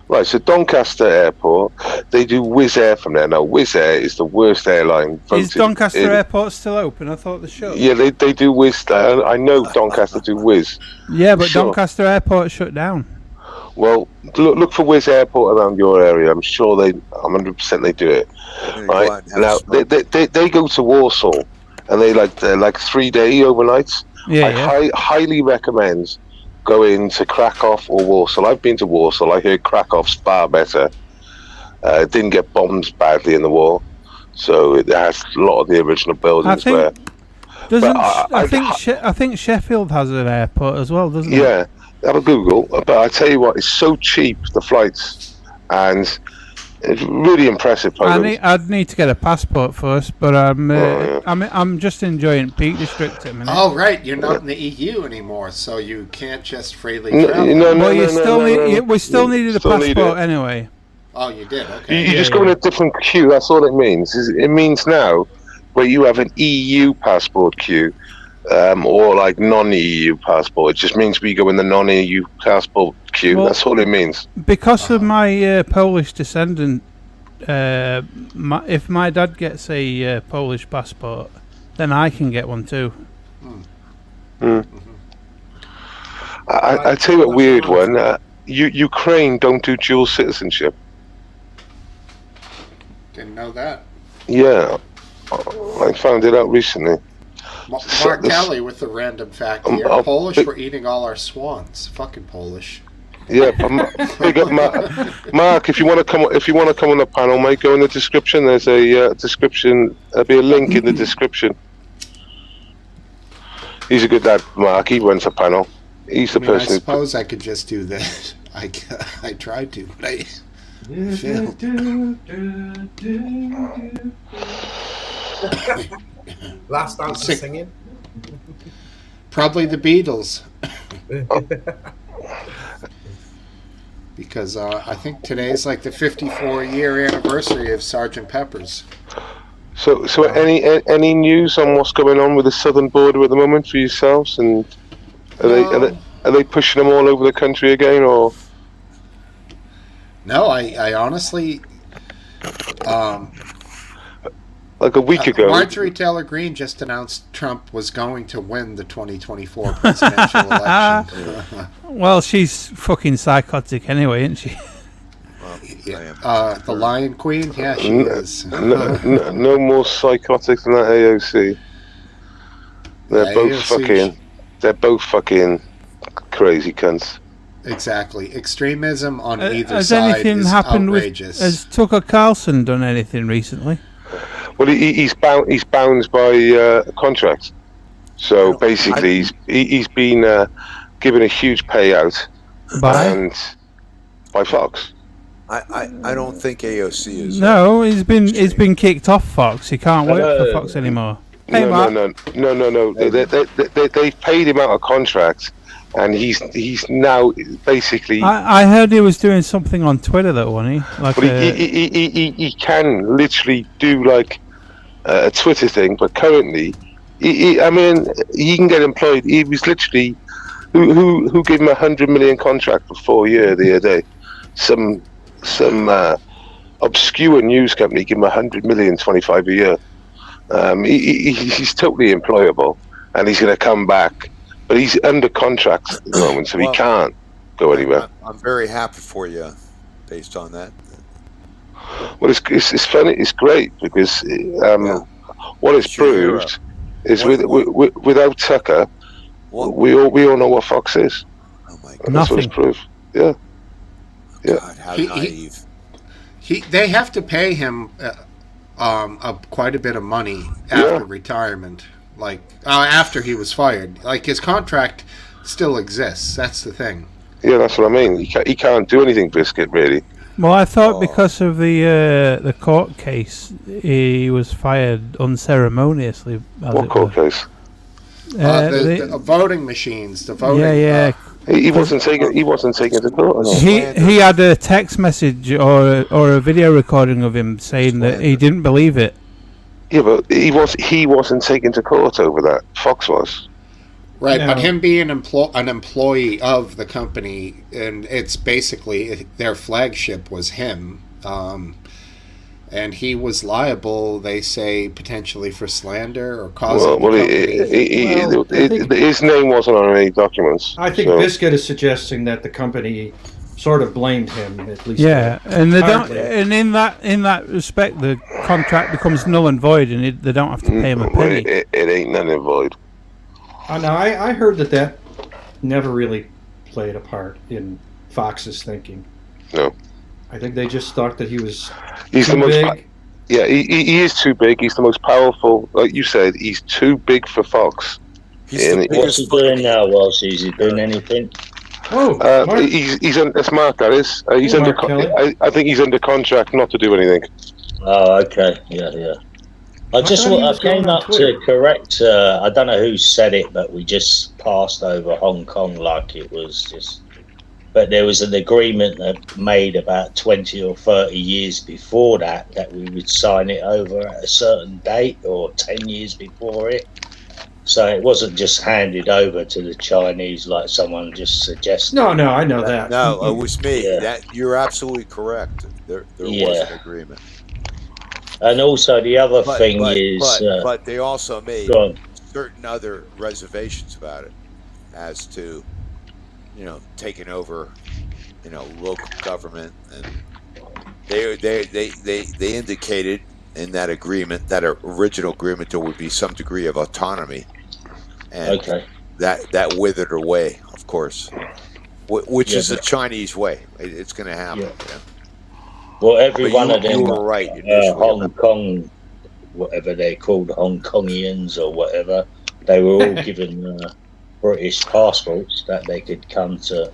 Speaker 14: Right, so Doncaster Airport, they do Wizz Air from there. Now, Wizz Air is the worst airline.
Speaker 12: Is Doncaster Airport still open? I thought the show.
Speaker 14: Yeah, they do Wizz. I know Doncaster do Wizz.
Speaker 12: Yeah, but sure. Doncaster Airport shut down.
Speaker 14: Well, look for Wizz Airport around your area. I'm sure 100% they do it. Right now, they go to Warsaw, and they're like 3-day overnights.
Speaker 12: Yeah,
Speaker 14: I highly recommend going to Krakow or Warsaw. I've been to Warsaw. I heard Krakow's far better. It didn't get bombed badly in the war, so it has a lot of the original buildings there.
Speaker 12: I think Sheffield has an airport as well, doesn't it?
Speaker 14: Yeah. Have a Google, but I tell you what, it's so cheap, the flights, and it's really impressive.
Speaker 12: I'd need to get a passport first, but I'm just enjoying Peak District at the minute.
Speaker 1: Oh right, you're not in the EU anymore, so you can't just freely travel.
Speaker 12: We still needed a passport anyway.
Speaker 1: Oh, you did? Okay.
Speaker 14: You just go in a different queue. That's all it means. It means now where you have an EU passport queue. Or like non-EU passport. It just means we go in the non-EU passport queue. Well, that's all it means.
Speaker 12: Because of my Polish descendant, if my dad gets a Polish passport, then I can get one too.
Speaker 14: I tell you a weird one. Ukraine don't do dual citizenship.
Speaker 1: Didn't know that.
Speaker 14: Yeah, I found it out recently.
Speaker 1: Mark Kelly with the random fact here. Polish, we're eating all our swans. Fucking Polish.
Speaker 14: Yeah, big up Mark. If you want to come on the panel, mate, go in the description. There's a description. There'll be a link in the description. He's a good lad, Mark. He runs a panel. He's the person.
Speaker 1: I suppose I could just do that. I tried to, but I failed.
Speaker 13: Last answer singing?
Speaker 1: Probably the Beatles. Because I think today's like the 54-year anniversary of Sgt. Pepper's.
Speaker 14: So any news on what's going on with the southern border at the moment for yourselves? And are they pushing them all over the country again, or?
Speaker 1: No, I honestly.
Speaker 14: Like a week ago,
Speaker 1: Marjorie Taylor Greene just announced Trump was going to win the 2024 presidential election.
Speaker 12: Well, she's fucking psychotic anyway, isn't she?
Speaker 1: The Lion Queen? Yeah, she is.
Speaker 14: No more psychotic than that AOC. They're both fucking crazy cunts.
Speaker 1: Exactly. Extremism on either
Speaker 12: has
Speaker 1: side
Speaker 12: anything
Speaker 1: is
Speaker 12: happened
Speaker 1: outrageous.
Speaker 12: Has Tucker Carlson done anything recently?
Speaker 14: Well, he's bound by a contract. So basically, he's been given a huge payout by Fox.
Speaker 16: I don't think AOC is.
Speaker 12: No, he's been kicked off Fox. He can't work for Fox anymore. Hey,
Speaker 14: No. They've paid him out a contract, and he's now basically.
Speaker 12: I heard he was doing something on Twitter, though, wasn't he? Like
Speaker 14: but he can literally do like a Twitter thing, but currently, I mean, he can get employed. He was literally who gave him $100 million contract for 4 years the other day. Some obscure news company gave him $100 million, 25 a year. He's totally employable, and he's going to come back, but he's under contract at the moment, so he can't go anywhere.
Speaker 16: I'm very happy for you, based on that.
Speaker 14: Well, it's funny. It's great because what it's proved is without Tucker, we all know what Fox is.
Speaker 16: Oh my
Speaker 14: God! That's what it's proved. Yeah. Yeah.
Speaker 16: God, how naive.
Speaker 1: They have to pay him quite a bit of money after retirement. Like after he was fired, like his contract still exists. That's the thing.
Speaker 14: Yeah, that's what I mean. He can't do anything, Biscuit, really.
Speaker 12: Well, I thought because of the court case, he was fired unceremoniously.
Speaker 14: What court case?
Speaker 1: The voting machines. The voting.
Speaker 12: Yeah.
Speaker 14: He wasn't taken to court.
Speaker 12: He had a text message or a video recording of him saying that he didn't believe it.
Speaker 14: Yeah, but he wasn't taken to court over that. Fox was.
Speaker 1: Right, but him being an employee of the company, and it's basically their flagship was him, and he was liable, they say, potentially for slander or causing.
Speaker 14: His name wasn't on any documents.
Speaker 10: I think Biscuit is suggesting that the company sort of blamed him, at least.
Speaker 12: Yeah, and they don't. And in that respect, the contract becomes null and void, and they don't have to pay him a penny.
Speaker 14: It ain't null and void.
Speaker 10: Now, I heard that never really played a part in Fox's thinking.
Speaker 14: No.
Speaker 10: I think they just thought that he was
Speaker 14: too
Speaker 10: too big.
Speaker 14: He is too big. He's the most powerful. Like you said, he's too big for Fox.
Speaker 17: What's he doing now, Welsh? Is he doing anything?
Speaker 14: He's that's Mark. That is. He's under. I think he's under contract not to do anything.
Speaker 17: Oh, okay. Yeah. I came up to correct. I don't know who said it, but we just passed over Hong Kong like it was just. But there was an agreement that made about 20 or 30 years before that we would sign it over at a certain date or 10 years before it. So it wasn't just handed over to the Chinese like someone just suggested.
Speaker 10: No, I know that.
Speaker 16: No, it was me. Yeah. You're absolutely correct. There was an agreement.
Speaker 17: And also the other thing is...
Speaker 16: But they also made certain other reservations about it as to, taking over, local government. And they indicated in that agreement, that original agreement, there would be some degree of autonomy. And that withered away, of course, which is the Chinese way. It's going to happen. Yeah.
Speaker 17: Well, every one of them,
Speaker 16: you were right.
Speaker 17: Hong Kong, whatever they're called, Hong Kongians or whatever, they were all given British passports that they could come to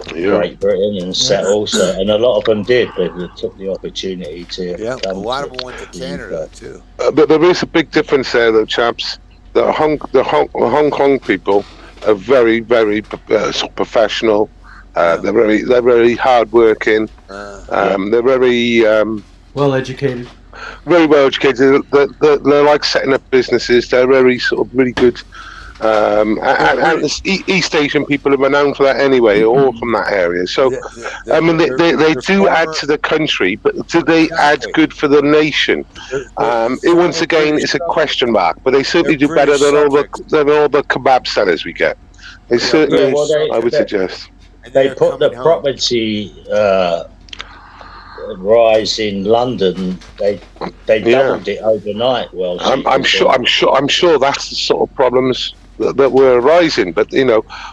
Speaker 17: Great Britain and settle. So, and a lot of them did, but they took the opportunity to.
Speaker 16: Yeah, a lot of them went to Canada too.
Speaker 14: But there is a big difference there, though, chaps. The Hong Kong people are very, very professional. They're very hardworking. They're very
Speaker 10: well educated.
Speaker 14: Very well educated. They're like setting up businesses. They're very sort of really good. And the East Asian people are renowned for that anyway, all from that area. So, I mean, they do add to the country, but do they add good for the nation? Once again, it's a question mark. But they certainly do better than all the kebab sellers we get. They certainly, I would suggest.
Speaker 17: They put the property rise in London. They doubled it overnight. Well,
Speaker 14: I'm sure that's the sort of problems that were arising. But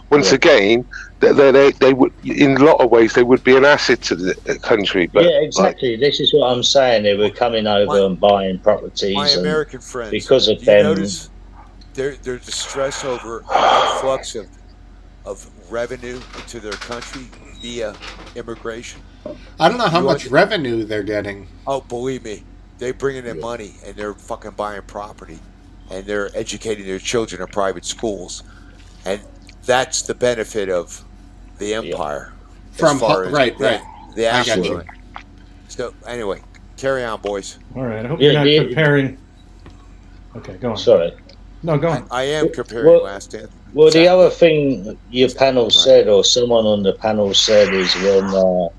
Speaker 14: once again, they would, in a lot of ways, they would be an asset to the country. But
Speaker 17: exactly. This is what I'm saying. They were coming over and buying properties.
Speaker 16: My American friends,
Speaker 17: because of them,
Speaker 16: notice their distress over influx of revenue into their country via immigration.
Speaker 1: I don't know how much revenue they're getting.
Speaker 16: Oh, believe me, they're bringing in money and they're fucking buying property and they're educating their children in private schools. And that's the benefit of the empire.
Speaker 1: From
Speaker 16: as far as
Speaker 1: right.
Speaker 16: The
Speaker 1: I got
Speaker 16: actual. So anyway, carry on, boys.
Speaker 10: All right. I hope you're not comparing. Okay, go on.
Speaker 17: Sorry.
Speaker 10: No, go on.
Speaker 16: I am comparing last dance.
Speaker 17: Well, the other thing your panel said, or someone on the panel said, is when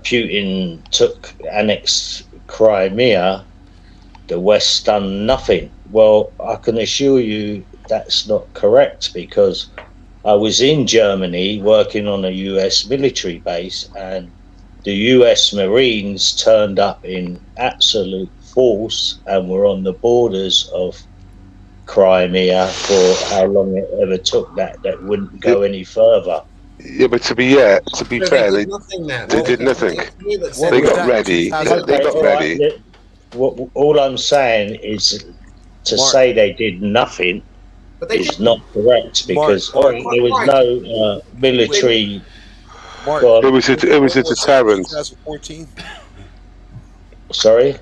Speaker 17: Putin annexed Crimea, the West done nothing. Well, I can assure you that's not correct, because I was in Germany working on a US military base, and the US Marines turned up in absolute force and were on the borders of Crimea for how long it ever took. That wouldn't go any further.
Speaker 14: Yeah, but to be fair,
Speaker 13: they did nothing now.
Speaker 14: They did nothing.
Speaker 16: What
Speaker 14: They
Speaker 16: was
Speaker 14: got
Speaker 16: that,
Speaker 14: ready.
Speaker 16: 2000?
Speaker 14: They got ready.
Speaker 17: All I'm saying is to say they did nothing is not correct, because there was no military.
Speaker 16: Mark,
Speaker 14: It was a deterrent.
Speaker 16: 2014.
Speaker 17: Sorry.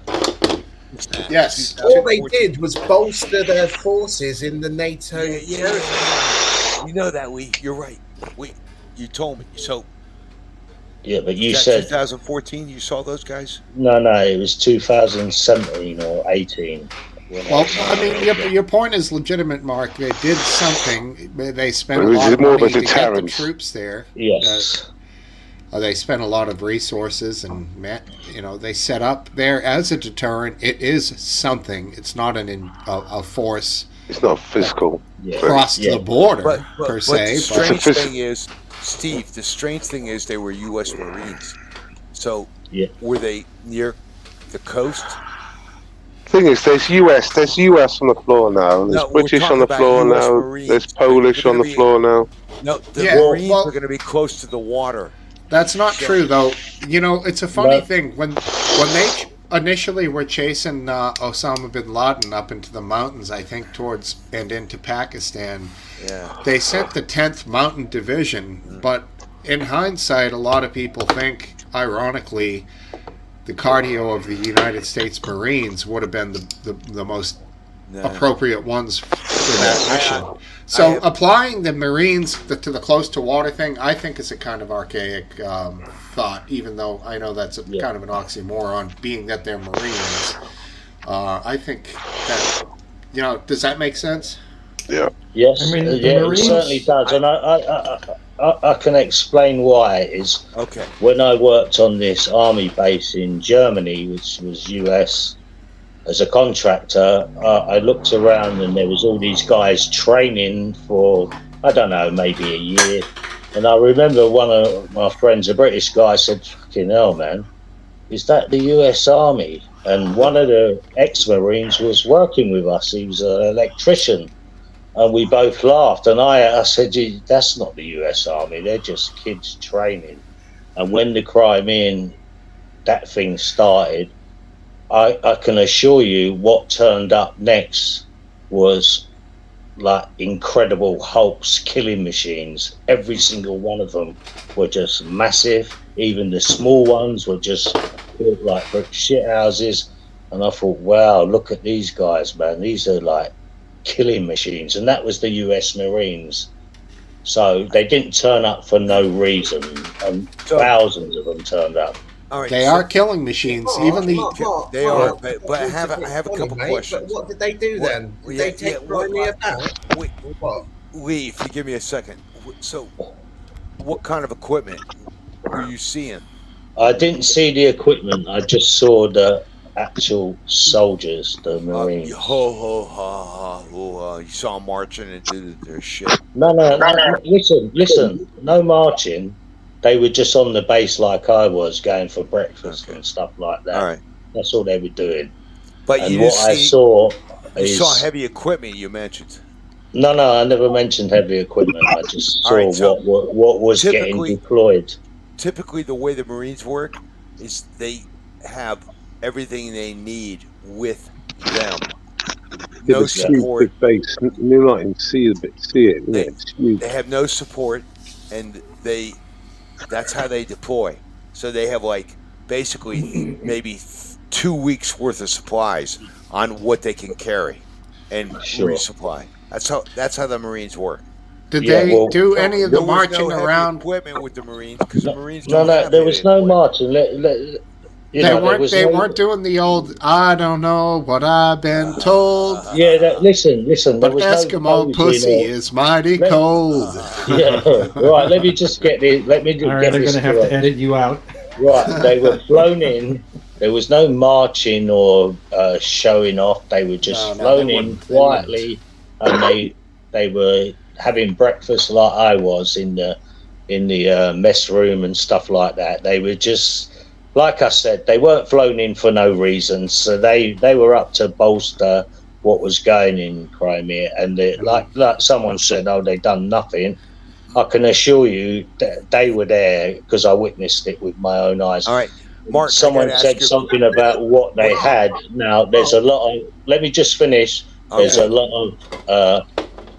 Speaker 1: Yes.
Speaker 13: All they did was bolster their forces in the NATO.
Speaker 16: You know that you're right. You told me so.
Speaker 17: Yeah, but you
Speaker 16: that
Speaker 17: said
Speaker 16: 2014. You saw those guys?
Speaker 17: No, it was 2017 or 18.
Speaker 1: Well, I mean, your point is legitimate, Mark. They did something. They spent a
Speaker 14: It was
Speaker 1: lot of
Speaker 14: more of
Speaker 1: money
Speaker 14: a
Speaker 1: to get the
Speaker 14: deterrent.
Speaker 1: troops there.
Speaker 17: Yes.
Speaker 1: They spent a lot of resources, and they set up there as a deterrent. It is something. It's not a force.
Speaker 14: It's not physical.
Speaker 1: Across the border, per se.
Speaker 16: The strange thing is, Steve, the strange thing is they were U.S. Marines. So were they near the coast?
Speaker 14: Thing is, there's US on the floor now. There's British on the floor now.
Speaker 16: Marines.
Speaker 14: There's Polish on the floor now.
Speaker 16: No, the Marines are going to be close to the water.
Speaker 1: That's not true, though. It's a funny thing. When they initially were chasing Osama bin Laden up into the mountains, I think towards and into Pakistan, they sent the 10th Mountain Division. But in hindsight, a lot of people think, ironically, the cardio of the United States Marines would have been the most appropriate ones for that mission. So applying the Marines to the close to water thing, I think is a kind of archaic thought, even though I know that's kind of an oxymoron, being that they're Marines. I think that, does that make sense?
Speaker 14: Yeah.
Speaker 17: Yes,
Speaker 10: I mean,
Speaker 17: it certainly does. And I can explain why. Is when I worked on this army base in Germany, which was US, as a contractor, I looked around and there was all these guys training for, I don't know, maybe a year. And I remember one of my friends, a British guy, said, "Fucking hell, man, is that the US Army?" And one of the ex-Marines was working with us. He was an electrician. And we both laughed. And I said, "Gee, that's not the US Army. They're just kids training." And when the Crimean, that thing started, I can assure you what turned up next was like incredible Hulks, killing machines. Every single one of them were just massive. Even the small ones were just built like brick shit houses. And I thought, wow, look at these guys, man. These are like killing machines. And that was the US Marines. So they didn't turn up for no reason. And thousands of them turned up.
Speaker 16: All right,
Speaker 1: they are killing machines. Even the
Speaker 16: they are. But I have a couple questions.
Speaker 13: But what did they do then? Did they take Crimea back?
Speaker 16: What? Lee, if you give me a second. So, what kind of equipment were you seeing?
Speaker 17: I didn't see the equipment. I just saw the actual soldiers, the Marines.
Speaker 16: You saw them marching and did their shit.
Speaker 17: No. Listen. No marching. They were just on the base like I was, going for breakfast and stuff like that.
Speaker 16: All right.
Speaker 17: That's all they were doing.
Speaker 16: But
Speaker 17: and
Speaker 16: you
Speaker 17: what I saw
Speaker 16: you saw heavy equipment. You mentioned.
Speaker 17: No, I never mentioned heavy equipment. I just saw what was getting deployed.
Speaker 16: Typically, the way the Marines work is they have everything they need with them. No support.
Speaker 14: Base. You not even see it.
Speaker 16: They have no support, and that's how they deploy. So they have basically maybe 2 weeks worth of supplies on what they can carry and resupply. That's how the Marines work.
Speaker 1: Did they do any of the
Speaker 16: there was
Speaker 1: marching
Speaker 16: no heavy
Speaker 1: around?
Speaker 16: equipment with the Marines because the Marines
Speaker 17: No,
Speaker 16: don't
Speaker 17: no,
Speaker 16: have
Speaker 17: there
Speaker 16: heavy
Speaker 17: was no
Speaker 16: equipment.
Speaker 17: marching. There was
Speaker 1: They
Speaker 17: no.
Speaker 1: weren't doing the old "I don't know what I've been told."
Speaker 17: Yeah, listen. There
Speaker 1: But
Speaker 17: was no
Speaker 1: Eskimo
Speaker 17: posing
Speaker 1: pussy
Speaker 17: or.
Speaker 1: is mighty cold.
Speaker 17: Yeah, right. Let me just get this. Let me
Speaker 10: All right,
Speaker 17: get
Speaker 10: I'm
Speaker 17: this
Speaker 10: going to have to
Speaker 17: correct.
Speaker 10: edit you out.
Speaker 17: Right, they were flown in. There was no marching or showing off. They were just flown in quietly, and they were having breakfast like I was in the mess room and stuff like that. They were just, like I said, they weren't flown in for no reason. So they were up to bolster what was going in Crimea, and like someone said, oh, they done nothing. I can assure you that they were there because I witnessed it with my own eyes.
Speaker 16: All right, Mark.
Speaker 17: Someone said something about what they had. Now, there's a lot of. Let me just finish. There's a lot of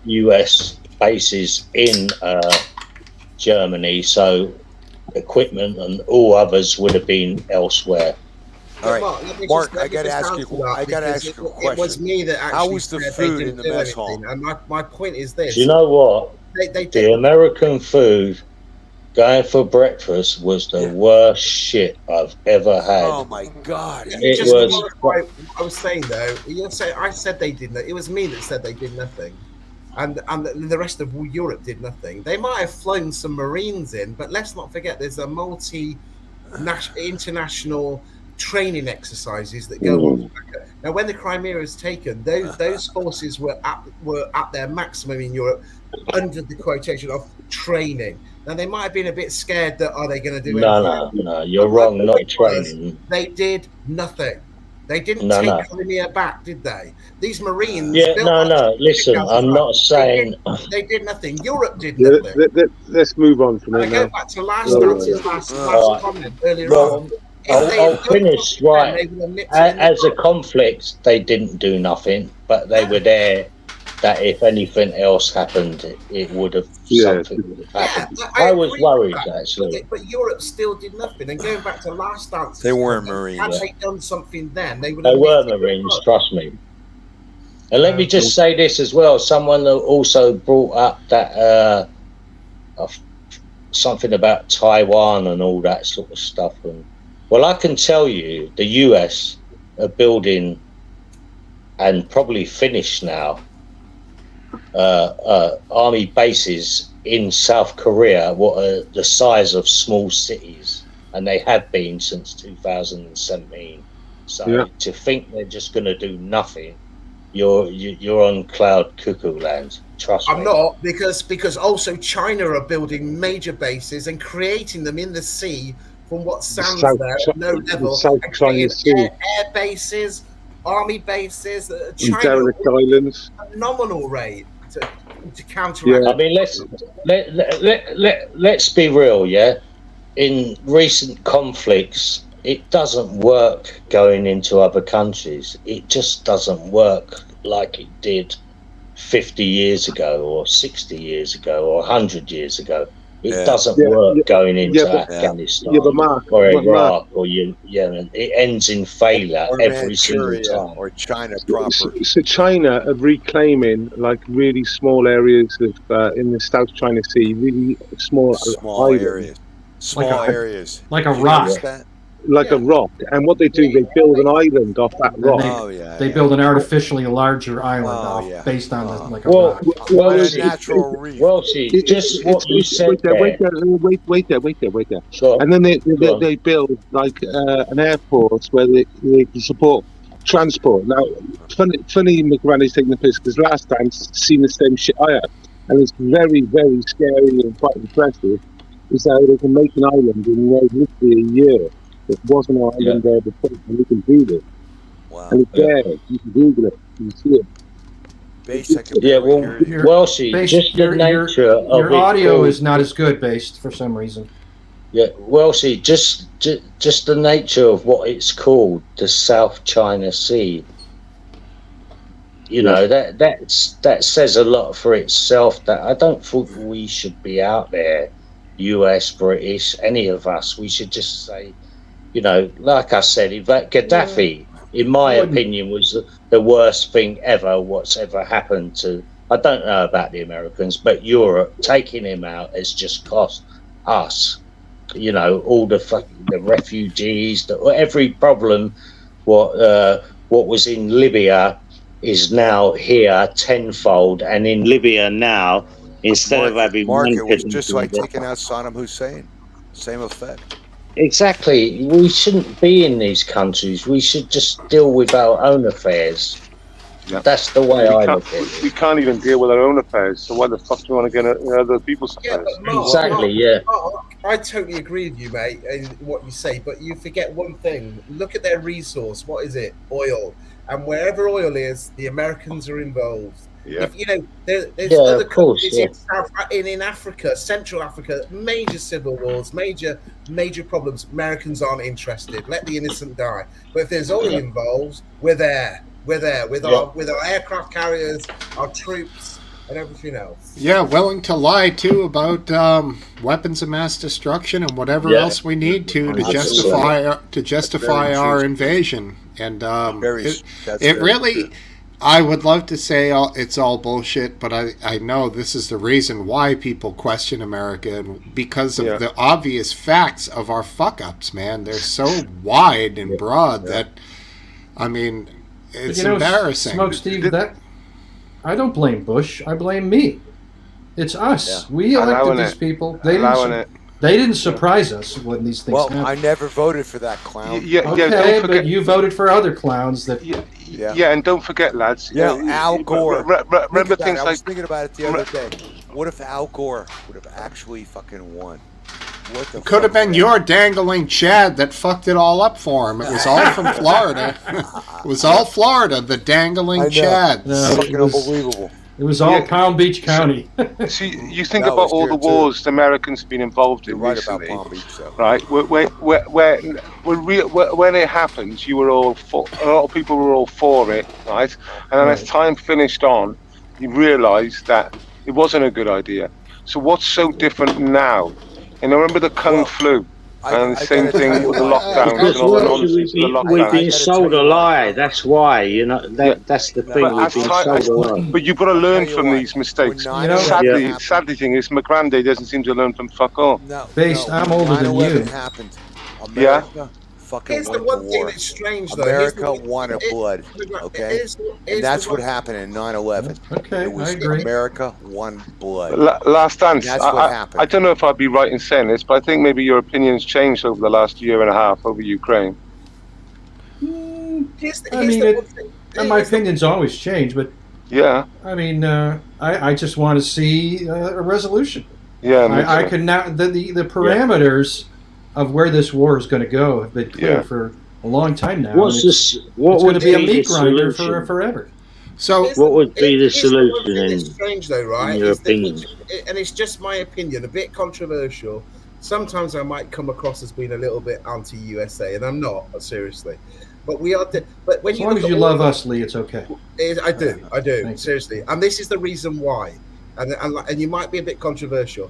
Speaker 17: U.S. bases in Germany, so equipment and all others would have been elsewhere.
Speaker 16: All right, Mark, I
Speaker 13: got
Speaker 16: to ask you. I got to ask you a question.
Speaker 13: It was me that actually
Speaker 16: How was the
Speaker 13: said
Speaker 16: food
Speaker 13: they
Speaker 16: in
Speaker 13: didn't
Speaker 16: the
Speaker 13: do
Speaker 16: mess hall?
Speaker 13: anything. And my point is this.
Speaker 17: Do you know what?
Speaker 13: They
Speaker 17: the American food going for breakfast was the worst shit I've ever had.
Speaker 16: Oh my God!
Speaker 17: It was.
Speaker 13: What I was saying though, I said they did nothing. It was me that said they did nothing, and the rest of Europe did nothing. They might have flown some Marines in, but let's not forget there's a international training exercises that go on. Now, when the Crimea is taken, those forces were at their maximum in Europe, under the quotation of training. Now, they might have been a bit scared that are they going to do anything?
Speaker 17: No, you're wrong. Not training.
Speaker 13: They did nothing. They didn't take Crimea back, did they? These Marines.
Speaker 17: Yeah, no. Listen, I'm not saying
Speaker 13: they did nothing. Europe did nothing.
Speaker 18: Let's move on from it now.
Speaker 13: Go back to last comment earlier on.
Speaker 17: I'll finish right. As a conflict, they didn't do nothing, but they were there. That if anything else happened, it would have something would have happened. I was worried actually.
Speaker 13: But Europe still did nothing. And going back to last answer,
Speaker 16: they weren't Marines.
Speaker 13: Had they done something then, they would.
Speaker 17: They were Marines. Trust me. And let me just say this as well. Someone also brought up that something about Taiwan and all that sort of stuff. And well, I can tell you, the US are building and probably finished now. Army bases in South Korea what are the size of small cities, and they have been since 2017. So to think they're just going to do nothing, you're on cloud cuckoo land. Trust me.
Speaker 13: I'm not, because also China are building major bases and creating them in the sea from what sounds there at no level. Air bases, army bases, China
Speaker 18: Islands.
Speaker 13: Phenomenal rate to counteract.
Speaker 17: I mean, let's be real. Yeah, in recent conflicts, it doesn't work going into other countries. It just doesn't work like it did 50 years ago, or 60 years ago, or 100 years ago. It doesn't work going into Afghanistan or Iraq or Yemen. It ends in failure every single time.
Speaker 16: Or China proper.
Speaker 18: So China are reclaiming like really small areas of in the South China Sea, really small
Speaker 16: areas. Small areas.
Speaker 10: Like a rock.
Speaker 18: Like a rock, and what they do, they build an island off that rock.
Speaker 10: They build an artificially larger island based on like a rock.
Speaker 17: Just what you said there.
Speaker 18: Wait there. And then they build like an airport where they can support transport. Now, funny McGranny's taking the piss because last time seen the same shit I had, and it's very, very scary and quite impressive. Is how they can make an island in literally a year. It wasn't an island there before, and we can do this.
Speaker 16: Wow.
Speaker 18: And it's there. You can Google it. You can see it.
Speaker 17: Just the nature of
Speaker 10: your audio is not as good, based for some reason.
Speaker 17: Yeah, just the nature of what it's called, the South China Sea. You know, that says a lot for itself. That I don't think we should be out there, US, British, any of us. We should just say, you know, like I said, Gaddafi, in my opinion, was the worst thing ever. What's ever happened to I don't know about the Americans, but Europe taking him out has just cost us, all the refugees, every problem. What was in Libya is now here tenfold, and in Libya now, instead of having
Speaker 16: Mark,
Speaker 17: one
Speaker 16: it was just like taking out Saddam Hussein. Same effect.
Speaker 17: Exactly. We shouldn't be in these countries. We should just deal with our own affairs.
Speaker 14: Yeah.
Speaker 17: That's the way I look at it.
Speaker 14: We can't even deal with our own affairs, so why the fuck do we want to get in other people's affairs?
Speaker 13: Mark, I totally agree with you, mate, in what you say, but you forget one thing. Look at their resource. What is it? Oil. And wherever oil is, the Americans are involved.
Speaker 14: Yeah.
Speaker 13: If there's other countries
Speaker 17: in
Speaker 13: in Africa, Central Africa, major civil wars, major problems. Americans aren't interested. Let the innocent die. But if there's oil involved, we're there. We're there with our aircraft carriers, our troops, and everything else.
Speaker 1: Yeah, willing to lie too about weapons of mass destruction and whatever else we need to justify our invasion. And it really, I would love to say it's all bullshit, but I know this is the reason why people question America, and because of the obvious facts of our fuck ups, man. They're so wide and broad that, I mean, it's embarrassing.
Speaker 10: Smokesteve, I don't blame Bush. I blame me. It's us. We elected these people. They didn't surprise us when these things happened.
Speaker 16: I never voted for that clown.
Speaker 10: But you voted for other clowns that.
Speaker 14: Yeah, and don't forget, lads.
Speaker 16: Al Gore.
Speaker 14: Remember things
Speaker 16: I
Speaker 14: like.
Speaker 16: was thinking about it the other day. What if Al Gore would have actually fucking won?
Speaker 1: It could have been your dangling Chad that fucked it all up for him. It was all from Florida. It was all Florida, the dangling Chad.
Speaker 16: Fucking unbelievable.
Speaker 10: It was all Palm Beach County.
Speaker 14: See, you think about all the wars the Americans have been involved in recently,
Speaker 16: about Palm Beach, though.
Speaker 14: right? When it happened, you were all for. A lot of people were all for it, right? And then as time finished on, you realised that it wasn't a good idea. So what's so different now? And I remember the Kung flu, and the same thing with the lockdowns and all the nonsense.
Speaker 17: We've been sold a lie. That's why, that's the thing. We've been sold a lie.
Speaker 14: But you've got to learn from these mistakes. Sadly thing is, my granddad doesn't seem to learn from fuck all.
Speaker 10: I'm older than you.
Speaker 16: Happened.
Speaker 14: America
Speaker 16: fucking
Speaker 13: Here's
Speaker 16: went
Speaker 13: the one
Speaker 16: to
Speaker 13: thing
Speaker 16: war.
Speaker 13: that's strange, though.
Speaker 16: America wanted blood, okay? And that's what happened in 9/11.
Speaker 10: Okay,
Speaker 16: it was
Speaker 10: I agree.
Speaker 16: America won blood.
Speaker 14: Last dance.
Speaker 16: That's what happened.
Speaker 14: I don't know if I'd be right in saying this, but I think maybe your opinion's changed over the last year and a half over Ukraine.
Speaker 10: My opinion's always changed, but I mean, I just want to see a resolution.
Speaker 14: Yeah,
Speaker 10: I could now the parameters of where this war is going to go have been clear for a long time now.
Speaker 17: It's
Speaker 10: going to be a meat grinder forever.
Speaker 1: So,
Speaker 17: what would be the solution
Speaker 13: It's strange, though, right?
Speaker 17: in your opinion?
Speaker 13: And it's just my opinion, a bit controversial. Sometimes I might come across as being a little bit anti-USA, and I'm not, seriously. But we are. But when
Speaker 10: as long as you love us, Lee, it's okay.
Speaker 13: I do, seriously. And this is the reason why. And you might be a bit controversial.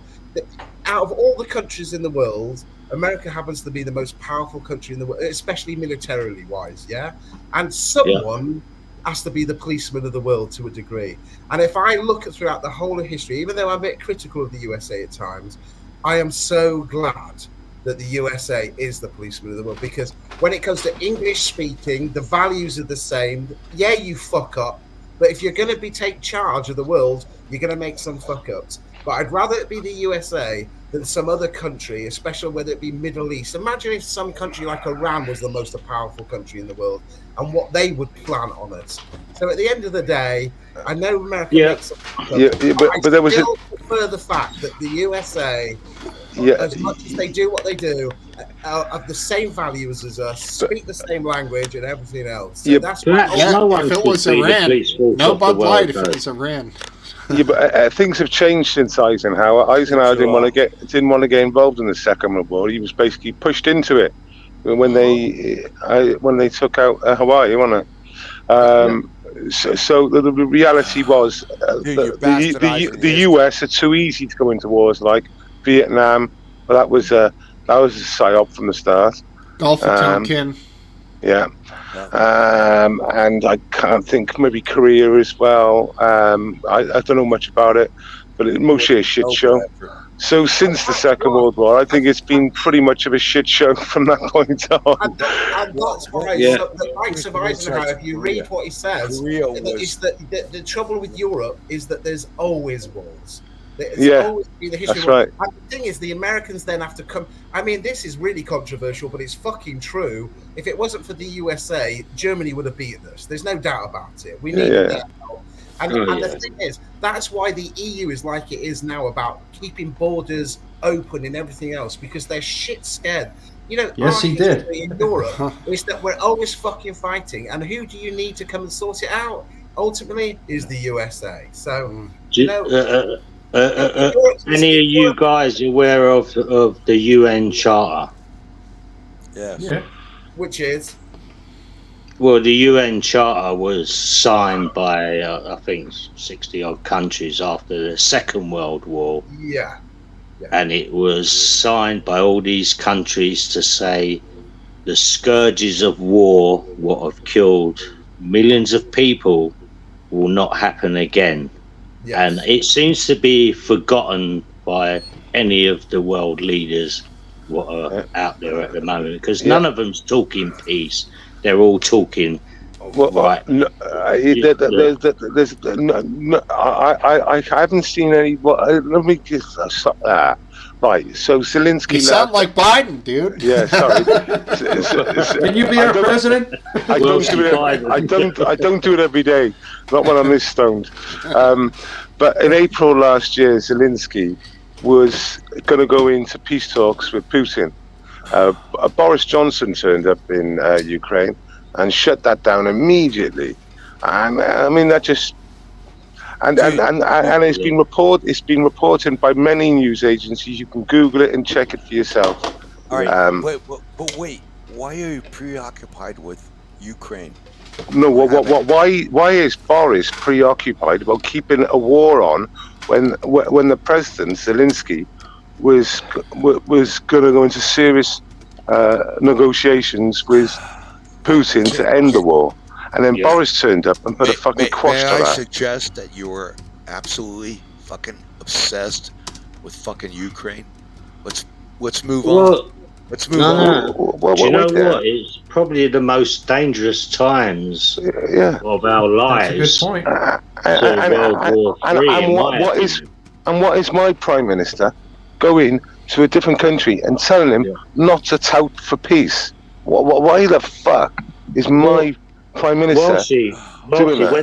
Speaker 13: Out of all the countries in the world, America happens to be the most powerful country in the world, especially militarily wise, yeah? And someone has to be the policeman of the world to a degree. And if I look throughout the whole of history, even though I'm a bit critical of the USA at times, I am so glad that the USA is the policeman of the world, because when it comes to English speaking, the values are the same. Yeah, you fuck up, but if you're going to take charge of the world, you're going to make some fuck ups. But I'd rather it be the USA than some other country, especially whether it be Middle East. Imagine if some country like Iran was the most powerful country in the world and what they would plan on us. So at the end of the day, I know America makes some fuck ups, but there was prefer the fact that the USA, as much as they do what they do, have the same values as us, speak the same language and everything else. So that's
Speaker 1: if it was Iran, no Bud Light if it was Iran.
Speaker 14: Yeah, but things have changed since Eisenhower. Eisenhower didn't want to get involved in the Second World War. He was basically pushed into it when they took out Hawaii, wasn't it? So the reality was the US are too easy to go into wars like Vietnam. Well, that was a psyop from the start.
Speaker 1: Gulf of Tonkin.
Speaker 14: Yeah. And I can't think maybe Korea as well. I don't know much about it, but it's mostly a shit show. So since the Second World War, I think it's been pretty much of a shit show from that point on.
Speaker 13: And that's why the likes of Eisenhower, if you read what he says, is that the trouble with Europe is that there's always wars. It's always been the history.
Speaker 14: That's right.
Speaker 13: And the thing is, the Americans then have to come. I mean, this is really controversial, but it's fucking true. If it wasn't for the USA, Germany would have beaten us. There's no doubt about it. We need their help. And the thing is, that's why the EU is like it is now about keeping borders open and everything else, because they're shit scared. You know,
Speaker 10: yes, he did.
Speaker 13: In Europe is that we're always fucking fighting, and who do you need to come and sort it out? Ultimately, is the USA. So, you know,
Speaker 17: any of you guys aware of the UN Charter?
Speaker 16: Yes.
Speaker 10: Yeah.
Speaker 13: Which is?
Speaker 17: Well, the UN Charter was signed by, I think, 60-odd countries after the Second World War.
Speaker 13: Yeah.
Speaker 17: And it was signed by all these countries to say the scourges of war, what have killed millions of people, will not happen again.
Speaker 13: Yes.
Speaker 17: And it seems to be forgotten by any of the world leaders what are out there at the moment, because none of them's talking peace. They're all talking. Right.
Speaker 14: I haven't seen any. Let me just stop that. Right. So Zelensky.
Speaker 1: You sound like Biden, dude.
Speaker 14: Yeah. Sorry.
Speaker 10: Can you be our president?
Speaker 14: I don't do it every day. Not when I'm this stoned. But in April last year, Zelensky was going to go into peace talks with Putin. Boris Johnson turned up in Ukraine and shut that down immediately. And I mean, that just and it's been reported by many news agencies. You can Google it and check it for yourself.
Speaker 16: All right, but wait, why are you preoccupied with Ukraine?
Speaker 14: No, why is Boris preoccupied about keeping a war on when the president Zelensky was going to go into serious negotiations with Putin to end the war, and then Boris turned up and put a fucking quash to that.
Speaker 16: May I suggest that you were absolutely fucking obsessed with fucking Ukraine? Let's move on. Let's move on.
Speaker 17: Do you know what? It's probably the most dangerous times of our lives.
Speaker 10: That's a good point.
Speaker 14: And what is my prime minister going to a different country and telling him not to tout for peace? Why the fuck is my prime minister doing that?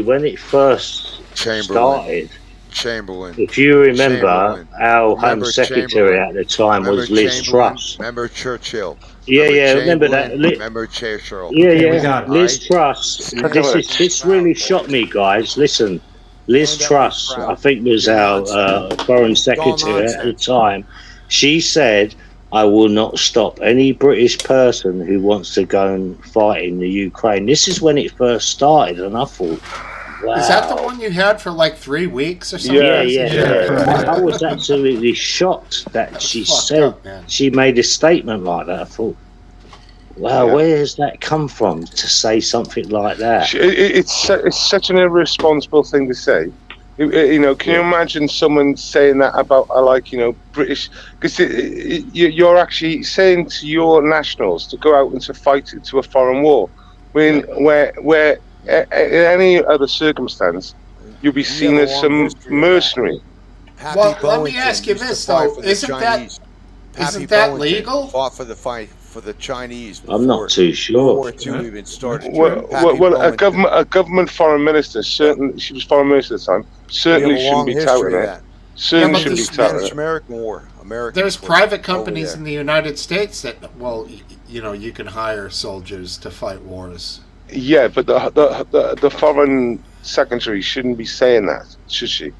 Speaker 17: When it first started,
Speaker 16: Chamberlain.
Speaker 17: If you remember, our Home Secretary at the time was Liz Truss.
Speaker 16: Remember Churchill.
Speaker 17: Remember that.
Speaker 16: Remember Churchill.
Speaker 17: Liz Truss. This really shocked me, guys. Listen, Liz Truss, I think, was our Foreign Secretary at the time. She said, "I will not stop any British person who wants to go and fight in the Ukraine." This is when it first started, and I thought, wow.
Speaker 1: Is that the one you had for like 3 weeks or something?
Speaker 17: Yeah. I was absolutely shocked that she said she made a statement like that. I thought, wow, where has that come from to say something like that?
Speaker 14: It's such an irresponsible thing to say. You know, can you imagine someone saying that about British? Because you're actually saying to your nationals to go out and to fight into a foreign war, when where in any other circumstance you'll be seen as some mercenary.
Speaker 1: Well, let me ask you this though: isn't that legal?
Speaker 16: Fought for the fight for the Chinese.
Speaker 17: I'm not too sure.
Speaker 16: World War II even started.
Speaker 14: Well, a government foreign minister, certainly, she was foreign minister at the time, certainly shouldn't be touting it. Certainly shouldn't be touting it.
Speaker 16: American war.
Speaker 1: There's private companies in the United States that, you can hire soldiers to fight wars.
Speaker 14: Yeah, but the foreign secretary shouldn't be saying that, should she?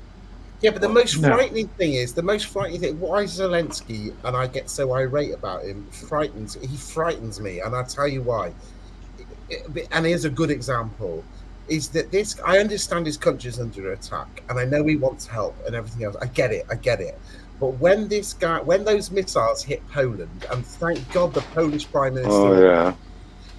Speaker 13: Yeah, but the most frightening thing, why Zelensky, and I get so irate about him, he frightens me, and I'll tell you why. And here's a good example, is that I understand his country's under attack, and I know he wants help and everything else. I get it. But when those missiles hit Poland, and thank God the Polish Prime Minister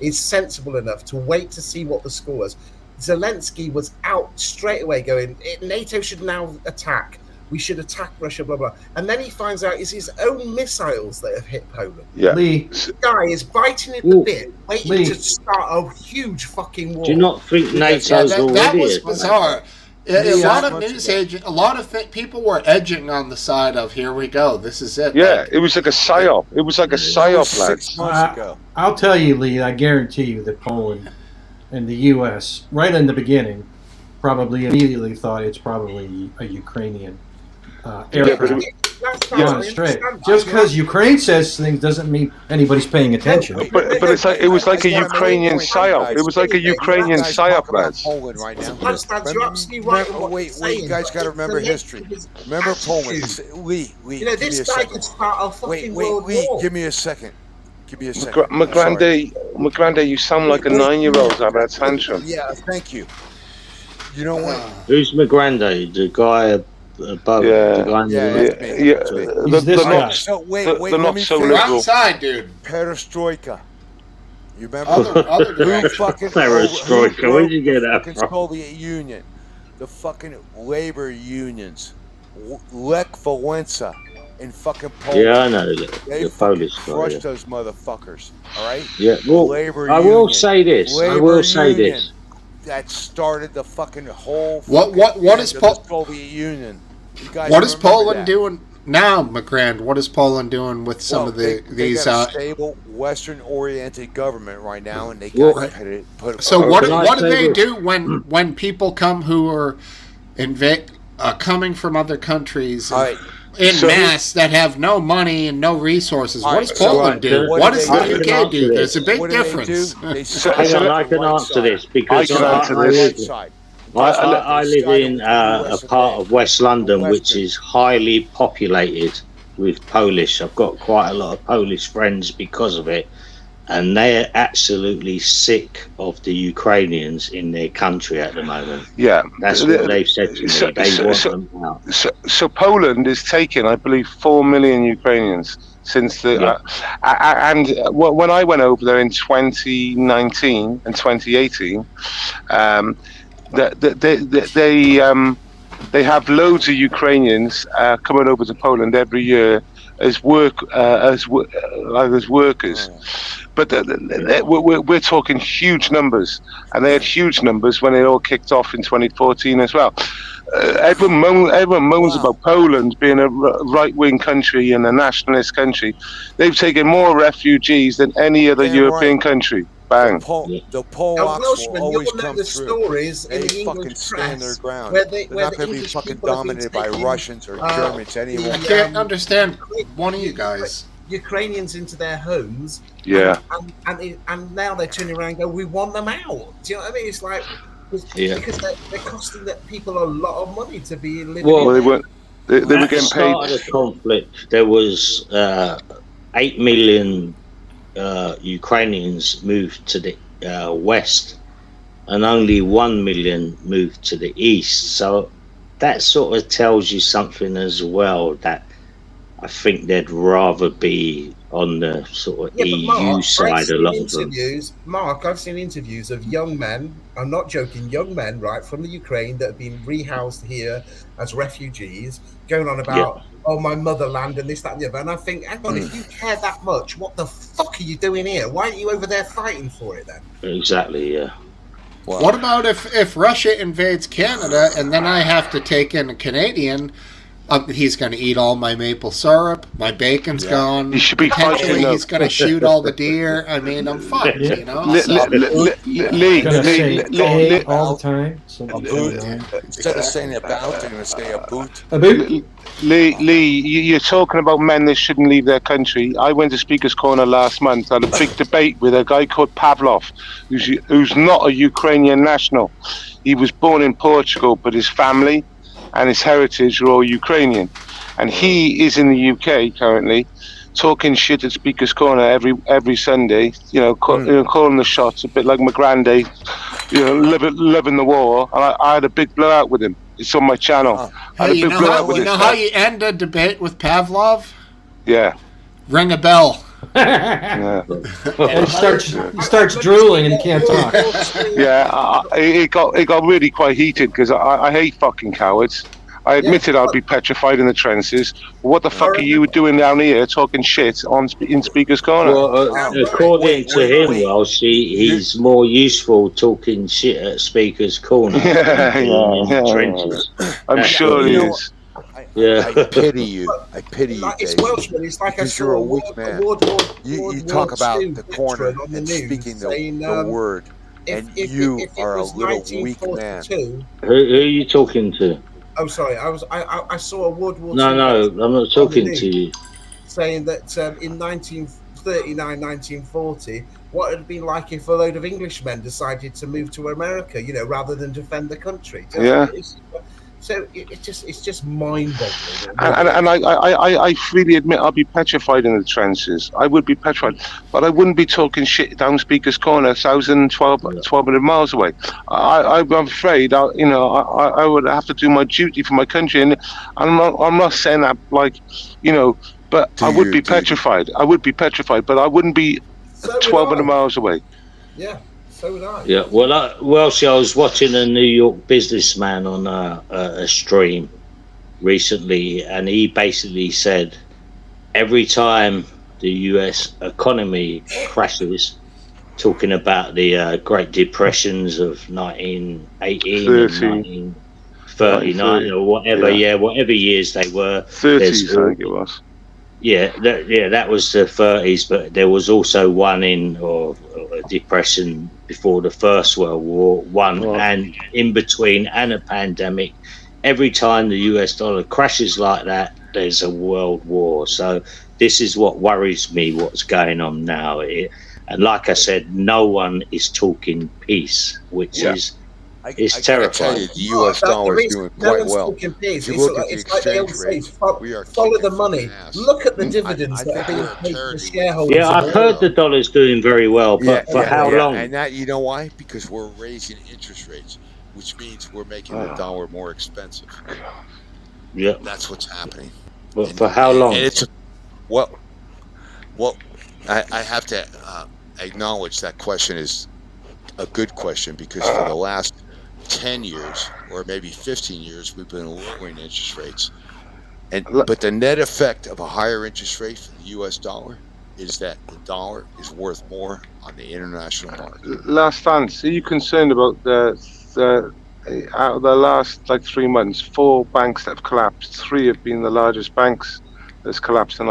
Speaker 13: is sensible enough to wait to see what the score was. Zelensky was out straight away going, NATO should now attack. We should attack Russia, blah, blah. And then he finds out it's his own missiles that have hit Poland.
Speaker 14: Yeah.
Speaker 13: The guy is biting at the bit, waiting to start a huge fucking war.
Speaker 17: Do you not think NATO's already?
Speaker 1: That was bizarre. A lot of news agents, a lot of people were edging on the side of, here we go, this is it.
Speaker 14: Yeah, it was like a psyop. It was like a psyop,
Speaker 16: 6 months ago.
Speaker 10: I'll tell you, Lee, I guarantee you that Poland and the U.S., right in the beginning, probably immediately thought it's probably a Ukrainian aircraft. Just because Ukraine says things doesn't mean anybody's paying attention.
Speaker 14: But it's like it was like a Ukrainian psyop. It was like a Ukrainian psyop, lads.
Speaker 16: Poland right now. Wait, you guys got to remember history. Remember Poland. Lee,
Speaker 13: this guy could start a fucking world war.
Speaker 16: Give me a second. Give me a second.
Speaker 14: McGrande, you sound like a 9-year-old having a tantrum.
Speaker 16: Yeah, thank you. You know what?
Speaker 17: Who's McGrande? The guy above?
Speaker 14: Yeah,
Speaker 17: the guy
Speaker 14: they're not so liberal.
Speaker 1: Outside, dude.
Speaker 16: Perestroika. You remember?
Speaker 1: Other
Speaker 17: Perestroika. Where'd you get that from?
Speaker 16: Soviet Union, the fucking labor unions, Lech Walesa in fucking Poland.
Speaker 17: Yeah, I know
Speaker 16: They
Speaker 17: the Polish guy.
Speaker 16: crushed those motherfuckers. All right.
Speaker 17: Yeah. Well,
Speaker 16: labor
Speaker 17: I will say this.
Speaker 16: That started the fucking whole.
Speaker 1: What is
Speaker 16: the Soviet Union? You guys
Speaker 1: what is Poland
Speaker 16: that.
Speaker 1: doing now, McGrand? What is Poland doing with some of
Speaker 16: they
Speaker 1: these?
Speaker 16: Got a stable, Western-oriented government right now, and they got put.
Speaker 1: So what do they do when people come who are coming from other countries in mass that have no money and no resources? What does Poland do? What does the UK do? There's a big difference.
Speaker 17: I can answer this because I live in a part of West London which is highly populated with Polish. I've got quite a lot of Polish friends because of it, and they're absolutely sick of the Ukrainians in their country at the moment.
Speaker 14: Yeah,
Speaker 17: that's what they've said to me. They want them out.
Speaker 14: So Poland is taking, I believe, 4 million Ukrainians since the and when I went over there in 2019 and 2018. They have loads of Ukrainians coming over to Poland every year as workers, but we're talking huge numbers, and they had huge numbers when it all kicked off in 2014 as well. Everyone moans about Poland being a right-wing country and a nationalist country. They've taken more refugees than any other European country. Bang.
Speaker 16: The Polacks will always come through.
Speaker 13: Stories
Speaker 16: they
Speaker 13: in the
Speaker 16: fucking
Speaker 13: English
Speaker 16: stand
Speaker 13: press
Speaker 16: their ground.
Speaker 13: They're
Speaker 16: not going to be fucking dominated by Russians or Germans anymore.
Speaker 1: I can't understand one of you guys.
Speaker 13: Ukrainians into their homes.
Speaker 14: Yeah.
Speaker 13: And now they're turning around and go, we want them out. Do you know what I mean? It's like, because they're costing people a lot of money to be living in.
Speaker 14: They were getting paid.
Speaker 17: At the start of the conflict, there was 8 million Ukrainians moved to the west, and only 1 million moved to the east. So that sort of tells you something as well, that I think they'd rather be on the sort of EU side. A lot of them.
Speaker 13: Mark, I've seen interviews of young men. I'm not joking. Young men, right, from the Ukraine that have been rehoused here as refugees, going on about. Oh, my motherland and this, that, and the other. And I think, hang on, if you care that much, what the fuck are you doing here? Why aren't you over there fighting for it then?
Speaker 17: Exactly, yeah.
Speaker 1: Wow. What about if Russia invades Canada and then I have to take in a Canadian? He's going to eat all my maple syrup. My bacon's gone.
Speaker 14: You should be
Speaker 1: potentially he's going to shoot all the deer. I mean, I'm fucked, you know.
Speaker 14: Lee,
Speaker 10: all the time.
Speaker 16: Instead of saying about, they're going to say a boot.
Speaker 10: A boot.
Speaker 14: Lee, you're talking about men that shouldn't leave their country. I went to Speaker's Corner last month. I had a big debate with a guy called Pavlov, who's not a Ukrainian national. He was born in Portugal, but his family and his heritage are all Ukrainian. And he is in the UK currently, talking shit at Speaker's Corner every Sunday, calling the shots, a bit like McGrande, living the war. And I had a big blowout with him. It's on my channel.
Speaker 1: Hey, you know how you end a debate with Pavlov?
Speaker 14: Yeah.
Speaker 1: Ring a bell.
Speaker 14: Yeah.
Speaker 10: And he starts drooling and he can't talk.
Speaker 14: Yeah, it got really quite heated because I hate fucking cowards. I admitted I'd be petrified in the trenches. What the fuck are you doing down here talking shit in Speaker's Corner?
Speaker 17: Well, according to him, Welsh, he's more useful talking shit at Speaker's Corner than being in the trenches.
Speaker 14: I'm sure he is.
Speaker 16: I pity you. I pity you,
Speaker 13: It's
Speaker 16: Dave.
Speaker 13: Welshman. It's like
Speaker 16: Because
Speaker 13: I saw
Speaker 16: you're a
Speaker 13: a
Speaker 16: weak
Speaker 13: World
Speaker 16: man.
Speaker 13: War
Speaker 16: You talk about the corner
Speaker 13: on the
Speaker 16: and
Speaker 13: news
Speaker 16: speaking
Speaker 13: saying,
Speaker 16: the word, and you
Speaker 13: if it
Speaker 16: are a
Speaker 13: was
Speaker 16: little weak man.
Speaker 13: 1942.
Speaker 17: Who are you talking to?
Speaker 13: Oh, sorry. I saw a World War
Speaker 17: No,
Speaker 13: II
Speaker 17: no,
Speaker 13: veteran
Speaker 17: I'm not
Speaker 13: on the
Speaker 17: talking to
Speaker 13: news
Speaker 17: you.
Speaker 13: saying that in 1939, 1940, what it had been like if a load of Englishmen decided to move to America, rather than defend the country.
Speaker 14: Yeah.
Speaker 13: So it's just mind-boggling.
Speaker 14: And I freely admit I'll be petrified in the trenches. I would be petrified, but I wouldn't be talking shit down Speaker's Corner, 1,200 miles away. I'm afraid, I would have to do my duty for my country, and I'm not saying that but I would be petrified. I would be petrified, but I wouldn't be 1,200 miles away.
Speaker 13: Yeah. So would I.
Speaker 17: Yeah, well, I was watching a New York businessman on a stream recently, and he basically said every time the US economy crashes, talking about the Great Depressions of 1918 and 1939 or whatever, whatever years they were.
Speaker 14: 30s, I think it was.
Speaker 17: Yeah, that was the 30s, but there was also one a depression before the First World War, and in between, and a pandemic. Every time the US dollar crashes like that, there's a world war. So this is what worries me, what's going on now. And like I said, no one is talking peace, which is terrifying.
Speaker 16: I tell you, the U.S. dollar is doing quite well. If you look at the exchange rate, we are
Speaker 13: follow the money. Look at the dividends that are being paid to the shareholders.
Speaker 17: Yeah, I've heard the dollar's doing very well, but for how long?
Speaker 16: And that, you know why? Because we're raising interest rates, which means we're making the dollar more expensive.
Speaker 17: Yeah,
Speaker 16: that's what's happening.
Speaker 17: But for how long?
Speaker 16: And it's I have to acknowledge that question is a good question, because for the last 10 years or maybe 15 years we've been lowering interest rates, but the net effect of a higher interest rate for the US dollar is that the dollar is worth more on the international market.
Speaker 14: Last Dance, are you concerned about the out of the last 3 months, 4 banks that have collapsed? 3 have been the largest banks that's collapsed in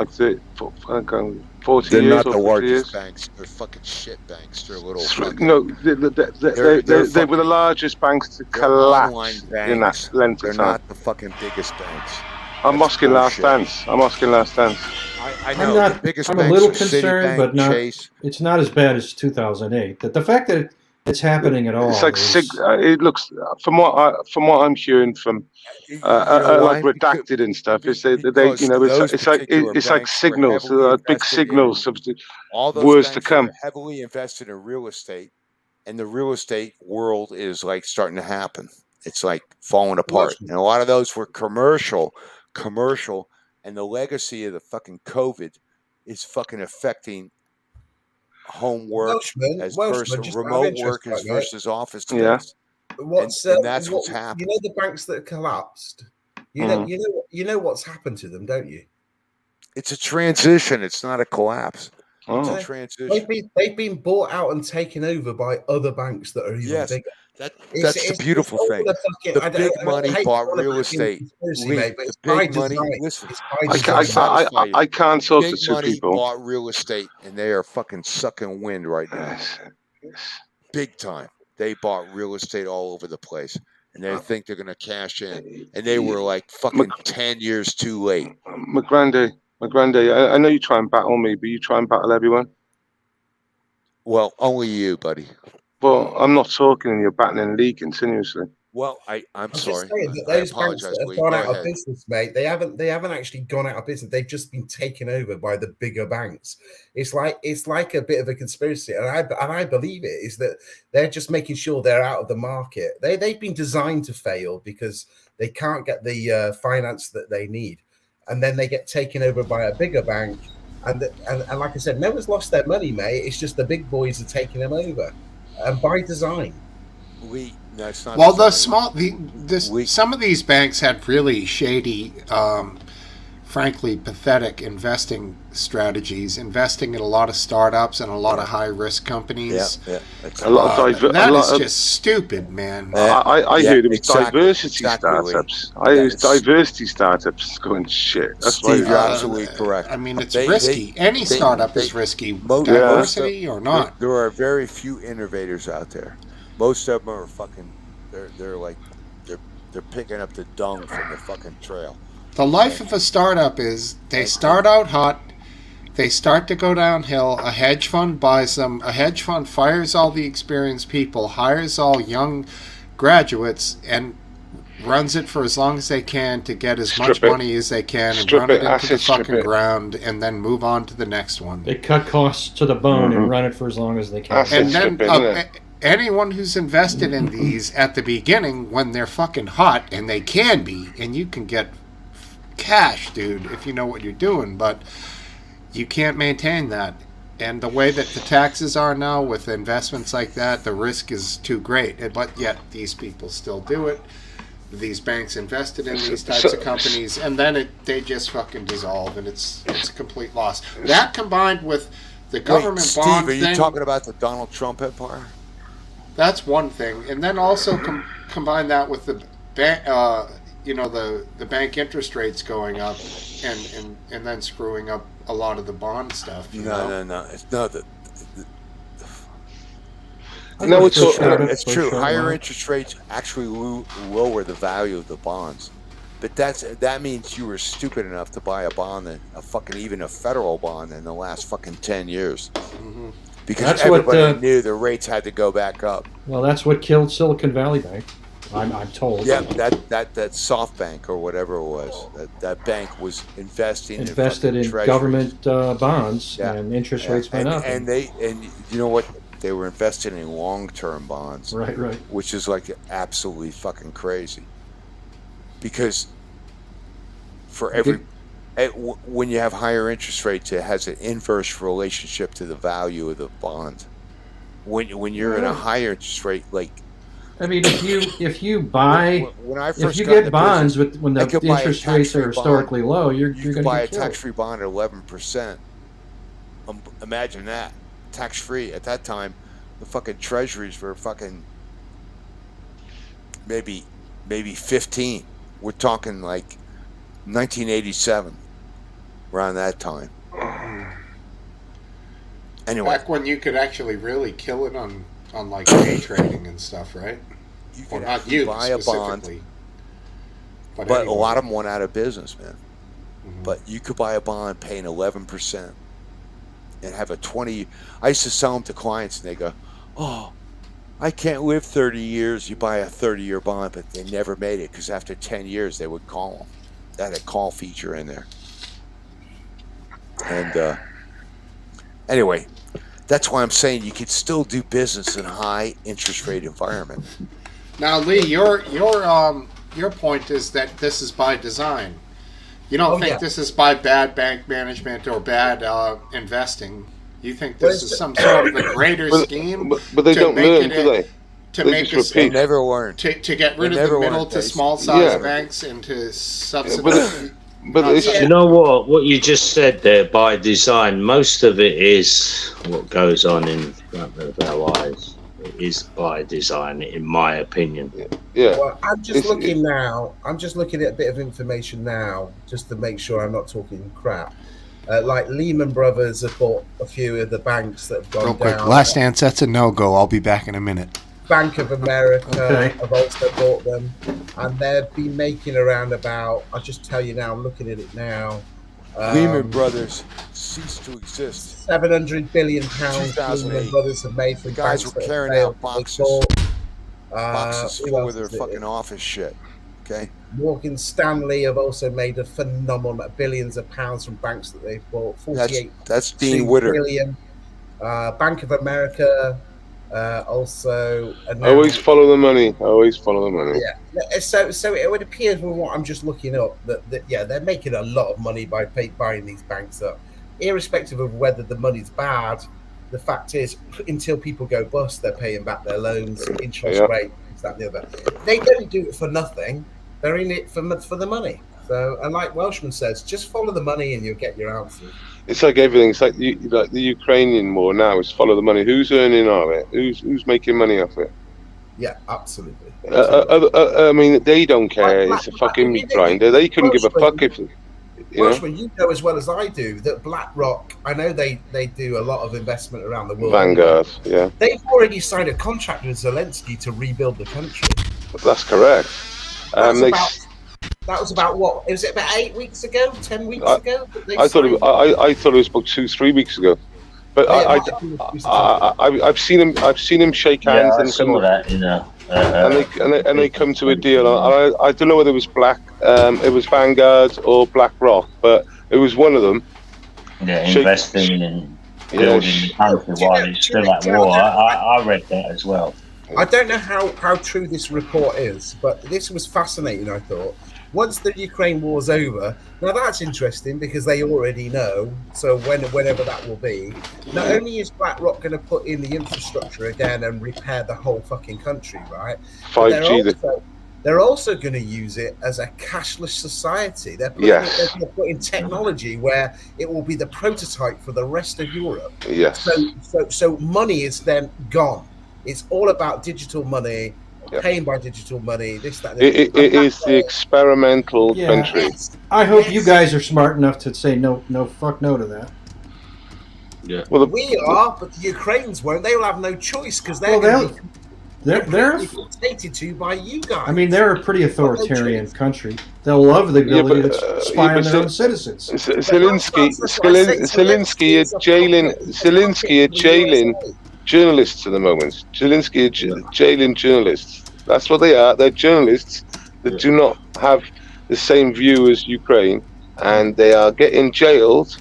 Speaker 14: 40
Speaker 16: They're
Speaker 14: years.
Speaker 16: not the
Speaker 14: or 50
Speaker 16: largest
Speaker 14: years.
Speaker 16: banks. They're fucking shit banks. They're little.
Speaker 14: No, they were the largest banks to collapse in that length
Speaker 16: They're
Speaker 14: of time.
Speaker 16: not the fucking biggest banks.
Speaker 14: I'm asking Last Dance.
Speaker 16: I know. The biggest
Speaker 10: I'm
Speaker 16: banks
Speaker 10: a little
Speaker 16: are
Speaker 10: concerned,
Speaker 16: Citibank,
Speaker 10: but not.
Speaker 16: Chase.
Speaker 10: It's not as bad as 2008. The fact that it's happening at all.
Speaker 14: It's it looks from what I'm hearing from redacted and stuff. Is they it's like signals, big signals of the
Speaker 16: all those
Speaker 14: words to
Speaker 16: banks
Speaker 14: come.
Speaker 16: are heavily invested in real estate, and the real estate world is starting to happen. It's falling apart, and a lot of those were commercial, and the legacy of the fucking COVID is fucking affecting home work versus remote work versus office space.
Speaker 14: Yeah.
Speaker 16: And that's what's happening.
Speaker 13: You know the banks that collapsed. You know what's happened to them, don't you?
Speaker 16: It's a transition. It's not a collapse. It's a transition.
Speaker 13: They've been bought out and taken over by other banks that are even bigger.
Speaker 16: That's the beautiful thing. The big money bought real estate. The big money. Listen,
Speaker 14: I can't talk to
Speaker 16: big
Speaker 14: two
Speaker 16: money
Speaker 14: people.
Speaker 16: bought real estate, and they are fucking sucking wind right now. Big time. They bought real estate all over the place, and they think they're going to cash in, and they were fucking 10 years too late.
Speaker 14: McGrandy, I know you try and battle me, but you try and battle everyone.
Speaker 16: Well, only you, buddy.
Speaker 14: Well, I'm not talking, and you're battling Lee continuously.
Speaker 16: Well, I'm sorry.
Speaker 13: Just saying that those banks that have gone out of business, mate, they haven't actually gone out of business. They've just been taken over by the bigger banks. It's like a bit of a conspiracy, and I believe it is that they're just making sure they're out of the market. They've been designed to fail because they can't get the finance that they need, and then they get taken over by a bigger bank, And like I said, no one's lost their money, mate. It's just the big boys are taking them over, and by design.
Speaker 16: That's not.
Speaker 1: Well, some of these banks had really shady, frankly, pathetic investing strategies, investing in a lot of startups and a lot of high-risk companies.
Speaker 14: Yeah. A lot of
Speaker 1: that is just stupid, man.
Speaker 14: I heard it was diversity startups. It was diversity startups going shit. That's
Speaker 16: Steve, you're absolutely correct.
Speaker 1: I mean, it's risky. Any startup is risky, diversity or not.
Speaker 16: There are very few innovators out there. Most of them are fucking. They're picking up the dung from the fucking trail.
Speaker 1: The life of a startup is they start out hot, they start to go downhill, a hedge fund buys them, a hedge fund fires all the experienced people, hires all young graduates, and runs it for as long as they can to get as much money as they can and run it into the fucking ground and then move on to the next one.
Speaker 10: They cut costs to the bone and run it for as long as they can.
Speaker 1: And then anyone who's invested in these at the beginning when they're fucking hot, and they can be, and you can get cash, dude, if you know what you're doing, but you can't maintain that. And the way that the taxes are now with investments like that, the risk is too great. But yet these people still do it. These banks invested in these types of companies, and then they just fucking dissolve, and it's a complete loss. That combined with the government bond
Speaker 16: thing. Steve, are you talking about the Donald Trump empire?
Speaker 1: That's one thing, and then also combine that with the the bank interest rates going up, and then screwing up a lot of the bond stuff.
Speaker 16: No. It's not that.
Speaker 14: No,
Speaker 16: it's true. Higher interest rates actually lower the value of the bonds, but that means you were stupid enough to buy a bond, even a federal bond, in the last fucking 10 years. Mm-hmm. Because everybody knew the rates had to go back up.
Speaker 10: Well, that's what killed Silicon Valley Bank. I'm told.
Speaker 16: Yeah, that SoftBank or whatever it was, that bank was invested in
Speaker 10: government bonds, and interest rates went up.
Speaker 16: And you know what? They were invested in long-term bonds.
Speaker 10: Right.
Speaker 16: Which is like absolutely fucking crazy. Because when you have higher interest rates, it has an inverse relationship to the value of the bond. When you're in a higher interest rate, like,
Speaker 10: I mean, if you buy,
Speaker 16: when I first
Speaker 10: if you get bonds when the interest rates are historically low, you're going to
Speaker 16: buy
Speaker 10: get killed.
Speaker 16: A tax-free bond at 11%. Imagine that, tax-free at that time. The fucking treasuries were fucking maybe 15. We're talking like 1987, around that time. Anyway,
Speaker 1: back when you could actually really kill it on like day trading and stuff, right?
Speaker 16: You could buy a bond, but anyway. A lot of them went out of business, man. Mm-hmm. But you could buy a bond paying 11% and have a 20. I used to sell them to clients, and they go, "Oh, I can't live 30 years." You buy a 30-year bond, but they never made it because after 10 years they would call them. That had a call feature in there. And anyway, that's why I'm saying you could still do business in a high interest rate environment.
Speaker 1: Now, Lee, your point is that this is by design. You don't think this is by bad bank management or bad investing. You think this is some sort of a greater scheme?
Speaker 14: But they don't learn, do they?
Speaker 1: To make us
Speaker 16: never learn.
Speaker 1: To get rid of the middle to small size banks and to subsidize.
Speaker 17: But you know what you just said there, by design, most of it is what goes on in front of our eyes. It is by design, in my opinion.
Speaker 14: Yeah.
Speaker 13: Well, I'm just looking at a bit of information now, just to make sure I'm not talking crap. Like Lehman Brothers have bought a few of the banks that have gone down.
Speaker 1: Real quick, Last Dance, that's a no-go. I'll be back in a minute.
Speaker 13: Bank of America have also bought them, and they've been making around about, I'll just tell you now, I'm looking at it now.
Speaker 16: Lehman Brothers ceased to exist.
Speaker 13: £700 billion Lehman Brothers have made for
Speaker 16: the guys were carrying out boxes full of their fucking office shit. Okay.
Speaker 13: Morgan Stanley have also made a phenomenal billions of pounds from banks that they've bought. 48.
Speaker 16: That's Dean Witter.
Speaker 13: Billion. Bank of America. Also,
Speaker 14: I always follow the money.
Speaker 13: Yeah. So it would appear from what I'm just looking up that they're making a lot of money by buying these banks up. irrespective of whether the money's bad, the fact is, until people go bust, they're paying back their loans, interest rate, that and the other. They don't do it for nothing. They're in it for the money. So, and like Welshman says, just follow the money and you'll get your answers.
Speaker 14: It's like everything. It's like the Ukrainian war now is follow the money. Who's earning on it? Who's making money off it?
Speaker 13: Yeah, absolutely.
Speaker 14: I mean, they don't care. It's a fucking meat grinder. They couldn't give a fuck if.
Speaker 13: Welshman, you know as well as I do that BlackRock, I know they do a lot of investment around the world.
Speaker 14: Vanguard, yeah.
Speaker 13: They've already signed a contract with Zelensky to rebuild the country.
Speaker 14: That's correct.
Speaker 13: That was about what? Was it about 8 weeks ago? 10 weeks ago?
Speaker 14: I thought it was about 2-3 weeks ago. But I've seen him shake hands and
Speaker 17: some of that, you know.
Speaker 14: And they come to a deal. I don't know whether it was it was Vanguard or BlackRock, but it was one of them.
Speaker 17: Yeah, investing in building the country while it's still at war. I read that as well.
Speaker 13: I don't know how true this report is, but this was fascinating, I thought. Once the Ukraine war's over, now that's interesting because they already know, so whenever that will be, not only is BlackRock going to put in the infrastructure again and repair the whole fucking country, right?
Speaker 14: 5G.
Speaker 13: They're also going to use it as a cashless society. They're going to put in technology where it will be the prototype for the rest of Europe.
Speaker 14: Yes.
Speaker 13: So money is then gone. It's all about digital money. Paying by digital money, this, that.
Speaker 14: It is the experimental country.
Speaker 10: I hope you guys are smart enough to say no to that.
Speaker 14: Yeah. Well,
Speaker 13: we are, but the Ukrainians won't. They will have no choice because they're dictated to by you guys.
Speaker 10: I mean, they're a pretty authoritarian country. They'll love the ability to spy on their own citizens.
Speaker 14: Zelensky is jailing journalists at the moment. Zelensky is jailing journalists. That's what they are. They're journalists that do not have the same view as Ukraine, and they are getting jailed.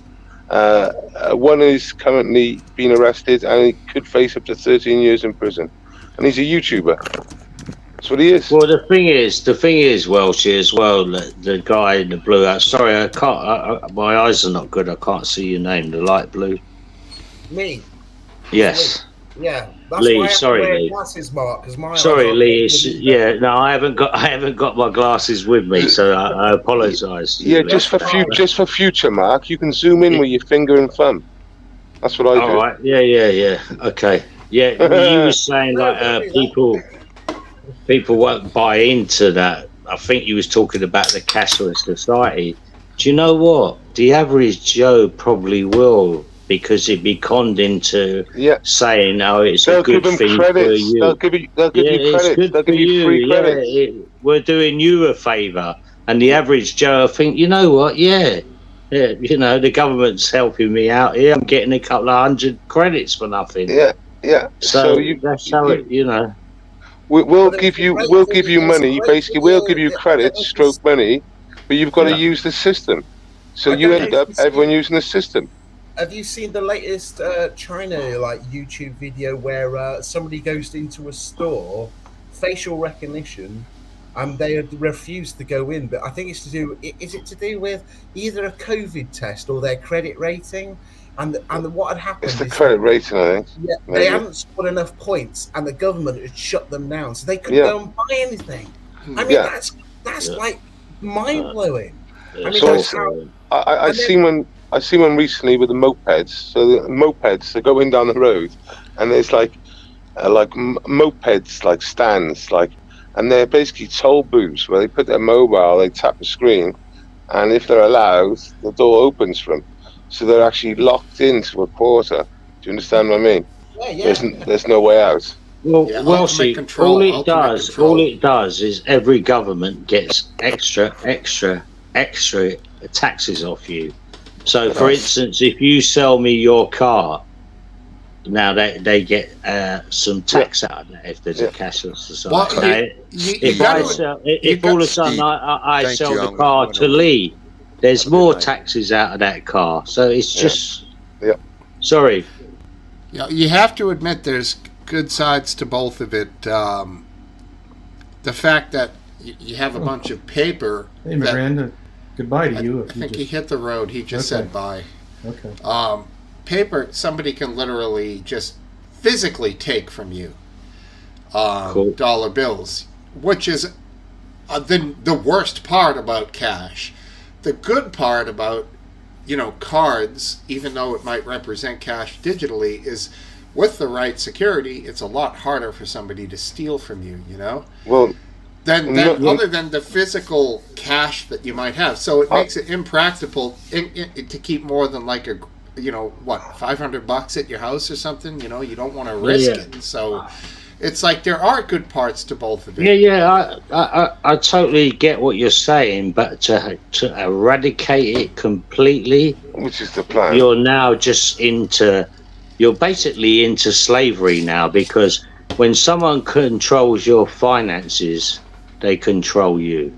Speaker 14: One is currently being arrested, and he could face up to 13 years in prison. And he's a YouTuber. That's what he is.
Speaker 17: Well, the thing is, Welshie, as well. The guy in the blue hat. Sorry, I can't. My eyes are not good. I can't see your name. The light blue.
Speaker 13: Me.
Speaker 17: Yes.
Speaker 13: Yeah, that's
Speaker 17: Lee,
Speaker 13: why I
Speaker 17: sorry,
Speaker 13: wear
Speaker 17: Lee.
Speaker 13: glasses, Mark. Because my
Speaker 17: Sorry, Lee. No, I haven't got my glasses with me, so I apologise.
Speaker 14: Yeah, just for future, Mark. You can zoom in with your finger and thumb. That's what I do.
Speaker 17: All right. Yeah. Okay. Yeah, you were saying like people won't buy into that. I think you was talking about the cashless society. Do you know what? The average Joe probably will, because he'd be conned into saying, "Oh, it's a good thing for you."
Speaker 14: They'll give you credit. They'll give you free credit.
Speaker 17: We're doing you a favour, and the average Joe will think, you know what? Yeah, you know, the government's helping me out here. I'm getting a couple of 100 credits for nothing.
Speaker 14: Yeah.
Speaker 17: So that's how it, you know.
Speaker 14: We'll give you money. Basically, we'll give you credits, stroke money, but you've got to use the system. So you end up everyone using the system.
Speaker 13: Have you seen the latest China YouTube video where somebody goes into a store, facial recognition, and they refuse to go in? But I think it's to do. Is it to do with either a COVID test or their credit rating? And what had happened?
Speaker 14: It's the credit rating, I think.
Speaker 13: Yeah, they hadn't scored enough points, and the government had shut them down, so they couldn't go and buy anything. I mean, that's like mind blowing. I mean,
Speaker 14: I seen one recently with the mopeds. So the mopeds, they're going down the road, and there's like mopeds, like stands, and they're basically toll booths where they put their mobile, they tap the screen, and if they're allowed, the door opens for them. So they're actually locked into a quarter. Do you understand what I mean?
Speaker 13: Yeah.
Speaker 14: There's no way out.
Speaker 17: Well, see, all it does is every government gets extra taxes off you. So, for instance, if you sell me your car, now they get some tax out of that if there's a cashless society. If all of a sudden I sell the car to Lee, there's more taxes out of that car. So it's just... Sorry.
Speaker 1: Yeah, you have to admit there's good sides to both of it. The fact that you have a bunch of paper...
Speaker 10: Hey, Miranda, goodbye to you.
Speaker 1: I think he hit the road. He just said bye.
Speaker 10: Okay.
Speaker 1: Paper, somebody can literally just physically take from you. Dollar bills, which is the worst part about cash. The good part about cards, even though it might represent cash digitally, is with the right security, it's a lot harder for somebody to steal from you.
Speaker 14: Well,
Speaker 1: than other than the physical cash that you might have. So it makes it impractical to keep more than like $500 at your house or something. You don't want to risk it. So it's like there are good parts to both of it.
Speaker 17: I totally get what you're saying, but to eradicate it completely,
Speaker 14: which is the plan,
Speaker 17: you're basically into slavery now, because when someone controls your finances, they control you.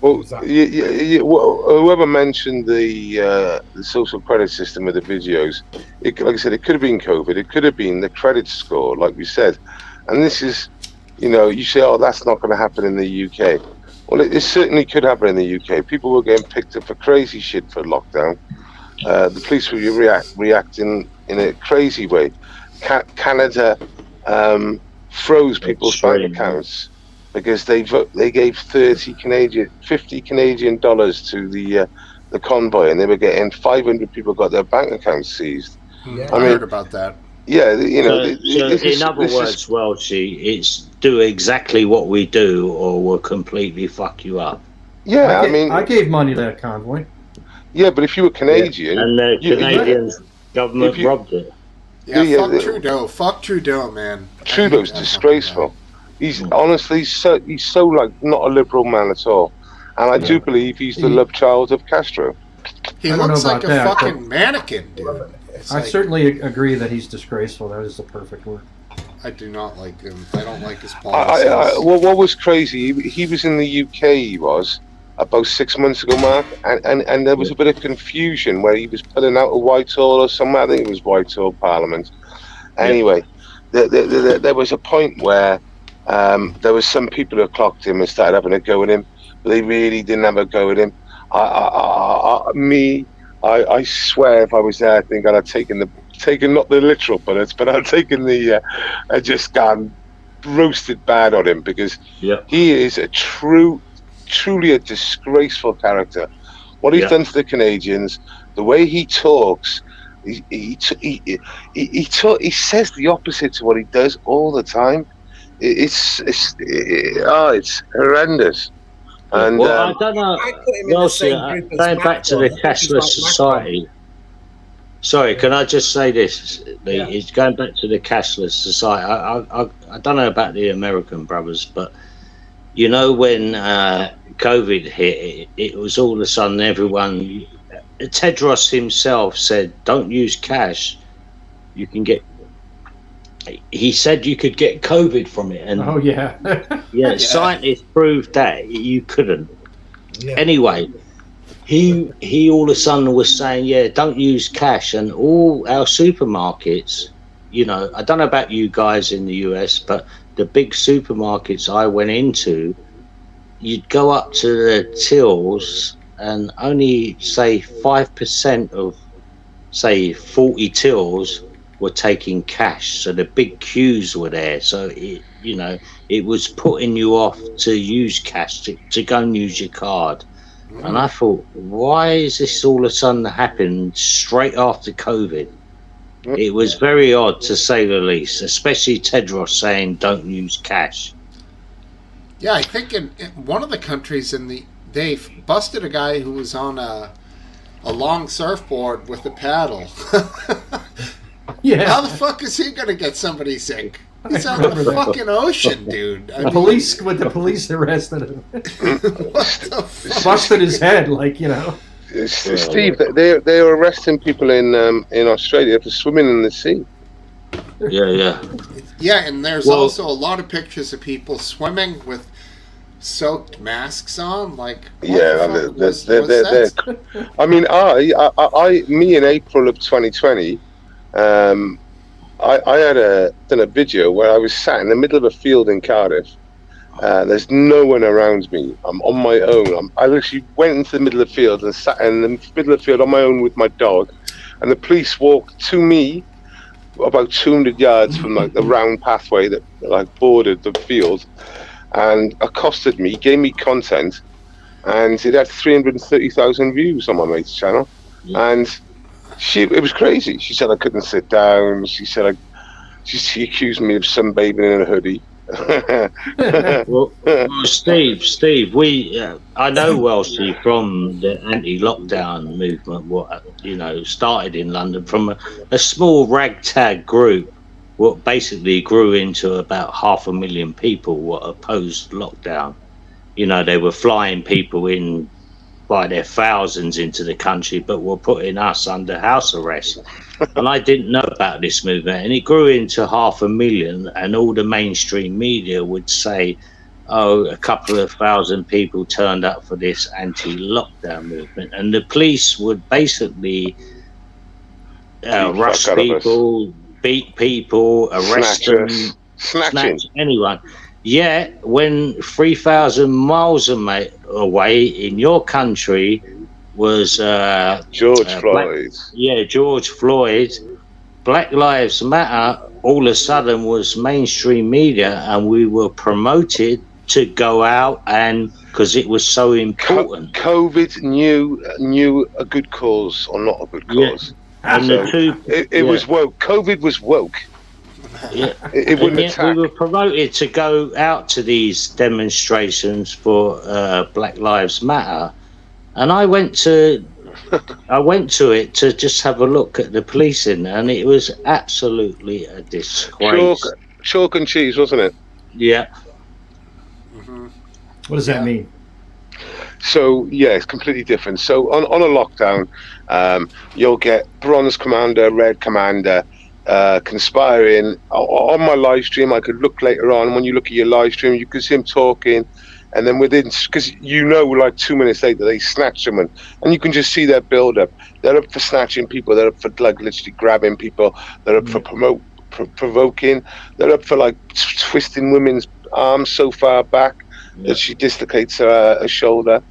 Speaker 14: Well, whoever mentioned the social credit system with the videos, like I said, it could have been COVID, it could have been the credit score, like we said. And this is, you say, oh, that's not going to happen in the UK. Well, it certainly could happen in the UK. People were getting picked up for crazy shit for lockdown. The police were reacting in a crazy way. Canada froze people's bank accounts because they gave 50 Canadian dollars to the convoy, and they were getting 500 people got their bank accounts seized.
Speaker 1: Yeah, I heard about that.
Speaker 14: Yeah,
Speaker 17: in other words, Welchie, it's do exactly what we do, or we'll completely fuck you up.
Speaker 14: Yeah,
Speaker 10: I gave money to that convoy.
Speaker 14: Yeah, but if you were Canadian,
Speaker 17: and the Canadian government robbed it.
Speaker 1: Yeah, fuck Trudeau. Fuck Trudeau, man.
Speaker 14: Trudeau's disgraceful. He's honestly he's so like not a liberal man at all, and I do believe he's the love child of Castro.
Speaker 1: He looks like a fucking mannequin, dude.
Speaker 10: I certainly agree that he's disgraceful. That is the perfect word.
Speaker 1: I do not like him. I don't like his policies.
Speaker 14: Well, what was crazy? He was in the UK. He was about 6 months ago, Mark, and there was a bit of confusion where he was pulling out of Whitehall or somewhere. I think it was Whitehall Parliament. Anyway, there was a point where there was some people who clocked him and started having a go at him, but they really didn't have a go at him. I swear, if I was there, I think I'd have taken not the literal bullets, but I'd taken the just gone roasted bad on him, because he is truly a disgraceful character. What he's done to the Canadians, the way he talks, he says the opposite to what he does all the time. It's horrendous. And
Speaker 17: I don't know. Going back to the cashless society. Sorry, can I just say this? It's going back to the cashless society. I don't know about the American brothers, but when COVID hit, it was all of a sudden everyone. Tedros himself said, "Don't use cash. You can get." He said you could get COVID from it, and scientists proved that you couldn't. Anyway, he all of a sudden was saying, don't use cash, and all our supermarkets, I don't know about you guys in the US, but the big supermarkets I went into, you'd go up to the tills and only say 5% of, say, 40 tills were taking cash, so the big queues were there. So it was putting you off to use cash, to go and use your card. And I thought, why is this all of a sudden happened straight after COVID? It was very odd, to say the least, especially Tedros saying don't use cash.
Speaker 1: Yeah, I think in one of the countries they busted a guy who was on a long surfboard with a paddle.
Speaker 10: Yeah.
Speaker 1: How the fuck is he gonna get somebody sick? He's out in the fucking ocean, dude.
Speaker 10: The police arrested him. Busted his head,
Speaker 14: Steve, they are arresting people in Australia for swimming in the sea.
Speaker 1: Yeah, and there's also a lot of pictures of people swimming with soaked masks on. I mean, me in April of 2020. I had done a video where I was sat in the middle of a field in Cardiff. There's no one around me. I'm on my own. I literally went into the middle of the field and sat in the middle of the field on my own with my dog.
Speaker 14: and the police walked to me about 200 yards from like the round pathway that like bordered the field, and accosted me, gave me content, and it had 330,000 views on my mate's channel, and it was crazy. She said I couldn't sit down. She said she accused me of sunbathing in a hoodie.
Speaker 17: well, Steve, I know Welshie from the anti-lockdown movement. What started in London from a small ragtag group. What basically grew into about 500,000 people. What opposed lockdown. They were flying people in by their thousands into the country, but were putting us under house arrest. And I didn't know about this movement, and it grew into 500,000, and all the mainstream media would say, oh, a couple of thousand people turned up for this anti-lockdown movement, and the police would basically rush people, beat people, arrest them, snatch anyone. Yeah, when 3,000 miles away in your country was
Speaker 14: George Floyd.
Speaker 17: George Floyd. Black Lives Matter all of a sudden was mainstream media, and we were promoted to go out, and because it was so important.
Speaker 14: COVID knew a good cause or not a good cause.
Speaker 17: And
Speaker 14: so it was woke. COVID was woke.
Speaker 17: Yeah,
Speaker 14: it wouldn't attack.
Speaker 17: We were promoted to go out to these demonstrations for Black Lives Matter, and I went to it to just have a look at the policing, and it was absolutely a disgrace.
Speaker 14: Chalk and cheese, wasn't it?
Speaker 17: Yeah.
Speaker 10: Mm-hmm. What does that mean?
Speaker 14: So it's completely different. So on a lockdown, you'll get bronze commander, red commander, conspiring. On my live stream, I could look later on. When you look at your live stream, you could see him talking, and then because like 2 minutes later they snatch someone, and you can just see their build up. They're up for snatching people. They're up for like literally grabbing people. They're up for provoking. They're up for like twisting women's arms so far back that she dislocates her shoulder.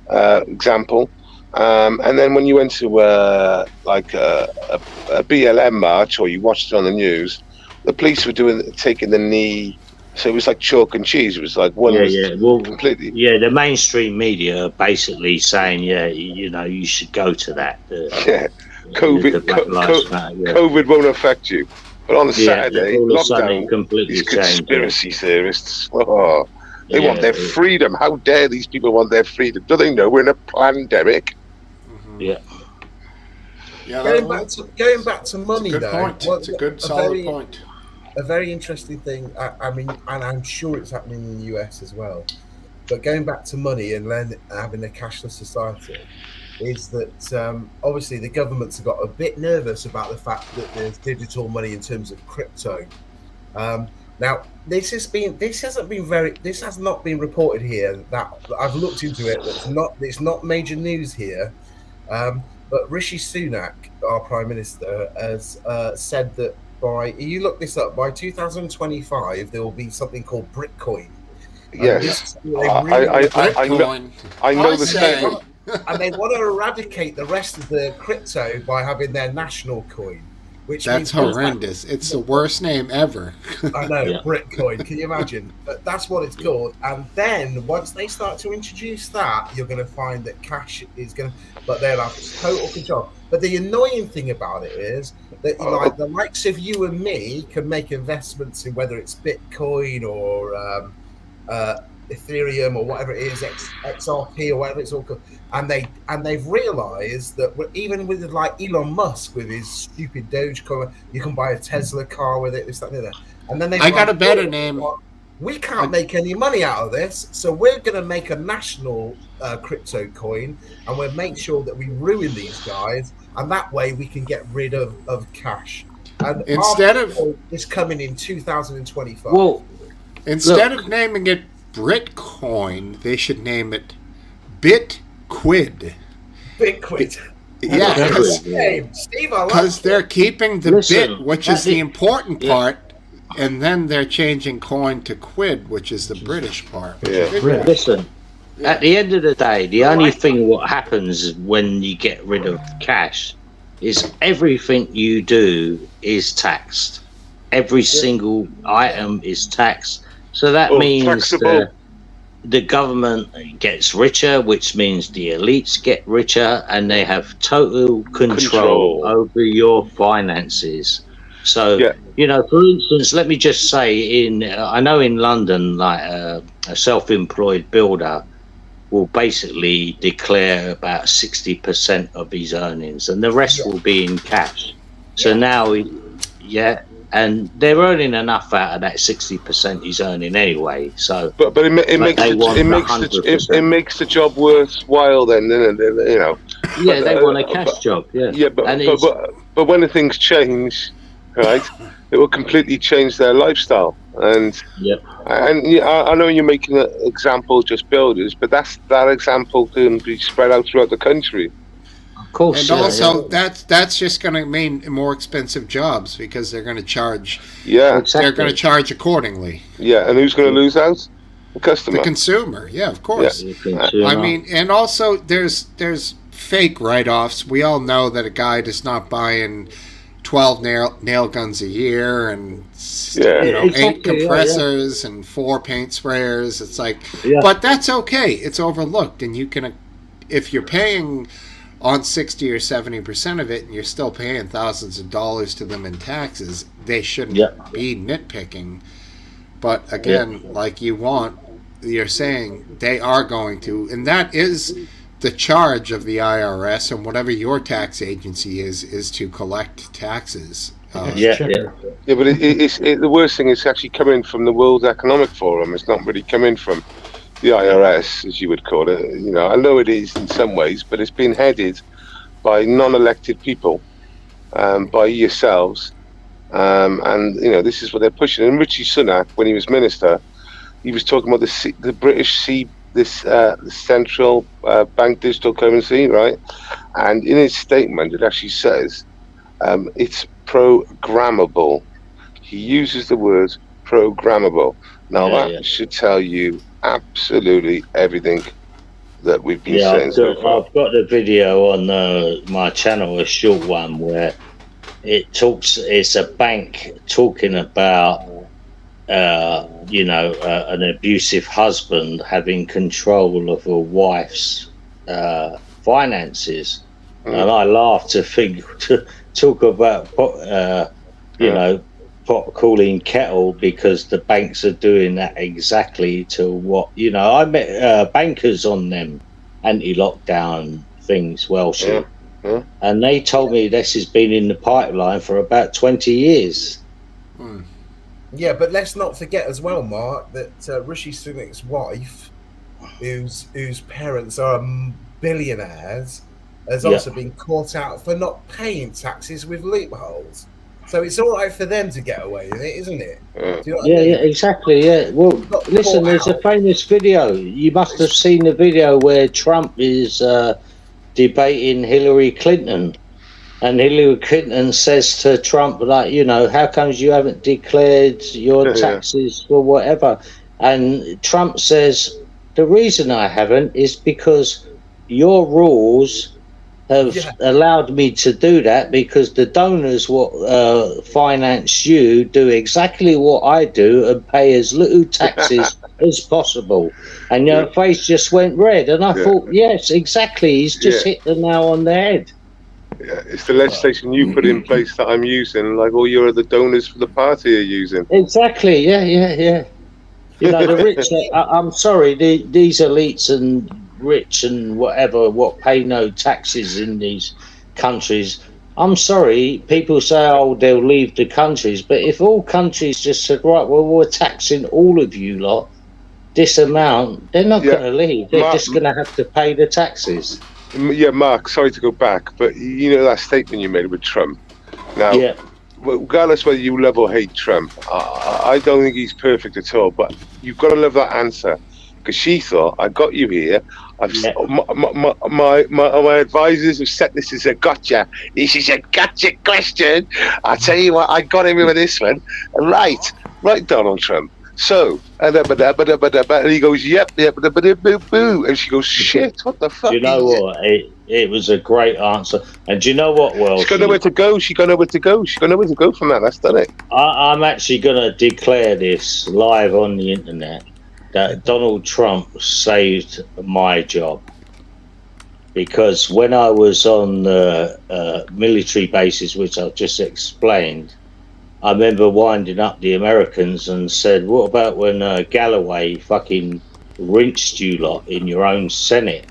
Speaker 14: Example. And then when you went to a BLM march, or you watched it on the news, the police were taking the knee. So it was like chalk and cheese. It was like completely.
Speaker 17: Yeah, the mainstream media are basically saying, you should go to that.
Speaker 14: COVID won't affect you. But on a Saturday, lockdown, these conspiracy theorists, they want their freedom. How dare these people want their freedom? Do they know we're in a pandemic?
Speaker 17: Yeah.
Speaker 13: Going back to money,
Speaker 1: it's a good
Speaker 13: though.
Speaker 1: point. It's a good, solid point.
Speaker 13: A very interesting thing. I mean, and I'm sure it's happening in the US as well. But going back to money and then having a cashless society, is that obviously the governments have got a bit nervous about the fact that there's digital money in terms of crypto. Now, this has not been reported here. That I've looked into it. It's not major news here. But Rishi Sunak, our Prime Minister, has said that you look this up, by 2025 there will be something called Bitcoin.
Speaker 14: Yes, I know the statement.
Speaker 13: And they want to eradicate the rest of the crypto by having their national coin.
Speaker 1: That's horrendous. It's the worst name ever.
Speaker 13: I know, Bitcoin. Can you imagine? But that's what it's called. And then once they start to introduce that, you're going to find that cash is going to, but they'll have total control. But the annoying thing about it is that like the likes of you and me can make investments in whether it's Bitcoin or Ethereum or whatever it is, XRP or whatever it's all called. And they've realised that even with like Elon Musk with his stupid Dogecoin, you can buy a Tesla car with it. This, that, and that. And then
Speaker 1: I got a better name.
Speaker 13: We can't make any money out of this, so we're going to make a national crypto coin, and we'll make sure that we ruin these guys, and that way we can get rid of cash. And
Speaker 1: instead of
Speaker 13: it's coming in 2025.
Speaker 17: Well,
Speaker 1: instead of naming it Bitcoin, they should name it Bitquid.
Speaker 13: Bitquid.
Speaker 1: Yeah, because they're keeping the bit, which is the important part, and then they're changing coin to quid, which is the British part.
Speaker 17: Listen, at the end of the day, the only thing what happens when you get rid of cash is everything you do is taxed. Every single item is taxed. So that means
Speaker 14: taxable.
Speaker 17: the government gets richer, which means the elites get richer, and they have total control over your finances. So, you know, for instance, let me just say, I know in London, like a self-employed builder will basically declare about 60% of his earnings, and the rest will be in cash. So now, and they're earning enough out of that 60% he's earning anyway. So,
Speaker 14: but it makes the job worthwhile. Then, you know.
Speaker 17: Yeah, they want a cash job. Yeah.
Speaker 14: Yeah, but when the things change, right, it will completely change their lifestyle. And I know you're making an example just builders, but that example can be spread out throughout the country.
Speaker 17: Of course,
Speaker 1: and also that's just going to mean more expensive jobs because they're going to charge.
Speaker 14: Yeah,
Speaker 1: they're going to charge accordingly.
Speaker 14: Yeah, and who's going to lose out? The customer,
Speaker 1: the consumer. Yeah, of course.
Speaker 14: Yeah.
Speaker 1: I mean, and also there's fake write-offs. We all know that a guy is not buying 12 nail guns a year and 8 compressors and 4 paint sprayers. It's like, but that's okay. It's overlooked, and you can, if you're paying on 60 or 70% of it, and you're still paying thousands of dollars to them in taxes, they shouldn't be nitpicking. But again, like you're saying they are going to, and that is the charge of the IRS and whatever your tax agency is to collect taxes.
Speaker 14: But the worst thing is actually coming from the World Economic Forum. It's not really coming from the IRS, as you would call it. You know, I know it is in some ways, but it's been headed by non-elected people, by yourselves, and you know this is what they're pushing. And Richie Sunak, when he was minister, he was talking about the British central bank digital currency, right? And in his statement, it actually says it's programmable. He uses the word programmable. Now that should tell you absolutely everything that we've been saying so far.
Speaker 17: I've got the video on my channel, a short one, where it's a bank talking about an abusive husband having control of a wife's finances, and I laugh to talk about pot calling kettle, because the banks are doing that exactly to what I met bankers on them anti-lockdown things, and they told me this has been in the pipeline for about 20 years.
Speaker 13: Yeah, but let's not forget as well, Mark, that Rishi Sunak's wife, whose parents are billionaires, has also been caught out for not paying taxes with loopholes. So it's all right for them to get away with it, isn't it? Do you know what I mean?
Speaker 17: Exactly. Yeah. Well, listen, there's a famous video. You must have seen the video where Trump is debating Hillary Clinton. And Hillary Clinton says to Trump, like, how comes you haven't declared your taxes for whatever? And Trump says, the reason I haven't is because your rules have allowed me to do that, because the donors finance you do exactly what I do and pay as little taxes as possible. And your face just went red. And I thought, yes, exactly. He's just hit the nail on the head.
Speaker 14: Yeah, it's the legislation you put in place that I'm using, like all your other donors for the party are using.
Speaker 17: Exactly, yeah. The rich, I'm sorry, these elites and rich and whatever, what pay no taxes in these countries. I'm sorry, people say, they'll leave the countries, but if all countries just said, right, well, we're taxing all of you lot this amount, they're not going to leave. They're just going to have to pay the taxes.
Speaker 14: Yeah, Mark, sorry to go back, but that statement you made with Trump. Now, regardless whether you love or hate Trump, I don't think he's perfect at all, but you've got to love that answer, because she thought, I got you here. My advisors have set this as a gotcha. This is a gotcha question. I tell you what, I got him with this one. Right, Donald Trump. So, and he goes, yep, boo, and she goes, shit, what the fuck?
Speaker 17: You know what? It was a great answer. And do you know what, Welsh?
Speaker 14: She's got nowhere to go. She's got nowhere to go. She's got nowhere to go from that. That's done it.
Speaker 17: I'm actually going to declare this live on the internet that Donald Trump saved my job. Because when I was on the military bases, which I've just explained, I remember winding up the Americans and said, what about when Galloway fucking rinsed you lot in your own Senate?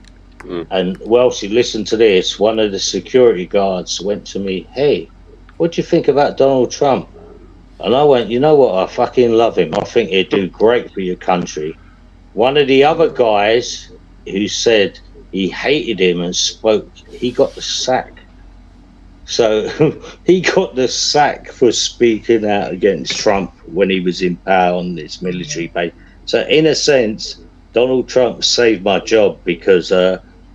Speaker 17: And Welsh, listen to this. One of the security guards went to me, hey, what do you think about Donald Trump? And I went, you know what? I fucking love him. I think he'd do great for your country. One of the other guys who said he hated him and spoke, he got the sack. So he got the sack for speaking out against Trump when he was in power on this military base. So in a sense, Donald Trump saved my job because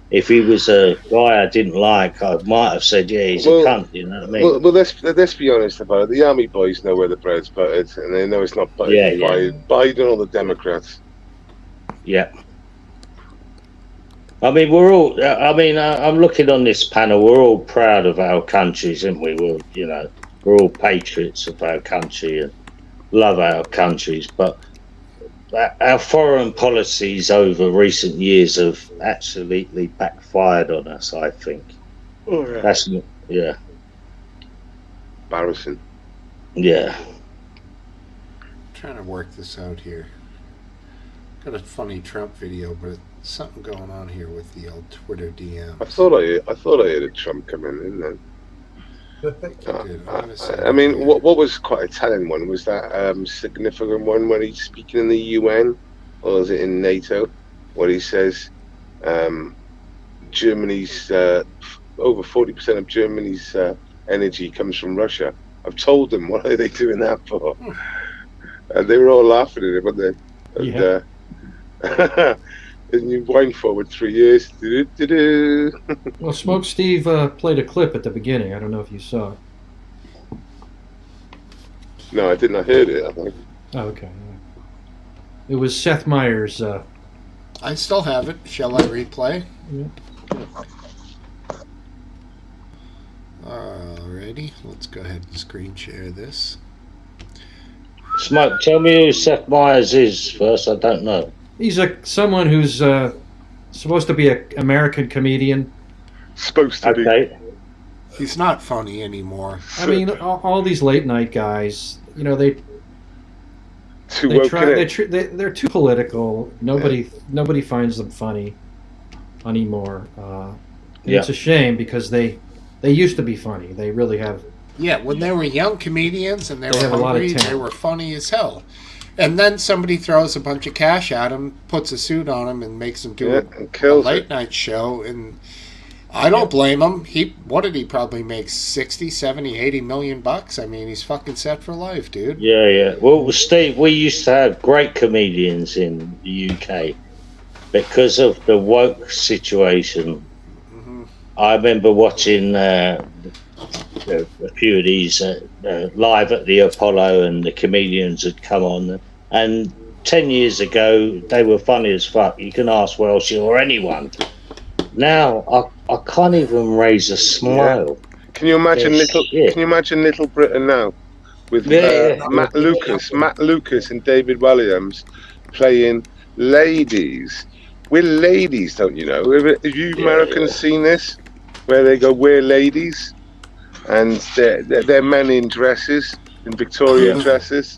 Speaker 17: if he was a guy I didn't like, I might have said, yeah, he's a cunt, you know what I mean?
Speaker 14: Well, let's be honest about it. The army boys know where the bread's buttered, and they know it's not buttered by Biden or the Democrats.
Speaker 17: Yeah. I mean, we're all, I'm looking on this panel, we're all proud of our countries, aren't we? We're all patriots of our country and love our countries, but our foreign policies over recent years have absolutely backfired on us, I think.
Speaker 14: Oh, yeah.
Speaker 17: That's
Speaker 14: embarrassing.
Speaker 17: Yeah.
Speaker 1: Trying to work this out here. Got a funny Trump video, but something going on here with the old Twitter DM.
Speaker 14: I thought I heard a Trump come in, didn't I? I mean, what was quite a telling one was that significant one when he's speaking in the UN, or is it in NATO, where he says Germany's over 40% of Germany's energy comes from Russia. I've told them, what are they doing that for? And they were all laughing at it, weren't they? And, and you wind forward 3 years.
Speaker 10: Well, Smokesteve played a clip at the beginning. I don't know if you saw it.
Speaker 14: No, I didn't. I heard it, I think.
Speaker 10: Oh, okay. It was Seth Meyers.
Speaker 1: I still have it. Shall I replay?
Speaker 10: Yeah.
Speaker 1: Alrighty, let's go ahead and screen share this.
Speaker 17: Smoke, tell me who Seth Meyers is first. I don't know.
Speaker 10: He's someone who's supposed to be an American comedian.
Speaker 14: Supposed to be.
Speaker 1: He's not funny anymore.
Speaker 10: I mean, all these late night guys, they're too political. Nobody finds them funny anymore. It's a shame because they used to be funny. They really have.
Speaker 1: Yeah, when they were young comedians and they were hungry, they were funny as hell. And then somebody throws a bunch of cash at him, puts a suit on him, and makes him do a late night show. And I don't blame him. What did he probably make? 60, 70, 80 million bucks? I mean, he's fucking set for life, dude.
Speaker 17: Yeah. Well, Steve, we used to have great comedians in the UK because of the woke situation. Mm-hmm. I remember watching a few of these live at the Apollo, and the comedians had come on, and 10 years ago they were funny as fuck. You can ask Welsh or anyone. Now I can't even raise a smile.
Speaker 14: Yeah. Can you imagine Little Britain now with Matt Lucas and David Williams playing ladies? We're ladies, don't you know? Have you Americans seen this, where they go, we're ladies? And they're men in dresses, in Victorian dresses,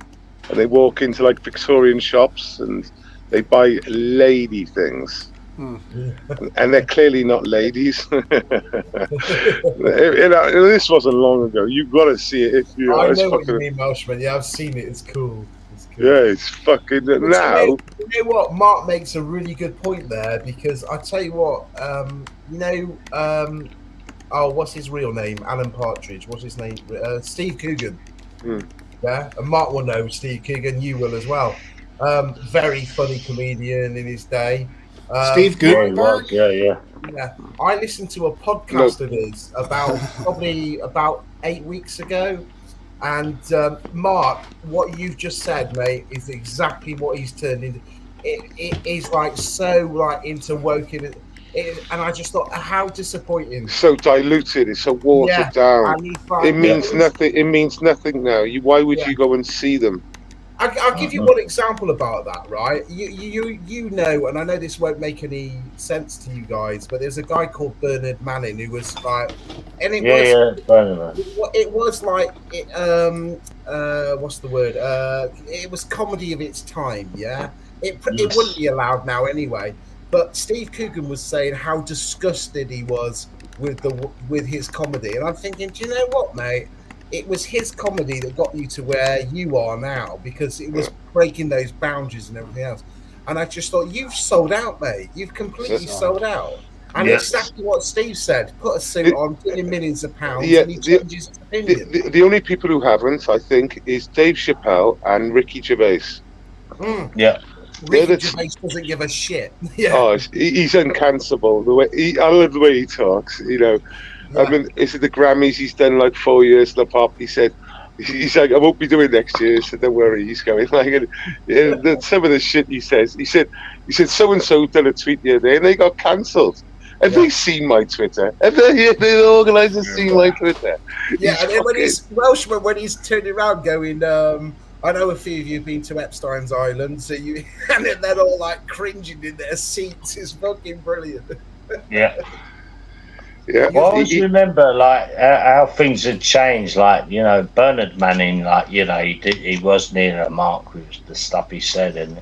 Speaker 14: and they walk into like Victorian shops and they buy lady things, and they're clearly not ladies. This wasn't long ago. You've got to see it if you.
Speaker 13: I know what you mean, Welshman. Yeah, I've seen it. It's cool.
Speaker 14: Yeah, it's fucking now.
Speaker 13: You know what? Mark makes a really good point there, because I tell you what, what's his real name? Alan Partridge. What's his name? Steve Coogan. Yeah, and Mark will know Steve Coogan. You will as well. Very funny comedian in his day.
Speaker 1: Steve Gutenberg.
Speaker 13: Yeah. I listened to a podcast of his probably about 8 weeks ago, and Mark, what you've just said, mate, is exactly what he's turned into. It is like so like into woke. And I just thought, how disappointing.
Speaker 14: So diluted, it's so watered down.
Speaker 13: And he's
Speaker 14: It
Speaker 13: like,
Speaker 14: means nothing. It means nothing now. Why would you go and see them?
Speaker 13: I'll give you one example about that, right? You know, and I know this won't make any sense to you guys, but there's a guy called Bernard Manning who was like, and it was like, what's the word? It was comedy of its time, yeah. It wouldn't be allowed now anyway. But Steve Coogan was saying how disgusted he was with his comedy, and I'm thinking, do you know what, mate? It was his comedy that got you to where you are now, because it was breaking those boundaries and everything else. And I just thought, you've sold out, mate. You've completely sold out. And exactly what Steve said. Put a suit on, give him millions of pounds, and he changes his opinion.
Speaker 14: The only people who haven't, I think, is Dave Chappelle and Ricky Gervais.
Speaker 17: Yeah.
Speaker 13: Ricky Gervais doesn't give a shit.
Speaker 14: Oh, he's uncancelable. I love the way he talks. You know, I mean, is it the Grammys? He's done like 4 years. The pop. He said, he's like, I won't be doing next year. So don't worry. He's going like, some of the shit he says. He said, so and so done a tweet the other day, and they got cancelled. Have they seen my Twitter? Have the organisers seen my Twitter?
Speaker 13: Yeah, and then when Welshman, when he's turning around going, I know a few of you have been to Epstein's Island, so you, and then they're all like cringing in their seats. It's fucking brilliant.
Speaker 17: Yeah. Yeah. Well, I always remember like how things had changed. Like, you know, Bernard Manning, like, you know, he was near a mark with the stuff he said, and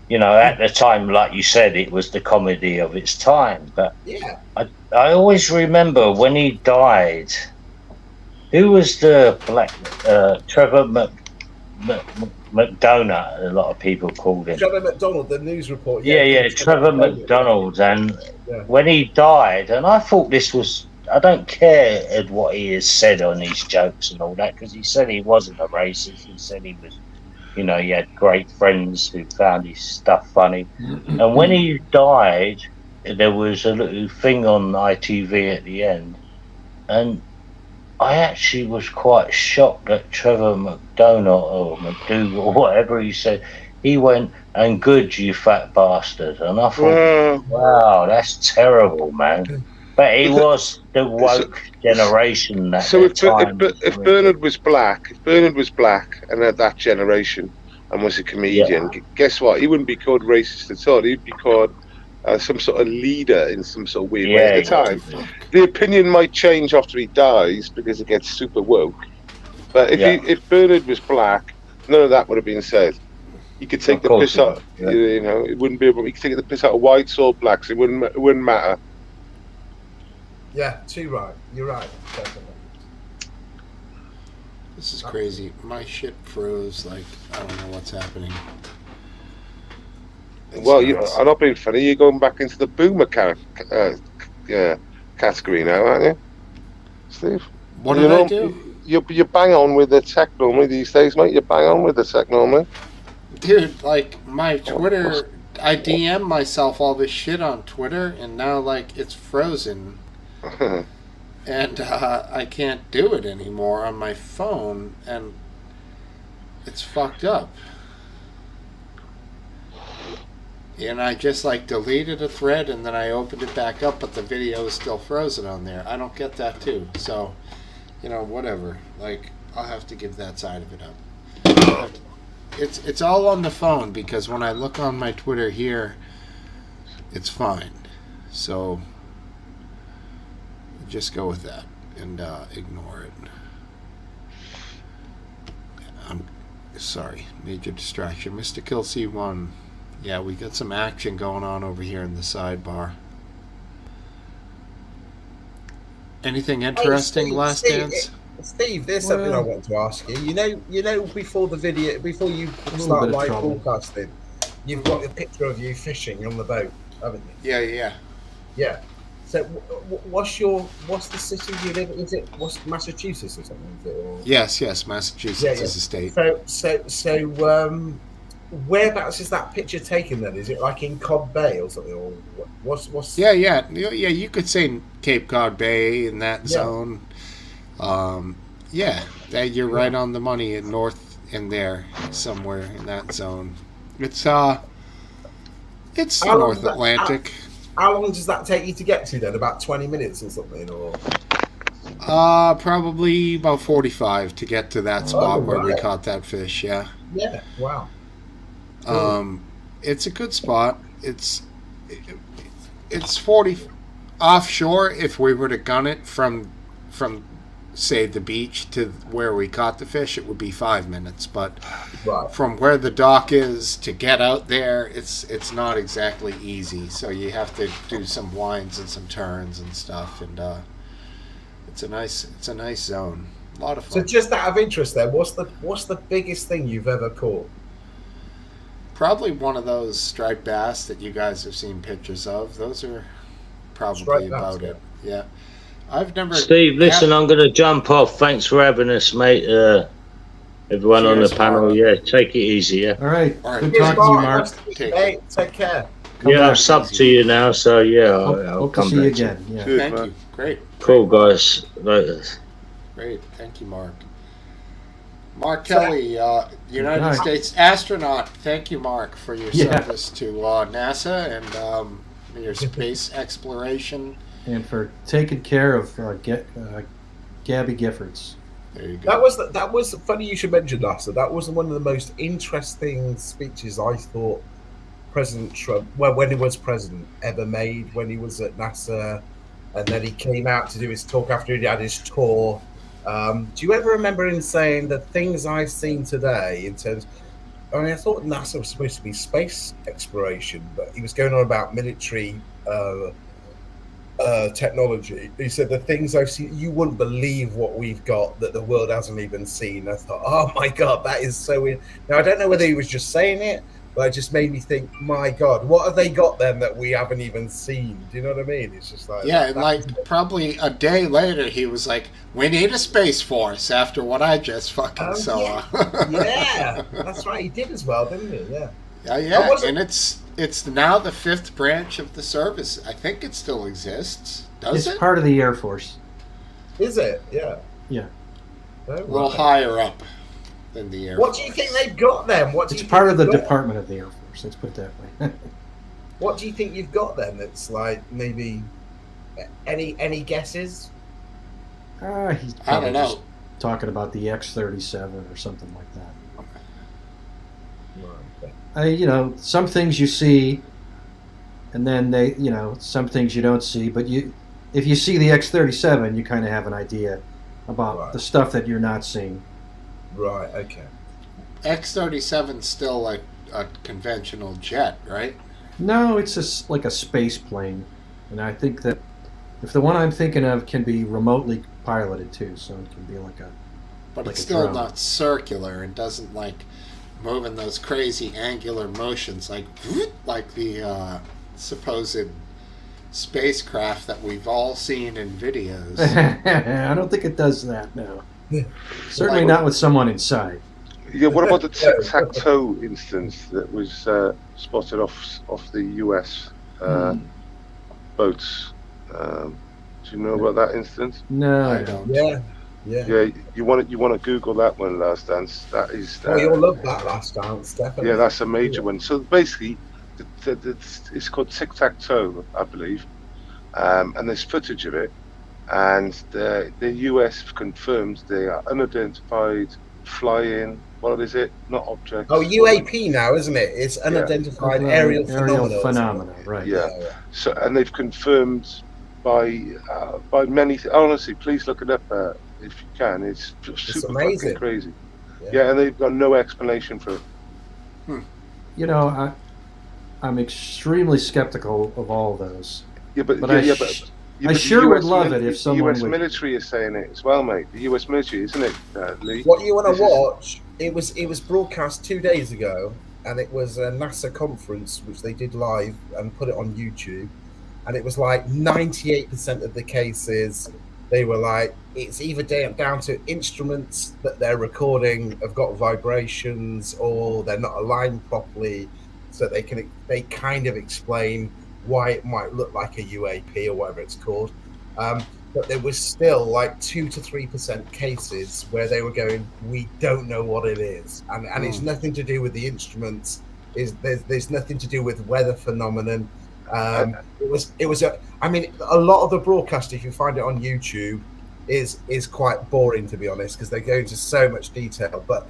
Speaker 17: you know, at the time, like you said, it was the comedy of its time. But I always remember when he died. Who was the black Trevor McDonough? A lot of people called him
Speaker 13: Trevor McDonald, the news report.
Speaker 17: Yeah, Trevor McDonald. And when he died, and I thought this was, I don't care what he has said on his jokes and all that, because he said he wasn't a racist. He said he was, you know, he had great friends who found his stuff funny. And when he died, there was a little thing on ITV at the end, and I actually was quite shocked that Trevor McDonough or McDougal, whatever he said, he went, and good, you fat bastard. And I thought, wow, that's terrible, man. But he was the woke generation at that time.
Speaker 14: If Bernard was black, and at that generation and was a comedian, guess what? He wouldn't be called racist at all. He'd be called some sort of leader in some sort of weird way at the time. The opinion might change after he dies because it gets super woke. But if Bernard was black, none of that would have been said. You could take the piss out. You know, it wouldn't be able. You could take the piss out of whites or blacks. It wouldn't matter.
Speaker 13: Yeah, too right. You're right. Definitely.
Speaker 1: This is crazy. My shit froze. Like, I don't know what's happening.
Speaker 14: Well, I'm not being funny. You're going back into the boomer category now, aren't you, Steve?
Speaker 1: What did I do?
Speaker 14: You bang on with the tech normally these days, mate. You bang on with the tech normally.
Speaker 1: Dude, like, my Twitter, I DM myself all this shit on Twitter, and now, like, it's frozen. And I can't do it anymore on my phone, and it's fucked up. And I just like deleted a thread and then I opened it back up, but the video is still frozen on there. I don't get that too. So, you know, whatever. Like, I'll have to give that side of it up. It's all on the phone, because when I look on my Twitter here, it's fine. So just go with that and ignore it. I'm sorry, major distraction. Mr. Kill C1. Yeah, we got some action going on over here in the sidebar. Anything interesting, Last Dance?
Speaker 13: Steve, there's something I want to ask you. You know, before the video, before you start live broadcasting, you've got a picture of you fishing on the boat, haven't you? Yeah. So, what's the city you live in? Is it Massachusetts or something? Is it, or?
Speaker 1: Yes, Massachusetts is a state.
Speaker 13: So, whereabouts is that picture taken then? Is it like in Cobb Bay or something? Or what's?
Speaker 1: Yeah. You could say Cape Cod Bay in that zone. You're right on the money in north in there somewhere in that zone. It's North Atlantic.
Speaker 13: How long does that take you to get to then? About 20 minutes or something, or?
Speaker 1: Probably about 45 to get to that spot where we caught that fish. Yeah.
Speaker 13: Yeah. Wow.
Speaker 1: It's a good spot. It's 40 offshore. If we were to gun it from say the beach to where we caught the fish, it would be 5 minutes. But from where the dock is to get out there, it's not exactly easy. So you have to do some winds and some turns and stuff. And it's a nice zone. A lot of fun.
Speaker 13: So just out of interest, then, what's the biggest thing you've ever caught?
Speaker 1: Probably one of those striped bass that you guys have seen pictures of. Those are probably about it. Yeah. I've never.
Speaker 17: Steve, listen, I'm going to jump off. Thanks for having us, mate. Everyone on the panel, take it easy. Yeah.
Speaker 10: All right.
Speaker 1: Good
Speaker 10: talking to you, Mark.
Speaker 13: Take care.
Speaker 17: I'm sub to you now, so I'll
Speaker 10: hope
Speaker 17: come
Speaker 10: to see you
Speaker 17: back
Speaker 10: again. Yeah.
Speaker 1: Thank you. Great.
Speaker 17: Cool, guys. Later.
Speaker 1: Great. Thank you, Mark. Mark Kelly, United States astronaut. Thank you, Mark, for your service to NASA and your space exploration.
Speaker 10: And for taking care of Gabby Giffords.
Speaker 1: There you go.
Speaker 13: That was funny you should mention NASA. That was one of the most interesting speeches I thought President Trump, when he was president, ever made when he was at NASA. And then he came out to do his talk after he had his tour. Do you ever remember him saying the things I've seen today in terms? I mean, I thought NASA was supposed to be space exploration, but he was going on about military technology. He said the things I've seen, you wouldn't believe what we've got that the world hasn't even seen. I thought, oh my God, that is so weird. Now I don't know whether he was just saying it, but it just made me think, my God, what have they got then that we haven't even seen? Do you know what I mean? It's just like
Speaker 1: probably a day later he was like, we need a space force after what I just fucking saw.
Speaker 13: Yeah, that's right. He did as well, didn't he? Yeah.
Speaker 1: Yeah. And it's now the 5th branch of the service. I think it still exists. Does it?
Speaker 10: It's part of the Air Force.
Speaker 13: Is it? Yeah.
Speaker 10: Yeah.
Speaker 13: Oh,
Speaker 1: a little higher up than the Air Force.
Speaker 13: What do you think they've got then?
Speaker 10: It's part of the Department of the Air Force. Let's put it that way.
Speaker 13: What do you think you've got then? That's like maybe any guesses?
Speaker 10: He's
Speaker 1: I don't know.
Speaker 10: Just talking about the X-37 or something like that. Some things you see, and then some things you don't see. But if you see the X-37, you kind of have an idea about the stuff that you're not seeing.
Speaker 13: Right. Okay.
Speaker 1: X-37's still like a conventional jet, right?
Speaker 10: No, it's like a space plane, and I think that if the one I'm thinking of can be remotely piloted too, so it can be like a.
Speaker 1: But it's still not circular and doesn't move in those crazy angular motions like the supposed spacecraft that we've all seen in videos.
Speaker 10: I don't think it does that, no. Certainly not with someone inside.
Speaker 14: Yeah, what about the tic-tac-toe instance that was spotted off the US boats? Do you know about that instance?
Speaker 10: No, I don't.
Speaker 13: Yeah.
Speaker 14: You want to Google that one, Last Dance. That is.
Speaker 13: You'll love that Last Dance, definitely.
Speaker 14: Yeah, that's a major one. So basically, it's called tic-tac-toe, I believe, and there's footage of it, and the US have confirmed they are unidentified flying. What is it? Not objects.
Speaker 13: Oh, UAP now, isn't it? It's unidentified aerial phenomena.
Speaker 10: Right.
Speaker 14: Yeah. So, and they've confirmed by many. Honestly, please look it up if you can. It's super
Speaker 13: amazing.
Speaker 14: Fucking crazy. Yeah, and they've got no explanation for it.
Speaker 10: I'm extremely skeptical of all those.
Speaker 14: Yeah, but
Speaker 10: I sure would love it if someone
Speaker 14: the US military is saying it as well, mate. The US military, isn't it, Lee?
Speaker 13: What you want to watch? It was broadcast 2 days ago, and it was a NASA conference which they did live and put it on YouTube, and it was like 98% of the cases they were like, it's either down to instruments that they're recording have got vibrations, or they're not aligned properly, so they kind of explain why it might look like a UAP or whatever it's called. But there was still like 2 to 3% cases where they were going, we don't know what it is, and it's nothing to do with the instruments. There's nothing to do with weather phenomenon. It was I mean, a lot of the broadcast, if you find it on YouTube, is quite boring, to be honest, because they go into so much detail. But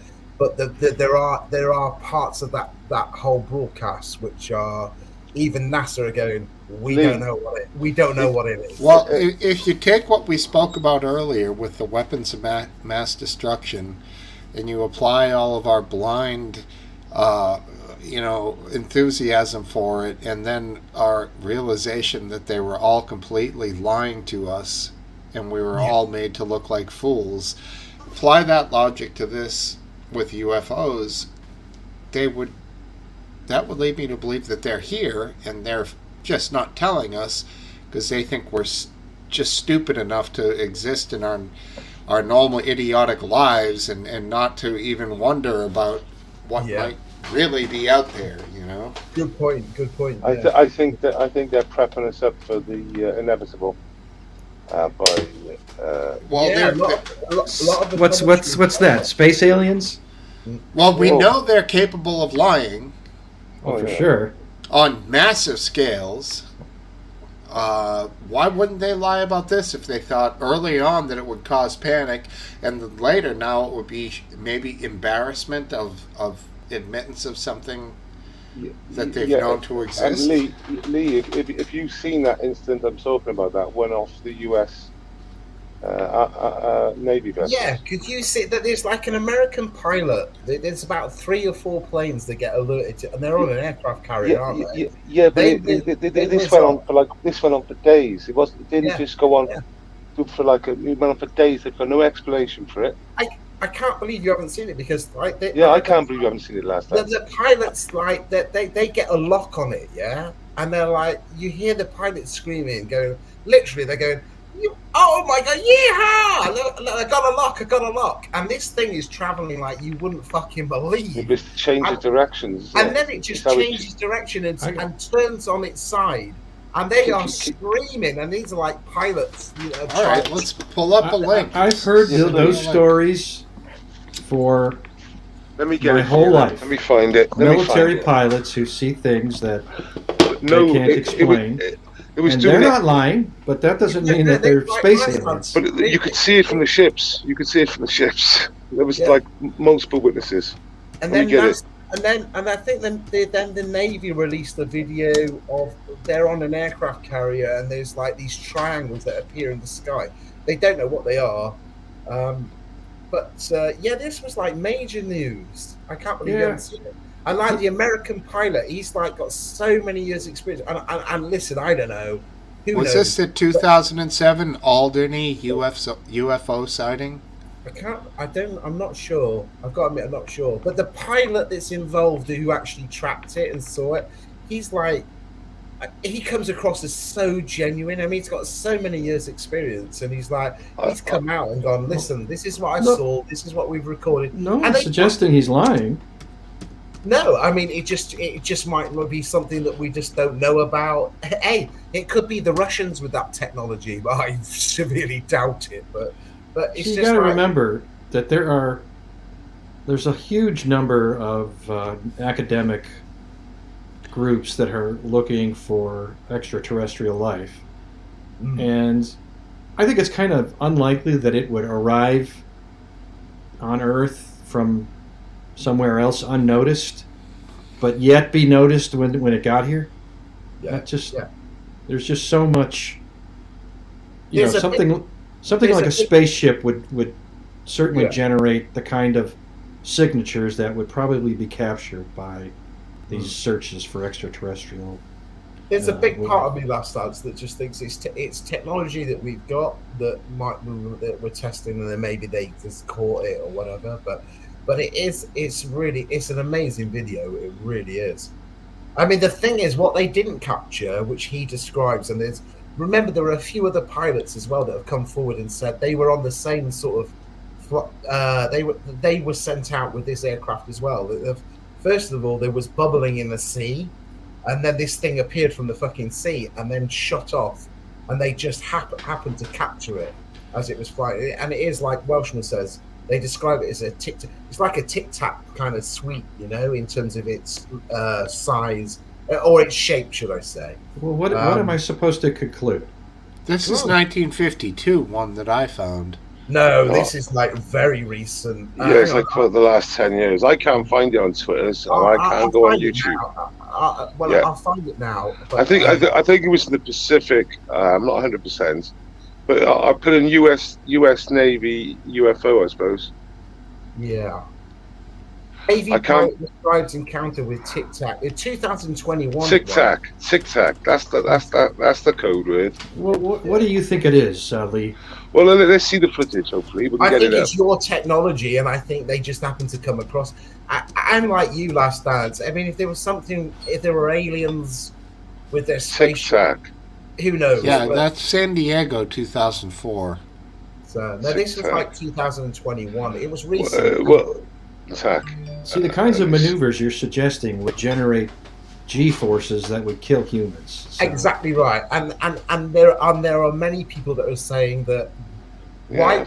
Speaker 13: there are parts of that whole broadcast which are, even NASA are going, we don't know what it is.
Speaker 1: Well, if you take what we spoke about earlier with the weapons of mass destruction, and you apply all of our blind, enthusiasm for it, and then our realization that they were all completely lying to us, and we were all made to look like fools. Apply that logic to this with UFOs, that would lead me to believe that they're here and they're just not telling us because they think we're just stupid enough to exist in our normal idiotic lives and not to even wonder about what might really be out there,
Speaker 13: Good point.
Speaker 14: I think they're prepping us up for the inevitable.
Speaker 10: What's that? Space aliens?
Speaker 1: Well, we know they're capable of lying.
Speaker 10: For sure.
Speaker 1: On massive scales. Why wouldn't they lie about this if they thought early on that it would cause panic, and then later now it would be maybe embarrassment of admittance of something that they've known to exist?
Speaker 14: Lee, if you've seen that incident I'm talking about, that went off the US Navy vessel.
Speaker 13: Yeah, could you see that there's like an American pilot? There's about 3 or 4 planes that get alerted to, and they're on an aircraft carrier, aren't they?
Speaker 14: Yeah, but this went on for days. It didn't just go on for it went on for days. They've got no explanation for it.
Speaker 13: I can't believe you haven't seen it, because I
Speaker 14: can't believe you haven't seen it last time.
Speaker 13: The pilots, like, they get a lock on it, and they're like, you hear the pilots screaming, going, literally, they're going, oh my god, yeehaw! Look, I got a lock. And this thing is traveling like you wouldn't fucking believe.
Speaker 14: It just changes directions.
Speaker 13: And then it just changes direction and turns on its side. And they are screaming, and these are like pilots.
Speaker 1: All right, let's pull up a link.
Speaker 10: I've heard those stories for my whole life.
Speaker 14: Let me find it.
Speaker 10: Military pilots who see things that they can't explain. They're not lying, but that doesn't mean that they're space aliens.
Speaker 14: But you could see it from the ships. There was like multiple witnesses.
Speaker 13: And then I think then the Navy released a video of they're on an aircraft carrier, and there's like these triangles that appear in the sky. They don't know what they are, but this was like major news. I can't believe you haven't seen it. And like the American pilot, he's like got so many years experience. And listen, I don't know.
Speaker 1: Was this the 2007 Alderney UFO sighting?
Speaker 13: I'm not sure. I've got to admit, I'm not sure. But the pilot that's involved, who actually tracked it and saw it, he's like, he comes across as so genuine. I mean, he's got so many years experience, and he's come out and gone, listen, this is what I saw. This is what we've recorded.
Speaker 10: No one's suggesting he's lying.
Speaker 13: No, I mean, it just might be something that we just don't know about. Hey, it could be the Russians with that technology, but I severely doubt it. But it's
Speaker 10: you got to remember that there's a huge number of academic groups that are looking for extraterrestrial life, and I think it's kind of unlikely that it would arrive on Earth from somewhere else unnoticed, but yet be noticed when it got here. There's just so much. Something like a spaceship would certainly generate the kind of signatures that would probably be captured by these searches for extraterrestrial.
Speaker 13: There's a big part of me, Last Dance, that just thinks it's technology that we've got that we're testing, and then maybe they just caught it or whatever. But it's an amazing video. It really is. I mean, the thing is, what they didn't capture, which he describes, and remember, there are a few other pilots as well that have come forward and said they were on the same sort of. They were sent out with this aircraft as well. First of all, there was bubbling in the sea, and then this thing appeared from the fucking sea and then shot off, and they just happened to capture it as it was flying. And it is like Welshman says. They describe it as it's like a tic tac kind of sweep, in terms of its size or its shape, should I say?
Speaker 10: Well, what am I supposed to conclude?
Speaker 1: This is 1952, one that I found.
Speaker 13: No, this is like very recent.
Speaker 14: Yeah, it's like for the last 10 years. I can't find it on Twitter, so I can't go on YouTube.
Speaker 13: I'll find it now. But,
Speaker 14: I think it was in the Pacific. I'm not 100%, but I put in U.S. Navy UFO, I suppose.
Speaker 13: Yeah. Navy pilot describes encounter with Tic Tac in 2021.
Speaker 14: Tic Tac. That's the code word.
Speaker 10: What do you think it is, Lee?
Speaker 14: Well, let's see the footage. Hopefully, we can
Speaker 13: I
Speaker 14: get
Speaker 13: think
Speaker 14: it
Speaker 13: it's your technology, and I think they just happen to come across. I'm like you, Last Dance. I mean, if there were aliens with their spaceship, who knows?
Speaker 1: Yeah, that's San Diego, 2004.
Speaker 13: So no, this was like 2021. It was recent.
Speaker 14: Attack.
Speaker 10: See, the kinds of maneuvers you're suggesting would generate G-forces that would kill humans. So.
Speaker 13: Exactly right, and there are many people that are saying that. Why?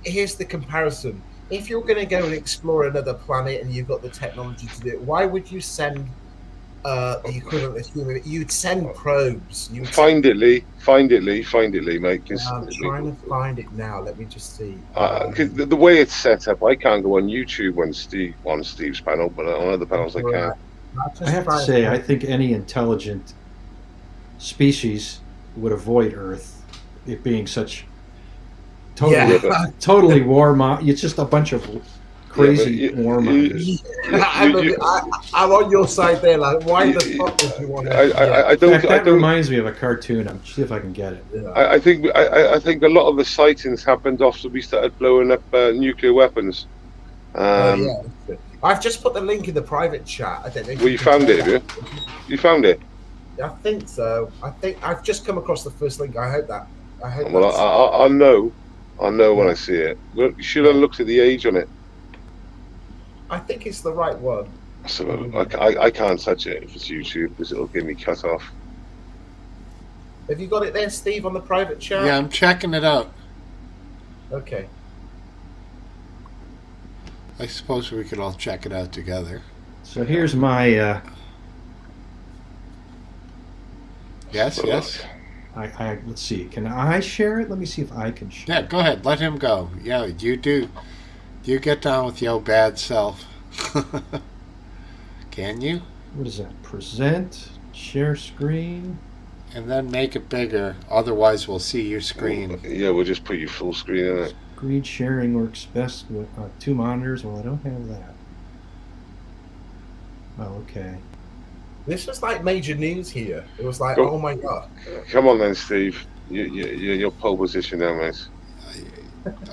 Speaker 13: Here's the comparison: if you're going to go and explore another planet and you've got the technology to do it, why would you send the equivalent of human? You'd send probes.
Speaker 14: Find it, Lee, mate.
Speaker 13: I'm trying to find it now. Let me just see.
Speaker 14: Because the way it's set up, I can't go on YouTube on Steve's panel, but on other panels I can.
Speaker 10: I have to say, I think any intelligent species would avoid Earth, it being such totally warm. It's just a bunch of crazy warmongers.
Speaker 13: I'm on your side there. Like, why the fuck would you want to?
Speaker 10: That reminds me of a cartoon. I'm see if I can get it.
Speaker 14: I think a lot of the sightings happened after we started blowing up nuclear weapons.
Speaker 13: I've just put the link in the private chat. I don't know.
Speaker 14: Well, you found it, have you? You found it?
Speaker 13: I think so. I think I've just come across the first link. I hope that.
Speaker 14: Well, I'll know. I'll know when I see it. Look, you should have looked at the age on it.
Speaker 13: I think it's the right one.
Speaker 14: So I can't touch it if it's YouTube because it'll get me cut off.
Speaker 13: Have you got it there, Steve, on the private chat?
Speaker 1: Yeah, I'm checking it out.
Speaker 13: Okay.
Speaker 1: I suppose we could all check it out together.
Speaker 10: So here's my.
Speaker 1: Yes.
Speaker 10: Let's see. Can I share it? Let me see if I can share.
Speaker 1: Yeah, go ahead. Let him go. Yeah, you do. You get down with your bad self. Can you?
Speaker 10: What is that? Present, share screen,
Speaker 1: and then make it bigger. Otherwise, we'll see your screen.
Speaker 14: Yeah, we'll just put you full screen in it.
Speaker 10: Screen sharing works best with 2 monitors. Well, I don't have that. Oh, okay.
Speaker 13: This was like major news here. It was like, oh my god.
Speaker 14: Come on then, Steve. You're pole position now, mate.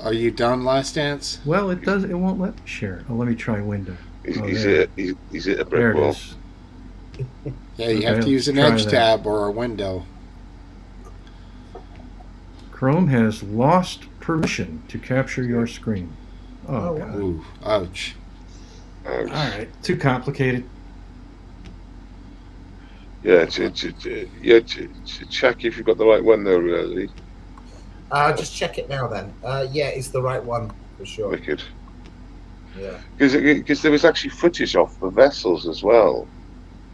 Speaker 1: Are you done, Last Dance?
Speaker 10: Well, it won't let me share. Oh, let me try window.
Speaker 14: He's hit a brick wall.
Speaker 1: Yeah, you have to use an edge tab or a window.
Speaker 10: Chrome has lost permission to capture your screen. Oh, God.
Speaker 1: Ooh, ouch.
Speaker 10: All right, too complicated.
Speaker 14: Yeah, check if you've got the right one, though, really.
Speaker 13: Just check it now, then. Yeah, it's the right one for sure.
Speaker 14: Wicked.
Speaker 13: Yeah.
Speaker 14: Because there was actually footage off the vessels as well,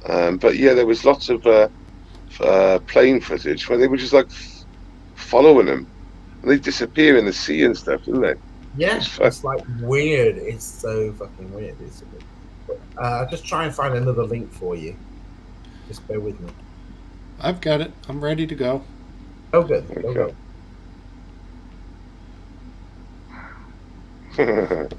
Speaker 14: but yeah, there was lots of plane footage where they were just like following them, and they disappear in the sea and stuff, didn't they?
Speaker 13: Yeah, it's like weird. It's so fucking weird, isn't it? But, just try and find another link for you. Just bear with me.
Speaker 1: I've got it. I'm ready to go.
Speaker 13: Oh, good.
Speaker 14: Okay. There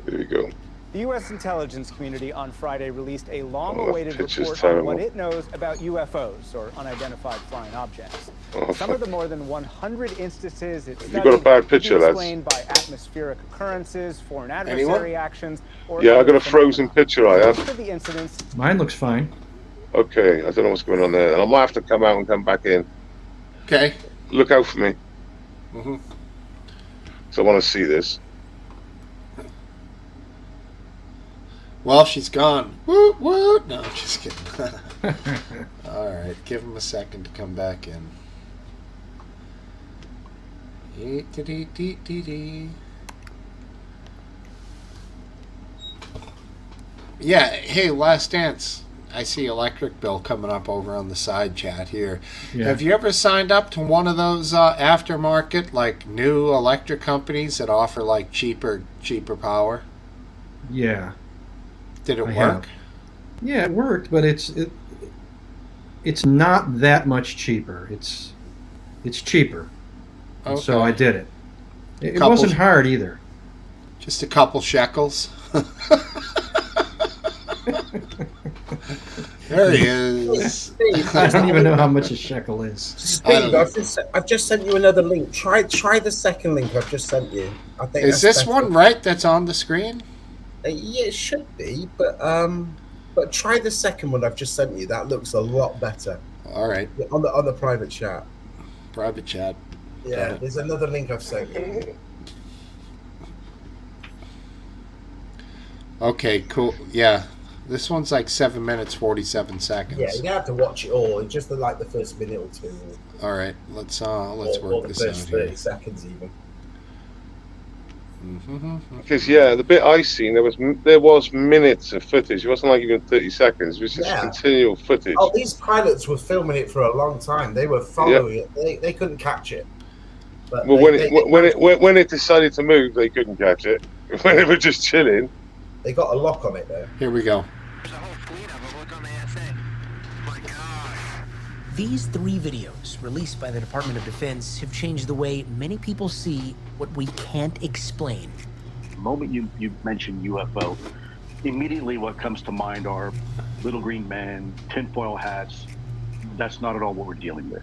Speaker 14: you go.
Speaker 19: The U.S. intelligence community on Friday released a long-awaited report on what it knows about UFOs, or unidentified flying objects. Some of the more than 100 instances it studied
Speaker 14: got a bad picture, lads.
Speaker 19: explained by atmospheric occurrences, foreign adversary actions, or
Speaker 14: yeah, I got a frozen picture. I have.
Speaker 19: Most of the incidents.
Speaker 10: Mine looks fine.
Speaker 14: Okay, I don't know what's going on there. I might have to come out and come back in.
Speaker 1: Okay.
Speaker 14: Look out for me.
Speaker 1: Mm-hmm.
Speaker 14: So I want to see this.
Speaker 1: Well, she's gone. Woot, woot. No, I'm just kidding. All right, give him a second to come back in. Yeah, hey, Last Dance. I see electric bill coming up over on the side chat here.
Speaker 10: Yeah.
Speaker 1: Have you ever signed up to one of those aftermarket, like new electric companies that offer like cheaper power?
Speaker 10: Yeah.
Speaker 1: Did it
Speaker 10: I
Speaker 1: work?
Speaker 10: have. Yeah, it worked, but it's not that much cheaper. It's cheaper. And so I did it. It wasn't hard either.
Speaker 1: Just a couple shekels. There he is.
Speaker 10: Steve, I don't even know how much a shekel is.
Speaker 13: Steve, I've just sent you another link. Try the second link I've just sent you. I think
Speaker 1: is this one right that's on the screen?
Speaker 13: Yeah, it should be, but try the second one I've just sent you. That looks a lot better.
Speaker 1: All right.
Speaker 13: On the private chat.
Speaker 1: Private chat.
Speaker 13: Yeah, there's another link I've sent you.
Speaker 1: Okay, cool. Yeah. This one's like 7 minutes, 47 seconds.
Speaker 13: Yeah, you have to watch it all. Just like the first minute or two.
Speaker 1: All right, let's work this out
Speaker 13: here. 30
Speaker 1: here.
Speaker 13: seconds even.
Speaker 14: Because the bit I seen, there was minutes of footage. It wasn't like even 30 seconds. It was just continual footage.
Speaker 13: Oh, these pilots were filming it for a long time. They were following it. They couldn't catch it. But
Speaker 14: well, when it decided to move, they couldn't catch it. When they were just chilling.
Speaker 13: They got a lock on it though.
Speaker 1: Here we go.
Speaker 20: These 3 videos, released by the Department of Defense, have changed the way many people see what we can't explain.
Speaker 21: The moment you mention UFO, immediately what comes to mind are little green men, tinfoil hats. That's not at all what we're dealing with.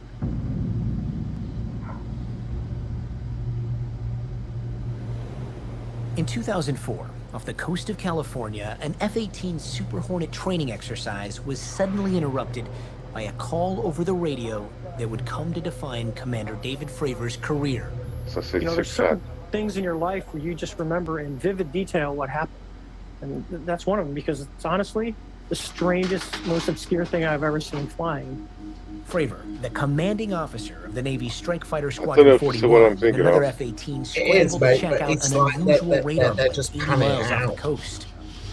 Speaker 20: In 2004, off the coast of California, an F-18 Super Hornet training exercise was suddenly interrupted by a call over the radio that would come to define Commander David Fravor's career.
Speaker 22: There's certain things in your life where you just remember in vivid detail what happened. And that's one of them, because it's honestly the strangest, most obscure thing I've ever seen flying.
Speaker 20: Fravor, the commanding officer of the Navy's Strike Fighter Squadron 41, and another F-18 scrambled to check out an unusual radar
Speaker 13: they're just
Speaker 20: 80
Speaker 13: panning
Speaker 20: miles off
Speaker 13: out.
Speaker 20: the coast.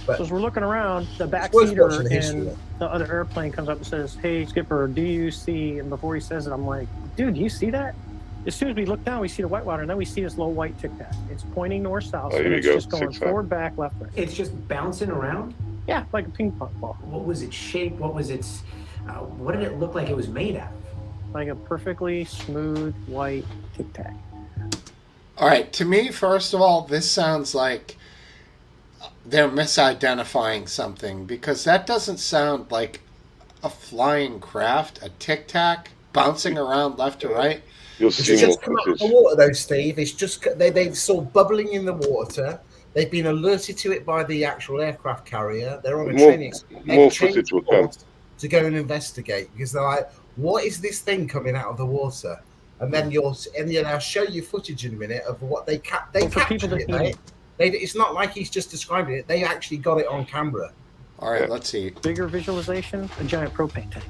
Speaker 22: So as we're looking around, the
Speaker 13: worth
Speaker 22: backseater
Speaker 13: watching the history.
Speaker 22: and the other airplane comes up and says, "Hey, Skipper, do you see?" And before he says it, I'm like, "Dude, you see that?" As soon as we look down, we see the whitewater, and then we see this little white tic-tac. It's pointing north-south,
Speaker 14: Oh,
Speaker 22: and
Speaker 14: here we
Speaker 22: it's
Speaker 14: go.
Speaker 22: just going
Speaker 14: 6-5.
Speaker 22: forward, back, left, right.
Speaker 23: It's just bouncing around?
Speaker 22: Yeah, like a ping pong ball.
Speaker 23: What was its shape? What was its... what did it look like it was made out of?
Speaker 22: Like a perfectly smooth white tic-tac.
Speaker 1: All right, to me, first of all, this sounds like they're misidentifying something, because that doesn't sound like a flying craft, a tic-tac bouncing around left to right.
Speaker 14: You'll
Speaker 13: It's
Speaker 14: see
Speaker 13: just
Speaker 14: more
Speaker 13: come out of
Speaker 14: footage.
Speaker 13: the water though, Steve. It's just they saw bubbling in the water. They've been alerted to it by the actual aircraft carrier. They're on a
Speaker 14: More-
Speaker 13: training. They've
Speaker 14: more
Speaker 13: changed
Speaker 14: footage will come.
Speaker 13: course to go and investigate, because they're like, "What is this thing coming out of the water?" And then I'll show you footage in a minute of what they
Speaker 22: Well, for people
Speaker 13: captured
Speaker 22: that
Speaker 13: it,
Speaker 22: need-
Speaker 13: mate. It's not like he's just describing it. They actually got it on camera.
Speaker 1: All right, let's see.
Speaker 22: Bigger visualization, a giant propane tank.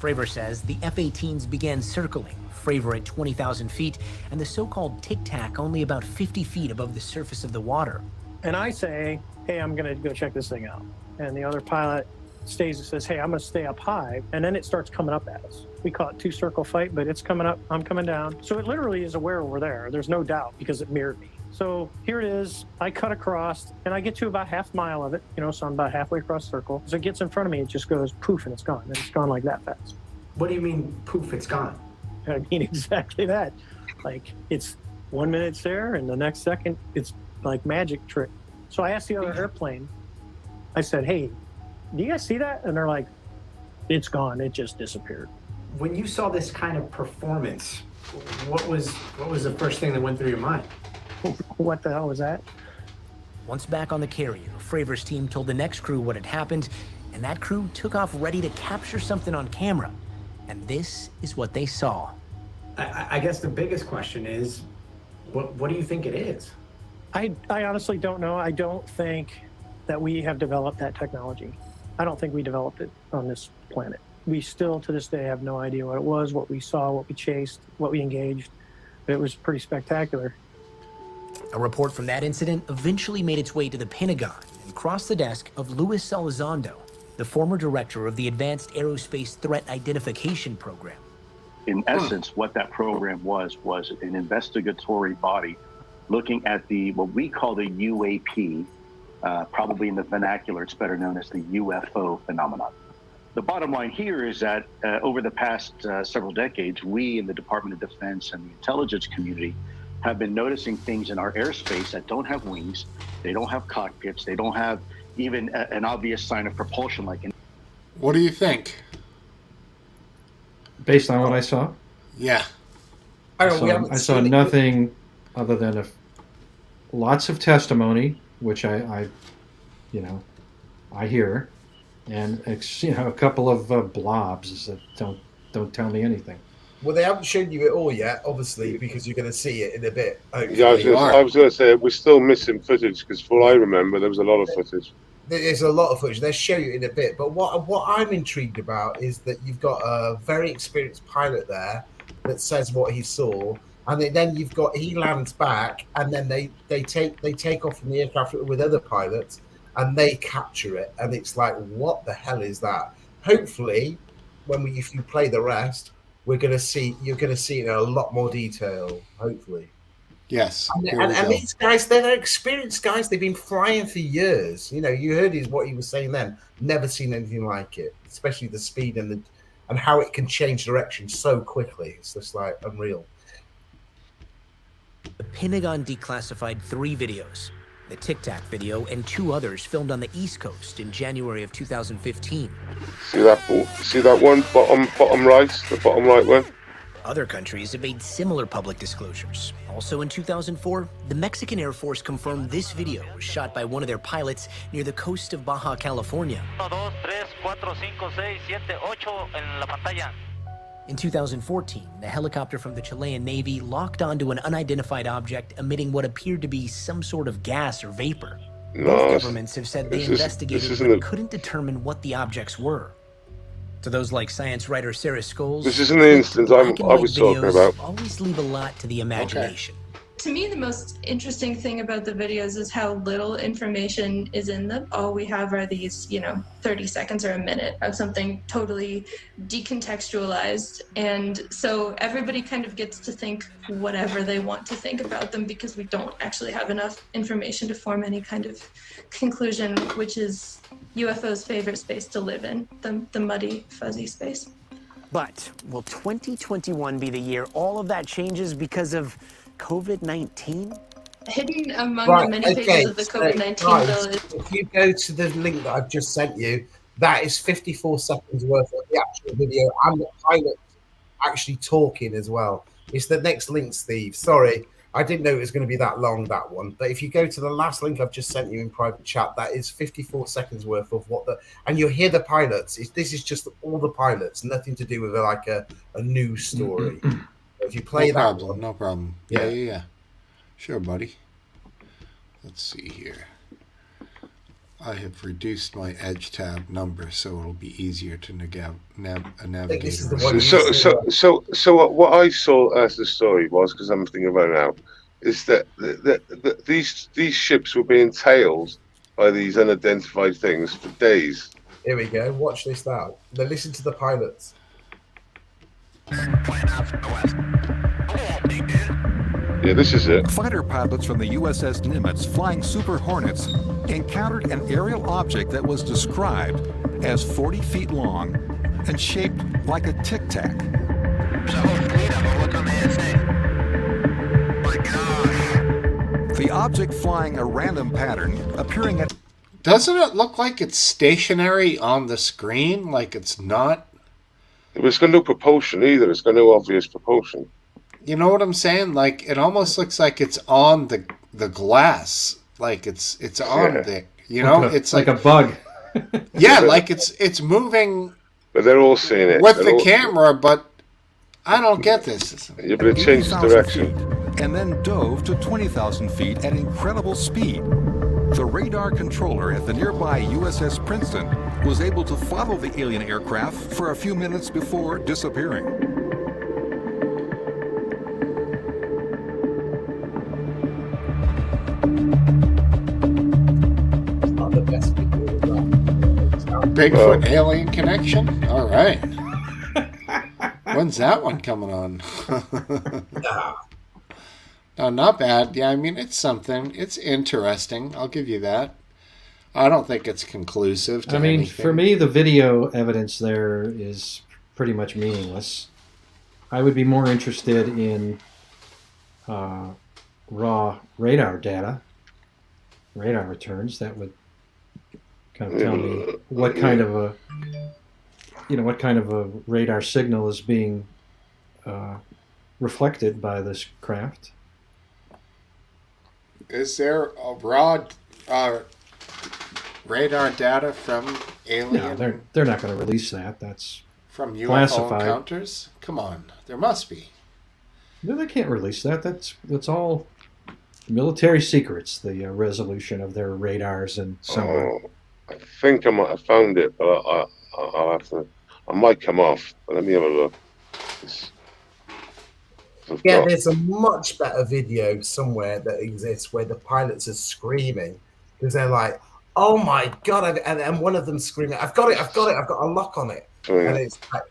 Speaker 20: Fravor says the F-18s began circling, Fravor at 20,000 feet, and the so-called tic-tac only about 50 feet above the surface of the water.
Speaker 22: And I say, "Hey, I'm gonna go check this thing out." And the other pilot stays and says, "Hey, I'm gonna stay up high." And then it starts coming up at us. We call it two-circle fight, but it's coming up, I'm coming down. So it literally is aware we're there. There's no doubt, because it mirrored me. So here it is. I cut across, and I get to about half mile of it, so I'm about halfway across the circle. As it gets in front of me, it just goes poof, and it's gone. And it's gone like that fast.
Speaker 23: What do you mean, poof, it's gone?
Speaker 22: I mean exactly that. Like, it's 1 minute it's there, and the next second, it's like magic trick. So I asked the other airplane, I said, "Hey, do you guys see that?" And they're like, "It's gone. It just disappeared."
Speaker 23: When you saw this kind of performance, what was the first thing that went through your mind?
Speaker 22: What the hell was that?
Speaker 20: Once back on the carrier, Fravor's team told the next crew what had happened, and that crew took off ready to capture something on camera. And this is what they saw.
Speaker 23: I guess the biggest question is, what do you think it is?
Speaker 22: I honestly don't know. I don't think that we have developed that technology. I don't think we developed it on this planet. We still, to this day, have no idea what it was, what we saw, what we chased, what we engaged. It was pretty spectacular.
Speaker 20: A report from that incident eventually made its way to the Pentagon and crossed the desk of Luis Elizondo, the former director of the Advanced Aerospace Threat Identification Program.
Speaker 21: In essence, what that program was an investigatory body looking at what we call the UAP, probably in the vernacular, it's better known as the UFO phenomenon. The bottom line here is that over the past several decades, we in the Department of Defense and the intelligence community have been noticing things in our airspace that don't have wings, they don't have cockpits, they don't have even an obvious sign of propulsion like in.
Speaker 1: What do you think?
Speaker 10: Based on what I saw?
Speaker 1: Yeah.
Speaker 10: I saw nothing other than lots of testimony, which I hear, and a couple of blobs that don't tell me anything.
Speaker 13: Well, they haven't shown you it all yet, obviously, because you're going to see it in a bit.
Speaker 14: Yeah, I was going to say we're still missing footage because, for all I remember, there was a lot of footage.
Speaker 13: There's a lot of footage. They'll show you in a bit. But what I'm intrigued about is that you've got a very experienced pilot there that says what he saw, and then he lands back, and then they take off from the aircraft with other pilots, and they capture it, and it's like, what the hell is that? Hopefully, if you play the rest, you're going to see it in a lot more detail. Hopefully.
Speaker 1: Yes.
Speaker 13: And these guys, they're experienced guys. They've been flying for years. You heard what he was saying then. Never seen anything like it, especially the speed and how it can change direction so quickly. It's just like unreal.
Speaker 20: The Pentagon declassified 3 videos, the Tic Tac video and 2 others filmed on the East Coast in January of 2015.
Speaker 14: See that one bottom right, the bottom right one?
Speaker 20: Other countries have made similar public disclosures. Also in 2004, the Mexican Air Force confirmed this video was shot by one of their pilots near the coast of Baja California. In 2014, the helicopter from the Chilean Navy locked onto an unidentified object emitting what appeared to be some sort of gas or vapor. Both governments have said they investigated but couldn't determine what the objects were. To those like science writer Sarah Scholes,
Speaker 14: this isn't the instance I was talking about.
Speaker 20: Always leave a lot to the imagination.
Speaker 2: Okay. To me, the most interesting thing about the videos is how little information is in them. All we have are these, 30 seconds or a minute of something totally decontextualized. And so everybody kind of gets to think whatever they want to think about them because we don't actually have enough information to form any kind of conclusion, which is UFO's favorite space to live in, the muddy, fuzzy space.
Speaker 20: But will 2021 be the year all of that changes because of COVID-19?
Speaker 2: Hidden among the many pages of the COVID-19 bill is...
Speaker 13: If you go to the link that I've just sent you, that is 54 seconds worth of the actual video and the pilot actually talking as well. It's the next link, Steve. Sorry, I didn't know it was going to be that long, that one. But if you go to the last link I've just sent you in private chat, that is 54 seconds worth of and you'll hear the pilots. This is just all the pilots, nothing to do with a news story. If you play
Speaker 1: no problem. Yeah. Sure, buddy. Let's see here. I have reduced my Edge tab number so it'll be easier to navigate.
Speaker 14: So what I saw as the story was, because I'm thinking about it now, is that these ships were being tailed by these unidentified things for days.
Speaker 13: Here we go. Watch this now. Now listen to the pilots.
Speaker 14: Yeah, this is it.
Speaker 3: Fighter pilots from the USS Nimitz flying Super Hornets encountered an aerial object that was described as 40 feet long and shaped like a tic-tac. The object flying a random pattern appearing at...
Speaker 1: Doesn't it look like it's stationary on the screen? Like it's not...
Speaker 14: It's got no propulsion either. It's got no obvious propulsion.
Speaker 1: You know what I'm saying? Like it almost looks like it's on the glass. Like it's on the it's
Speaker 10: like a bug.
Speaker 1: Yeah, like it's moving.
Speaker 14: But they're all seeing it
Speaker 1: with the camera, but I don't get this.
Speaker 14: Yeah, but it changes direction.
Speaker 3: And then dove to 20,000 feet at incredible speed. The radar controller at the nearby USS Princeton was able to follow the alien aircraft for a few minutes before disappearing.
Speaker 13: It's not the best video of that.
Speaker 1: Bigfoot alien connection? All right. When's that one coming on? No, not bad. Yeah, I mean, it's something. It's interesting. I'll give you that. I don't think it's conclusive to anything.
Speaker 10: For me, the video evidence there is pretty much meaningless. I would be more interested in raw radar data, radar returns. That would kind of tell me what kind of a radar signal is being reflected by this craft.
Speaker 1: Is there a raw radar data from alien?
Speaker 10: No, they're not going to release that. That's
Speaker 1: from UFO
Speaker 10: classified
Speaker 1: encounters. Come on, there must be.
Speaker 10: No, they can't release that. That's all military secrets. The resolution of their radars and so on.
Speaker 14: I think I might have found it, but I'll have to. I might come off. But let me have a look.
Speaker 13: There's a much better video somewhere that exists where the pilots are screaming because they're like, "Oh my god!" And one of them screaming, "I've got it! I've got a lock on it!"
Speaker 14: Oh, yeah.
Speaker 13: And it's like,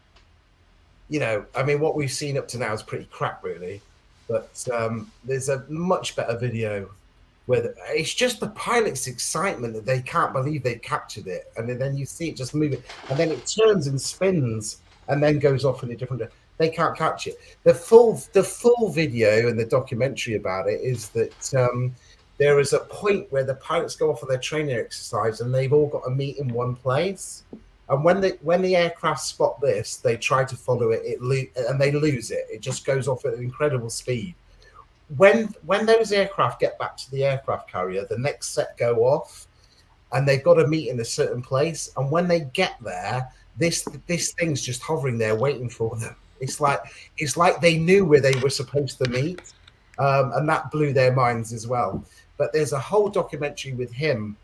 Speaker 13: I mean, what we've seen up to now is pretty crap, really. But there's a much better video where it's just the pilot's excitement that they can't believe they captured it, and then you see it just moving, and then it turns and spins, and then goes off in a different. They can't catch it. The full video and the documentary about it is that there is a point where the pilots go off on their training exercise, and they've all got to meet in one place. And when the aircraft spot this, they try to follow it, and they lose it. It just goes off at an incredible speed. When those aircraft get back to the aircraft carrier, the next set go off, and they've got to meet in a certain place. And when they get there, this thing's just hovering there waiting for them. It's like they knew where they were supposed to meet, and that blew their minds as well. But there's a whole documentary with him,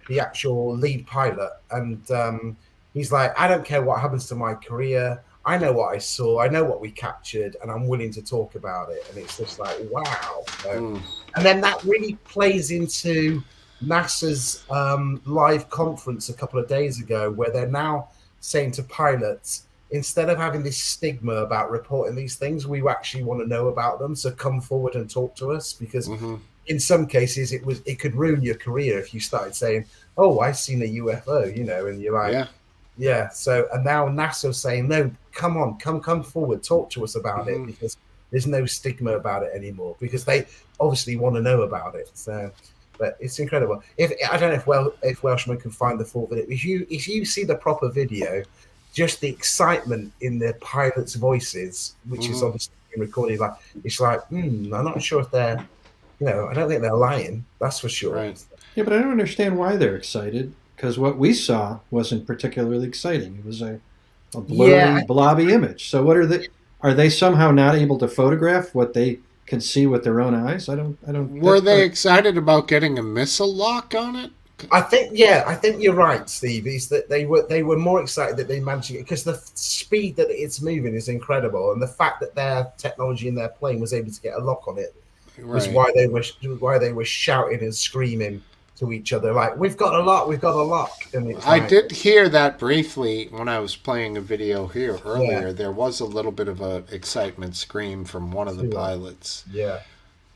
Speaker 13: the actual lead pilot, and he's like, "I don't care what happens to my career. I know what I saw. I know what we captured, and I'm willing to talk about it." And it's just like, wow. And then that really plays into NASA's live conference a couple of days ago, where they're now saying to pilots, instead of having this stigma about reporting these things, we actually want to know about them. So come forward and talk to us, because in some cases it could ruin your career if you started saying, "Oh, I've seen a UFO," and you're like, yeah. So, and now NASA's saying, "No, come forward, talk to us about it," because there's no stigma about it anymore, because they obviously want to know about it. So, but it's incredible. I don't know if Welshman can find the full video. If you see the proper video, just the excitement in the pilots' voices, which is obviously being recorded, it's like, I'm not sure if they're, I don't think they're lying. That's for sure.
Speaker 10: Right. Yeah, but I don't understand why they're excited, because what we saw wasn't particularly exciting. It was a blurry, blobby image. So what are they somehow not able to photograph what they can see with their own eyes? I don't.
Speaker 1: Were they excited about getting a missile lock on it?
Speaker 13: I think you're right, Steve. Is that they were more excited that they managed to get, because the speed that it's moving is incredible, and the fact that their technology in their plane was able to get a lock on it was why they were shouting and screaming to each other, like, "We've got a lock." And
Speaker 1: I did hear that briefly when I was playing a video here earlier. There was a little bit of a excitement scream from one of the pilots.
Speaker 13: Yeah,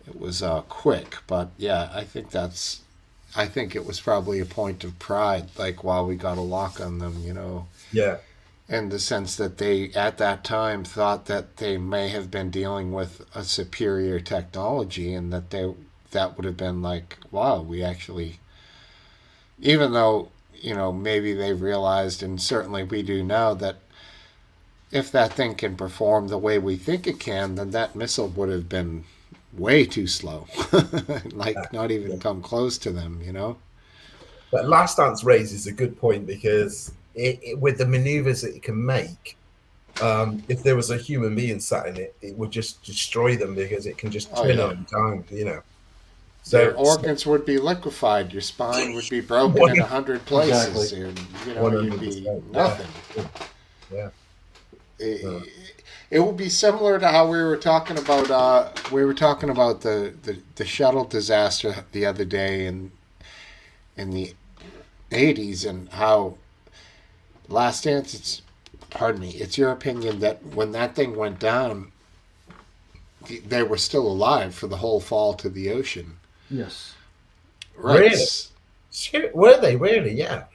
Speaker 1: it was quick, but I think it was probably a point of pride, like, while we got a lock on them,
Speaker 13: Yeah.
Speaker 1: In the sense that they, at that time, thought that they may have been dealing with a superior technology, and that would have been like, wow, we actually, even though, maybe they realized, and certainly we do now, that if that thing can perform the way we think it can, then that missile would have been way too slow, not even come close to them,
Speaker 13: But Last Dance raises a good point, because with the maneuvers that it can make, if there was a human being sat in it, it would just destroy them, because it can just turn on a dime, So
Speaker 1: your organs would be liquefied, your spine would be broken in 100 places, and you'd be nothing.
Speaker 13: Yeah.
Speaker 1: It would be similar to how we were talking about the shuttle disaster the other day in the 80s, and how Last Dance, it's your opinion that when that thing went down, they were still alive for the whole fall to the ocean.
Speaker 10: Yes.
Speaker 1: Right.
Speaker 13: Really? Were they really? Yeah.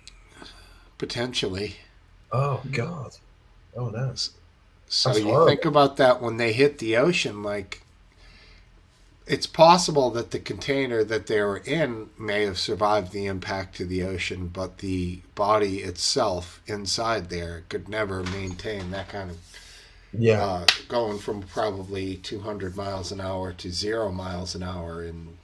Speaker 1: Potentially.
Speaker 13: Oh, God. Oh, no.
Speaker 1: So
Speaker 13: That's
Speaker 1: you
Speaker 13: horrible.
Speaker 1: think about that when they hit the ocean, like, it's possible that the container that they were in may have survived the impact to the ocean, but the body itself inside there could never maintain that kind of going from probably 200 miles an hour to 0 miles an hour in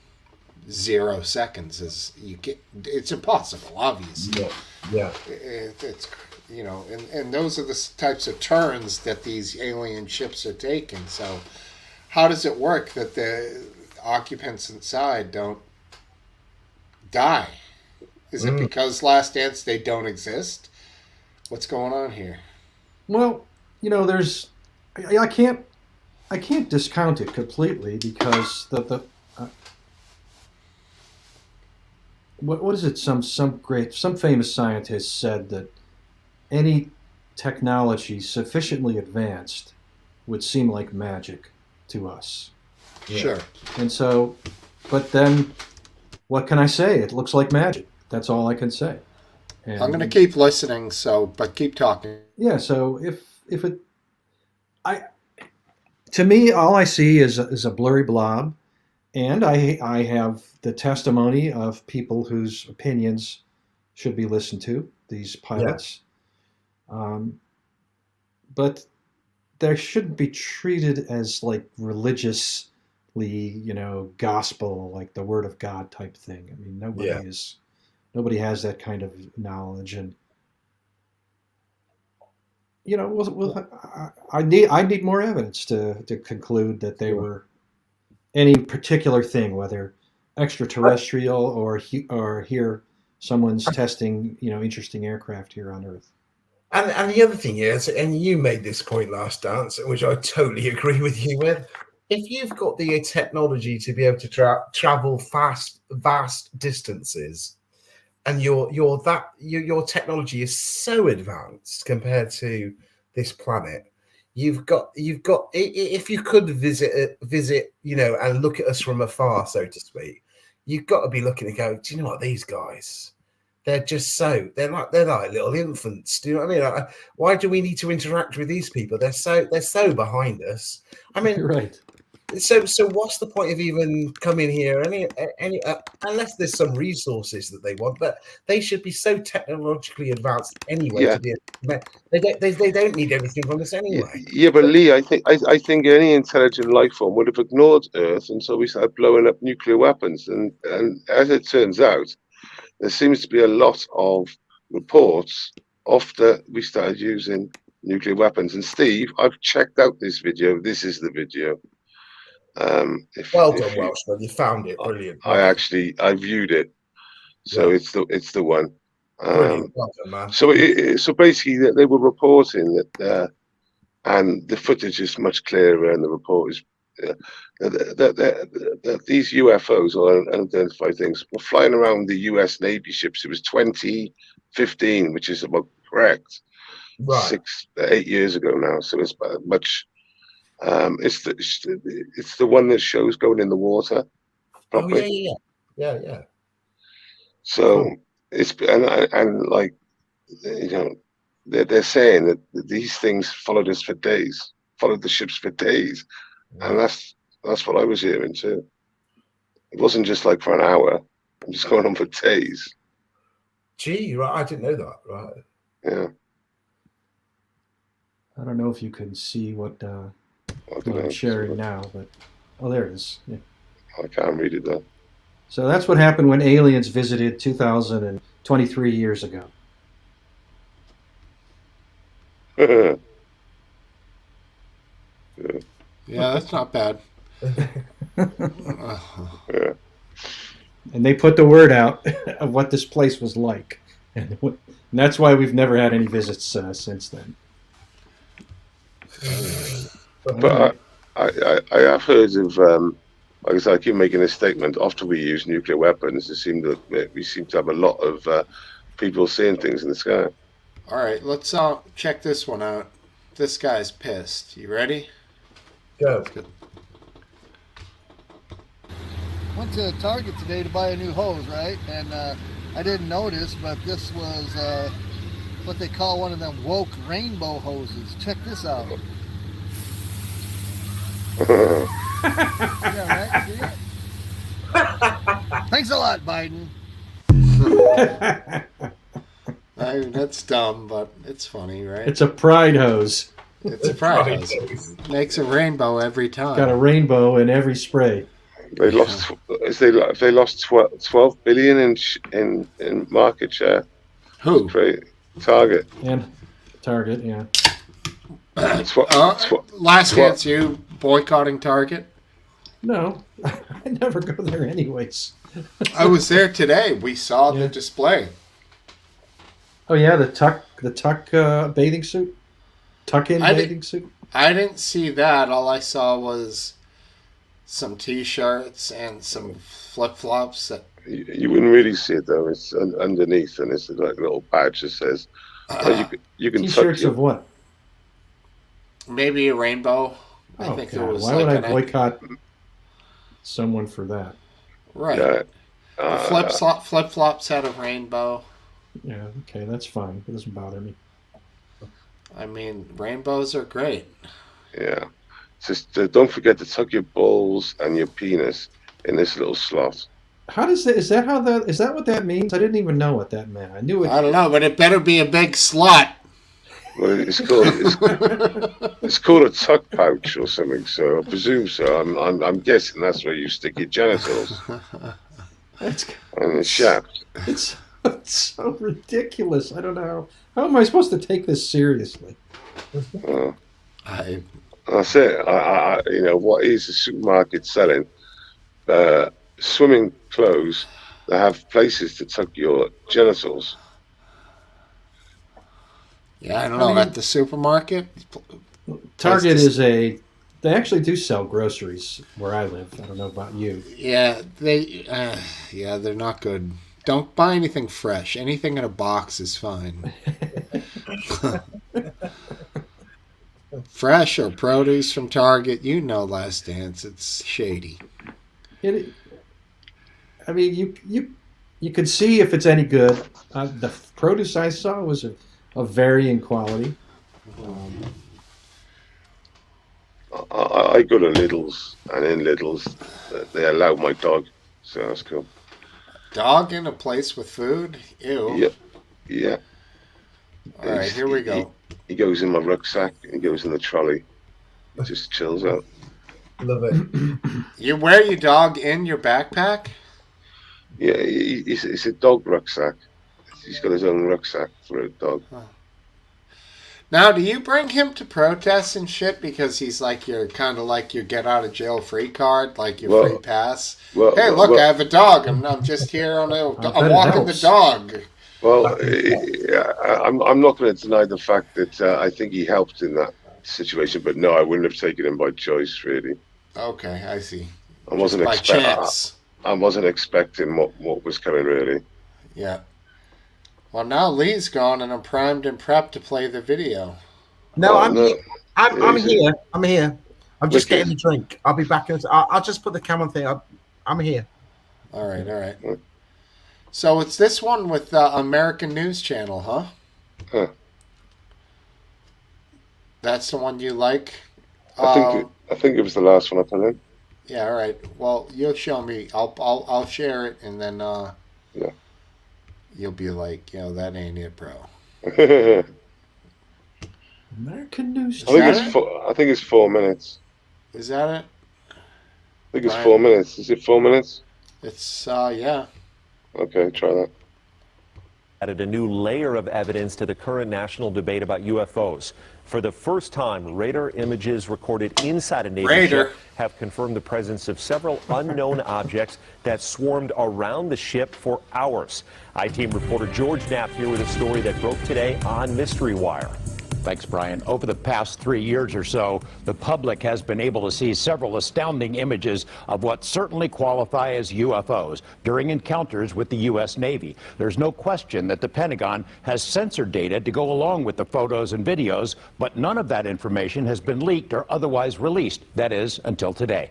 Speaker 1: 0 seconds it's impossible, obviously.
Speaker 13: Yeah.
Speaker 1: It's and those are the types of turns that these alien ships are taking. So how does it work that the occupants inside don't die? Is it because Last Dance they don't exist? What's going on here?
Speaker 10: Well, there's I can't discount it completely because what is it? Some famous scientist said that any technology sufficiently advanced would seem like magic to us.
Speaker 1: Sure.
Speaker 10: And so, but then, what can I say? It looks like magic. That's all I can say. And
Speaker 1: I'm going to keep listening. But keep talking.
Speaker 10: Yeah. So to me, all I see is a blurry blob. And I have the testimony of people whose opinions should be listened to, these pilots. But they shouldn't be treated as like religiously, gospel, like the word of God type thing. I mean, nobody has that kind of knowledge. And, I need more evidence to conclude that they were any particular thing, whether extraterrestrial or here someone's testing, interesting aircraft here on Earth.
Speaker 13: And the other thing is, and you made this point last dance, which I totally agree with you with. If you've got the technology to be able to travel vast distances, and your technology is so advanced compared to this planet, you've got if you could visit and look at us from afar, so to speak, you've got to be looking and go, do you know what, these guys, they're like little infants. Do you know what I mean? Like, why do we need to interact with these people? They're so behind us. I mean,
Speaker 10: You're right.
Speaker 13: So what's the point of even coming here? Unless there's some resources that they want, but they should be so technologically advanced anyway.
Speaker 14: Yeah.
Speaker 13: They don't need anything from us anyway.
Speaker 14: Yeah, but Lee, I think any intelligent life form would have ignored Earth until we started blowing up nuclear weapons. And as it turns out, there seems to be a lot of reports after we started using nuclear weapons. And Steve, I've checked out this video. This is the video.
Speaker 13: Well done, Welshman. You found it. Brilliant.
Speaker 14: I viewed it. So it's the one.
Speaker 13: Brilliant. Well done, man.
Speaker 14: So basically, they were reporting that, and the footage is much clearer, and the report is that these UFOs or unidentified things were flying around the U.S. Navy ships. It was 2015, which is about correct.
Speaker 13: Right.
Speaker 14: 8 years ago now. So it's much. It's the one that shows going in the water. Properly.
Speaker 13: Oh yeah.
Speaker 14: So it's and like they're saying that these things followed us for days, followed the ships for days, and that's what I was hearing too. It wasn't just like for an hour; it was going on for days.
Speaker 13: Gee, right? I didn't know that. Right.
Speaker 14: Yeah.
Speaker 10: I don't know if you can see what I'm sharing now, but there it is. Yeah.
Speaker 14: I can't read it though.
Speaker 10: So that's what happened when aliens visited 2023 years ago.
Speaker 14: Yeah,
Speaker 1: that's not bad.
Speaker 14: Yeah.
Speaker 10: And they put the word out of what this place was like, and that's why we've never had any visits since then.
Speaker 14: But I have heard of like it's like you making a statement. After we use nuclear weapons, we seem to have a lot of people seeing things in the sky.
Speaker 1: All right, let's check this one out. This guy's pissed. You ready?
Speaker 13: Go.
Speaker 6: Went to Target today to buy a new hose, right? And I didn't notice, but this was what they call one of them woke rainbow hoses. Check this out. Yeah, right? See it? Thanks a lot, Biden.
Speaker 1: That's dumb, but it's funny, right?
Speaker 10: It's a pride hose.
Speaker 1: It's a pride hose. Makes a rainbow every time.
Speaker 10: Got a rainbow in every spray.
Speaker 14: They lost. They lost 12 billion in market share.
Speaker 1: Who?
Speaker 14: Target.
Speaker 10: And Target, yeah.
Speaker 1: Last chance, you boycotting Target?
Speaker 10: No, I never go there anyways.
Speaker 1: I was there today. We saw the display.
Speaker 10: Oh yeah, the tuck bathing suit, tuck-in bathing suit.
Speaker 1: I didn't see that. All I saw was some T-shirts and some flip-flops.
Speaker 14: You wouldn't really see it though. It's underneath, and it's like a little badge that says you can.
Speaker 10: T-shirts of what?
Speaker 1: Maybe a rainbow.
Speaker 10: Oh,
Speaker 1: I think
Speaker 10: God.
Speaker 1: there was.
Speaker 10: Why would I boycott someone for that?
Speaker 1: Right.
Speaker 14: Yeah.
Speaker 1: Flip-flops had a rainbow.
Speaker 10: Yeah. Okay, that's fine. It doesn't bother me.
Speaker 1: I mean, rainbows are great.
Speaker 14: Yeah. Just don't forget to tuck your balls and your penis in this little slot.
Speaker 10: How does that? Is that what that means? I didn't even know what that meant. I knew it.
Speaker 1: I don't know, but it better be a big slot.
Speaker 14: Well, it's called a tuck pouch or something. So I presume so. I'm guessing that's where you stick your genitals. And the shaft.
Speaker 10: It's so ridiculous. I don't know how am I supposed to take this seriously.
Speaker 14: That's it. What is the supermarket selling? Swimming clothes that have places to tuck your genitals.
Speaker 1: Yeah, I don't know. At the supermarket?
Speaker 10: Target they actually do sell groceries where I live. I don't know about you.
Speaker 1: Yeah, they're not good. Don't buy anything fresh. Anything in a box is fine. Fresh or produce from Target, Last Dance, it's shady.
Speaker 10: I mean, you could see if it's any good. The produce I saw was of varying quality.
Speaker 14: I go to Lidl's, and in Lidl's, they allow my dog, so that's cool.
Speaker 1: Dog in a place with food? Ew.
Speaker 14: Yeah.
Speaker 1: All right, here we go.
Speaker 14: He goes in my rucksack, he goes in the trolley. He just chills out.
Speaker 13: Love it.
Speaker 1: You wear your dog in your backpack?
Speaker 14: Yeah, it's a dog rucksack. He's got his own rucksack for a dog.
Speaker 1: Oh. Now, do you bring him to protests and shit because he's like your kind of like your get out of jail free card, like your free pass? Hey, look, I have a dog. I'm just here I'm walking the dog.
Speaker 14: Well, I'm not going to deny the fact that I think he helped in that situation, but no, I wouldn't have taken him by choice, really.
Speaker 1: Okay, I see.
Speaker 14: I wasn't
Speaker 1: by chance.
Speaker 14: I wasn't expecting what was coming, really.
Speaker 1: Yeah. Well, now Lee's gone, and I'm primed and prepped to play the video.
Speaker 7: No, I'm here. I'm here. I'm just getting the drink. I'll be back. I'll just put the camera thing up. I'm here.
Speaker 1: All right. So it's this one with American News Channel, huh?
Speaker 14: Huh.
Speaker 1: That's the one you like?
Speaker 14: I think it was the last one I put in.
Speaker 1: Yeah, all right. Well, you'll show me. I'll share it, and then
Speaker 14: yeah.
Speaker 1: You'll be like, that ain't it, bro.
Speaker 10: American News.
Speaker 14: I think it's 4 minutes.
Speaker 1: Is that it?
Speaker 14: I think it's 4 minutes. Is it 4 minutes?
Speaker 1: It's yeah.
Speaker 14: Okay, try that.
Speaker 8: Added a new layer of evidence to the current national debate about UFOs. For the first time, radar images recorded inside a Navy ship have confirmed the presence of several unknown objects that swarmed around the ship for hours. I-Team reporter George Knapp here with a story that broke today on Mystery Wire.
Speaker 4: Thanks, Brian. Over the past 3 years or so, the public has been able to see several astounding images of what certainly qualify as UFOs during encounters with the U.S. Navy. There's no question that the Pentagon has censored data to go along with the photos and videos, but none of that information has been leaked or otherwise released. That is, until today.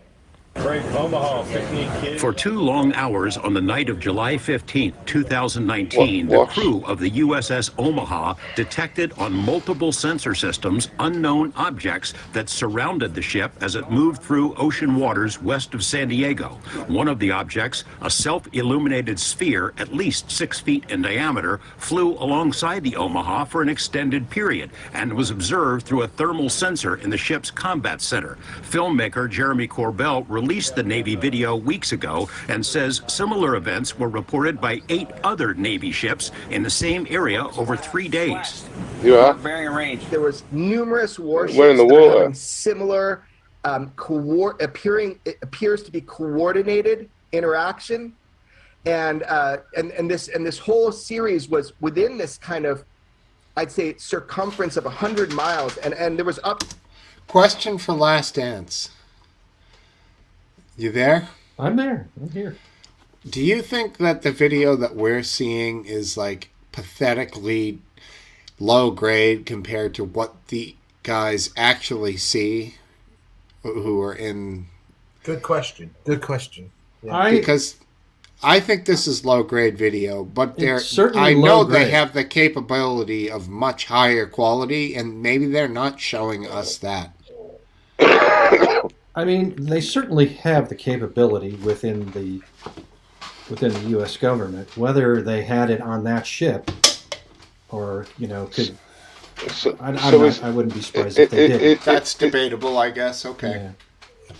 Speaker 5: For 2 long hours on the night of July 15, 2019, the crew of the USS Omaha detected on multiple sensor systems unknown objects that surrounded the ship as it moved through ocean waters west of San Diego. One of the objects, a self-illuminated sphere at least 6 feet in diameter, flew alongside the Omaha for an extended period and was observed through a thermal sensor in the ship's combat center. Filmmaker Jeremy Corbell released the Navy video weeks ago and says similar events were reported by 8 other Navy ships in the same area over 3 days.
Speaker 14: You are?
Speaker 9: Bearing and range. There was numerous warships
Speaker 14: We're in the
Speaker 9: that are
Speaker 14: water.
Speaker 9: having similar it appears to be coordinated interaction, and this whole series was within this kind of, I'd say, circumference of 100 miles, and there was up.
Speaker 1: Question for Last Dance. You there?
Speaker 10: I'm there. I'm here.
Speaker 1: Do you think that the video that we're seeing is like pathetically low grade compared to what the guys actually see who are in?
Speaker 7: Good question. Good question. Yeah.
Speaker 1: Because I think this is low grade video, but
Speaker 10: certainly
Speaker 1: I know
Speaker 10: low
Speaker 1: they
Speaker 10: grade.
Speaker 1: have the capability of much higher quality, and maybe they're not showing us that.
Speaker 10: I mean, they certainly have the capability within the U.S. government. Whether they had it on that ship, or could I wouldn't be surprised if they did.
Speaker 1: That's debatable, I guess. Okay.
Speaker 10: Yeah.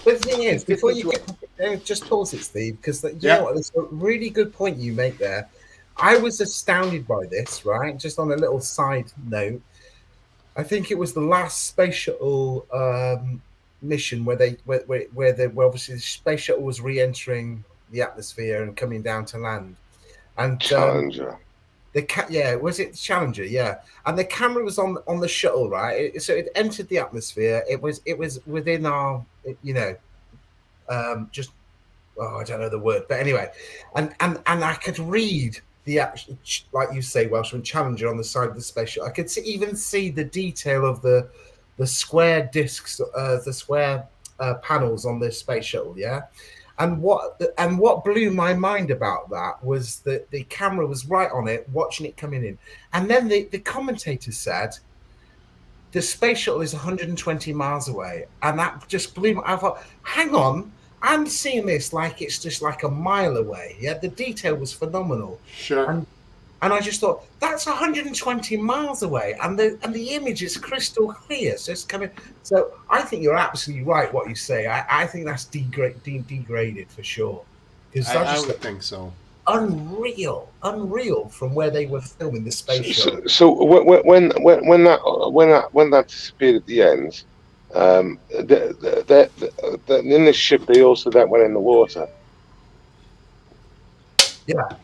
Speaker 7: But the thing is, before you get, just pause it, Steve, because you know what, there's a really good point you make there. I was astounded by this, right? Just on a little side note, I think it was the last space shuttle mission where obviously the space shuttle was re-entering the atmosphere and coming down to land, and
Speaker 14: Challenger.
Speaker 7: Was it Challenger? Yeah, and the camera was on the shuttle, right? So it entered the atmosphere. It was within our, just I don't know the word, but anyway, and I could read the actual, like you say, Welshman, Challenger on the side of the space shuttle. I could even see the detail of the square discs, the square panels on this space shuttle, yeah. And what blew my mind about that was that the camera was right on it, watching it coming in, and then the commentator said the space shuttle is 120 miles away, and that just blew my. I thought, hang on, I'm seeing this like it's just like a mile away. Yeah, the detail was phenomenal.
Speaker 1: Sure.
Speaker 7: And I just thought that's 120 miles away, and the image is crystal clear. So it's coming. So I think you're absolutely right what you say. I think that's degraded for sure. Because
Speaker 1: I would think so.
Speaker 7: Unreal from where they were filming the space shuttle.
Speaker 14: So when that disappeared at the end, in the ship they also that went in the water.
Speaker 7: Yeah.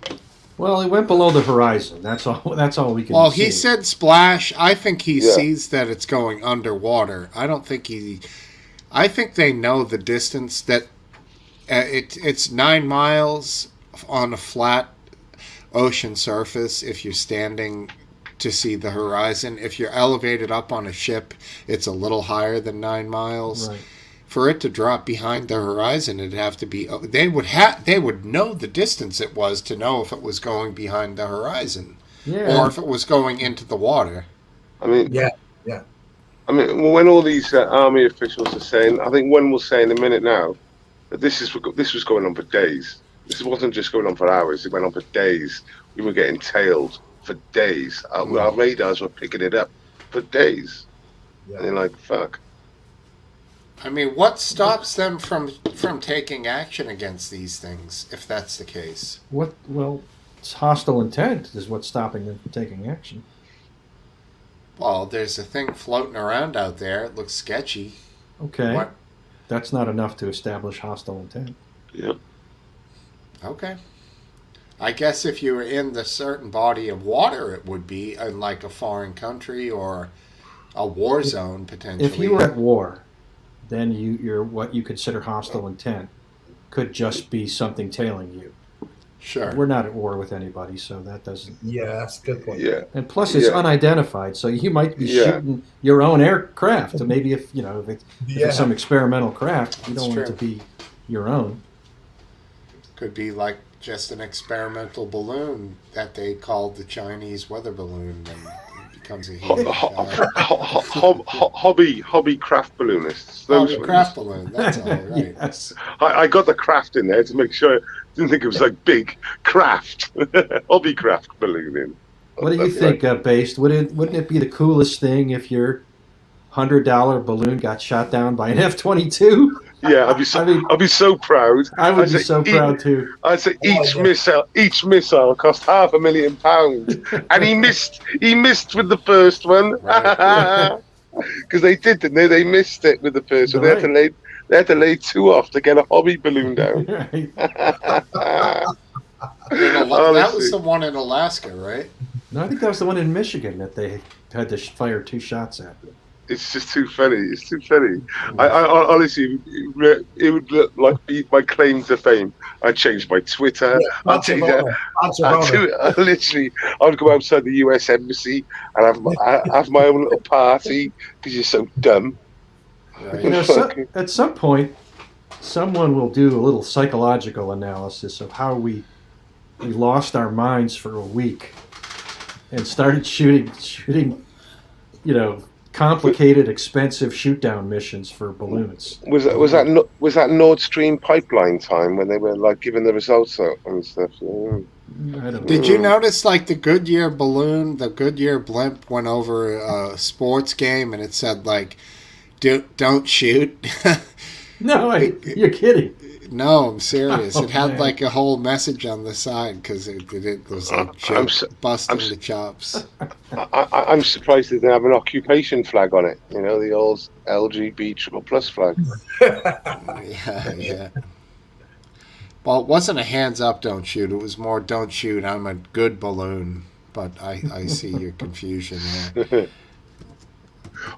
Speaker 1: Well,
Speaker 10: it went below the horizon. That's all we can see.
Speaker 1: Well, he said splash. I think he sees that it's going underwater. I don't think I think they know the distance that it's 9 miles on a flat ocean surface if you're standing to see the horizon. If you're elevated up on a ship, it's a little higher than 9 miles.
Speaker 10: Right.
Speaker 1: For it to drop behind the horizon, it'd have to be. They would know the distance it was to know if it was going behind the horizon, or if it was going into the water.
Speaker 14: I mean,
Speaker 7: yeah.
Speaker 14: I mean, when all these army officials are saying, I think one will say in a minute now that this was going on for days. This wasn't just going on for hours. It went on for days. We were getting tailed for days. Our radars were picking it up for days. Yeah. And they're like, fuck.
Speaker 1: I mean, what stops them from taking action against these things, if that's the case?
Speaker 10: Well, it's hostile intent is what's stopping them from taking action.
Speaker 1: Well, there's a thing floating around out there. It looks sketchy.
Speaker 10: Okay. That's not enough to establish hostile intent.
Speaker 14: Yeah.
Speaker 1: Okay. I guess if you were in the certain body of water, it would be in like a foreign country or A war zone, potentially.
Speaker 10: If you were at war, then you're what you consider hostile intent could just be something tailing you.
Speaker 1: Sure.
Speaker 10: We're not at war with anybody, so that doesn't.
Speaker 7: Yeah, that's a good point.
Speaker 14: Yeah.
Speaker 10: And plus, it's unidentified, so you might be shooting your own aircraft. So maybe if it's some experimental craft, you don't want it to be your own.
Speaker 1: Could be like just an experimental balloon that they called the Chinese weather balloon, and it becomes a huge
Speaker 14: hobby craft balloonists. Those
Speaker 1: hobby craft balloon. That's all right.
Speaker 10: Yes.
Speaker 14: I got the craft in there to make sure. I didn't think it was like big craft, hobby craft ballooning.
Speaker 10: What do you think, Based? Wouldn't it be the coolest thing if your $100 balloon got shot down by an F-22?
Speaker 14: Yeah, I'd be so proud.
Speaker 10: I would be so proud too.
Speaker 14: I'd say each missile cost £500,000, and he missed with the first one. Because they did, didn't they? They missed it with the first one. They had to lay two off to get a hobby balloon down.
Speaker 1: That was the one in Alaska, right?
Speaker 10: No, I think that was the one in Michigan that they had to fire 2 shots at.
Speaker 14: It's just too funny. It's too funny. I honestly, it would look like my claim to fame. I changed my Twitter. I would go outside the U.S. Embassy and have my own little party because you're so dumb.
Speaker 1: Right.
Speaker 10: At some point, someone will do a little psychological analysis of how we lost our minds for a week and started shooting, complicated, expensive shoot-down missions for balloons.
Speaker 14: Was that Nord Stream pipeline time when they were like giving the results out and stuff?
Speaker 1: Did you notice like the Goodyear balloon, the Goodyear blimp went over a sports game and it said like, "Don't shoot."
Speaker 10: No, you're kidding.
Speaker 1: No, I'm serious. It had like a whole message on the side because it was like busting the chops.
Speaker 14: I'm surprised they didn't have an occupation flag on it. The old LGBT++ flag.
Speaker 1: Yeah. Well, it wasn't a hands up, don't shoot. It was more don't shoot. I'm a good balloon. But I see your confusion there.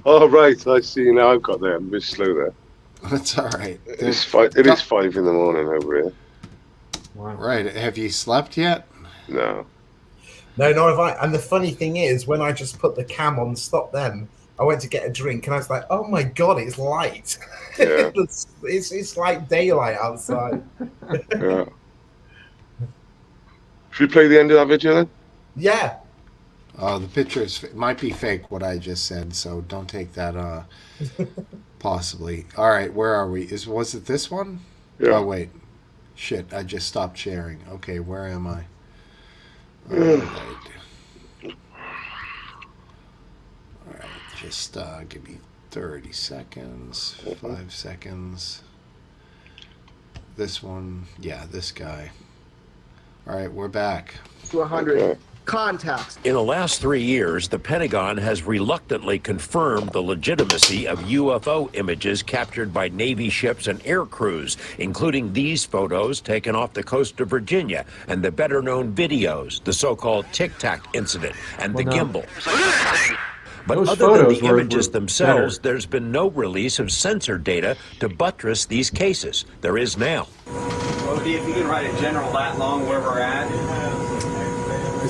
Speaker 14: Oh, right. I see now. I've got there. I'm a bit slow there.
Speaker 1: That's all right.
Speaker 14: It is 5 in the morning over here.
Speaker 1: Wow. Right. Have you slept yet?
Speaker 14: No.
Speaker 7: No, nor have I. And the funny thing is, when I just put the cam on, stop them, I went to get a drink and I was like, oh my God, it's light.
Speaker 14: Yeah.
Speaker 7: it's like daylight outside.
Speaker 14: Yeah. Should we play the end of that video then?
Speaker 7: Yeah.
Speaker 1: The picture might be fake, what I just said, so don't take that possibly. All right, where are we? Was it this one?
Speaker 14: Yeah.
Speaker 1: Oh, wait. Shit, I just stopped sharing. Okay, where am I? All right. Just give me 30 seconds, 5 seconds. This one, yeah, this guy. All right, we're back.
Speaker 9: To 100 contacts.
Speaker 5: In the last 3 years, the Pentagon has reluctantly confirmed the legitimacy of UFO images captured by Navy ships and air crews, including these photos taken off the coast of Virginia and the better-known videos, the so-called Tic Tac incident and the gimbal. But
Speaker 10: Those
Speaker 5: other than
Speaker 10: photos
Speaker 5: the images
Speaker 10: were
Speaker 5: themselves,
Speaker 10: better.
Speaker 5: there's been no release of sensor data to buttress these cases. There is now.
Speaker 11: Well, if you can write a general lat long where we're at,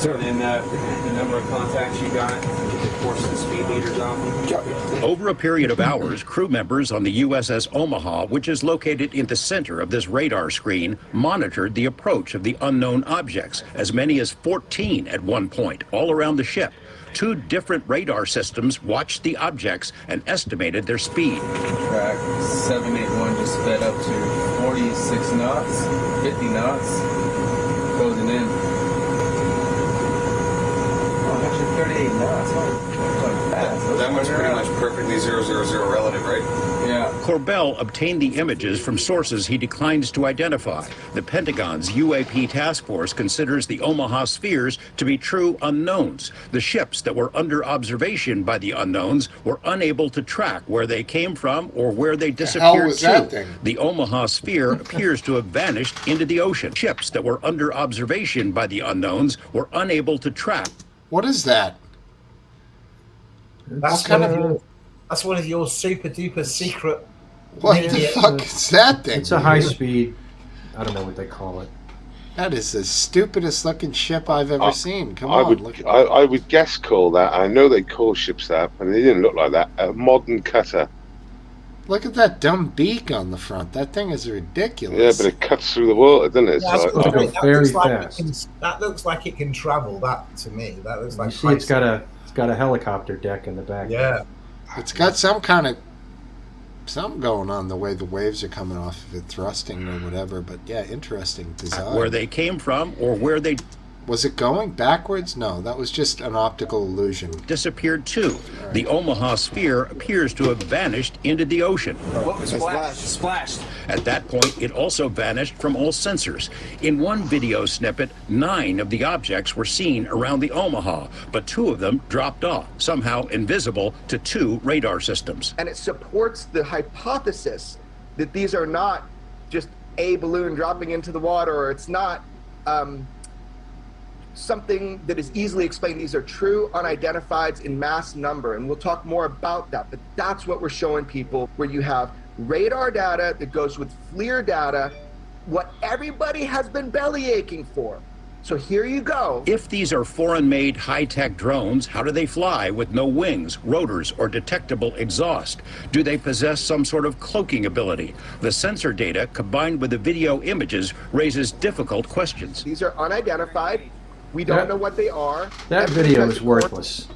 Speaker 11: and the number of contacts you got, of course, the speed meters off them.
Speaker 5: Over a period of hours, crew members on the USS Omaha, which is located in the center of this radar screen, monitored the approach of the unknown objects, as many as 14 at one point, all around the ship. 2 different radar systems watched the objects and estimated their speed.
Speaker 11: Track 781 just sped up to 46 knots, 50 knots, closing in. Oh, actually 38 knots. So that one's pretty much perfectly 000 relative, right? Yeah.
Speaker 5: Corbell obtained the images from sources he declines to identify. The Pentagon's UAP task force considers the Omaha spheres to be true unknowns. The ships that were under observation by the unknowns were unable to track where they came from or where they disappeared to. The Omaha sphere appears to have vanished into the ocean. Ships that were under observation by the unknowns were unable to track.
Speaker 1: What is that?
Speaker 7: That's one of your super duper secret.
Speaker 1: What the fuck is that thing?
Speaker 10: It's a high speed. I don't know what they call it.
Speaker 1: That is the stupidest looking ship I've ever seen. Come
Speaker 14: I
Speaker 1: on,
Speaker 14: would,
Speaker 1: look.
Speaker 14: I would guess call that. I know they call ships that, but they didn't look like that. A modern cutter.
Speaker 1: Look at that dumb beak on the front. That thing is ridiculous.
Speaker 14: Yeah, but it cuts through the water, doesn't it?
Speaker 7: Yeah,
Speaker 14: So
Speaker 7: that looks like it can travel. That to me, that looks like.
Speaker 10: You see, it's got a helicopter deck in the back.
Speaker 7: Yeah,
Speaker 1: it's got some kind of something going on the way the waves are coming off of it, thrusting or whatever. But yeah, interesting design.
Speaker 5: Where they came from or where they...
Speaker 1: Was it going backwards? No, that was just an optical illusion.
Speaker 5: Disappeared too. Right. The Omaha sphere appears to have vanished into the ocean.
Speaker 11: What was splashed?
Speaker 5: At that point, it also vanished from all sensors. In one video snippet, 9 of the objects were seen around the Omaha, but 2 of them dropped off, somehow invisible to 2 radar systems.
Speaker 9: And it supports the hypothesis that these are not just a balloon dropping into the water, or it's not something that is easily explained. These are true unidentifieds in mass number, and we'll talk more about that, but that's what we're showing people, where you have radar data that goes with FLIR data, what everybody has been belly aching for. So here you go.
Speaker 5: If these are foreign-made high-tech drones, how do they fly with no wings, rotors, or detectable exhaust? Do they possess some sort of cloaking ability? The sensor data, combined with the video images, raises difficult questions.
Speaker 9: These are unidentified. We don't know what they are.
Speaker 10: That video is worthless.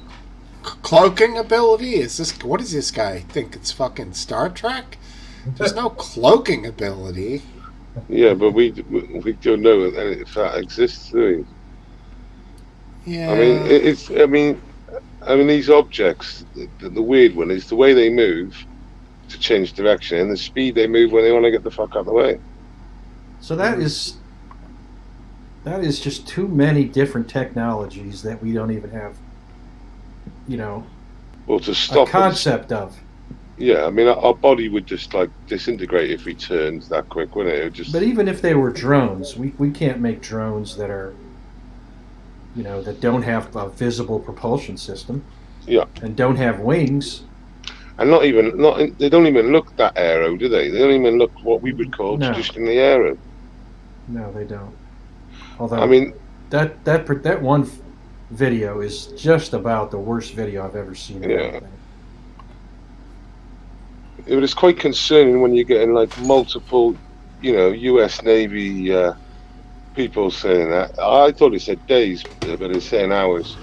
Speaker 1: Cloaking ability? What does this guy think? It's fucking Star Trek? There's no cloaking ability.
Speaker 14: Yeah, but we don't know if that exists, do we?
Speaker 1: Yeah.
Speaker 14: I mean, these objects. The weird one is the way they move to change direction, and the speed they move when they want to get the fuck out of the way.
Speaker 10: So that is just too many different technologies that we don't even have,
Speaker 14: well, to stop
Speaker 10: a concept of.
Speaker 14: Yeah, I mean, our body would just like disintegrate if we turned that quick, wouldn't it?
Speaker 10: But even if they were drones, we can't make drones that are, that don't have a visible propulsion system.
Speaker 14: Yeah.
Speaker 10: And don't have wings.
Speaker 14: And they don't even look that aero, do they? They don't even look what we would call traditionally aero.
Speaker 10: No, they don't. Although,
Speaker 14: I mean,
Speaker 10: that one video is just about the worst video I've ever seen.
Speaker 14: Yeah. It was quite concerning when you're getting like multiple, U.S. Navy people saying that. I thought it said days, but it's saying hours.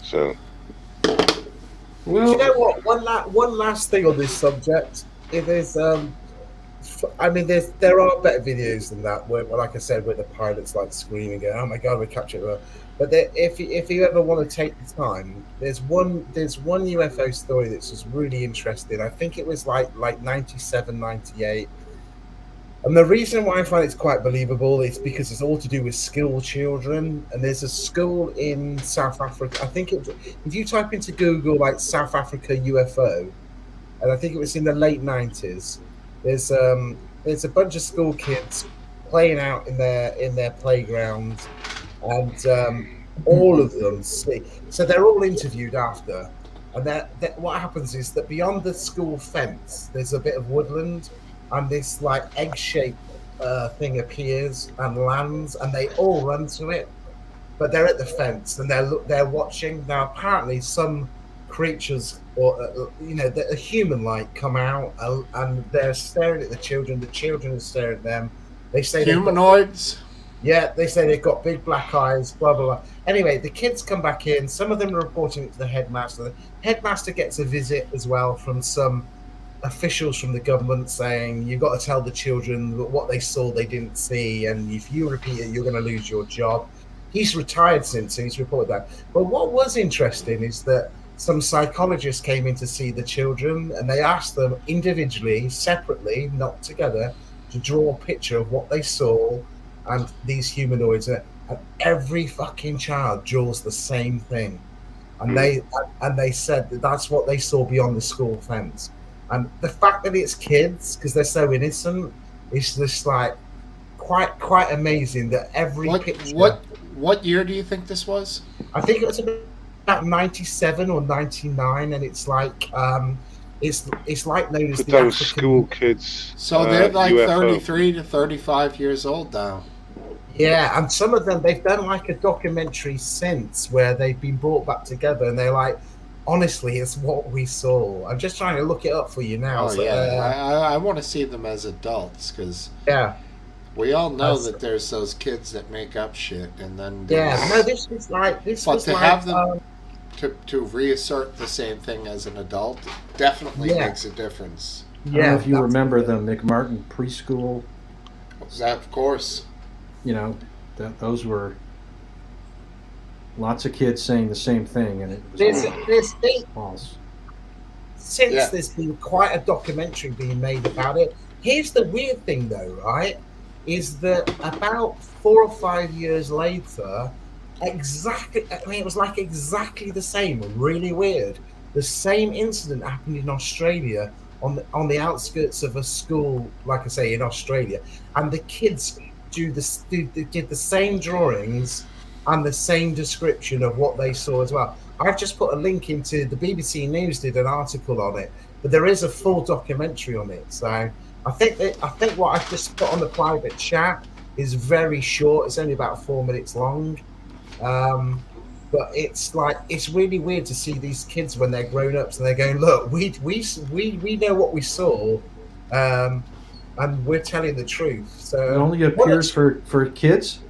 Speaker 14: So.
Speaker 7: Well, you know what? One last thing on this subject. It is, there are better videos than that. Where, like I said, where the pilot's like screaming, going, "Oh my god, we captured her!" But if you ever want to take the time, there's one UFO story that's just really interesting. I think it was like 97, 98. And the reason why I find it's quite believable is because it's all to do with school children. And there's a school in South Africa. I think if you type into Google like South Africa UFO, and I think it was in the late 90s, there's a bunch of school kids playing out in their playground. And all of them see. So they're all interviewed after. And what happens is that beyond the school fence, there's a bit of woodland, and this like egg-shaped thing appears and lands, and they all run to it. But they're at the fence, and they're watching. Now, apparently, some creatures, or that are human-like, come out, and they're staring at the children. The children are staring at them. They say
Speaker 1: humanoids.
Speaker 7: Yeah, they say they've got big black eyes, blah, blah, blah. Anyway, the kids come back in. Some of them are reporting it to the headmaster. The headmaster gets a visit as well from some officials from the government saying, you've got to tell the children that what they saw they didn't see, and if you repeat it, you're going to lose your job. He's retired since, so he's reported that. But what was interesting is that some psychologists came in to see the children, and they asked them individually, separately, not together, to draw a picture of what they saw and these humanoids, and every fucking child draws the same thing, and they said that that's what they saw beyond the school fence. And the fact that it's kids, because they're so innocent, is just like quite amazing. That every picture.
Speaker 1: What year do you think this was?
Speaker 7: I think it was about about 97 or 99, and it's like it's like known as
Speaker 14: Put
Speaker 7: the
Speaker 14: down
Speaker 7: African
Speaker 14: school kids.
Speaker 1: So they're like
Speaker 14: UFO.
Speaker 1: 33 to 35 years old now.
Speaker 7: Yeah, and some of them, they've done like a documentary since where they've been brought back together, and they're like, honestly, it's what we saw. I'm just trying to look it up for you now.
Speaker 1: Oh,
Speaker 7: So,
Speaker 1: yeah. I want to see them as adults, because
Speaker 7: yeah,
Speaker 1: we all know that there's those kids that make up shit, and then
Speaker 7: yeah. No, this was like
Speaker 1: but to have them to reassert the same thing as an adult definitely makes a difference.
Speaker 10: I don't know if you remember the McMartin preschool.
Speaker 1: That, of course.
Speaker 10: You know, those were lots of kids saying the same thing, and it was false.
Speaker 7: Since there's been quite a documentary being made about it. Here's the weird thing, though, right? Is that about 4 or 5 years later, it was like exactly the same. Really weird. The same incident happened in Australia on the outskirts of a school, like I say, in Australia, and the kids did the same drawings and the same description of what they saw as well. I've just put a link into the BBC News did an article on it, but there is a full documentary on it. So I think what I've just put on the private chat is very short. It's only about 4 minutes long. But it's really weird to see these kids when they're grown ups and they're going, look, we know what we saw, and we're telling the truth. So
Speaker 10: it only appears for kids.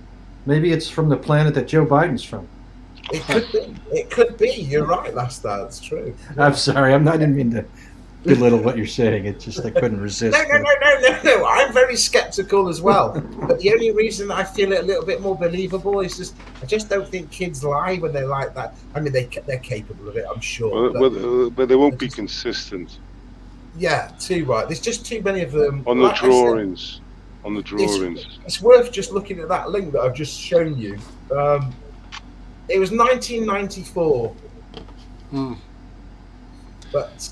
Speaker 10: Maybe it's from the planet that Joe Biden's from.
Speaker 7: It could be. It could be. You're right, Lasta. It's true.
Speaker 10: I'm sorry. I didn't mean to belittle what you're saying. It's just I couldn't resist.
Speaker 7: No. I'm very skeptical as well. But the only reason I feel it a little bit more believable is I just don't think kids lie when they're like that. I mean, they're capable of it, I'm sure.
Speaker 14: But they won't be consistent.
Speaker 7: Yeah, too right. There's just too many of them.
Speaker 14: On the drawings. On the drawings.
Speaker 7: It's worth just looking at that link that I've just shown you. It was 1994. But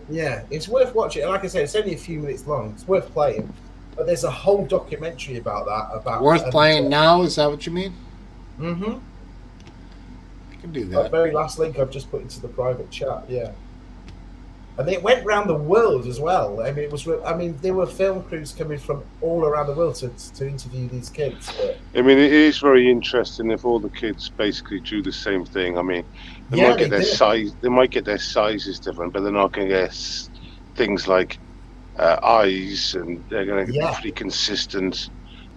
Speaker 7: yeah, it's worth watching. Like I said, it's only a few minutes long. It's worth playing. But there's a whole documentary about that.
Speaker 1: Worth playing now? Is that what you mean?
Speaker 7: Mm-hmm.
Speaker 1: You can do
Speaker 7: That
Speaker 1: that.
Speaker 7: very last link I've just put into the private chat. Yeah. And it went around the world as well. I mean, there were film crews coming from all around the world to interview these kids. But...
Speaker 14: I mean, it is very interesting if all the kids basically drew the same thing. I mean, they might get their size. They might get their sizes different, but they're not going to get things like eyes, and they're going to get pretty consistent.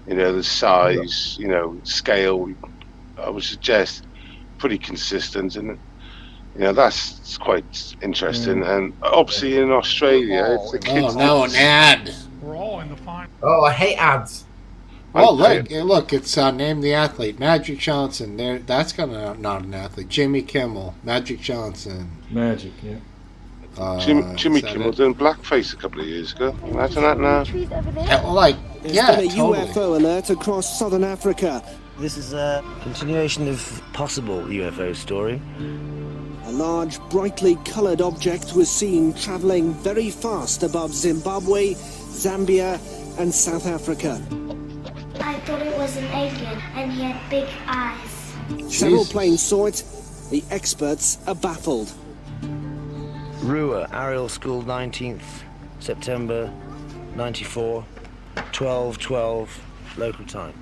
Speaker 14: You know, the size, scale. I would suggest pretty consistent, and that's quite interesting. And obviously in Australia, if the kids...
Speaker 1: Oh, no, an ad.
Speaker 12: We're all in the final.
Speaker 7: Oh, I hate ads.
Speaker 1: Oh, look, it's Name the Athlete. Magic Johnson. That's not an athlete. Jimmy Kimmel. Magic Johnson.
Speaker 10: Magic, yeah.
Speaker 14: Jimmy Kimmel doing blackface a couple of years ago. Imagine that now.
Speaker 15: There's been a UFO alert across southern Africa.
Speaker 18: This is a continuation of possible UFO story.
Speaker 15: A large, brightly coloured object was seen travelling very fast above Zimbabwe, Zambia and South Africa.
Speaker 24: I thought it was an alien and he had big eyes.
Speaker 15: Several planes saw it. The experts are baffled.
Speaker 18: Rua, Ariel School, 19th September 94, 12:12 local time.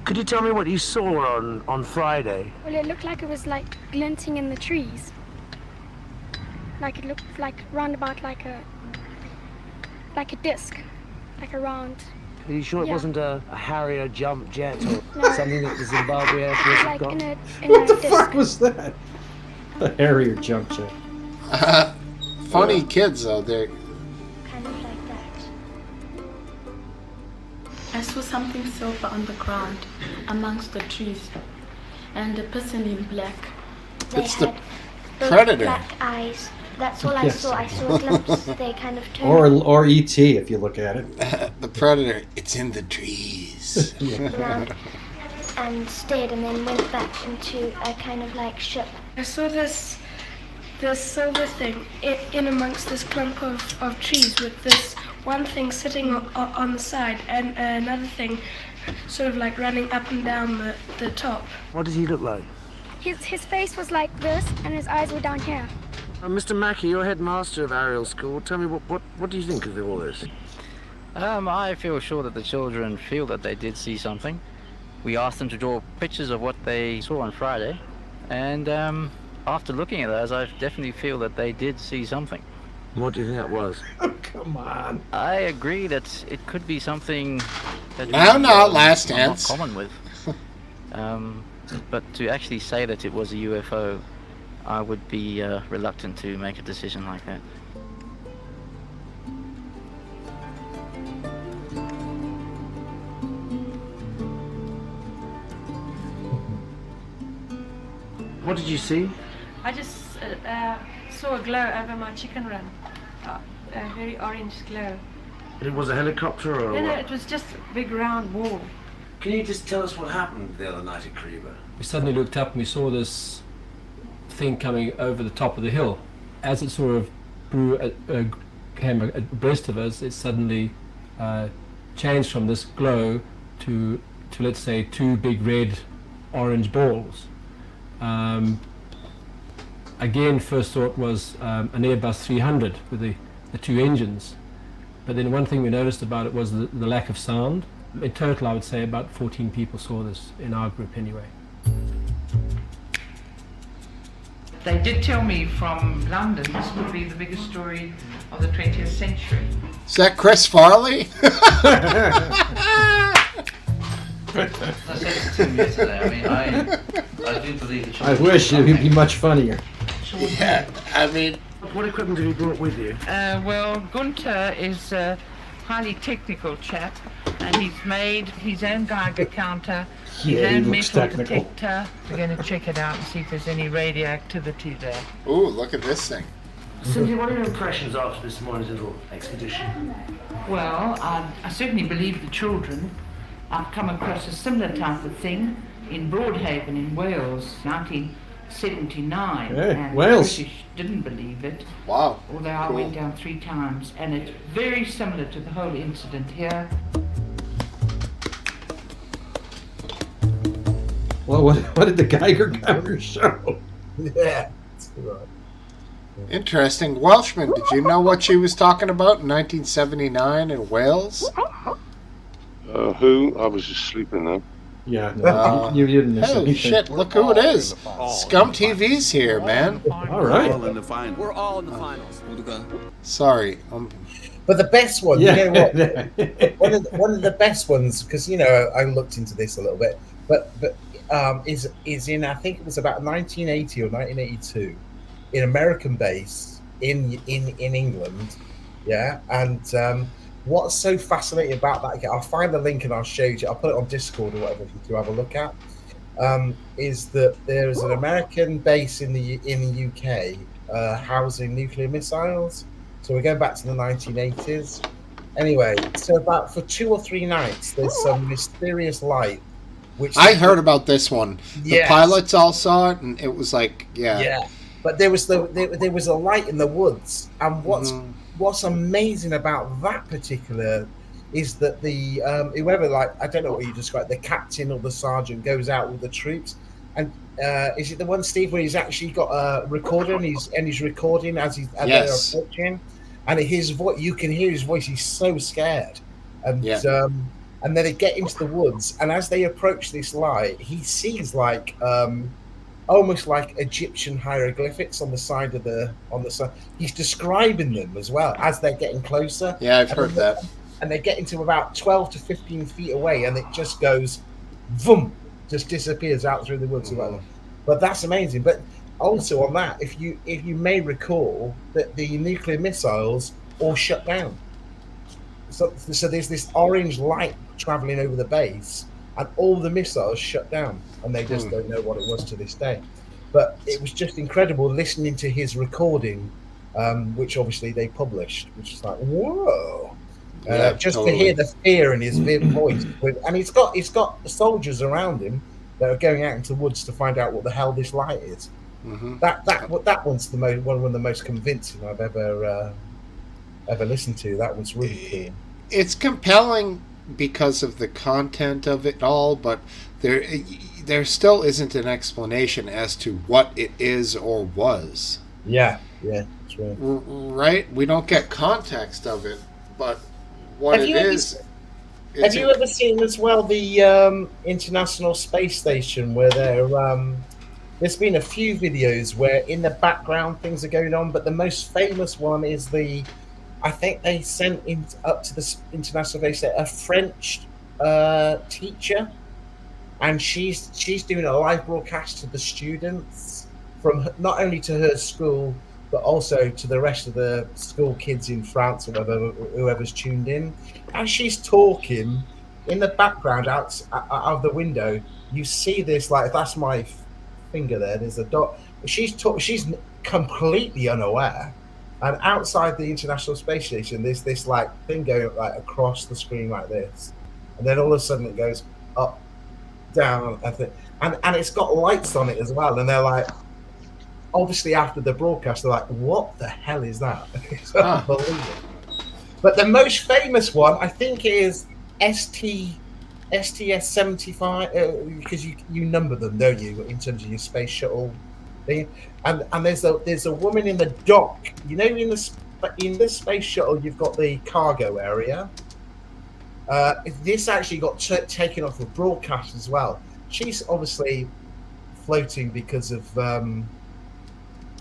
Speaker 18: Could you tell me what you saw on Friday?
Speaker 25: Well, it looked like it was like glinting in the trees. Like it looked like roundabout like a disc, like a round.
Speaker 18: Are you sure it wasn't a Harrier jump jet or
Speaker 25: No.
Speaker 18: something that the Zimbabwe Air Force have
Speaker 25: Like
Speaker 18: got?
Speaker 10: What the fuck was that? The Harrier jump jet.
Speaker 1: Funny kids, though. They're
Speaker 24: Kind of like that.
Speaker 26: I saw something silver on the ground amongst the trees, and a person in black.
Speaker 24: They
Speaker 1: It's the
Speaker 24: had those
Speaker 1: Predator.
Speaker 24: black eyes. That's all I
Speaker 10: Yes.
Speaker 24: saw. I saw a glimpse. They kind of turned
Speaker 10: Or E.T. if you look at it.
Speaker 1: the Predator. It's in the trees.
Speaker 24: around and stayed, and then went back into a kind of like ship.
Speaker 26: I saw this silver thing in amongst this clump of trees with this
Speaker 25: one thing sitting on the side and another thing sort of like running up and down the top.
Speaker 18: What does he look like?
Speaker 25: His face was like this and his eyes were down here.
Speaker 18: Mr. Mackey, you're headmaster of Ariel School. Tell me, what do you think of all this?
Speaker 12: I feel sure that the children feel that they did see something. We asked them to draw pictures of what they saw on Friday, and after looking at those, I definitely feel that they did see something.
Speaker 18: What do you think that was?
Speaker 10: Come on.
Speaker 12: I agree that it could be something that
Speaker 1: last
Speaker 12: are
Speaker 1: dance.
Speaker 12: not common with. But to actually say that it was a UFO, I would be reluctant to make a decision like that.
Speaker 18: What did you see?
Speaker 25: I just saw a glow over my chicken run, a very orange glow.
Speaker 18: It was a helicopter or
Speaker 25: No,
Speaker 18: what?
Speaker 25: it was just a big round ball.
Speaker 18: Can you just tell us what happened the other night at Kariba?
Speaker 16: We suddenly looked up and we saw this thing coming over the top of the hill. As it sort of came abreast of us, it suddenly changed from this glow to let's say two big red orange balls. Again, first thought was an Airbus 300 with the two engines. But then one thing we noticed about it was the lack of sound. In total, I would say about 14 people saw this in our group anyway.
Speaker 17: They did tell me from London this would be the biggest story of the 20th century.
Speaker 1: Is that Chris Farley?
Speaker 17: I said it to him yesterday. I mean, I do believe it.
Speaker 10: I wish it would be much funnier.
Speaker 1: Yeah, I mean...
Speaker 18: What equipment have you brought with you?
Speaker 17: Well, Gunther is a highly technical chap, and he's made his own Geiger counter, his
Speaker 10: Yeah, he
Speaker 17: own
Speaker 10: looks
Speaker 17: metal
Speaker 10: technical.
Speaker 17: detector. We're going to check it out and see if there's any radioactivity there.
Speaker 1: Ooh, look at this thing.
Speaker 18: Cindy, what are your impressions after this morning's little expedition?
Speaker 17: Well, I certainly believe the children. I've come across a similar type of thing in Broadhaven in Wales, 1979.
Speaker 10: Hey,
Speaker 17: and
Speaker 10: Wales.
Speaker 17: The British didn't believe it.
Speaker 1: Wow.
Speaker 17: Although I
Speaker 1: Cool.
Speaker 17: went down 3 times, and it's very similar to the whole incident here.
Speaker 10: Well, what did the Geiger counter show?
Speaker 7: Yeah, that's right.
Speaker 1: Interesting. Welshman, did you know what she was talking about in 1979 in Wales?
Speaker 14: Who? I was just sleeping then.
Speaker 10: Yeah, no, you didn't miss
Speaker 1: Holy
Speaker 10: anything.
Speaker 1: shit, look who it is. Scum TV's here, man.
Speaker 10: All right.
Speaker 19: We're all in the finals.
Speaker 1: Sorry.
Speaker 7: But the best one,
Speaker 10: Yeah.
Speaker 7: you know what? one of the best ones, because you know I looked into this a little bit, but is in, I think it was about 1980 or 1982, in American base in England, yeah. And what's so fascinating about that? I'll find the link and I'll show you. I'll put it on Discord or whatever for you to have a look at. Is that there is an American base in the UK housing nuclear missiles. So we're going back to the 1980s. Anyway, so about for 2 or 3 nights, there's some mysterious light. Which
Speaker 1: I heard about this one. The
Speaker 7: Yes.
Speaker 1: pilots all saw it, and it was like,
Speaker 7: Yeah, but there was there was a light in the woods, and what's amazing about that particular is that the whoever, like, I don't know what you describe, the captain or the sergeant goes out with the troops, and is it the one, Steve, where he's actually got a recorder and he's recording as
Speaker 1: Yes.
Speaker 7: they're approaching, and his voice, you can hear his voice. He's so scared, and and then they get into the woods, and as they approach this light, he sees like almost like Egyptian hieroglyphics on the side of the side. He's describing them as well as they're getting closer.
Speaker 1: Yeah, I've
Speaker 7: And
Speaker 1: heard
Speaker 7: then-
Speaker 1: that.
Speaker 7: And they get into about 12 to 15 feet away, and it just goes, boom, just disappears out through the woods. But that's amazing. But also on that, if you may recall, that the nuclear missiles all shut down. So there's this orange light traveling over the base, and all the missiles shut down, and they just don't know what it was to this day. But it was just incredible listening to his recording, which obviously they published, which is like, whoa.
Speaker 1: Yeah,
Speaker 7: Just
Speaker 1: totally.
Speaker 7: to hear the fear in his voice, and he's got soldiers around him that are going out into the woods to find out what the hell this light is.
Speaker 1: Mm-hmm.
Speaker 7: That one's one of the most convincing I've ever ever listened to. That was really cool.
Speaker 1: It's compelling because of the content of it all, but there still isn't an explanation as to what it is or was.
Speaker 7: Yeah, that's right.
Speaker 1: Right? We don't get context of it, but what
Speaker 7: Have
Speaker 1: it
Speaker 7: you ever
Speaker 1: is.
Speaker 7: Have you ever seen as well the International Space Station where there's been a few videos where in the background things are going on, but the most famous one is I think they sent up to the International Space Station a French teacher, and she's doing a live broadcast to the students from not only to her school but also to the rest of the school kids in France or whoever's tuned in. As she's talking in the background out of the window, you see this, like, that's my finger there. There's a dot. She's completely unaware. And outside the International Space Station, there's this like thing going like across the screen like this, and then all of a sudden it goes up, down, and it's got lights on it as well. And they're like, obviously after the broadcast, they're like, "What the hell is that?" It's unbelievable. But the most famous one, I think, is STS-75, because you number them, don't you, in terms of your space shuttle thing? And there's a woman in the dock. You know, in the space shuttle, you've got the cargo area. This actually got taken off the broadcast as well. She's obviously floating because of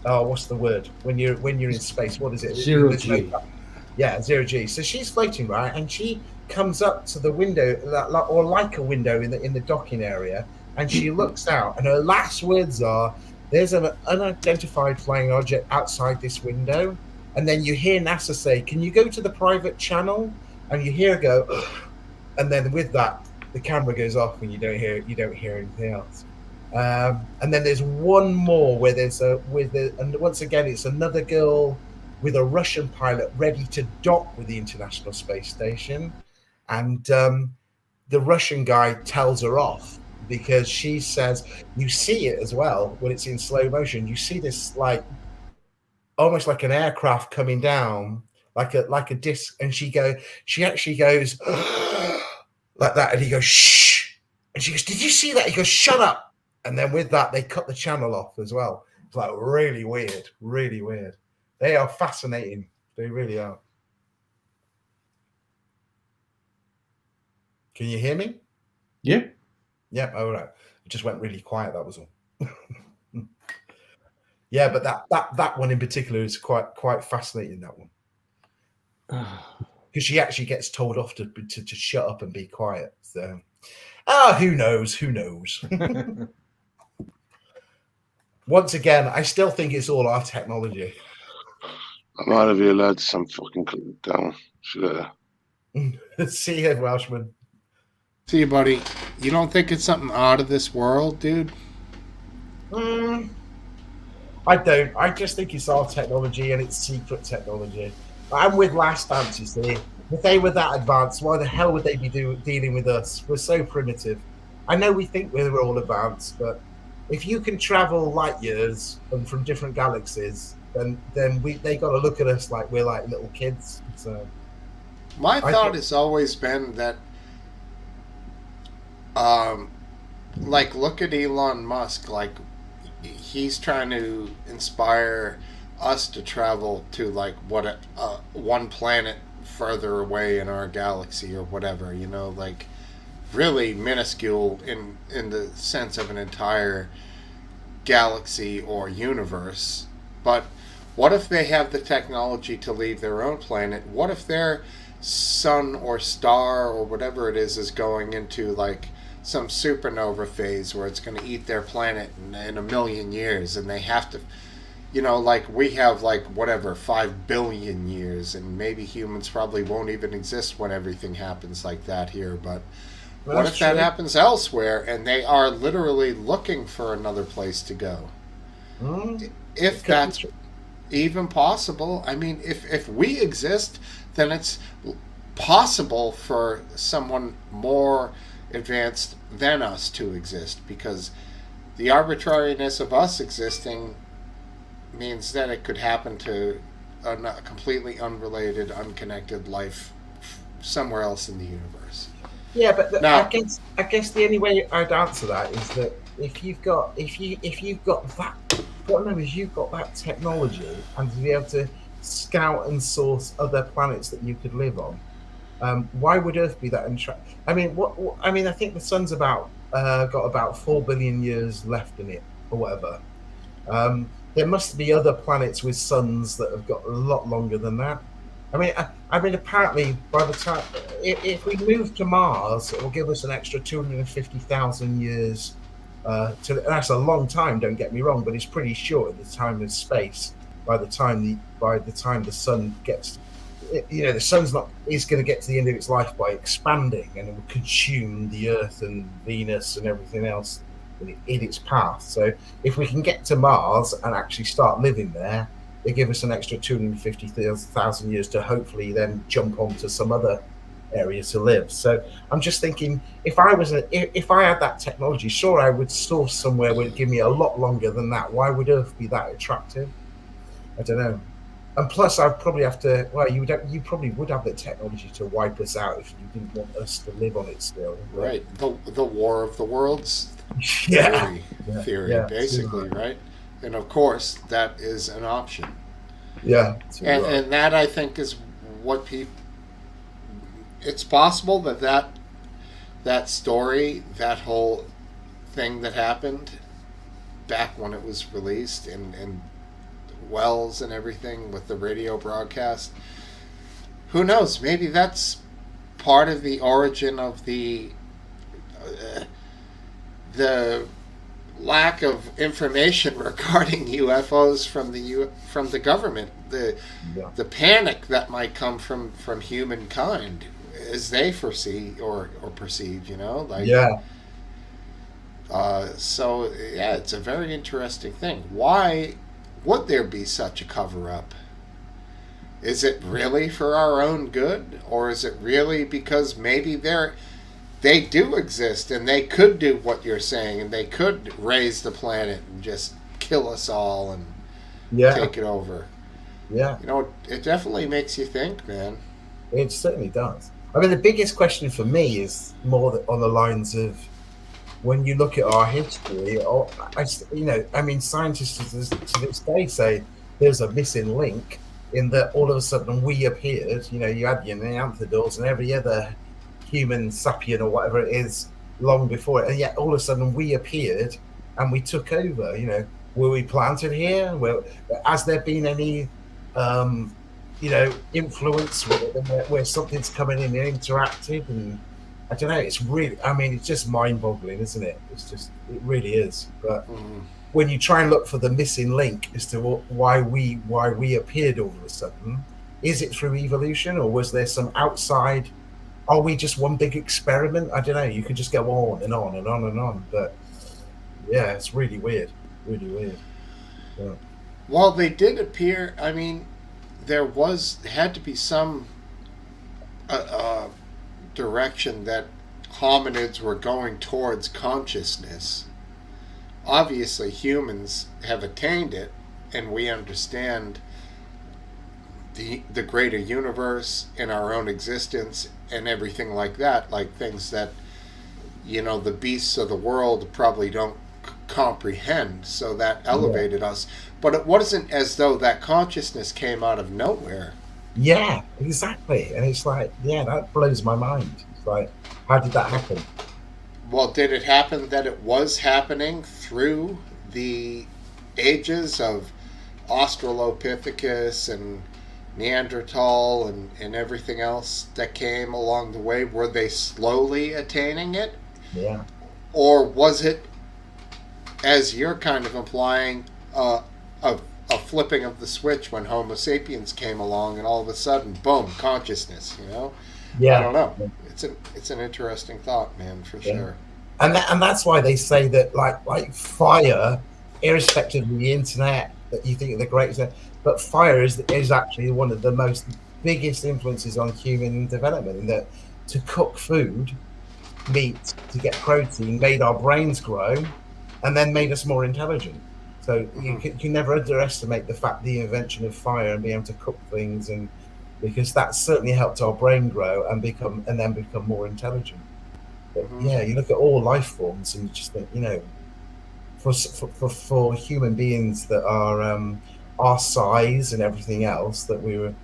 Speaker 7: what's the word when you're in space? What is it?
Speaker 10: Zero G.
Speaker 7: Yeah, 0G. So she's floating, right? And she comes up to the window, or like a window in the docking area, and she looks out, and her last words are, "There's an unidentified flying object outside this window." And then you hear NASA say, "Can you go to the private channel?" And you hear her go, "Ugh." And then with that, the camera goes off, and you don't hear anything else. And then there's one more where and once again it's another girl with a Russian pilot ready to dock with the International Space Station, and the Russian guy tells her off because she says, you see it as well when it's in slow motion. You see this like almost like an aircraft coming down, like a disc, and she actually goes like that, and he goes shh, and she goes, "Did you see that?" He goes, "Shut up." And then with that, they cut the channel off as well. It's like really weird, really weird. They are fascinating. They really are. Can you hear me?
Speaker 10: Yeah.
Speaker 7: Yeah. All right. It just went really quiet. That was all. Yeah, but that one in particular is quite fascinating. That one, because she actually gets told off to shut up and be quiet. So, who knows? Who knows? Once again, I still think it's all our technology.
Speaker 14: I'm out of here, lads. I'm fucking down.
Speaker 7: See you, Welshman.
Speaker 1: See you, buddy. You don't think it's something out of this world, dude?
Speaker 7: I don't. I just think it's our technology and it's secret technology. I'm with Last Dance, you see. If they were that advanced, why the hell would they be dealing with us? We're so primitive. I know we think we're all advanced, but if you can travel light years and from different galaxies, then they got to look at us like we're like little kids. So
Speaker 1: my thought has always been that, like, look at Elon Musk. Like, he's trying to inspire us to travel to like one planet further away in our galaxy or whatever. You know, like really minuscule in the sense of an entire galaxy or universe. But what if they have the technology to leave their own planet? What if their sun or star or whatever it is going into like some supernova phase where it's going to eat their planet in a million years, and they have to, you know, like we have like whatever 5 billion years, and maybe humans probably won't even exist when everything happens like that here. But what if that happens elsewhere and they are literally looking for another place to go? If that's even possible. I mean, if we exist, then it's possible for someone more advanced than us to exist, because the arbitrariness of us existing means that it could happen to a completely unrelated, unconnected life somewhere else in the universe.
Speaker 7: Yeah, but
Speaker 1: Now,
Speaker 7: I guess the only way I'd answer that is that if you've got that, what I know is you've got that technology and to be able to scout and source other planets that you could live on. Why would Earth be that I mean, I mean, I think the sun's got about 4 billion years left in it, or whatever. There must be other planets with suns that have got a lot longer than that. I mean, apparently, by the time if we move to Mars, it will give us an extra 250,000 years. That's a long time. Don't get me wrong, but it's pretty short at the time of space. By the time the sun gets, the sun's not is going to get to the end of its life by expanding, and it will consume the Earth and Venus and everything else in its path. So if we can get to Mars and actually start living there, they give us an extra 250,000 years to hopefully then jump onto some other area to live. So I'm just thinking, if I had that technology, sure, I would source somewhere where it'd give me a lot longer than that. Why would Earth be that attractive? I don't know. And plus, I'd probably have to. Well, you probably would have the technology to wipe us out if you didn't want us to live on it still.
Speaker 1: Right, the War of the Worlds
Speaker 7: theory,
Speaker 1: basically, right? And of course, that is an option.
Speaker 7: Yeah,
Speaker 1: and that I think is what people. It's possible that story, that whole thing that happened back when it was released and Wells and everything with the radio broadcast. Who knows? Maybe that's part of the origin of the lack of information regarding UFOs from the government. The panic that might come from humankind as they foresee or perceive. So yeah, it's a very interesting thing. Why would there be such a cover-up? Is it really for our own good, or is it really because maybe they do exist and they could do what you're saying and they could raise the planet and just kill us all and take it over?
Speaker 7: Yeah,
Speaker 1: it definitely makes you think, man.
Speaker 7: It certainly does. I mean, the biggest question for me is more on the lines of, when you look at our history, scientists to this day say there's a missing link in that all of a sudden we appeared. You had your Neanderthals and every other human sapien or whatever it is long before it, and yet all of a sudden we appeared and we took over. Were we planted here? Well, has there been any, influence where something's coming in and interacted? And I don't know. It's really, it's just mind-boggling, isn't it? It really is. But when you try and look for the missing link as to why we appeared all of a sudden, is it through evolution, or was there some outside? Are we just one big experiment? I don't know. You could just go on and on and on and on. But yeah, it's really weird. Really weird. Yeah.
Speaker 1: Well, they did appear. There had to be some direction that hominids were going towards consciousness. Obviously, humans have attained it, and we understand the greater universe and our own existence and everything like that, like things that the beasts of the world probably don't comprehend. So that elevated us, but it wasn't as though that consciousness came out of nowhere.
Speaker 7: Yeah, exactly. And it's like, that blows my mind. It's like, how did that happen?
Speaker 1: Well, did it happen that it was happening through the ages of Australopithecus and Neanderthal and everything else that came along the way? Were they slowly attaining it?
Speaker 7: Yeah.
Speaker 1: Or was it, as you're kind of implying, a flipping of the switch when Homo sapiens came along and all of a sudden, boom, consciousness,
Speaker 7: Yeah.
Speaker 1: I don't know. It's an interesting thought, man, for sure.
Speaker 7: And that's why they say that like fire, irrespective of the internet that you think are the greatest, but fire is actually one of the most biggest influences on human development, in that to cook food, meat, to get protein, made our brains grow, and then made us more intelligent. So you can never underestimate the fact the invention of fire and being able to cook things, and because that certainly helped our brain grow and then become more intelligent. But yeah, you look at all life forms and you just think, for human beings that are our size and everything else, that we were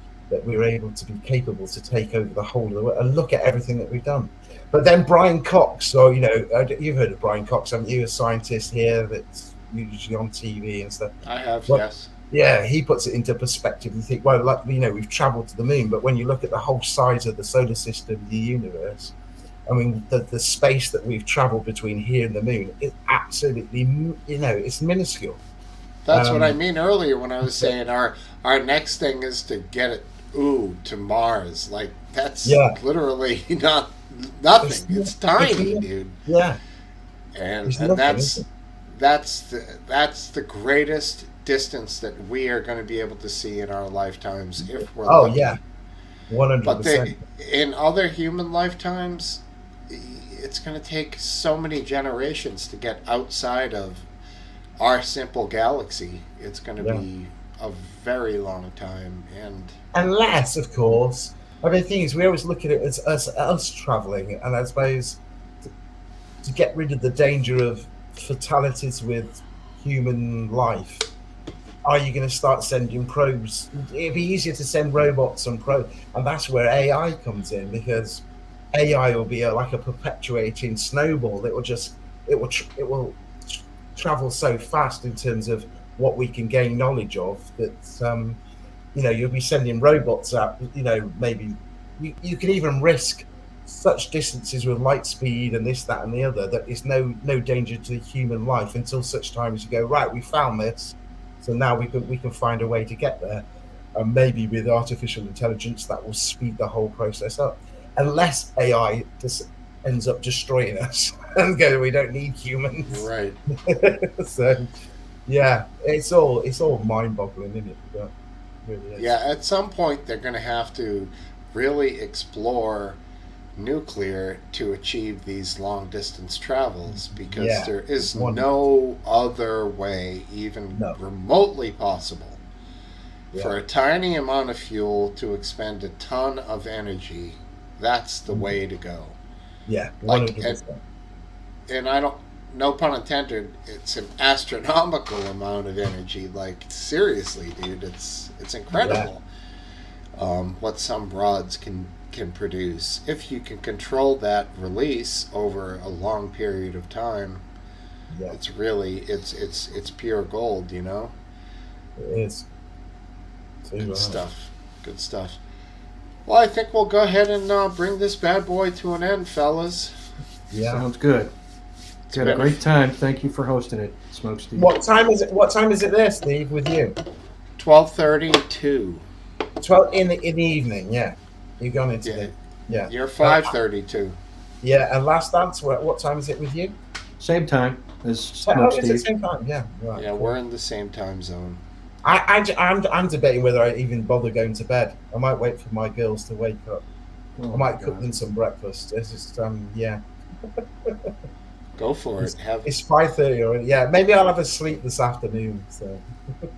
Speaker 7: able to be capable to take over the whole of the world, and look at everything that we've done. But then Brian Cox, so you've heard of Brian Cox, haven't you? A scientist here that's usually on TV and stuff.
Speaker 1: I have, yes.
Speaker 7: Yeah, he puts it into perspective. You think, well, we've traveled to the moon, but when you look at the whole size of the solar system, the universe, I mean, the space that we've traveled between here and the moon is absolutely, it's minuscule.
Speaker 1: That's what I mean earlier when I was saying our next thing is to get it to Mars. Like, that's literally nothing. It's tiny, dude.
Speaker 7: Yeah.
Speaker 1: And that's the greatest distance that we are going to be able to see in our lifetimes if we're lucky.
Speaker 7: Yeah. 100%.
Speaker 1: But in other human lifetimes, it's going to take so many generations to get outside of our simple galaxy. It's going to be a very long time, and
Speaker 7: unless, of course, I mean, the thing is, we always look at it as us traveling, and I suppose to get rid of the danger of fatalities with human life, are you going to start sending probes? It'd be easier to send robots and probes, and that's where AI comes in, because AI will be like a perpetuating snowball. It will travel so fast in terms of what we can gain knowledge of that you'll be sending robots out. Maybe you can even risk such distances with light speed and this, that, and the other, that is no danger to human life until such time as you go, right, we found this, so now we can find a way to get there, and maybe with artificial intelligence that will speed the whole process up, unless AI just ends up destroying us and go, we don't need humans.
Speaker 1: Right.
Speaker 7: So yeah, it's all mind-boggling, isn't it? But it really is.
Speaker 1: Yeah, at some point they're going to have to really explore nuclear to achieve these long distance travels, because there is no other way even remotely possible for a tiny amount of fuel to expend a ton of energy. That's the way to go.
Speaker 7: Yeah,
Speaker 1: 100%. And I don't, no pun intended, it's an astronomical amount of energy. Like, seriously, dude, it's incredible what some rods can produce if you can control that release over a long period of time. It's really it's pure gold,
Speaker 7: It is.
Speaker 1: Good stuff. Well, I think we'll go ahead and bring this bad boy to an end, fellas.
Speaker 7: Yeah,
Speaker 10: sounds good. It's had a great time. Thank you for hosting it, Smokesteve.
Speaker 7: What time is it there, Steve, with you?
Speaker 1: 12:32.
Speaker 7: 12 in the evening. Yeah, you're going into the
Speaker 1: You're 5:32.
Speaker 7: Yeah, and Last Dance. What time is it with you?
Speaker 10: Same time as
Speaker 7: Smokesteve. It's the same time. Yeah. Right,
Speaker 1: yeah, cool. We're in the same time zone.
Speaker 7: I'm debating whether I even bother going to bed. I might wait for my girls to wake up. I might cook them some breakfast. It's just
Speaker 1: Go for it.
Speaker 7: It's 5:30 already. Yeah, maybe I'll have a sleep this afternoon. So.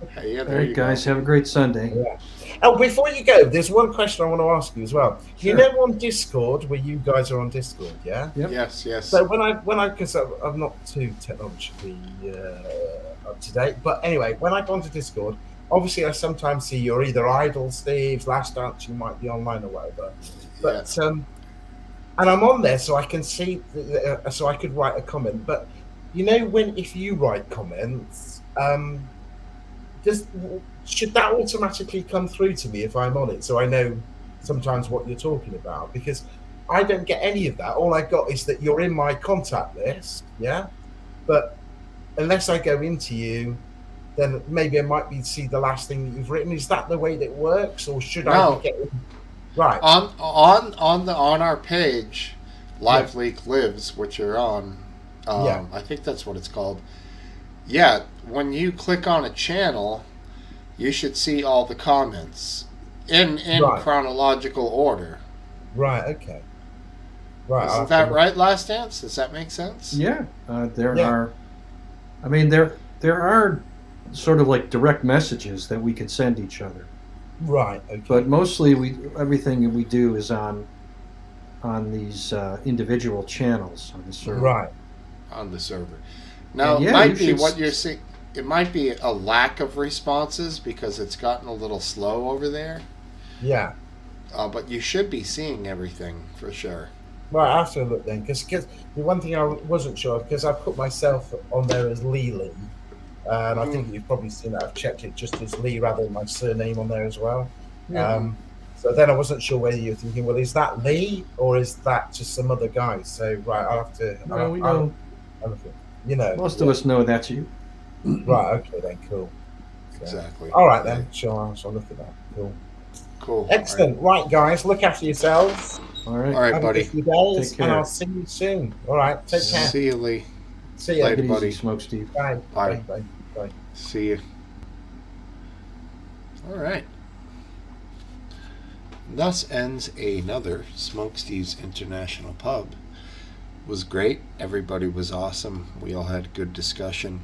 Speaker 1: Hey,
Speaker 10: all right, guys, have a great Sunday.
Speaker 7: Yeah. Oh, before you go, there's one question I want to ask you as well.
Speaker 10: Sure.
Speaker 7: You know, on Discord, where you guys are on Discord, yeah?
Speaker 10: Yep.
Speaker 1: Yes.
Speaker 7: So because I'm not too technologically up to date, but anyway, when I go onto Discord, obviously I sometimes see you're either idle, Steve's Last Dance, you might be online or whatever. But and I'm on there, so I can see, so I could write a comment. But if you write comments, should that automatically come through to me if I'm on it, so I know sometimes what you're talking about? Because I don't get any of that. All I got is that you're in my contact list, yeah. But unless I go into you, then maybe I might see the last thing that you've written. Is that the way that it works, or should I be getting? Right.
Speaker 1: On our page, Live Leak Lives, which you're on, I think that's what it's called. Yeah, when you click on a channel, you should see all the comments in chronological order.
Speaker 7: Right. Okay. Right.
Speaker 1: Isn't that right, Last Dance? Does that make sense?
Speaker 10: Yeah. There are. I mean, there are sort of like direct messages that we could send each other.
Speaker 7: Right. Okay.
Speaker 10: But mostly, everything we do is on these individual channels on the server.
Speaker 7: Right.
Speaker 1: On the server. Now,
Speaker 10: And
Speaker 1: it
Speaker 10: yeah,
Speaker 1: might
Speaker 10: you
Speaker 1: be
Speaker 10: should
Speaker 1: what you're seeing. It might be a lack of responses because it's gotten a little slow over there.
Speaker 7: Yeah.
Speaker 1: But you should be seeing everything for sure.
Speaker 7: Right, I have to look then, because the one thing I wasn't sure of, because I put myself on there as Lee, and I think you've probably seen that. I've checked it just as Lee rather than my surname on there as well.
Speaker 10: Yeah.
Speaker 7: So then I wasn't sure whether you're thinking, well, is that Lee or is that just some other guy? So right, I'll have to.
Speaker 10: No, we know.
Speaker 7: You know,
Speaker 10: Most of us know that's you.
Speaker 7: Right. Okay. Then. Cool. So,
Speaker 1: exactly.
Speaker 7: All right then. Sure. I'll look at that. Cool.
Speaker 1: Cool.
Speaker 7: Excellent. Right, guys. Look after yourselves.
Speaker 10: All right.
Speaker 1: All right,
Speaker 7: Have
Speaker 1: buddy.
Speaker 7: a good few days,
Speaker 10: Take care.
Speaker 7: and I'll see you soon. All right. Take care.
Speaker 1: See you, Lee.
Speaker 7: See you.
Speaker 1: Later,
Speaker 10: Take it
Speaker 1: buddy.
Speaker 10: easy, Smokesteve.
Speaker 7: Bye.
Speaker 1: Bye.
Speaker 7: Bye. Bye.
Speaker 1: See you. All right. Thus ends another Smokesteve's International Pub. It was great. Everybody was awesome. We all had good discussion.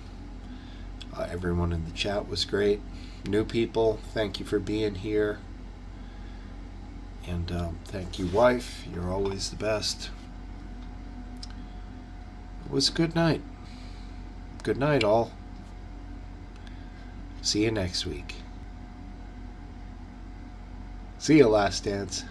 Speaker 1: Everyone in the chat was great. New people, thank you for being here. And thank you, wife. You're always the best. It was a good night. Good night, all. See you next week. See you, Last Dance.